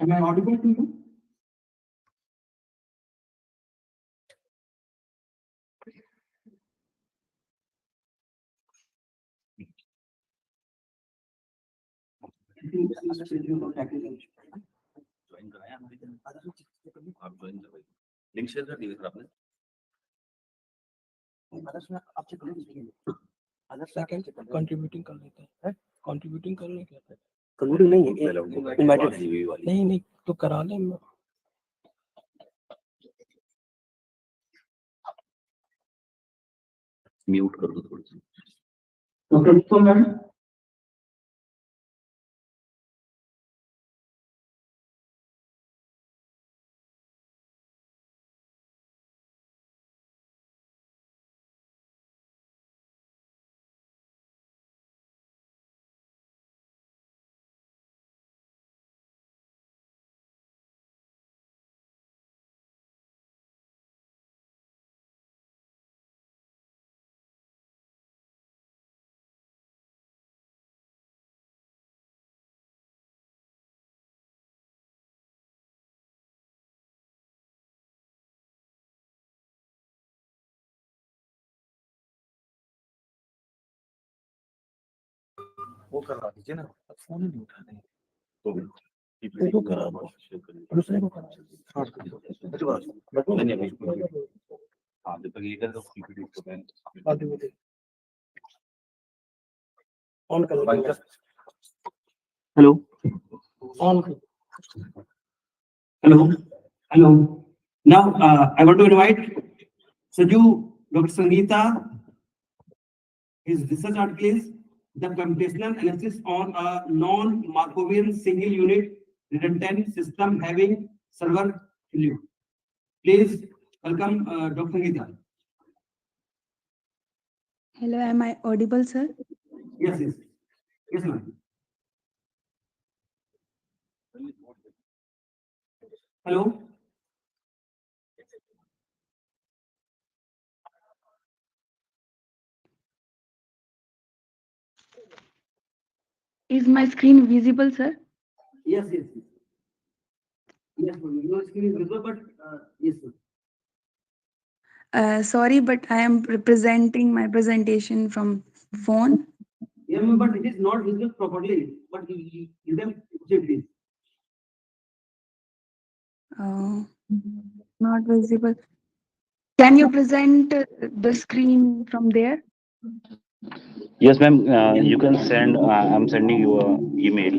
Am I audible to you? I think this is schedule for packaging. Join कराया हमारी तरफ। आप join करवाइए, link share कर दिए sir आपने। Others में आपसे अदर्स सेकंड कंट्रीब्यूटिंग कर लेते हैं, कंट्रीब्यूटिंग कर लेंगे। कंट्रीब्यूटिंग नहीं है, इनवाइटेड नहीं तो करा लें। म्यूट कर दो थोड़ी सी। डॉक्टर मैम वो करवा दीजिए ना, फोन नहीं उठाते हैं तो वो करा दो, दूसरे को करा हाँ जब तक ये कर दो पीपीटी को मैं ऑन कर लो। Hello. On Hello. Now I want to invite Saju, Dr. Sangeeta. His research article is the computational analysis on a non-Markovian single unit redundant system having server value. Please welcome Dr. Sangeeta. Hello, am I audible, sir? Yes, ma'am. Hello. Is my screen visible, sir? Yes. Yes, your screen is visible, but yes, sir. Sorry, but I am representing my presentation from phone. Yeah, ma'am, but it is not visible properly. But you can check this. Not visible. Can you present the screen from there? Yes, ma'am. You can send. I'm sending you an email.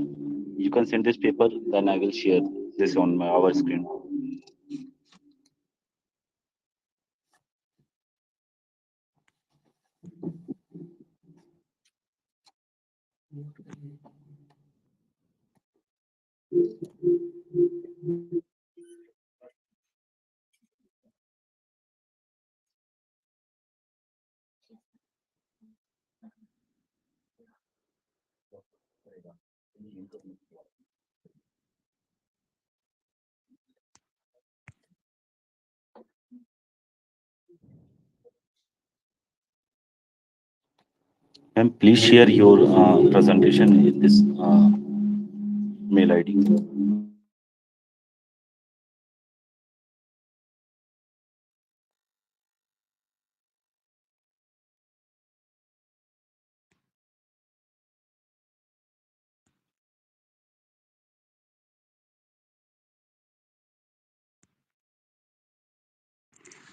You can send this paper. Then I will share this on our screen. Ma'am, please share your presentation in this mail ID.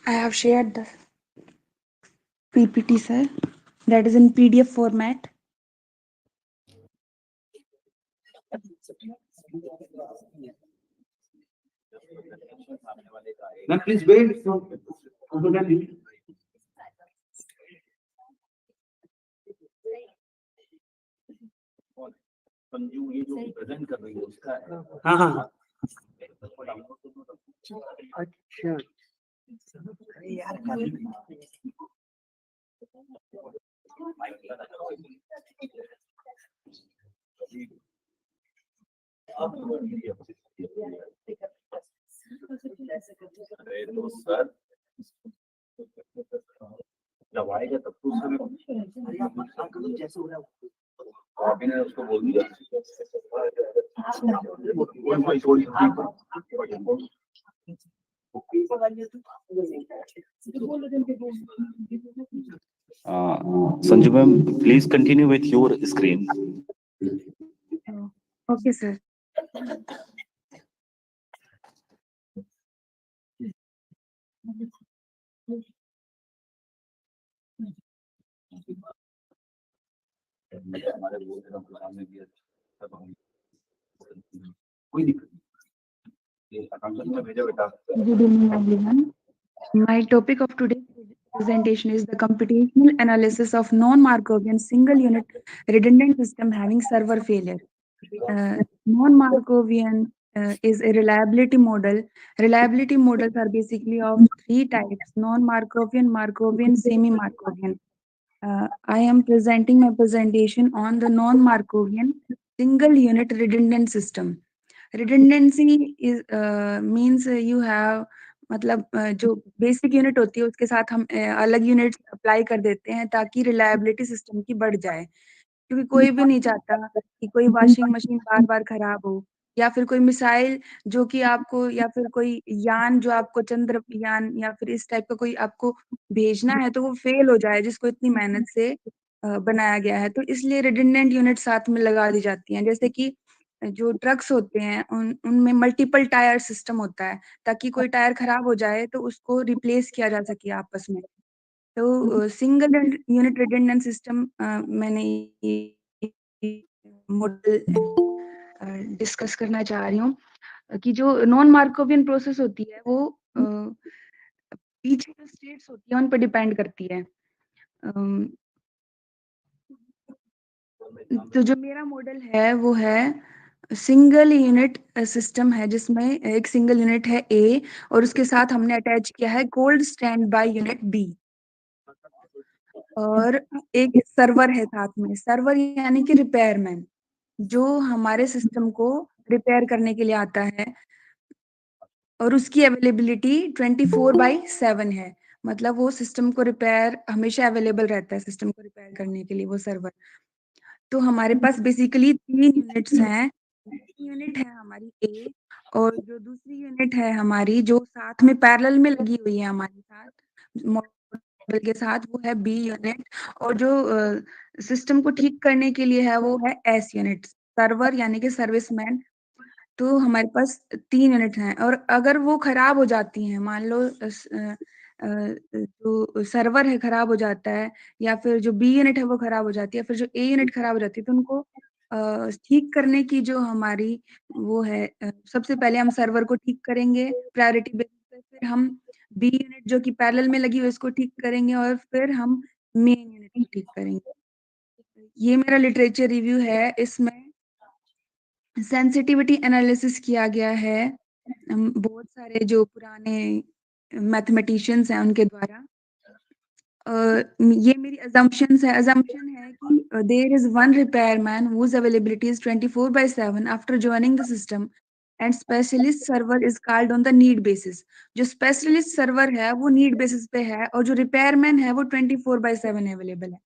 I have shared the PPT, sir. That is in PDF format. Now please wait for Sanju ये जो present कर रही है उसका है। हाँ। अच्छा अरे यार अरे तो सर जब आएगा तब तो उसमें जैसे हो रहा है आपने उसको बोल दिया Sanju ma'am, please continue with your screen. Okay, sir. Good evening, everyone. My topic of today's presentation is the computational analysis of non-Markovian single-unit redundant system having server failure. Non-Markovian is a reliability model. Reliability models are basically of three types: non-Markovian, Markovian, semi-Markovian. I am presenting my presentation on the non-Markovian single-unit redundant system. Redundancy is means you have मतलब जो basic unit होती है उसके साथ हम अलग unit apply कर देते हैं ताकि रिलायबिलिटी सिस्टम की बढ़ जाए, क्योंकि कोई भी नहीं चाहता कि कोई वॉशिंग मशीन बार बार खराब हो, या फिर कोई मिसाइल जो कि आपको, या फिर कोई यान जो आपको चंद्रयान या फिर इस टाइप का कोई आपको भेजना है तो वो फेल हो जाए जिसको इतनी मेहनत से बनाया गया है। तो इसलिए रिडंडेंट यूनिट साथ में लगा दी जाती हैं। जैसे कि जो ट्रक्स होते हैं उनमें मल्टीपल टायर सिस्टम होता है ताकि कोई टायर खराब हो जाए तो उसको रिप्लेस किया जा सके आपस में। तो सिंगल यूनिट रिडंडेंट सिस्टम मैंने मॉडल डिस्कस करना चाह रही हूँ कि जो नॉन मार्कोवियन प्रोसेस होती है वो पीछे जो स्टेट्स होती है उन पर डिपेंड करती है। तो जो मेरा मॉडल है वो है सिंगल यूनिट सिस्टम है जिसमें एक सिंगल यूनिट है ए और उसके साथ हमने अटैच किया है cold standby unit B, और एक सर्वर है साथ में। सर्वर यानी कि रिपेयरमैन जो हमारे सिस्टम को रिपेयर करने के लिए आता है, और उसकी अवेलेबिलिटी 24/7 है। मतलब वो सिस्टम को रिपेयर हमेशा अवेलेबल रहता है, सिस्टम को रिपेयर करने के लिए वो सर्वर। तो हमारे पास बेसिकली 3 यूनिट्स हैं। यूनिट है हमारी ए, और जो दूसरी यूनिट है हमारी जो साथ में पैरेलल में लगी हुई है हमारे साथ मॉडल के साथ, वो है बी यूनिट, और जो सिस्टम को ठीक करने के लिए है वो है एस यूनिट, सर्वर यानी कि सर्विसमैन। तो हमारे पास 3 यूनिट हैं, और अगर वो खराब हो जाती हैं, मान लो जो सर्वर है खराब हो जाता है, या फिर जो बी यूनिट है वो खराब हो जाती है, फिर जो ए यूनिट खराब हो जाती है, तो उनको ठीक करने की जो हमारी वो है, सबसे पहले हम सर्वर को ठीक करेंगे प्रायोरिटी बेसिस पे, फिर हम बी यूनिट जो कि पैरेलल में लगी हुई है उसको ठीक करेंगे, और फिर हम मेन यूनिट को ठीक करेंगे। ये मेरा लिटरेचर रिव्यू है। इसमें सेंसिटिविटी एनालिसिस किया गया है बहुत सारे जो पुराने मैथमेटिशियंस हैं उनके द्वारा। ये मेरी assumptions है। assumption है कि there is one repairman whose availability is 24/7 after joining the system and specialist server is called on the need basis। जो specialist server है वो need basis पे है, और जो repairman है वो 24/7 अवेलेबल है।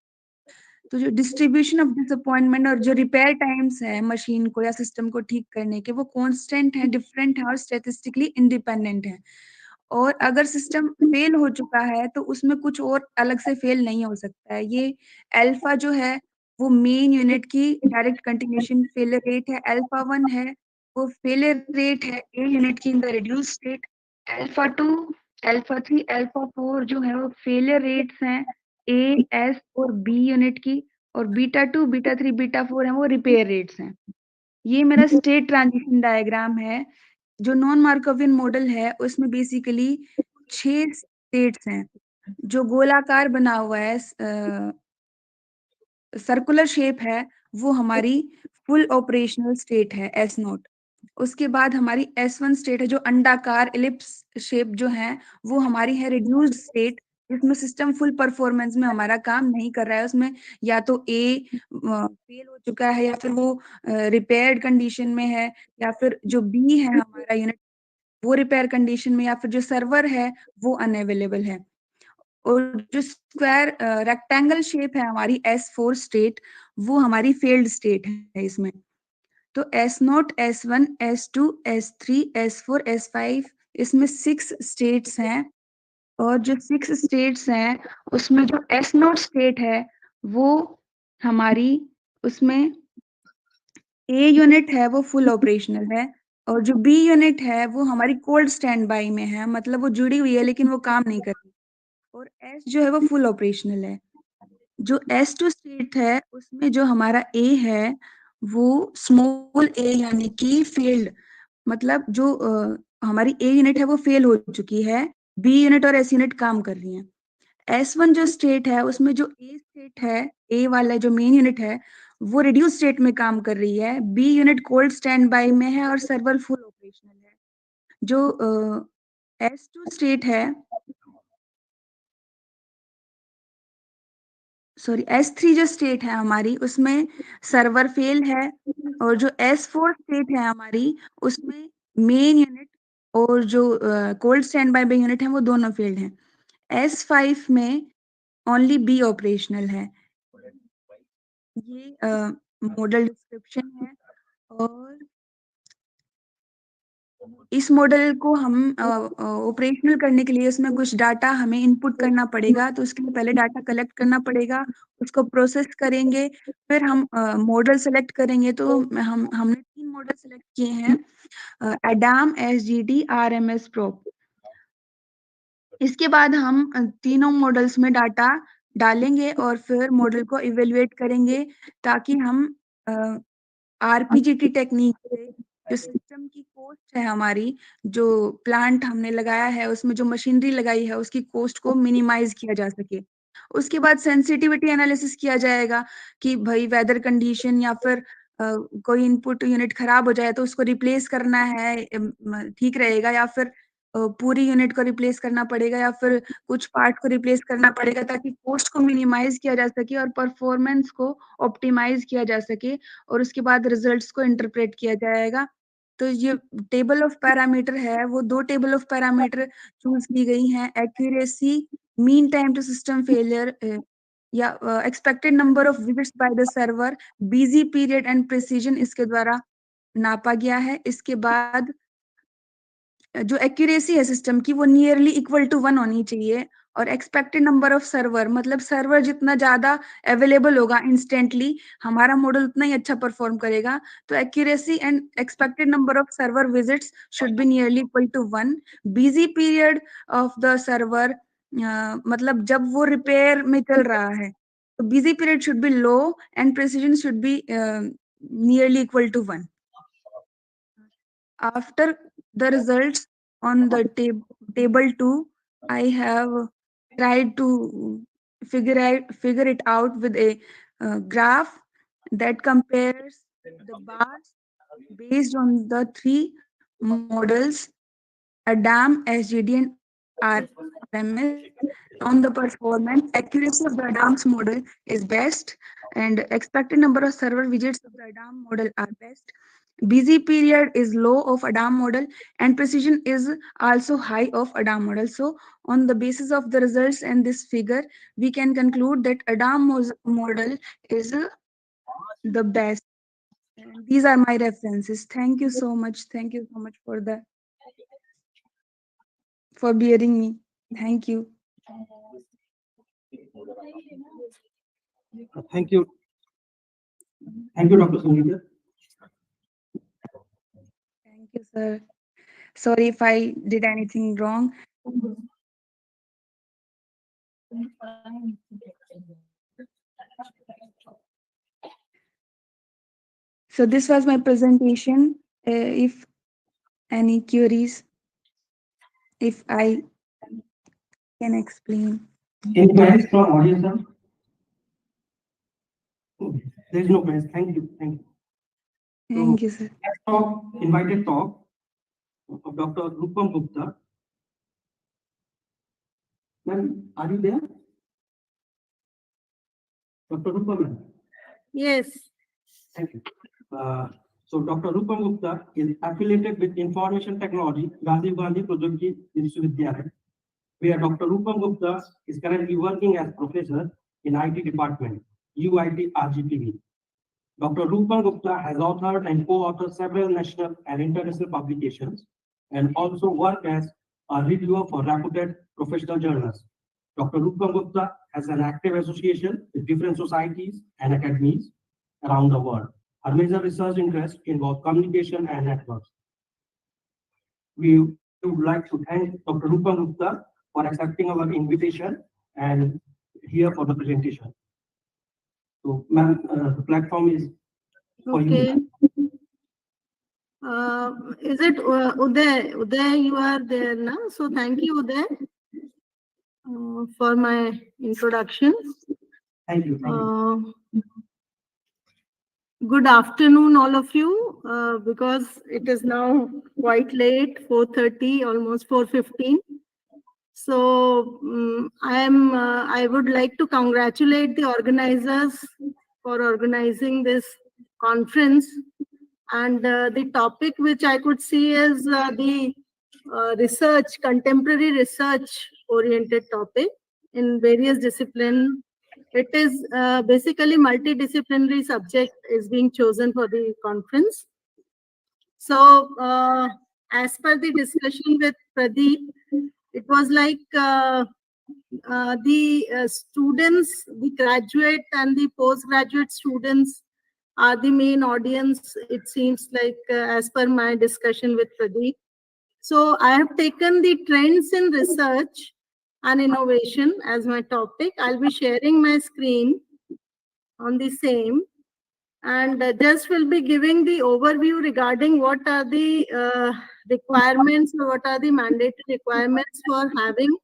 तो जो डिस्ट्रीब्यूशन ऑफ डिसअपॉइंटमेंट और जो रिपेयर टाइम्स है मशीन को या सिस्टम को ठीक करने के, वो कांस्टेंट है, डिफरेंट है और स्टैटिस्टिकली इंडिपेंडेंट है। और अगर सिस्टम फेल हो चुका है तो उसमें कुछ और अलग से फेल नहीं हो सकता है। ये अल्फा जो है वो मेन यूनिट की डायरेक्ट कंटिन्यूएशन फेलियर रेट है, अल्फा 1 है वो फेलियर रेट है ए यूनिट की in the reduce state, alpha 2, alpha 3, alpha 4 जो है वो फेलियर रेट्स हैं ए, एस और बी यूनिट की, और बीटा 2, बीटा 3, बीटा 4 है वो रिपेयर रेट्स हैं। ये मेरा स्टेट ट्रांजिशन डायग्राम है। जो नॉन मार्कोवियन मॉडल है उसमें बेसिकली 6 स्टेट्स हैं। जो गोलाकार बना हुआ है सर्कुलर शेप है वो हमारी फुल ऑपरेशनल स्टेट है एस नोट। उसके बाद हमारी S1 स्टेट है जो अंडाकार इलिप्स शेप जो है वो हमारी है रिड्यूस्ड स्टेट, जिसमें सिस्टम फुल परफॉर्मेंस में हमारा काम नहीं कर रहा है। उसमें या तो ए फेल हो चुका है, या फिर वो रिपेयर्ड कंडीशन में है, या फिर जो बी है हमारा यूनिट वो रिपेयर कंडीशन में, या फिर जो सर्वर है वो अनअवेलेबल है। और जो स्क्वायर रेक्टेंगल शेप है हमारी S4 स्टेट वो हमारी फेल्ड स्टेट है इसमें। तो S0, S1, S2, S3, S4, S5 इसमें 6 स्टेट्स हैं, और जो 6 स्टेट्स हैं उसमें जो S0 स्टेट है वो हमारी, उसमें A यूनिट है वो फुल ऑपरेशनल है, और जो B यूनिट है वो हमारी कोल्ड स्टैंड बाई में है, मतलब वो जुड़ी हुई है लेकिन वो काम नहीं कर रही, और S जो है वो फुल ऑपरेशनल है। जो S2 स्टेट है उसमें जो हमारा A है वो स्मॉल a यानी कि फेल्ड, मतलब जो हमारी A यूनिट है वो फेल हो चुकी है, B यूनिट और S यूनिट काम कर रही हैं। S1 जो स्टेट है उसमें जो A स्टेट है, A वाला जो मेन यूनिट है वो रिड्यूस स्टेट में काम कर रही है, B unit cold stand by में है और सर्वर फुल ऑपरेशनल है। जो S2 स्टेट है, सॉरी S3 जो स्टेट है हमारी उसमें सर्वर फेल है, और जो S4 स्टेट है हमारी उसमें मेन यूनिट और जो कोल्ड स्टैंड बाई यूनिट है वो दोनों फेल्ड हैं। S5 में ओनली B ऑपरेशनल है। ये मॉडल डिस्क्रिप्शन है, और इस मॉडल को हम ऑपरेशनल करने के लिए उसमें कुछ डाटा हमें इनपुट करना पड़ेगा, तो उसके लिए पहले डाटा कलेक्ट करना पड़ेगा, उसको प्रोसेस करेंगे, फिर हम मॉडल सेलेक्ट करेंगे। तो हमने 3 मॉडल सेलेक्ट किए हैं, एडाम, SGD, RMS प्रोब। इसके बाद हम तीनों मॉडल्स में डाटा डालेंगे और फिर मॉडल को इवेलुएट करेंगे, ताकि हम RPGT टेक्निक से जो सिस्टम की कॉस्ट है हमारी, जो प्लांट हमने लगाया है उसमें जो मशीनरी लगाई है उसकी कॉस्ट को मिनिमाइज किया जा सके। उसके बाद सेंसिटिविटी एनालिसिस किया जाएगा कि भाई वेदर कंडीशन या फिर कोई इनपुट यूनिट खराब हो जाए तो उसको रिप्लेस करना है, ठीक रहेगा, या फिर पूरी यूनिट को रिप्लेस करना पड़ेगा, या फिर कुछ पार्ट को रिप्लेस करना पड़ेगा, ताकि कॉस्ट को मिनिमाइज किया जा सके और परफॉर्मेंस को ऑप्टिमाइज किया जा सके, और उसके बाद रिजल्ट्स को इंटरप्रेट किया जाएगा। तो ये टेबल ऑफ पैरामीटर है, वो 2 टेबल ऑफ पैरामीटर चूज की गई हैं, accuracy, mean time to system failure, या expected number of visits by the server, busy period and precision इसके द्वारा नापा गया है। इसके बाद जो एक्यूरेसी है सिस्टम की वो नियरली इक्वल टू 1 होनी चाहिए, और एक्सपेक्टेड नंबर ऑफ सर्वर, मतलब सर्वर जितना ज्यादा अवेलेबल होगा इंस्टेंटली हमारा मॉडल उतना ही अच्छा परफॉर्म करेगा। तो accuracy and expected number of server visits should be nearly equal to 1। Busy period of the server, मतलब जब वो रिपेयर में चल रहा है तो busy period should be low and precision should be nearly equal to 1। After the results on the table 2, I have tried to figure it out with a graph that compares the bars based on the 3 models, ADAM, SGD, and RMS. On the performance, accuracy of the ADAM's model is best, and expected number of server visits of the ADAM model are best. Busy period is low of ADAM model, and precision is also high of ADAM model. So on the basis of the results and this figure, we can conclude that ADAM model is the best. And these are my references. Thank you so much. Thank you so much for bearing me. Thank you. Thank you. Thank you, Dr. Sunita. Thank you, sir. Sorry if I did anything wrong. So this was my presentation. If any queries, if I can explain. Any queries from audience, sir? There is no queries. Thank you. Thank you. Thank you, sir. Next talk, invited talk of Dr. Rupam Gupta. Ma'am, are you there? Dr. Rupam, ma'am. Yes. Thank you. So Dr. Rupam Gupta is affiliated with Information Technology, Rajiv Gandhi Pradyogiki Vishwavidyalaya, where Dr. Rupam Gupta is currently working as professor in IT department, UIT RGPV. Dr. Rupam Gupta has authored and co-authored several national and international publications and also worked as a reviewer for reputed professional journals. Dr. Rupam Gupta has an active association with different societies and academies around the world. Her major research interests involve communication and networks. We would like to thank Dr. Rupam Gupta for accepting our invitation and here for the presentation. So, ma'am, the platform is for Okay. you. Is it Uday? Uday, you are there now. So thank you, Uday, for my introduction. Thank you. Good afternoon, all of you, because it is now quite late, 4:30, almost 4:15. So I would like to congratulate the organizers for organizing this conference. And the topic which I could see is the research, contemporary research oriented topic in various disciplines. It is basically multidisciplinary subject is being chosen for the conference. So as per the discussion with Pradeep, it was like the students, the graduate and the postgraduate students are the main audience, it seems like, as per my discussion with Pradeep. So I have taken the trends in research and innovation as my topic. I'll be sharing my screen on the same, and just will be giving the overview regarding what are the requirements or what are the mandatory requirements for having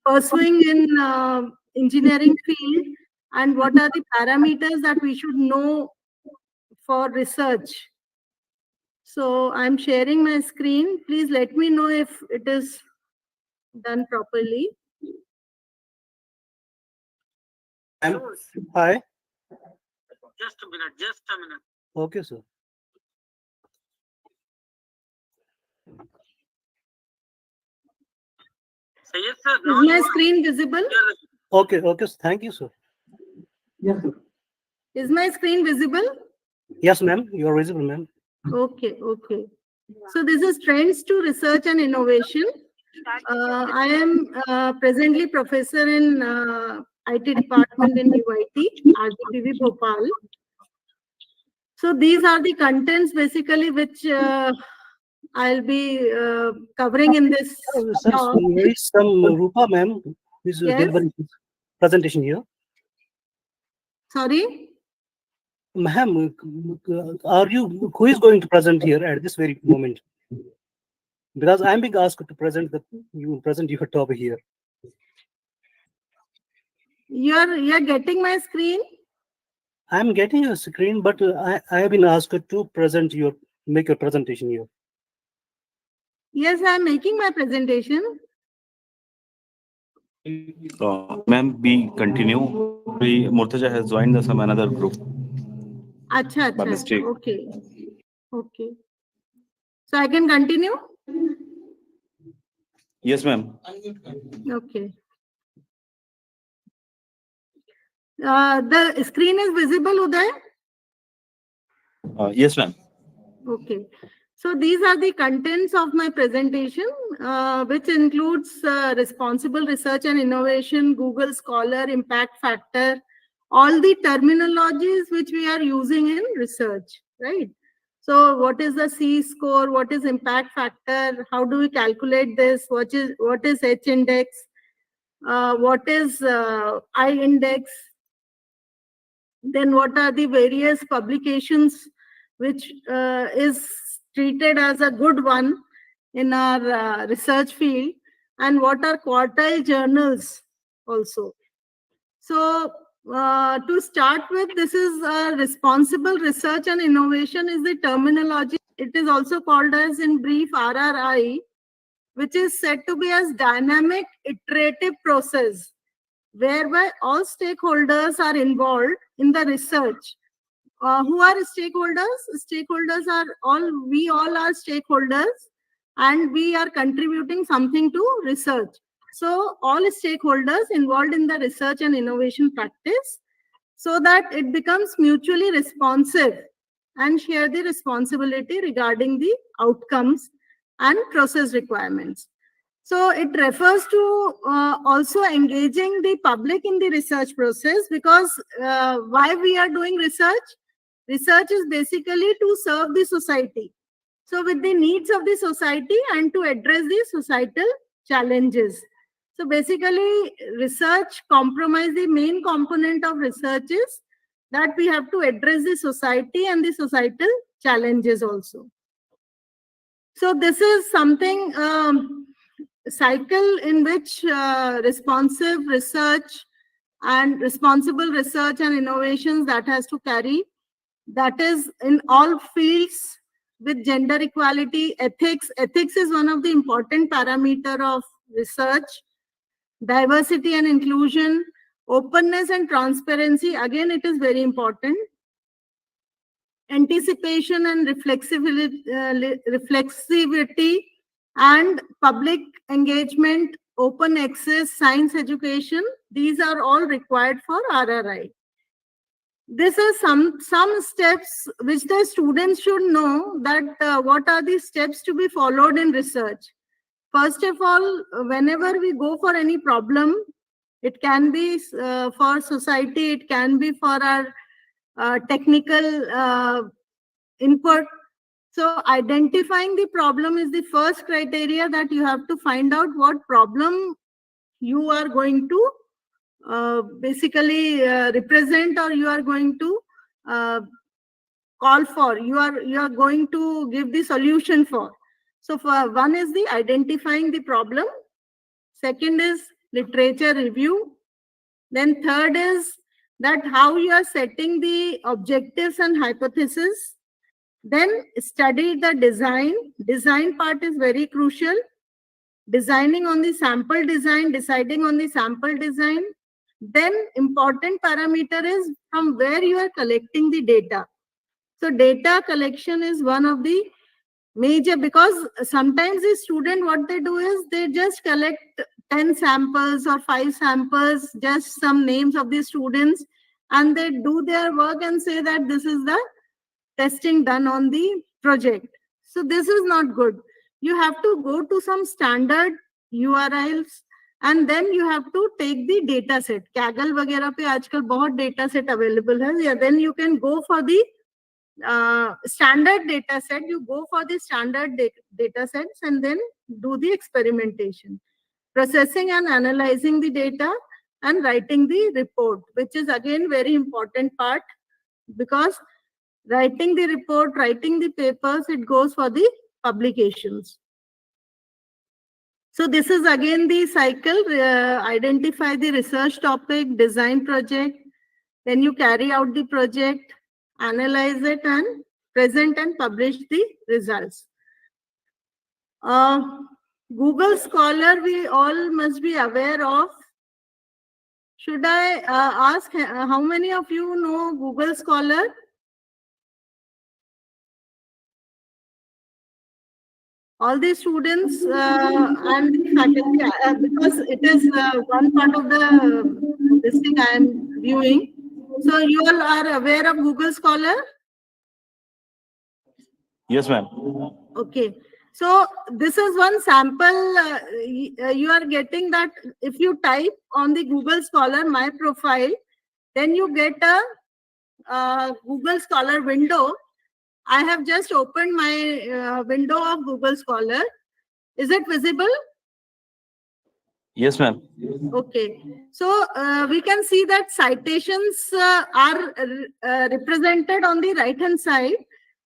pursuing in engineering field, and what are the parameters that we should know for research. So I'm sharing my screen. Please let me know if it is done properly. Hi. Just a minute. Okay, sir. Is my screen visible? Okay, thank you, sir. Yes, sir. Is my screen visible? Yes, ma'am, you are visible, ma'am. Okay. So this is Trends to Research and Innovation. I am presently professor in IT department in UIT, RGPV Bhopal. So these are the contents basically which I'll be covering in this talk. There is some Rupa, ma'am, who is Yes? delivering his presentation here. Sorry? Ma'am, who is going to present here at this very moment? Because I'm being asked to present your topic here. You're getting my screen? I'm getting a screen, but I have been asked to make your presentation here. Yes, I'm making my presentation. Ma'am, we continue. Murtaja has joined us from another group. Acha. By mistake. Okay. So I can continue? Yes, ma'am. Okay. The screen is visible, Uday? Yes, ma'am. Okay. So these are the contents of my presentation, which includes responsible research and innovation, Google Scholar, impact factor, all the terminologies which we are using in research, right? So what is the C score? What is impact factor? How do we calculate this? What is H index? What is I index? Then what are the various publications which is treated as a good one in our research field, and what are quartile journals also. So to start with, this is responsible research and innovation is the terminology. It is also called as in brief RRI, which is said to be as dynamic iterative process, whereby all stakeholders are involved in the research. Who are stakeholders? Stakeholders are we all are stakeholders, and we are contributing something to research. So all stakeholders involved in the research and innovation practice. so that it becomes mutually responsive and share the responsibility regarding the outcomes and process requirements. So it refers to also engaging the public in the research process, because why we are doing research? Research is basically to serve the society. So with the needs of the society and to address the societal challenges. So basically research compromise, the main component of research is that we have to address the society and the societal challenges also. So this is something cycle in which responsive research and responsible research and innovations that has to carry, that is in all fields, with gender equality, ethics. Ethics is one of the important parameter of research. Diversity and inclusion, openness and transparency, again it is very important. Anticipation and reflexivity and public engagement, open access, science education, these are all required for RRI. This is some steps which the students should know, that what are the steps to be followed in research. First of all, whenever we go for any problem, it can be for society, it can be for our technical input. So identifying the problem is the first criteria, that you have to find out what problem you are going to basically represent, or you are going to call for, you are going to give the solution for. So for one is the identifying the problem, second is literature review, then third is that how you are setting the objectives and hypothesis, then study the design part is very crucial, designing on the sample design, deciding on the sample design. Then important parameter is from where you are collecting the data. So data collection is one of the major, because sometimes the student, what they do is they just collect 10 samples or 5 samples, just some names of the students, and they do their work and say that this is the testing done on the project. So this is not good. You have to go to some standard URLs, and then you have to take the data set. Kaggle वगैरह पे आजकल बहुत data set available है. Yeah, then you can go for the standard data set. You go for the standard data sets and then do the experimentation, processing and analyzing the data, and writing the report, which is again very important part, because writing the report, writing the papers, it goes for the publications. So this is again the cycle, identify the research topic, design project, then you carry out the project, analyze it, and present and publish the results. Google Scholar, we all must be aware of. Should I ask how many of you know Google Scholar? All the students and the faculty, because it is one part of the this thing I am viewing. So you all are aware of Google Scholar? Yes, ma'am. Okay. So this is one sample you are getting, that if you type on the Google Scholar my profile, then you get a Google Scholar window. I have just opened my window of Google Scholar. Is it visible? Yes, ma'am. Okay. So we can see that citations are represented on the right hand side,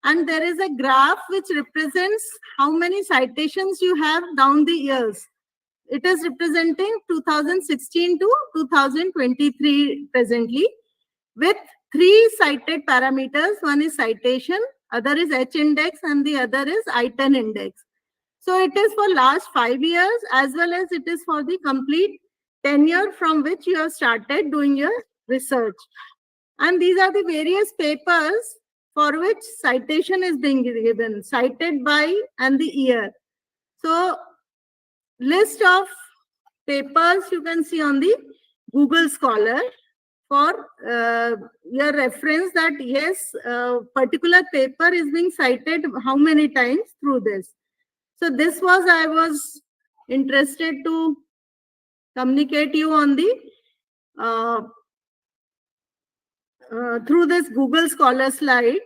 and there is a graph which represents how many citations you have down the years. It is representing 2016 to 2023 presently, with 3 cited parameters. One is citation, other is H index, and the other is I-10 index. So it is for last 5 years, as well as it is for the complete tenure from which you have started doing your research. And these are the various papers for which citation is being given, cited by and the year. So list of papers you can see on the Google Scholar for your reference that yes, particular paper is being cited how many times through this. So this was, I was interested to communicate you on the through this Google Scholar slide.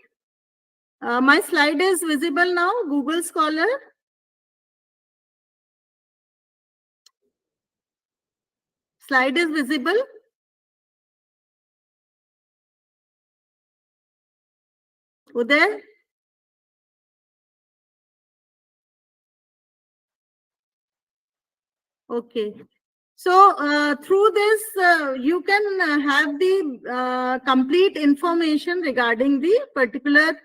My slide is visible now, Google Scholar. Slide is visible. Uday? Okay. So through this, you can have the complete information regarding the particular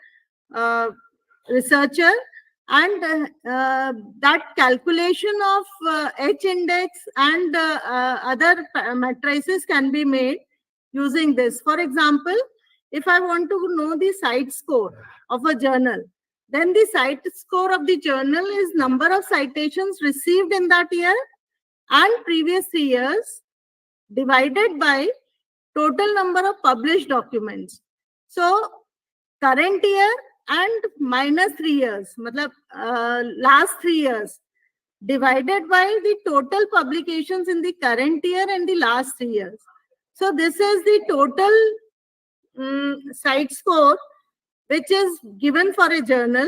researcher, and that calculation of H index and other matrices can be made using this. For example, if I want to know the site score of a journal, then the site score of the journal is number of citations received in that year and previous 3 years divided by total number of published documents. So current year and minus 3 years, matlab, last 3 years divided by the total publications in the current year and the last 3 years. So this is the total site score which is given for a journal,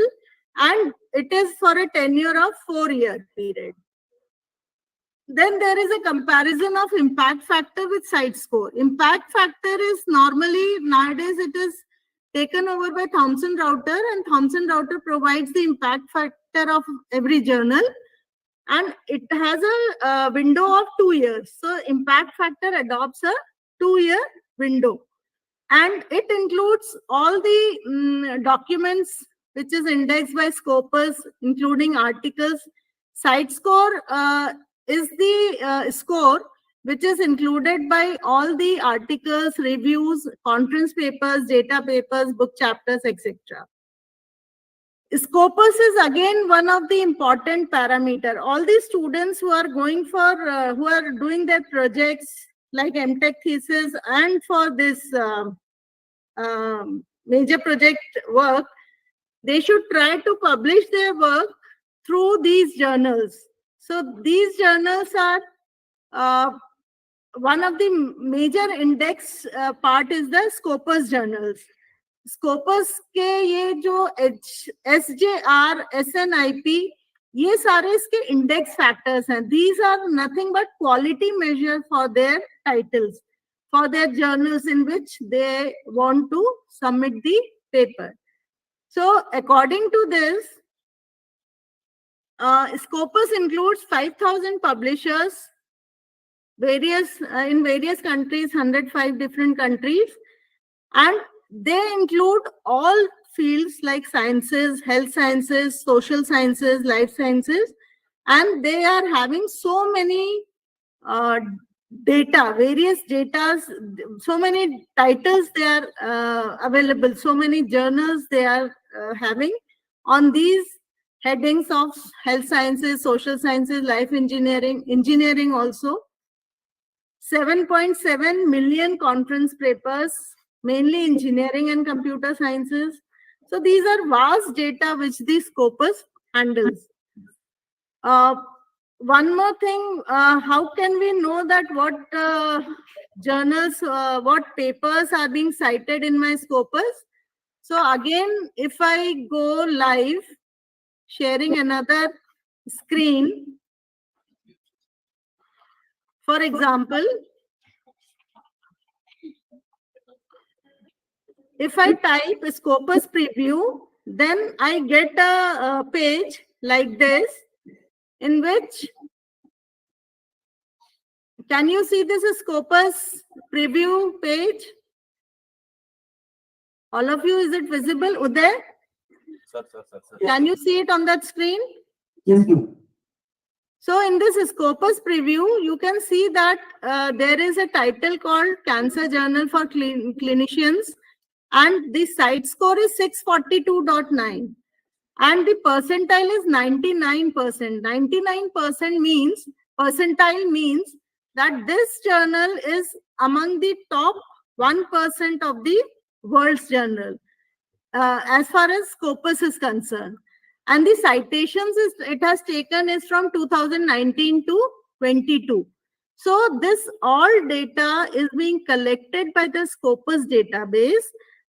and it is for a tenure of 4-year period. Then there is a comparison of impact factor with site score. Impact factor is normally, nowadays it is taken over by Thomson Router, and Thomson Router provides the impact factor of every journal, and it has a window of 2 years. So impact factor adopts a 2-year window, and it includes all the documents which is indexed by Scopus, including articles. Site score is the score which is included by all the articles, reviews, conference papers, data papers, book chapters, etc. Scopus is again one of the important parameter. All the students who are going for, who are doing their projects like MTech thesis and for this major project work, they should try to publish their work through these journals. So these journals are one of the major index part is the Scopus journals. Scopus के ये जो SJR, SNIP, ये सारे इसके index factors हैं. These are nothing but quality measure for their titles, for their journals in which they want to submit the paper. So according to this, Scopus includes 5,000 publishers, in various countries, 105 different countries, and they include all fields like sciences, health sciences, social sciences, life sciences, and they are having so many data, various data, so many titles they are available, so many journals they are having on these headings of health sciences, social sciences, life engineering, engineering also. 7.7 million conference papers, mainly engineering and computer sciences. So these are vast data which the Scopus handles. One more thing, how can we know that what journals, what papers are being cited in my Scopus? So again, if I go live, sharing another screen, for example, if I type Scopus preview, then I get a page like this, in which, can you see this is Scopus preview page? All of you, is it visible? Uday? Sir. Can you see it on that screen? Yes, ma'am. So in this Scopus preview, you can see that there is a title called Cancer Journal for Clinicians, and the site score is 642.9, and the percentile is 99%. 99% means, percentile means that this journal is among the top 1% of the world's journal, as far as Scopus is concerned. And the citations it has taken is from 2019 to 22. So this all data is being collected by the Scopus database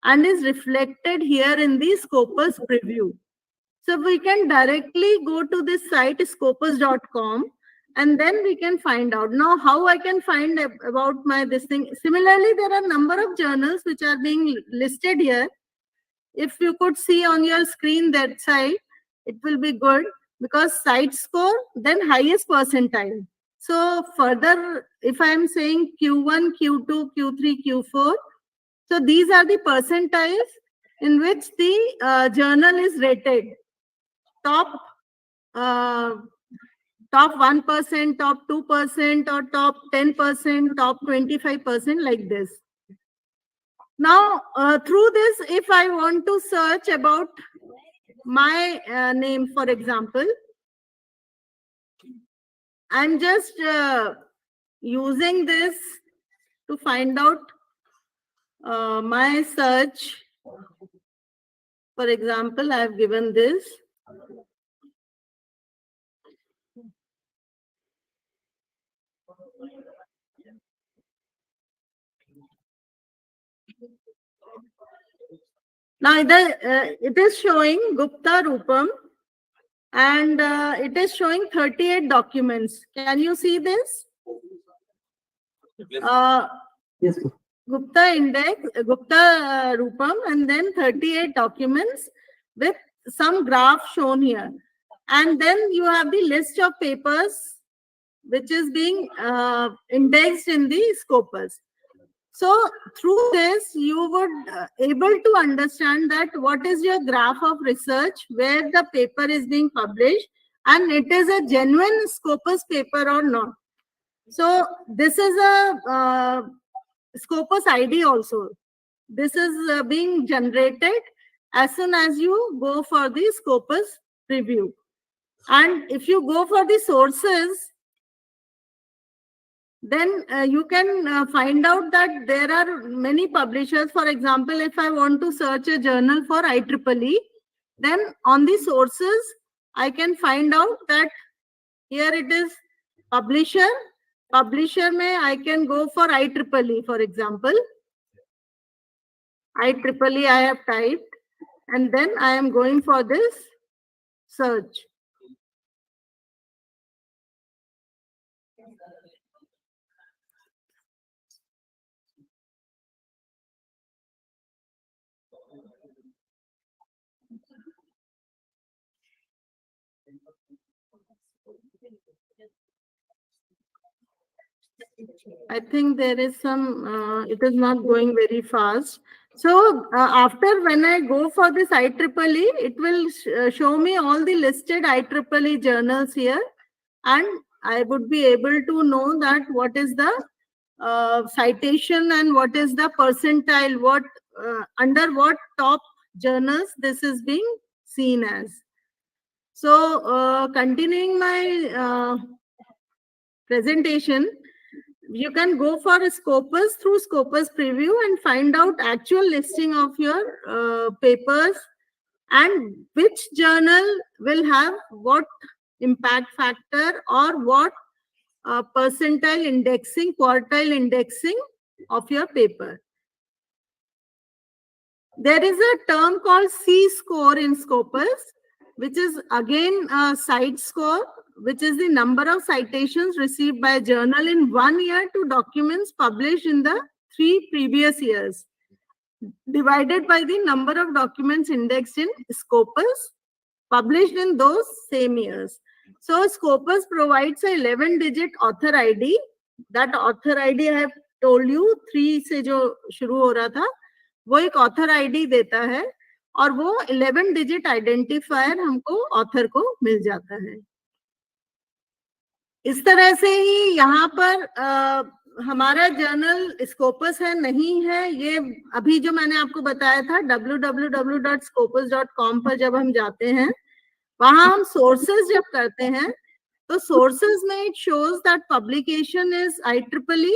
and is reflected here in the Scopus preview. So we can directly go to this site scopus.com and then we can find out. Now how I can find about my this thing. Similarly, there are a number of journals which are being listed here. If you could see on your screen that site, it will be good, because site score, then highest percentile. So further, if I am saying Q1, Q2, Q3, Q4, so these are the percentiles in which the journal is rated. Top 1%, top 2%, or top 10%, top 25%, like this. Now, through this, if I want to search about my name, for example, I'm just using this to find out my search. For example, I've given this. Now, it is showing Gupta Rupam, and it is showing 38 documents. Can you see this? Yes. Gupta index, Gupta Rupam, and then 38 documents with some graph shown here. And then you have the list of papers which is being indexed in the Scopus. So through this, you would able to understand that what is your graph of research, where the paper is being published, and it is a genuine Scopus paper or not. So this is a Scopus ID also. This is being generated as soon as you go for the Scopus preview. And if you go for the sources, then you can find out that there are many publishers. For example, if I want to search a journal for IEEE, then on the sources, I can find out that here it is publisher. Publisher may I can go for IEEE, for example. IEEE I have typed, and then I am going for this search. I think there is some, it is not going very fast. So after when I go for this IEEE, it will show me all the listed IEEE journals here, and I would be able to know that what is the citation and what is the percentile, what under what top journals this is being seen as. So continuing my presentation, you can go for a Scopus through Scopus preview and find out actual listing of your papers and which journal will have what impact factor or what percentile indexing, quartile indexing of your paper. There is a term called C-score in Scopus, which is again a site score, which is the number of citations received by a journal in 1 year to documents published in the 3 previous years, divided by the number of documents indexed in Scopus, published in those same years. So Scopus provides a 11-digit author ID. That author ID I have told you 3 से जो शुरू हो रहा था, वो एक author ID देता है, और वो 11-digit identifier हमको author को मिल जाता है. इस तरह से ही यहाँ पर हमारा जर्नल स्कोपस है नहीं है, ये अभी जो मैंने आपको बताया था www.scopus.com पर जब हम जाते हैं, वहां हम सोर्सेज जब करते हैं, तो सोर्सेज में it shows that publication is IEEE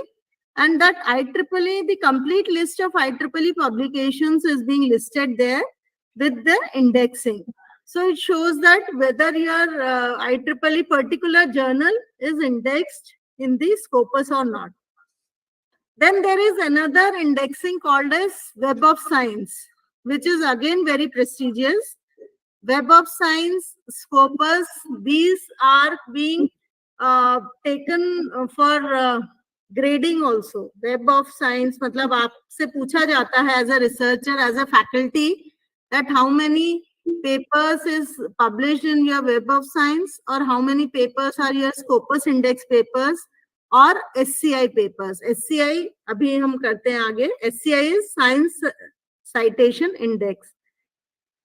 and that IEEE, the complete list of IEEE publications is being listed there with the indexing. So it shows that whether your IEEE particular journal is indexed in the Scopus or not. Then there is another indexing called as Web of Science, which is again very prestigious. Web of Science, Scopus, these are being taken for grading also. Web of Science, मतलब आपसे पूछा जाता है as a researcher, as a faculty, that how many papers is published in your Web of Science or how many papers are your Scopus index papers or SCI papers. SCI अभी हम करते हैं आगे. SCI is Science Citation Index.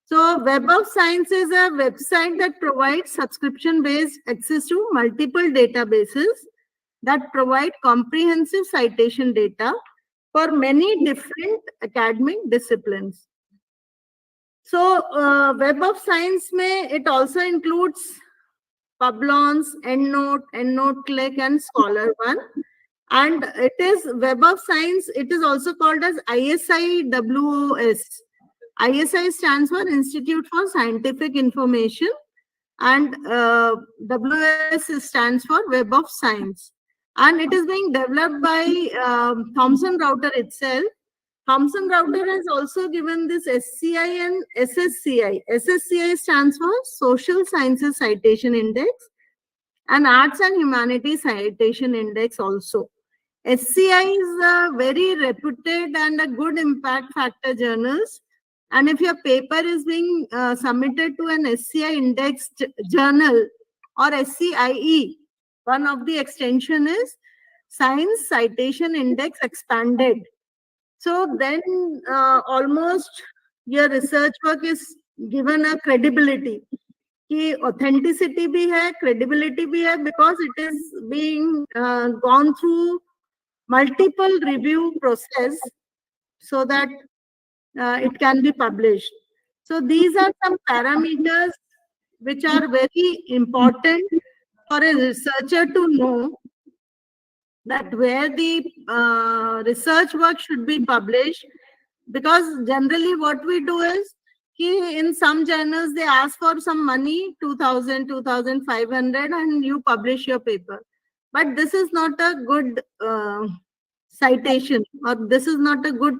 So Web of Science is a website that provides subscription-based access to multiple databases that provide comprehensive citation data for many different academic disciplines. So Web of Science it also includes Publons, EndNote, EndNote Click, and Scholar1. And it is Web of Science. It is also called as ISI-WOS. ISI stands for Institute for Scientific Information, and WS stands for Web of Science. And it is being developed by Thomson Reuters itself. Thomson Reuters has also given this SCI and SSCI. SSCI stands for Social Sciences Citation Index, and Arts and Humanities Citation Index also. SCI is a very reputed and a good impact factor journals. And if your paper is being submitted to an SCI indexed journal or SCIE, one of the extension is Science Citation Index Expanded. So then almost your research work is given a credibility. कि authenticity भी है, credibility भी है, because it is being gone through multiple review process so that it can be published. So these are some parameters which are very important for a researcher to know, that where the research work should be published, because generally what we do is in some journals they ask for some money, 2,000, 2,500, and you publish your paper. But this is not a good citation, or this is not a good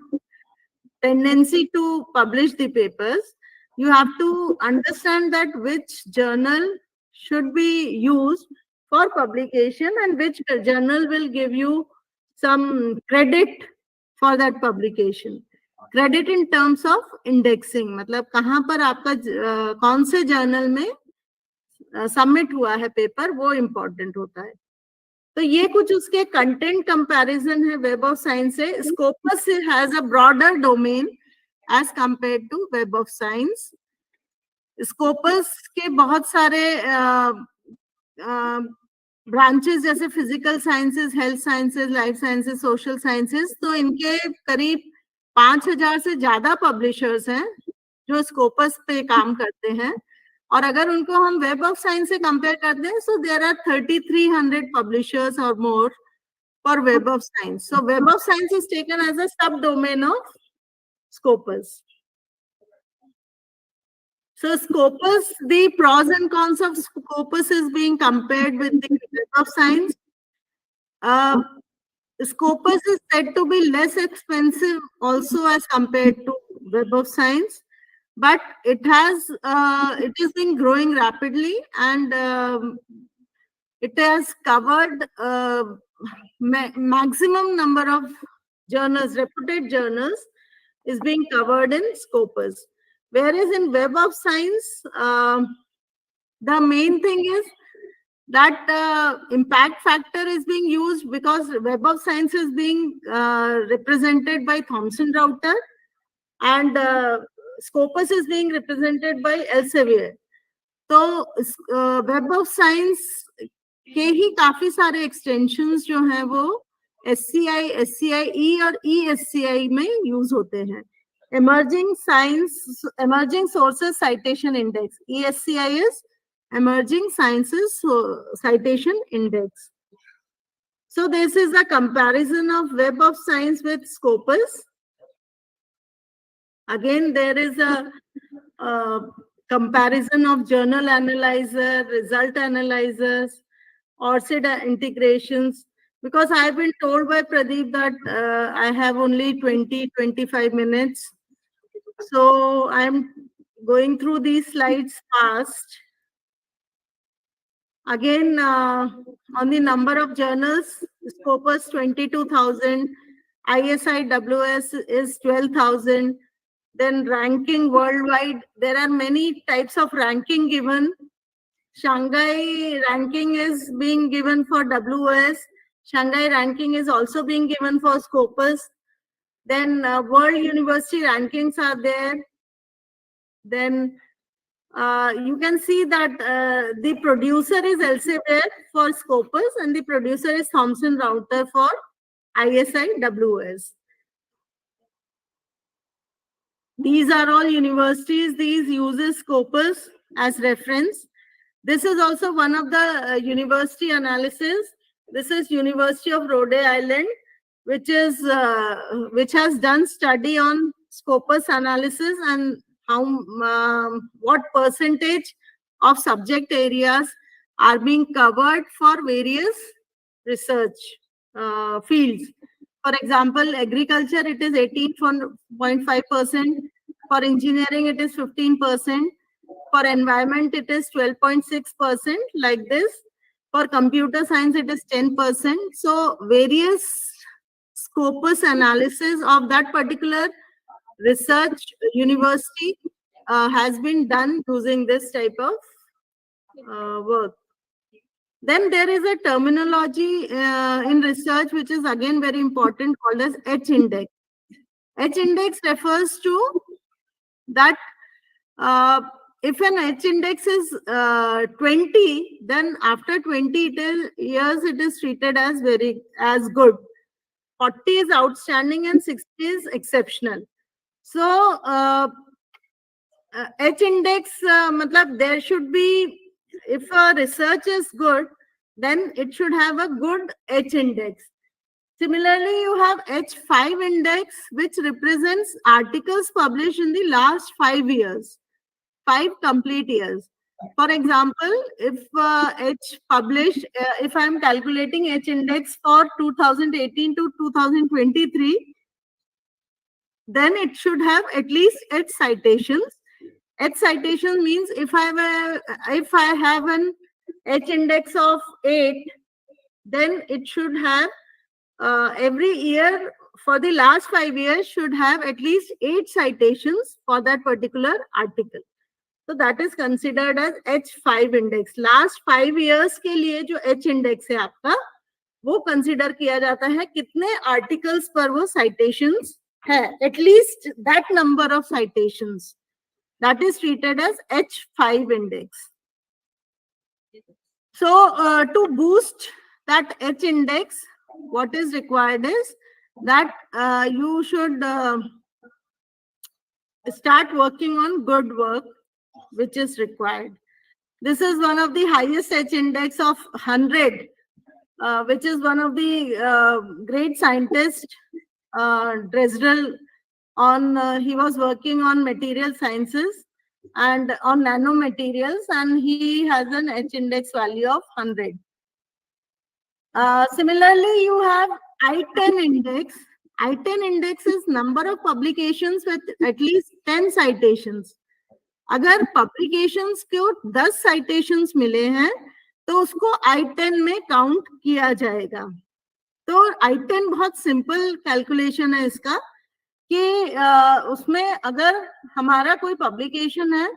tendency to publish the papers. You have to understand that which journal should be used for publication and which journal will give you some credit for that publication. Credit in terms of indexing, मतलब कहाँ पर आपका कौन से journal में submit हुआ है paper, वो इम्पोर्टेंट होता है. तो ये कुछ उसके कंटेंट कंपैरिजन है वेब ऑफ साइंस से. Scopus has a broader domain as compared to web of science. Scopus के बहुत सारे ब्रांचेस जैसे physical sciences, health sciences, life sciences, social sciences, तो इनके करीब 5,000 से ज्यादा पब्लिशर्स हैं जो स्कोपस पे काम करते हैं. और अगर उनको हम वेब ऑफ साइंस से कंपेयर करते हैं, सो देयर आर 3,300 पब्लिशर्स और more for web of science. So web of science is taken as a sub domain of Scopus. So Scopus, the pros and cons of Scopus is being compared with the Web of Science. Scopus is said to be less expensive also as compared to Web of Science, but it has been growing rapidly, and it has covered maximum number of journals, reputed journals is being covered in Scopus. Whereas in Web of Science, the main thing is that impact factor is being used because Web of Science is being represented by Thomson Reuters, and Scopus is being represented by Elsevier. तो Web of Science के ही काफी सारे extensions जो हैं वो SCI, SCIE और ESCI में use होते हैं. Emerging Sources Citation Index. ESCI is Emerging Sciences Citation Index. So this is a comparison of Web of Science with Scopus. Again, there is a comparison of journal analyzer, result analyzers, ORCID integrations, because I've been told by Pradeep that I have only 20-25 minutes. So I'm going through these slides fast. Again, on the number of journals, Scopus 22,000, ISIWS is 12,000. Then ranking worldwide, there are many types of ranking given. Shanghai ranking is being given for WS. Shanghai ranking is also being given for Scopus. Then world university rankings are there. Then you can see that the producer is Elsevier for Scopus and the producer is Thomson Reuters for ISIWS. These are all universities. These uses Scopus as reference. This is also one of the university analysis. This is University of Rhode Island, which has done study on Scopus analysis and how what percentage of subject areas are being covered for various research fields. For example, agriculture, it is 18.5%. For engineering, it is 15%. For environment, it is 12.6%, like this. For computer science, it is 10%. So various Scopus analysis of that particular research university has been done using this type of work. Then there is a terminology in research which is again very important, called as H-index. H-index refers to that if an H-index is 20, then after 20 years it is treated as good. 40 is outstanding and 60 is exceptional. So H-index, matlab there should be, if a research is good, then it should have a good H-index. Similarly, you have H5 index, which represents articles published in the last 5 years, 5 complete years. For example, if H published, if I am calculating H index for 2018 to 2023, then it should have at least H citations. H citation means if I have an H index of 8, then it should have every year for the last 5 years should have at least 8 citations for that particular article. So that is considered as H5 index. Last 5 years के लिए जो H index है आपका, वो consider किया जाता है कितने articles पर वो citations है. At least that number of citations. That is treated as H5 index. So to boost that H index, what is required is that you should start working on good work, which is required. This is one of the highest H index of 100, which is one of the great scientists, Dresdel, he was working on material sciences and on nanomaterials, and he has an H index value of 100. Similarly, you have I-10 index. I-10 index is number of publications with at least 10 citations. अगर publications को 10 citations मिले हैं, तो उसको I-10 में count किया जाएगा. तो I-10 बहुत simple calculation है इसका, कि उसमें अगर हमारा कोई publication है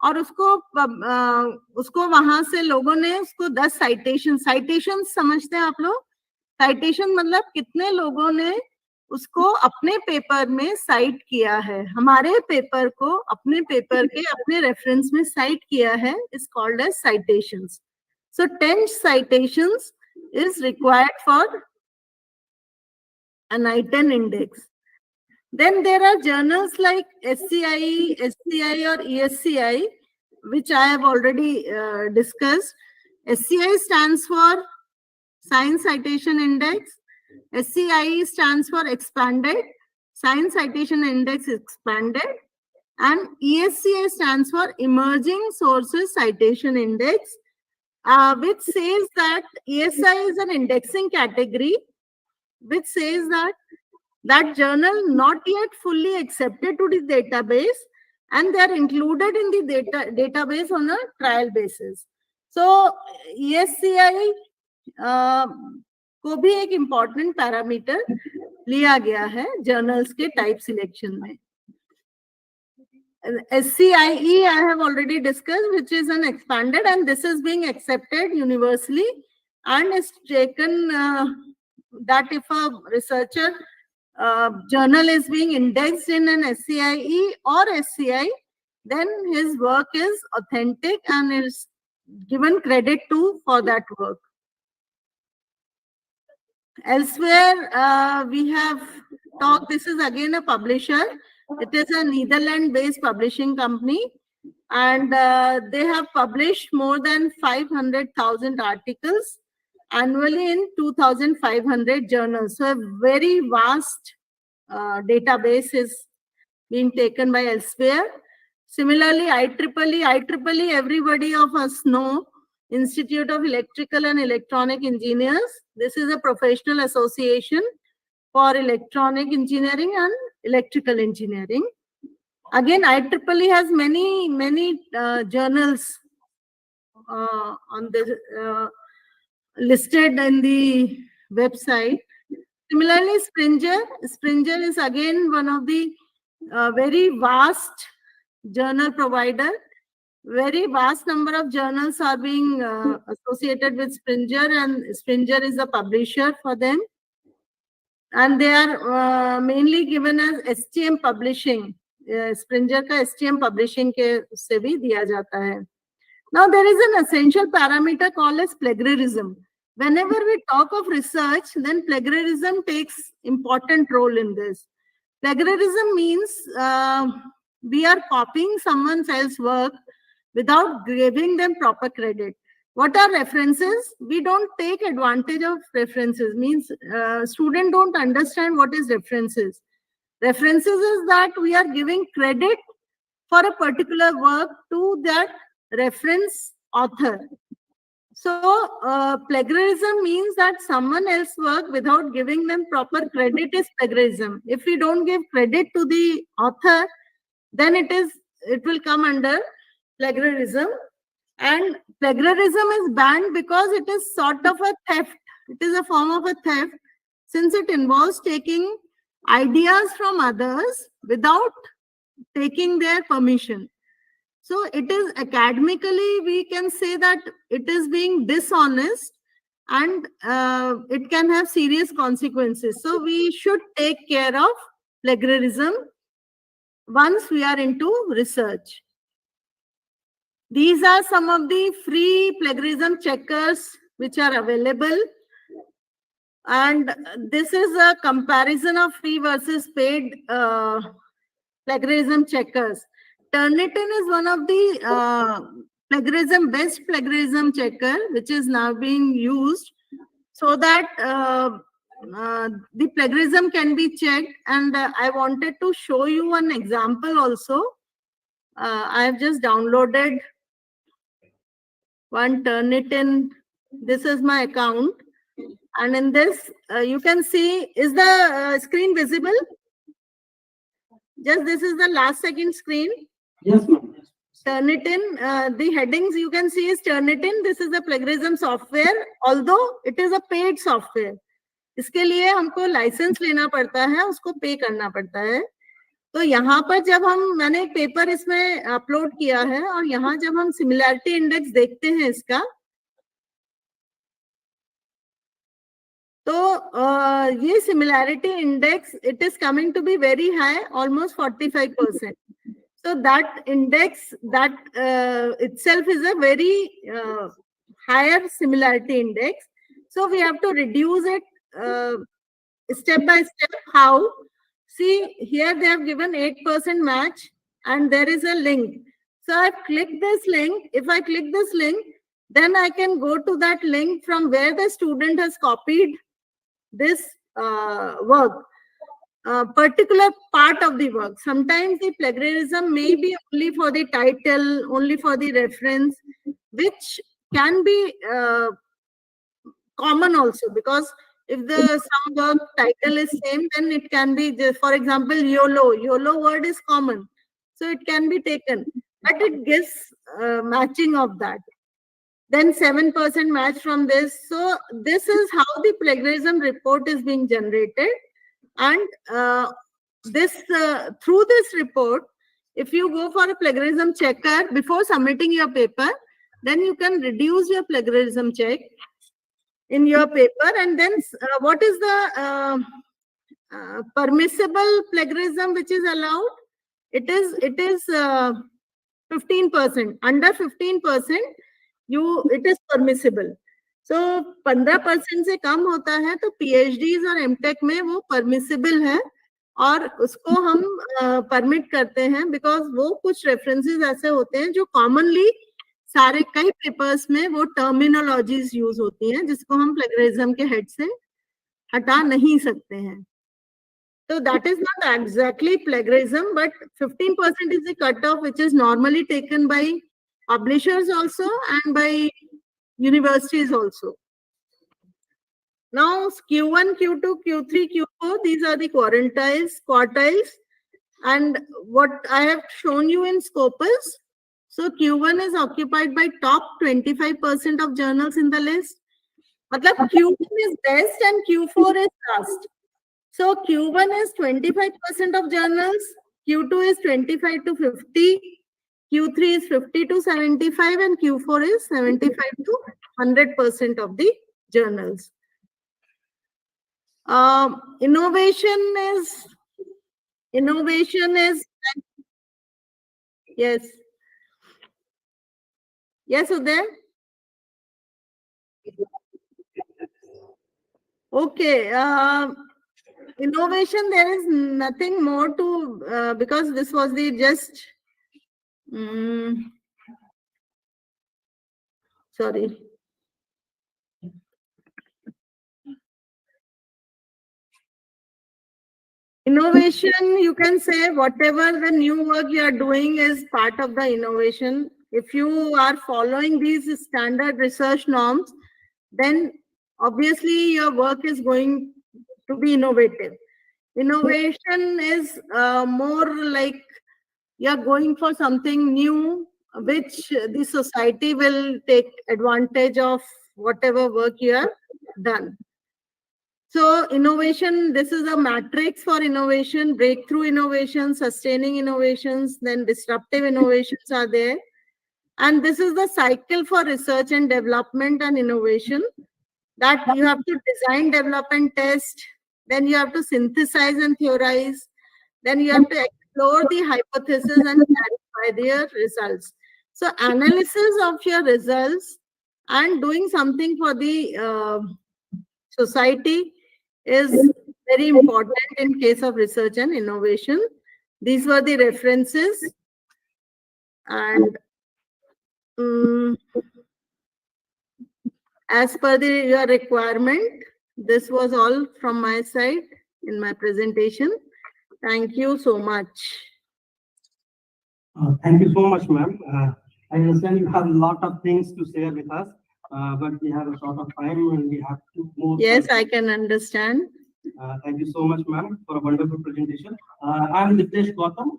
और उसको वहां से लोगों ने उसको 10 citation समझते हैं आप लोग. citation मतलब कितने लोगों ने उसको अपने पेपर में साइट किया है, हमारे पेपर को अपने पेपर के अपने रेफरेंस में साइट किया है, is called as citations. So 10 citations is required for an I-10 index. Then there are journals like SCI, SCI or ESCI, which I have already discussed. SCI stands for Science Citation Index. SCIE stands for Expanded. Science Citation Index Expanded. And ESCI stands for Emerging Sources Citation Index, which says that ESI is an indexing category, which says that that journal not yet fully accepted to the database, and they are included in the database on a trial basis. So ESCI को भी एक important parameter लिया गया है journals के type selection में. SCIE I have already discussed, which is an expanded, and this is being accepted universally, and is taken that if a researcher journal is being indexed in an SCIE or SCI, then his work is authentic and is given credit to for that work. Elsewhere, we have talked, this is again a publisher. It is a Netherlands-based publishing company, and they have published more than 500,000 articles annually in 2,500 journals. So a very vast database is being taken by elsewhere. Similarly, IEEE, everybody of us know, Institute of Electrical and Electronic Engineers. This is a professional association for electronic engineering and electrical engineering. Again, IEEE has many journals on the listed in the website. Similarly, Springer is again one of the very vast journal provider. Very vast number of journals are being associated with Springer, and Springer is a publisher for them. And they are mainly given as STM publishing. Springer का STM publishing के से भी दिया जाता है. Now there is an essential parameter called as plagiarism. Whenever we talk of research, then plagiarism takes important role in this. Plagiarism means we are copying someone else's work without giving them proper credit. What are references? We don't take advantage of references. Means students don't understand what is references. References is that we are giving credit for a particular work to that reference author. So plagiarism means that someone else's work without giving them proper credit is plagiarism. If we don't give credit to the author, then it will come under plagiarism. And plagiarism is banned because it is sort of a theft. It is a form of a theft, since it involves taking ideas from others without taking their permission. So it is academically, we can say that it is being dishonest, and it can have serious consequences. So we should take care of plagiarism once we are into research. These are some of the free plagiarism checkers which are available. And this is a comparison of free versus paid plagiarism checkers. Turnitin is one of the best plagiarism checker, which is now being used so that the plagiarism can be checked. And I wanted to show you an example also. I have just downloaded one Turnitin. This is my account. And in this, you can see, is the screen visible? Just this is the last second screen. Yes, ma'am. Turnitin, the headings you can see is Turnitin. This is a plagiarism software, although it is a paid software. इसके लिए हमको licence लेना पड़ता है, उसको पे करना पड़ता है. तो यहाँ पर जब मैंने एक पेपर इसमें अपलोड किया है, और यहाँ जब हम सिमिलैरिटी इंडेक्स देखते हैं इसका, तो ये similarity index, it is coming to be very high, almost 45%. So that index, that itself is a very higher similarity index. So we have to reduce it step by step. How? See, here they have given 8% match, and there is a link. So I've clicked this link. If I click this link, then I can go to that link from where the student has copied this work, particular part of the work. Sometimes the plagiarism may be only for the title, only for the reference, which can be common also, because if the some work title is same, then it can be, for example, YOLO word is common, so it can be taken, but it gives matching of that. Then 7% match from this. So this is how the plagiarism report is being generated. And through this report, if you go for a plagiarism checker before submitting your paper, then you can reduce your plagiarism check in your paper. And then what is the permissible plagiarism which is allowed? It is 15%. Under 15%, it is permissible. So 15% से कम होता है तो PhDs और MTech में वो permissible है, और उसको हम permit करते हैं, because वो कुछ references ऐसे होते हैं जो commonly सारे कई पेपर्स में वो टर्मिनोलॉजीज यूज होती हैं, जिसको हम प्लेगरिज्म के हेड से हटा नहीं सकते हैं. So that is not exactly plagiarism, but 15% is the cutoff which is normally taken by publishers also and by universities also. Now Q1, Q2, Q3, Q4, these are the quartiles, and what I have shown you in Scopus. So Q1 is occupied by top 25% of journals in the list. Matlab Q1 is best and Q4 is last. So Q1 is 25% of journals, Q2 is 25 to 50, Q3 is 50 to 75, and Q4 is 75 to 100% of the journals. Innovation is yes. Yes, Uday? Okay. Innovation, there is nothing more to, because this was the just, sorry. Innovation, you can say whatever the new work you are doing is part of the innovation. If you are following these standard research norms, then obviously your work is going to be innovative. Innovation is more like you're going for something new, which the society will take advantage of whatever work you have done. So innovation, this is a matrix for innovation: breakthrough innovation, sustaining innovations, then disruptive innovations are there. And this is the cycle for research and development and innovation, that you have to design, develop, and test. Then you have to synthesize and theorize. Then you have to explore the hypothesis and clarify their results. So analysis of your results and doing something for the society is very important in case of research and innovation. These were the references, and as per your requirement, this was all from my side in my presentation. Thank you so much. Thank you so much, ma'am. I understand you have a lot of things to share with us, but we have a short of time and we have 2 more. Yes, I can understand. Thank you so much, ma'am, for a wonderful presentation. I am Nitesh Gautam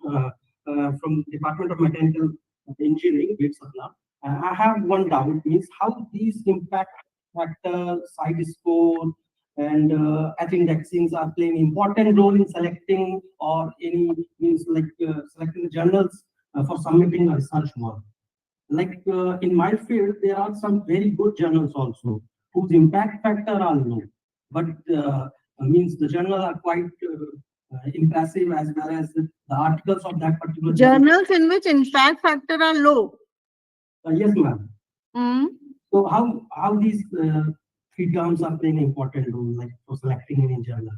from Department of Mechanical Engineering, Satna. I have one doubt, means how these impact factor, side score, and at indexings are playing important role in selecting or any means like selecting the journals for submitting a research work. Like in my field, there are some very good journals also whose impact factor are low, but means the journals are quite impressive, as well as the articles of that particular journals in which impact factor are low. Yes, ma'am. So how these 3 terms are playing an important role, like for selecting any journal?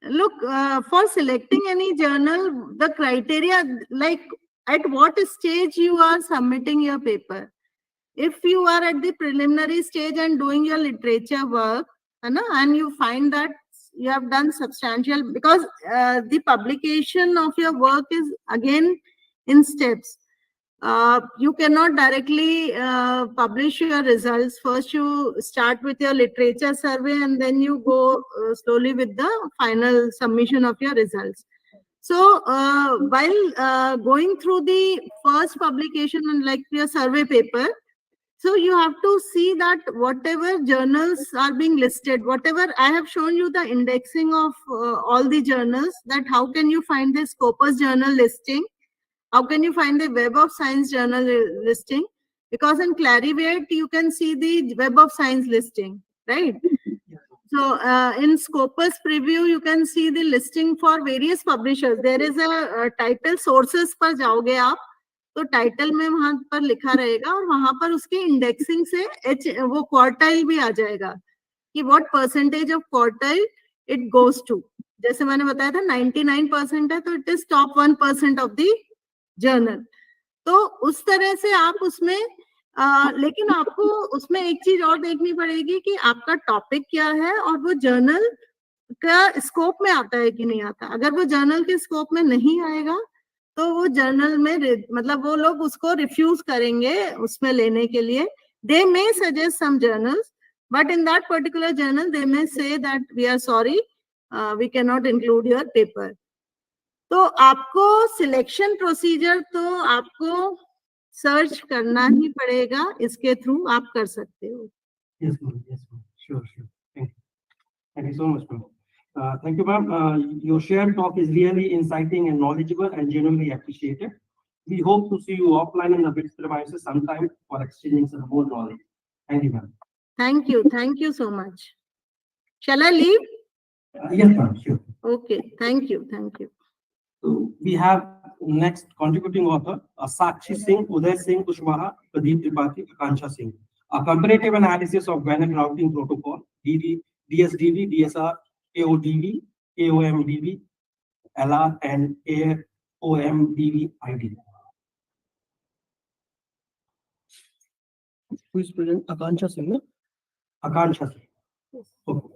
Look, for selecting any journal, the criteria, like at what stage you are submitting your paper. if you are at the preliminary stage and doing your literature work, and you find that you have done substantial, because the publication of your work is again in steps. You cannot directly publish your results. First, you start with your literature survey, and then you go slowly with the final submission of your results. So, while going through the first publication and like your survey paper, so you have to see that whatever journals are being listed, whatever I have shown you the indexing of all the journals, that how can you find the Scopus journal listing? How can you find the Web of Science journal listing? Because in Clarivate, you can see the Web of Science listing, right? So in Scopus preview, you can see the listing for various publishers. There is a title sources पर जाओगे आप, तो title में वहां पर लिखा रहेगा और वहां पर उसकी इंडेक्सिंग से वो क्वार्टाइल भी आ जाएगा कि what percentage of quartile it goes to. जैसे मैंने बताया था 99% है, तो it is top 1% of the journal. तो उस तरह से आप उसमें लेकिन आपको उसमें एक चीज और देखनी पड़ेगी कि आपका टॉपिक क्या है और वो जर्नल का स्कोप में आता है कि नहीं आता. अगर वो जर्नल के स्कोप में नहीं आएगा तो वो जर्नल में मतलब वो लोग उसको रिफ्यूज करेंगे उसमें लेने के लिए. They may suggest some journals, but in that particular journal they may say that we are sorry, we can not include your paper. तो आपको सिलेक्शन प्रोसीजर तो आपको सर्च करना ही पड़ेगा, इसके थ्रू आप कर सकते हो. Yes, ma'am. Yes, ma'am. Sure, sure. Thank you. Thank you so much, ma'am. Thank you, ma'am. Your shared talk is really inciting and knowledgeable and genuinely appreciated. We hope to see you offline in the bits premises sometime for exchanging some more knowledge. Thank you, ma'am. Thank you. Thank you so much. Shall I leave? Yes, ma'am. Sure. Okay. Thank you. Thank you. So we have next contributing author, Sakshi Singh, Uday Singh Kushwaha, Pradeep Tripathi, Akansha Singh. A comparative analysis of WAN routing protocol, DSDV, DSR, AODV, AOMDV, LR, and AOMDV ID. Who is present? Akansha Singh, no? Akansha Singh. Yes. Okay.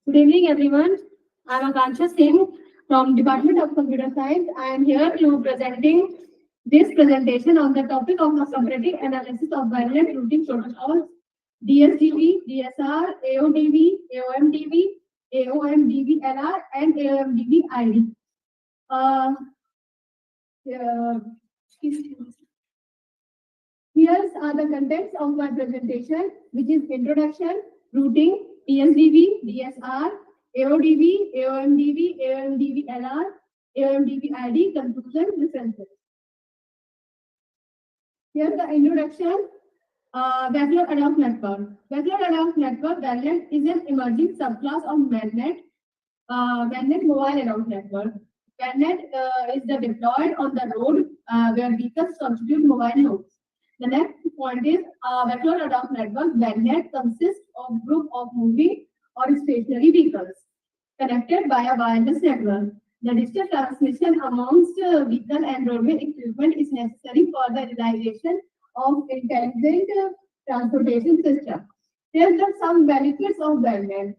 Good evening, everyone. I'm Akansha Singh from Department of Computer Science. I am here to presenting this presentation on the topic of the comparative analysis of wireless routing protocols, DSDV, DSR, AODV, AOMDV, AOMDV LR, and AOMDV ID. Here are the contents of my presentation, which is introduction, routing, DSDV, DSR, AODV, AOMDV, AOMDV LR, AOMDV ID, conclusion, references. Here's the introduction. Backlog Adaptive Network. Backlog Adaptive Network, BANnet, is an emerging subclass of BANnet, BANnet Mobile Adaptive Network. BANnet is deployed on the road where vehicles constitute mobile nodes. The next point is backlog adaptive network. BANnet consists of a group of moving or stationary vehicles connected by a wireless network. The digital transmission amongst vehicle and roadway equipment is necessary for the realization of intelligent transportation system. Here are some benefits of BANnet.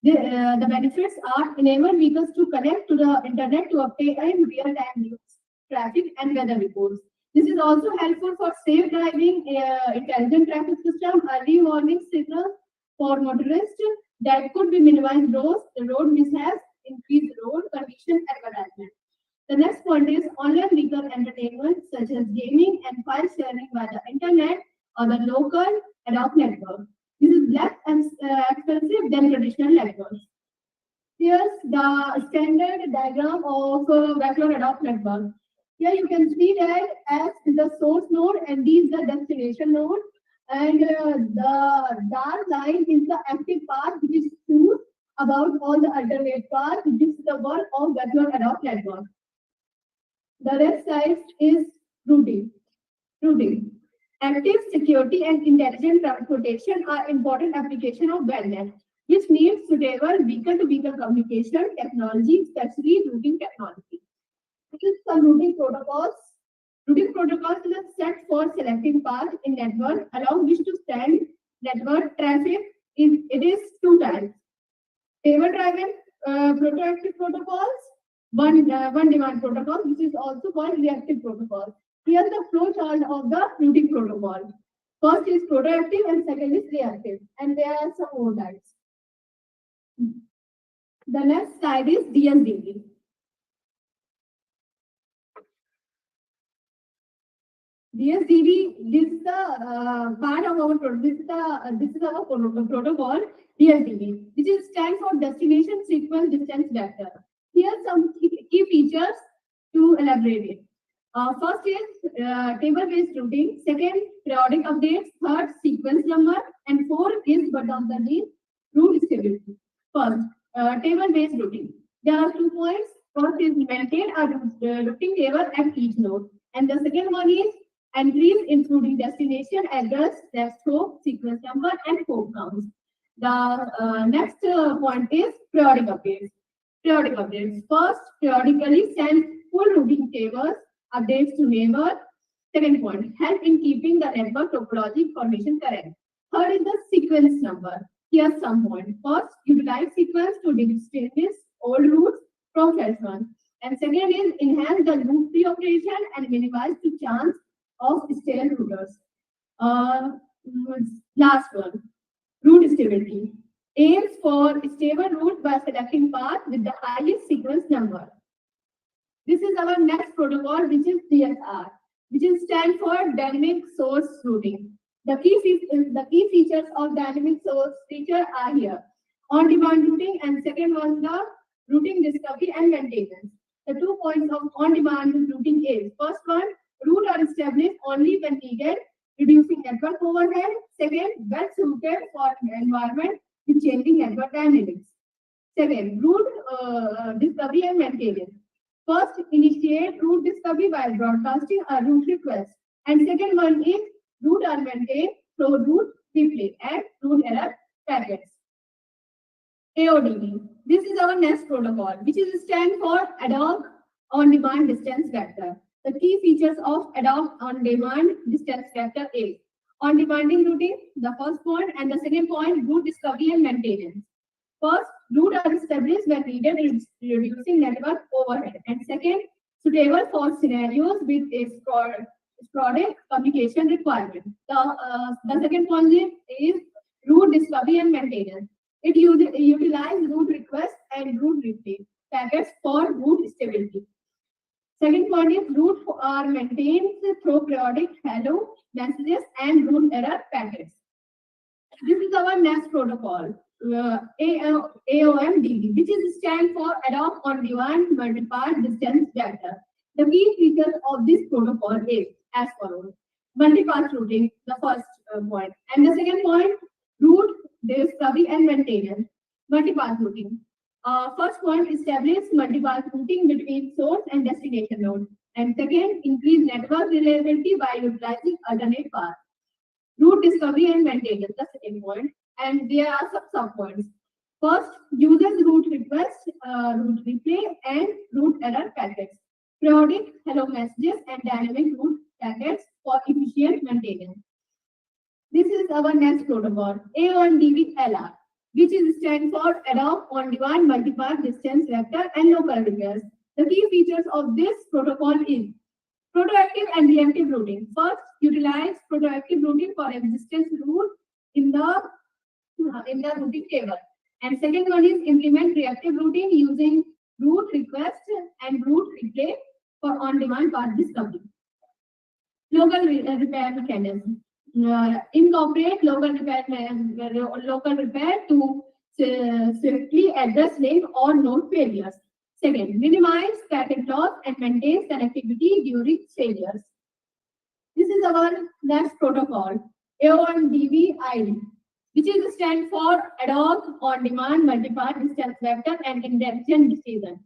The benefits are enable vehicles to connect to the internet to obtain real-time news, traffic, and weather reports. This is also helpful for safe driving, intelligent traffic system, early warning signals for motorists that could be minimized road mishaps, increased road condition advertisement. The next point is online vehicle entertainment such as gaming and file sharing via the internet or the local adaptive network. This is less expensive than traditional networks. Here's the standard diagram of backlog adaptive network. Here you can see that S is the source node and D is the destination node. And the dark line is the active path which is true about all the alternate paths. This is the one of backlog adaptive network. The left side is routing. Routing. Active security and intelligent transportation are important application of WebNet, which needs suitable vehicle-to-vehicle communication technology, especially routing technology. This is some routing protocols. Routing protocols is a set for selecting paths in network along which to send network traffic. It is two types: table-driven proactive protocols, one demand protocol, which is also called reactive protocol. Here's the flow chart of the routing protocol. First is proactive and second is reactive, and there are some more types. The next slide is DSDB. DSDB, this is the part of our this is our protocol DSDB, which is stand for Destination Sequence Distance Vector. Here are some key features to elaborate it. First is table-based routing. Second, periodic updates. Third, sequence number, and fourth is but not the least, route stability. First, table-based routing. There are 2 points. First is maintain a routing table at each node, and the second one is entries including destination, address, test scope, sequence number, and port counts. The next point is periodic updates. Periodic updates. First, periodically send full routing tables, updates to neighbor. Second point, help in keeping the network topology information correct. Third is the sequence number. Here's some point. First, utilize sequence to distinguish old routes from fresh ones. And second is enhance the loop free operation and minimize the chance of stale routers. Last one, route stability. Aims for stable route by selecting path with the highest sequence number. This is our next protocol, which is DSR, which is stand for Dynamic Source Routing. The key features of Dynamic Source feature are here: on-demand routing, and second one the routing discovery and maintenance. The 2 points of on-demand routing is: first one, routes are established only when needed, reducing network overhead. Second, well suited for environment with changing network dynamics. Second, route discovery and maintenance. First, initiate route discovery by broadcasting a route request. And second one is route are maintained through route replay and route error packets. AODV. This is our next protocol, which is stand for ad hoc on-demand distance vector. The key features of ad hoc on-demand distance vector is on-demanding routing, the first point, and the second point, route discovery and maintenance. First, routes are established when needed, reducing network overhead. And second, suitable for scenarios with a sporadic communication requirement. The second point is route discovery and maintenance. It utilizes route requests and route replay packets for route stability. Second point is routes are maintained through periodic hello messages and route error packets. This is our next protocol, AOMDB, which is stand for ad hoc on-demand multi-path distance vector. The key features of this protocol is as follows: multi-path routing, the first point, and the second point, route discovery and maintenance. Multi-path routing. First point, establish multi-path routing between source and destination nodes. And second, increase network reliability by utilizing alternate paths. Route discovery and maintenance, the second point. And there are some sub-points. First, users route request, route replay, and route error packets. Periodic hello messages and dynamic route packets for efficient maintenance. This is our next protocol, AOMDB-LR, which is stand for ad hoc on-demand multi-path distance vector and local repairs. The key features of this protocol is proactive and reactive routing. First, utilize proactive routing for existence route in the routing table. And second one is implement reactive routing using route request and route replay for on-demand path discovery. Local repair mechanism. Incorporate local repair to swiftly address link or node failures. Second, minimize packet loss and maintain connectivity during failures. This is our next protocol, AOMDB-ID, which is stand for ad hoc on-demand multi-path distance vector and intelligent decision.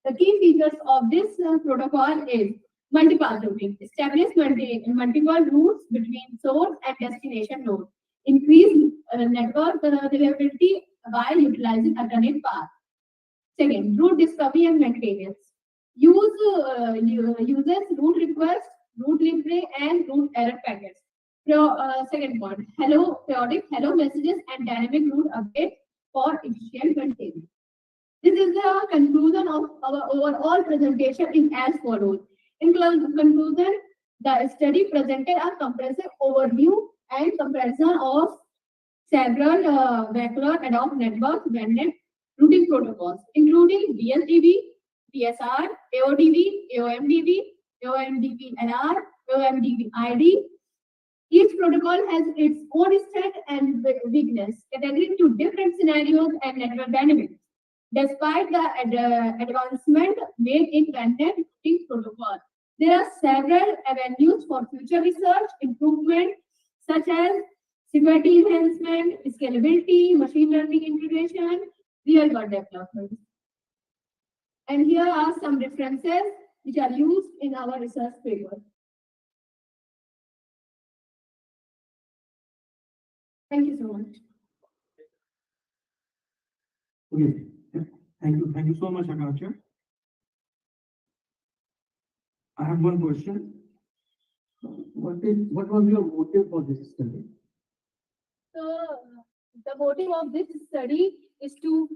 The key features of this protocol is multipath routing, establish multiple routes between source and destination node, increase network reliability by utilizing alternate paths. Second, route discovery and maintenance. Uses route request, route libre, and route error packets. Second point, periodic hello messages and dynamic route update for efficient maintenance. This is the conclusion of our overall presentation in as follows. In conclusion, the study presented a comprehensive overview and comparison of several vehicular ad hoc network blended routing protocols, including DSDB, PSR, AODV, AOMDV, AOMDV-NR, AOMDV-ID. Each protocol has its own strength and weakness, catering to different scenarios and network dynamics. Despite the advancement made in blended routing protocol, there are several avenues for future research improvement, such as security enhancement, scalability, machine learning integration, real-world development. And here are some references which are used in our research paper. Thank you so much. Okay. Thank you so much, Akansha. I have one question. What was your motive for this study? So, the motive of this study is to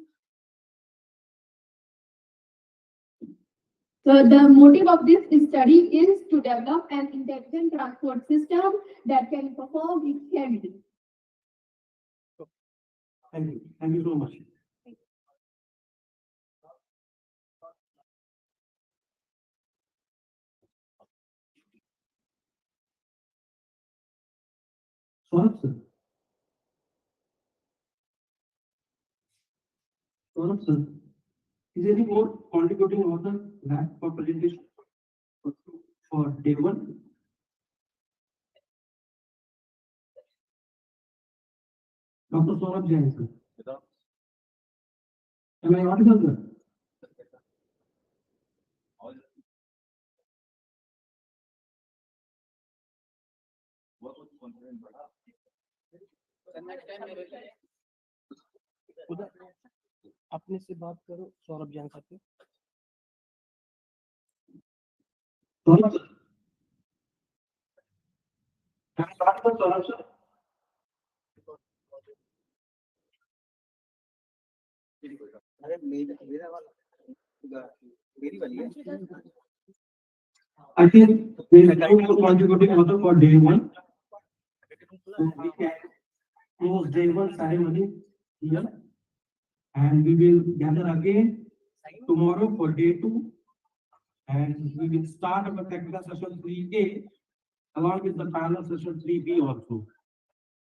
develop an intelligent transport system that can perform efficiently. Thank you. Thank you so much. Saurabh sir. Saurabh sir, is there any more contributing author left for presentation for day one? Dr. Saurabh Jain sir. Am I audible sir? उधर अपने से बात करो सौरभ जैन साहब से। Saurabh sir. Can I start with Saurabh sir? अरे मेरा वाला मेरी वाली है। I think there is no more contributing author for day one. So we can close day one ceremony here, and we will gather again tomorrow for day two, and we will start our technical session 3A along with the panel session 3B also.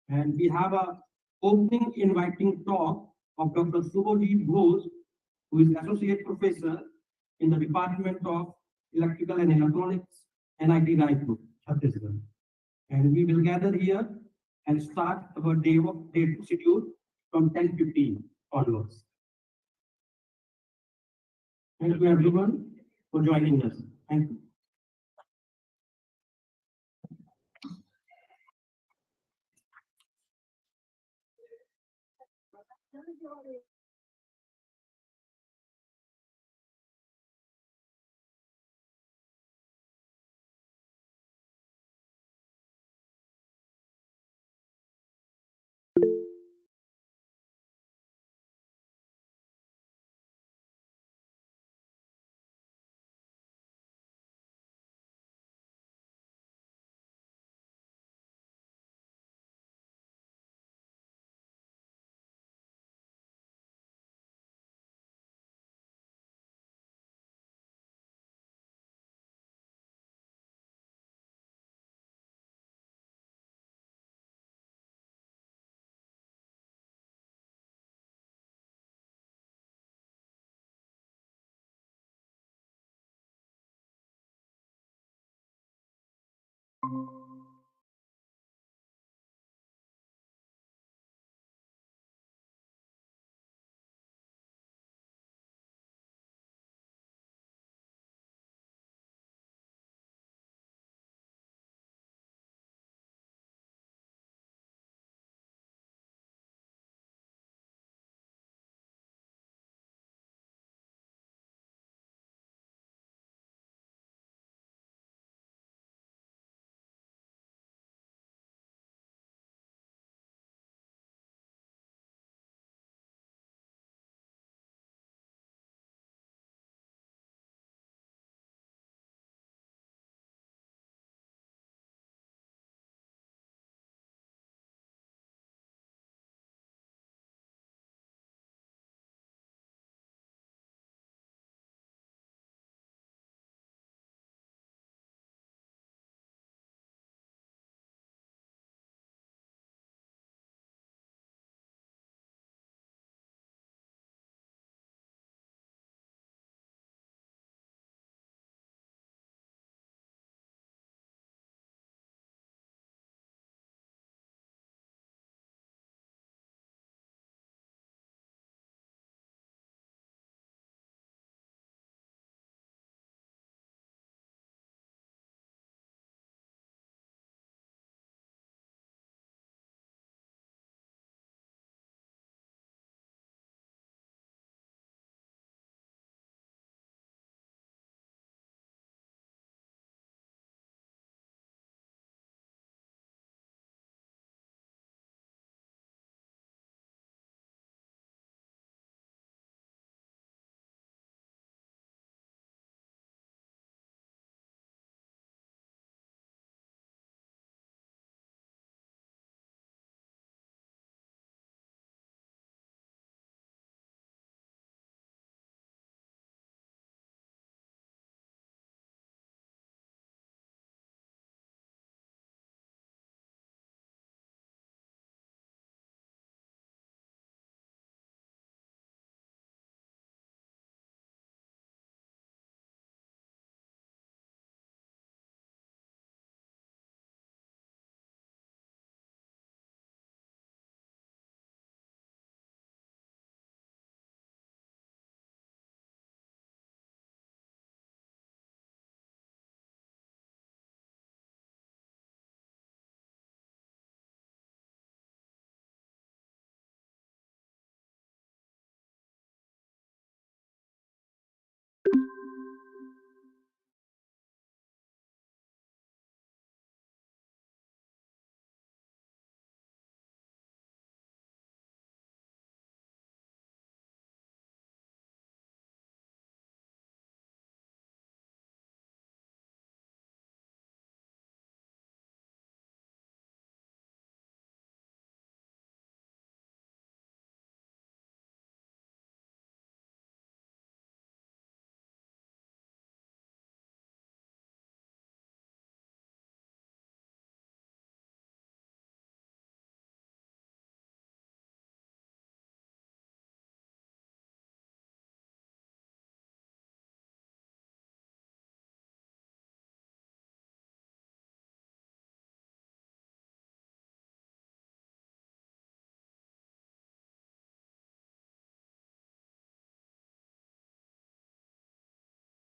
And we have a opening inviting talk of Dr. Subodhi Bose, who is associate professor in the Department of Electrical and Electronics, NIT Raipur, Chhattisgarh. And we will gather here and start our day two schedule from 10:15 onwards. Thank you everyone for joining us. Thank you. Thank you.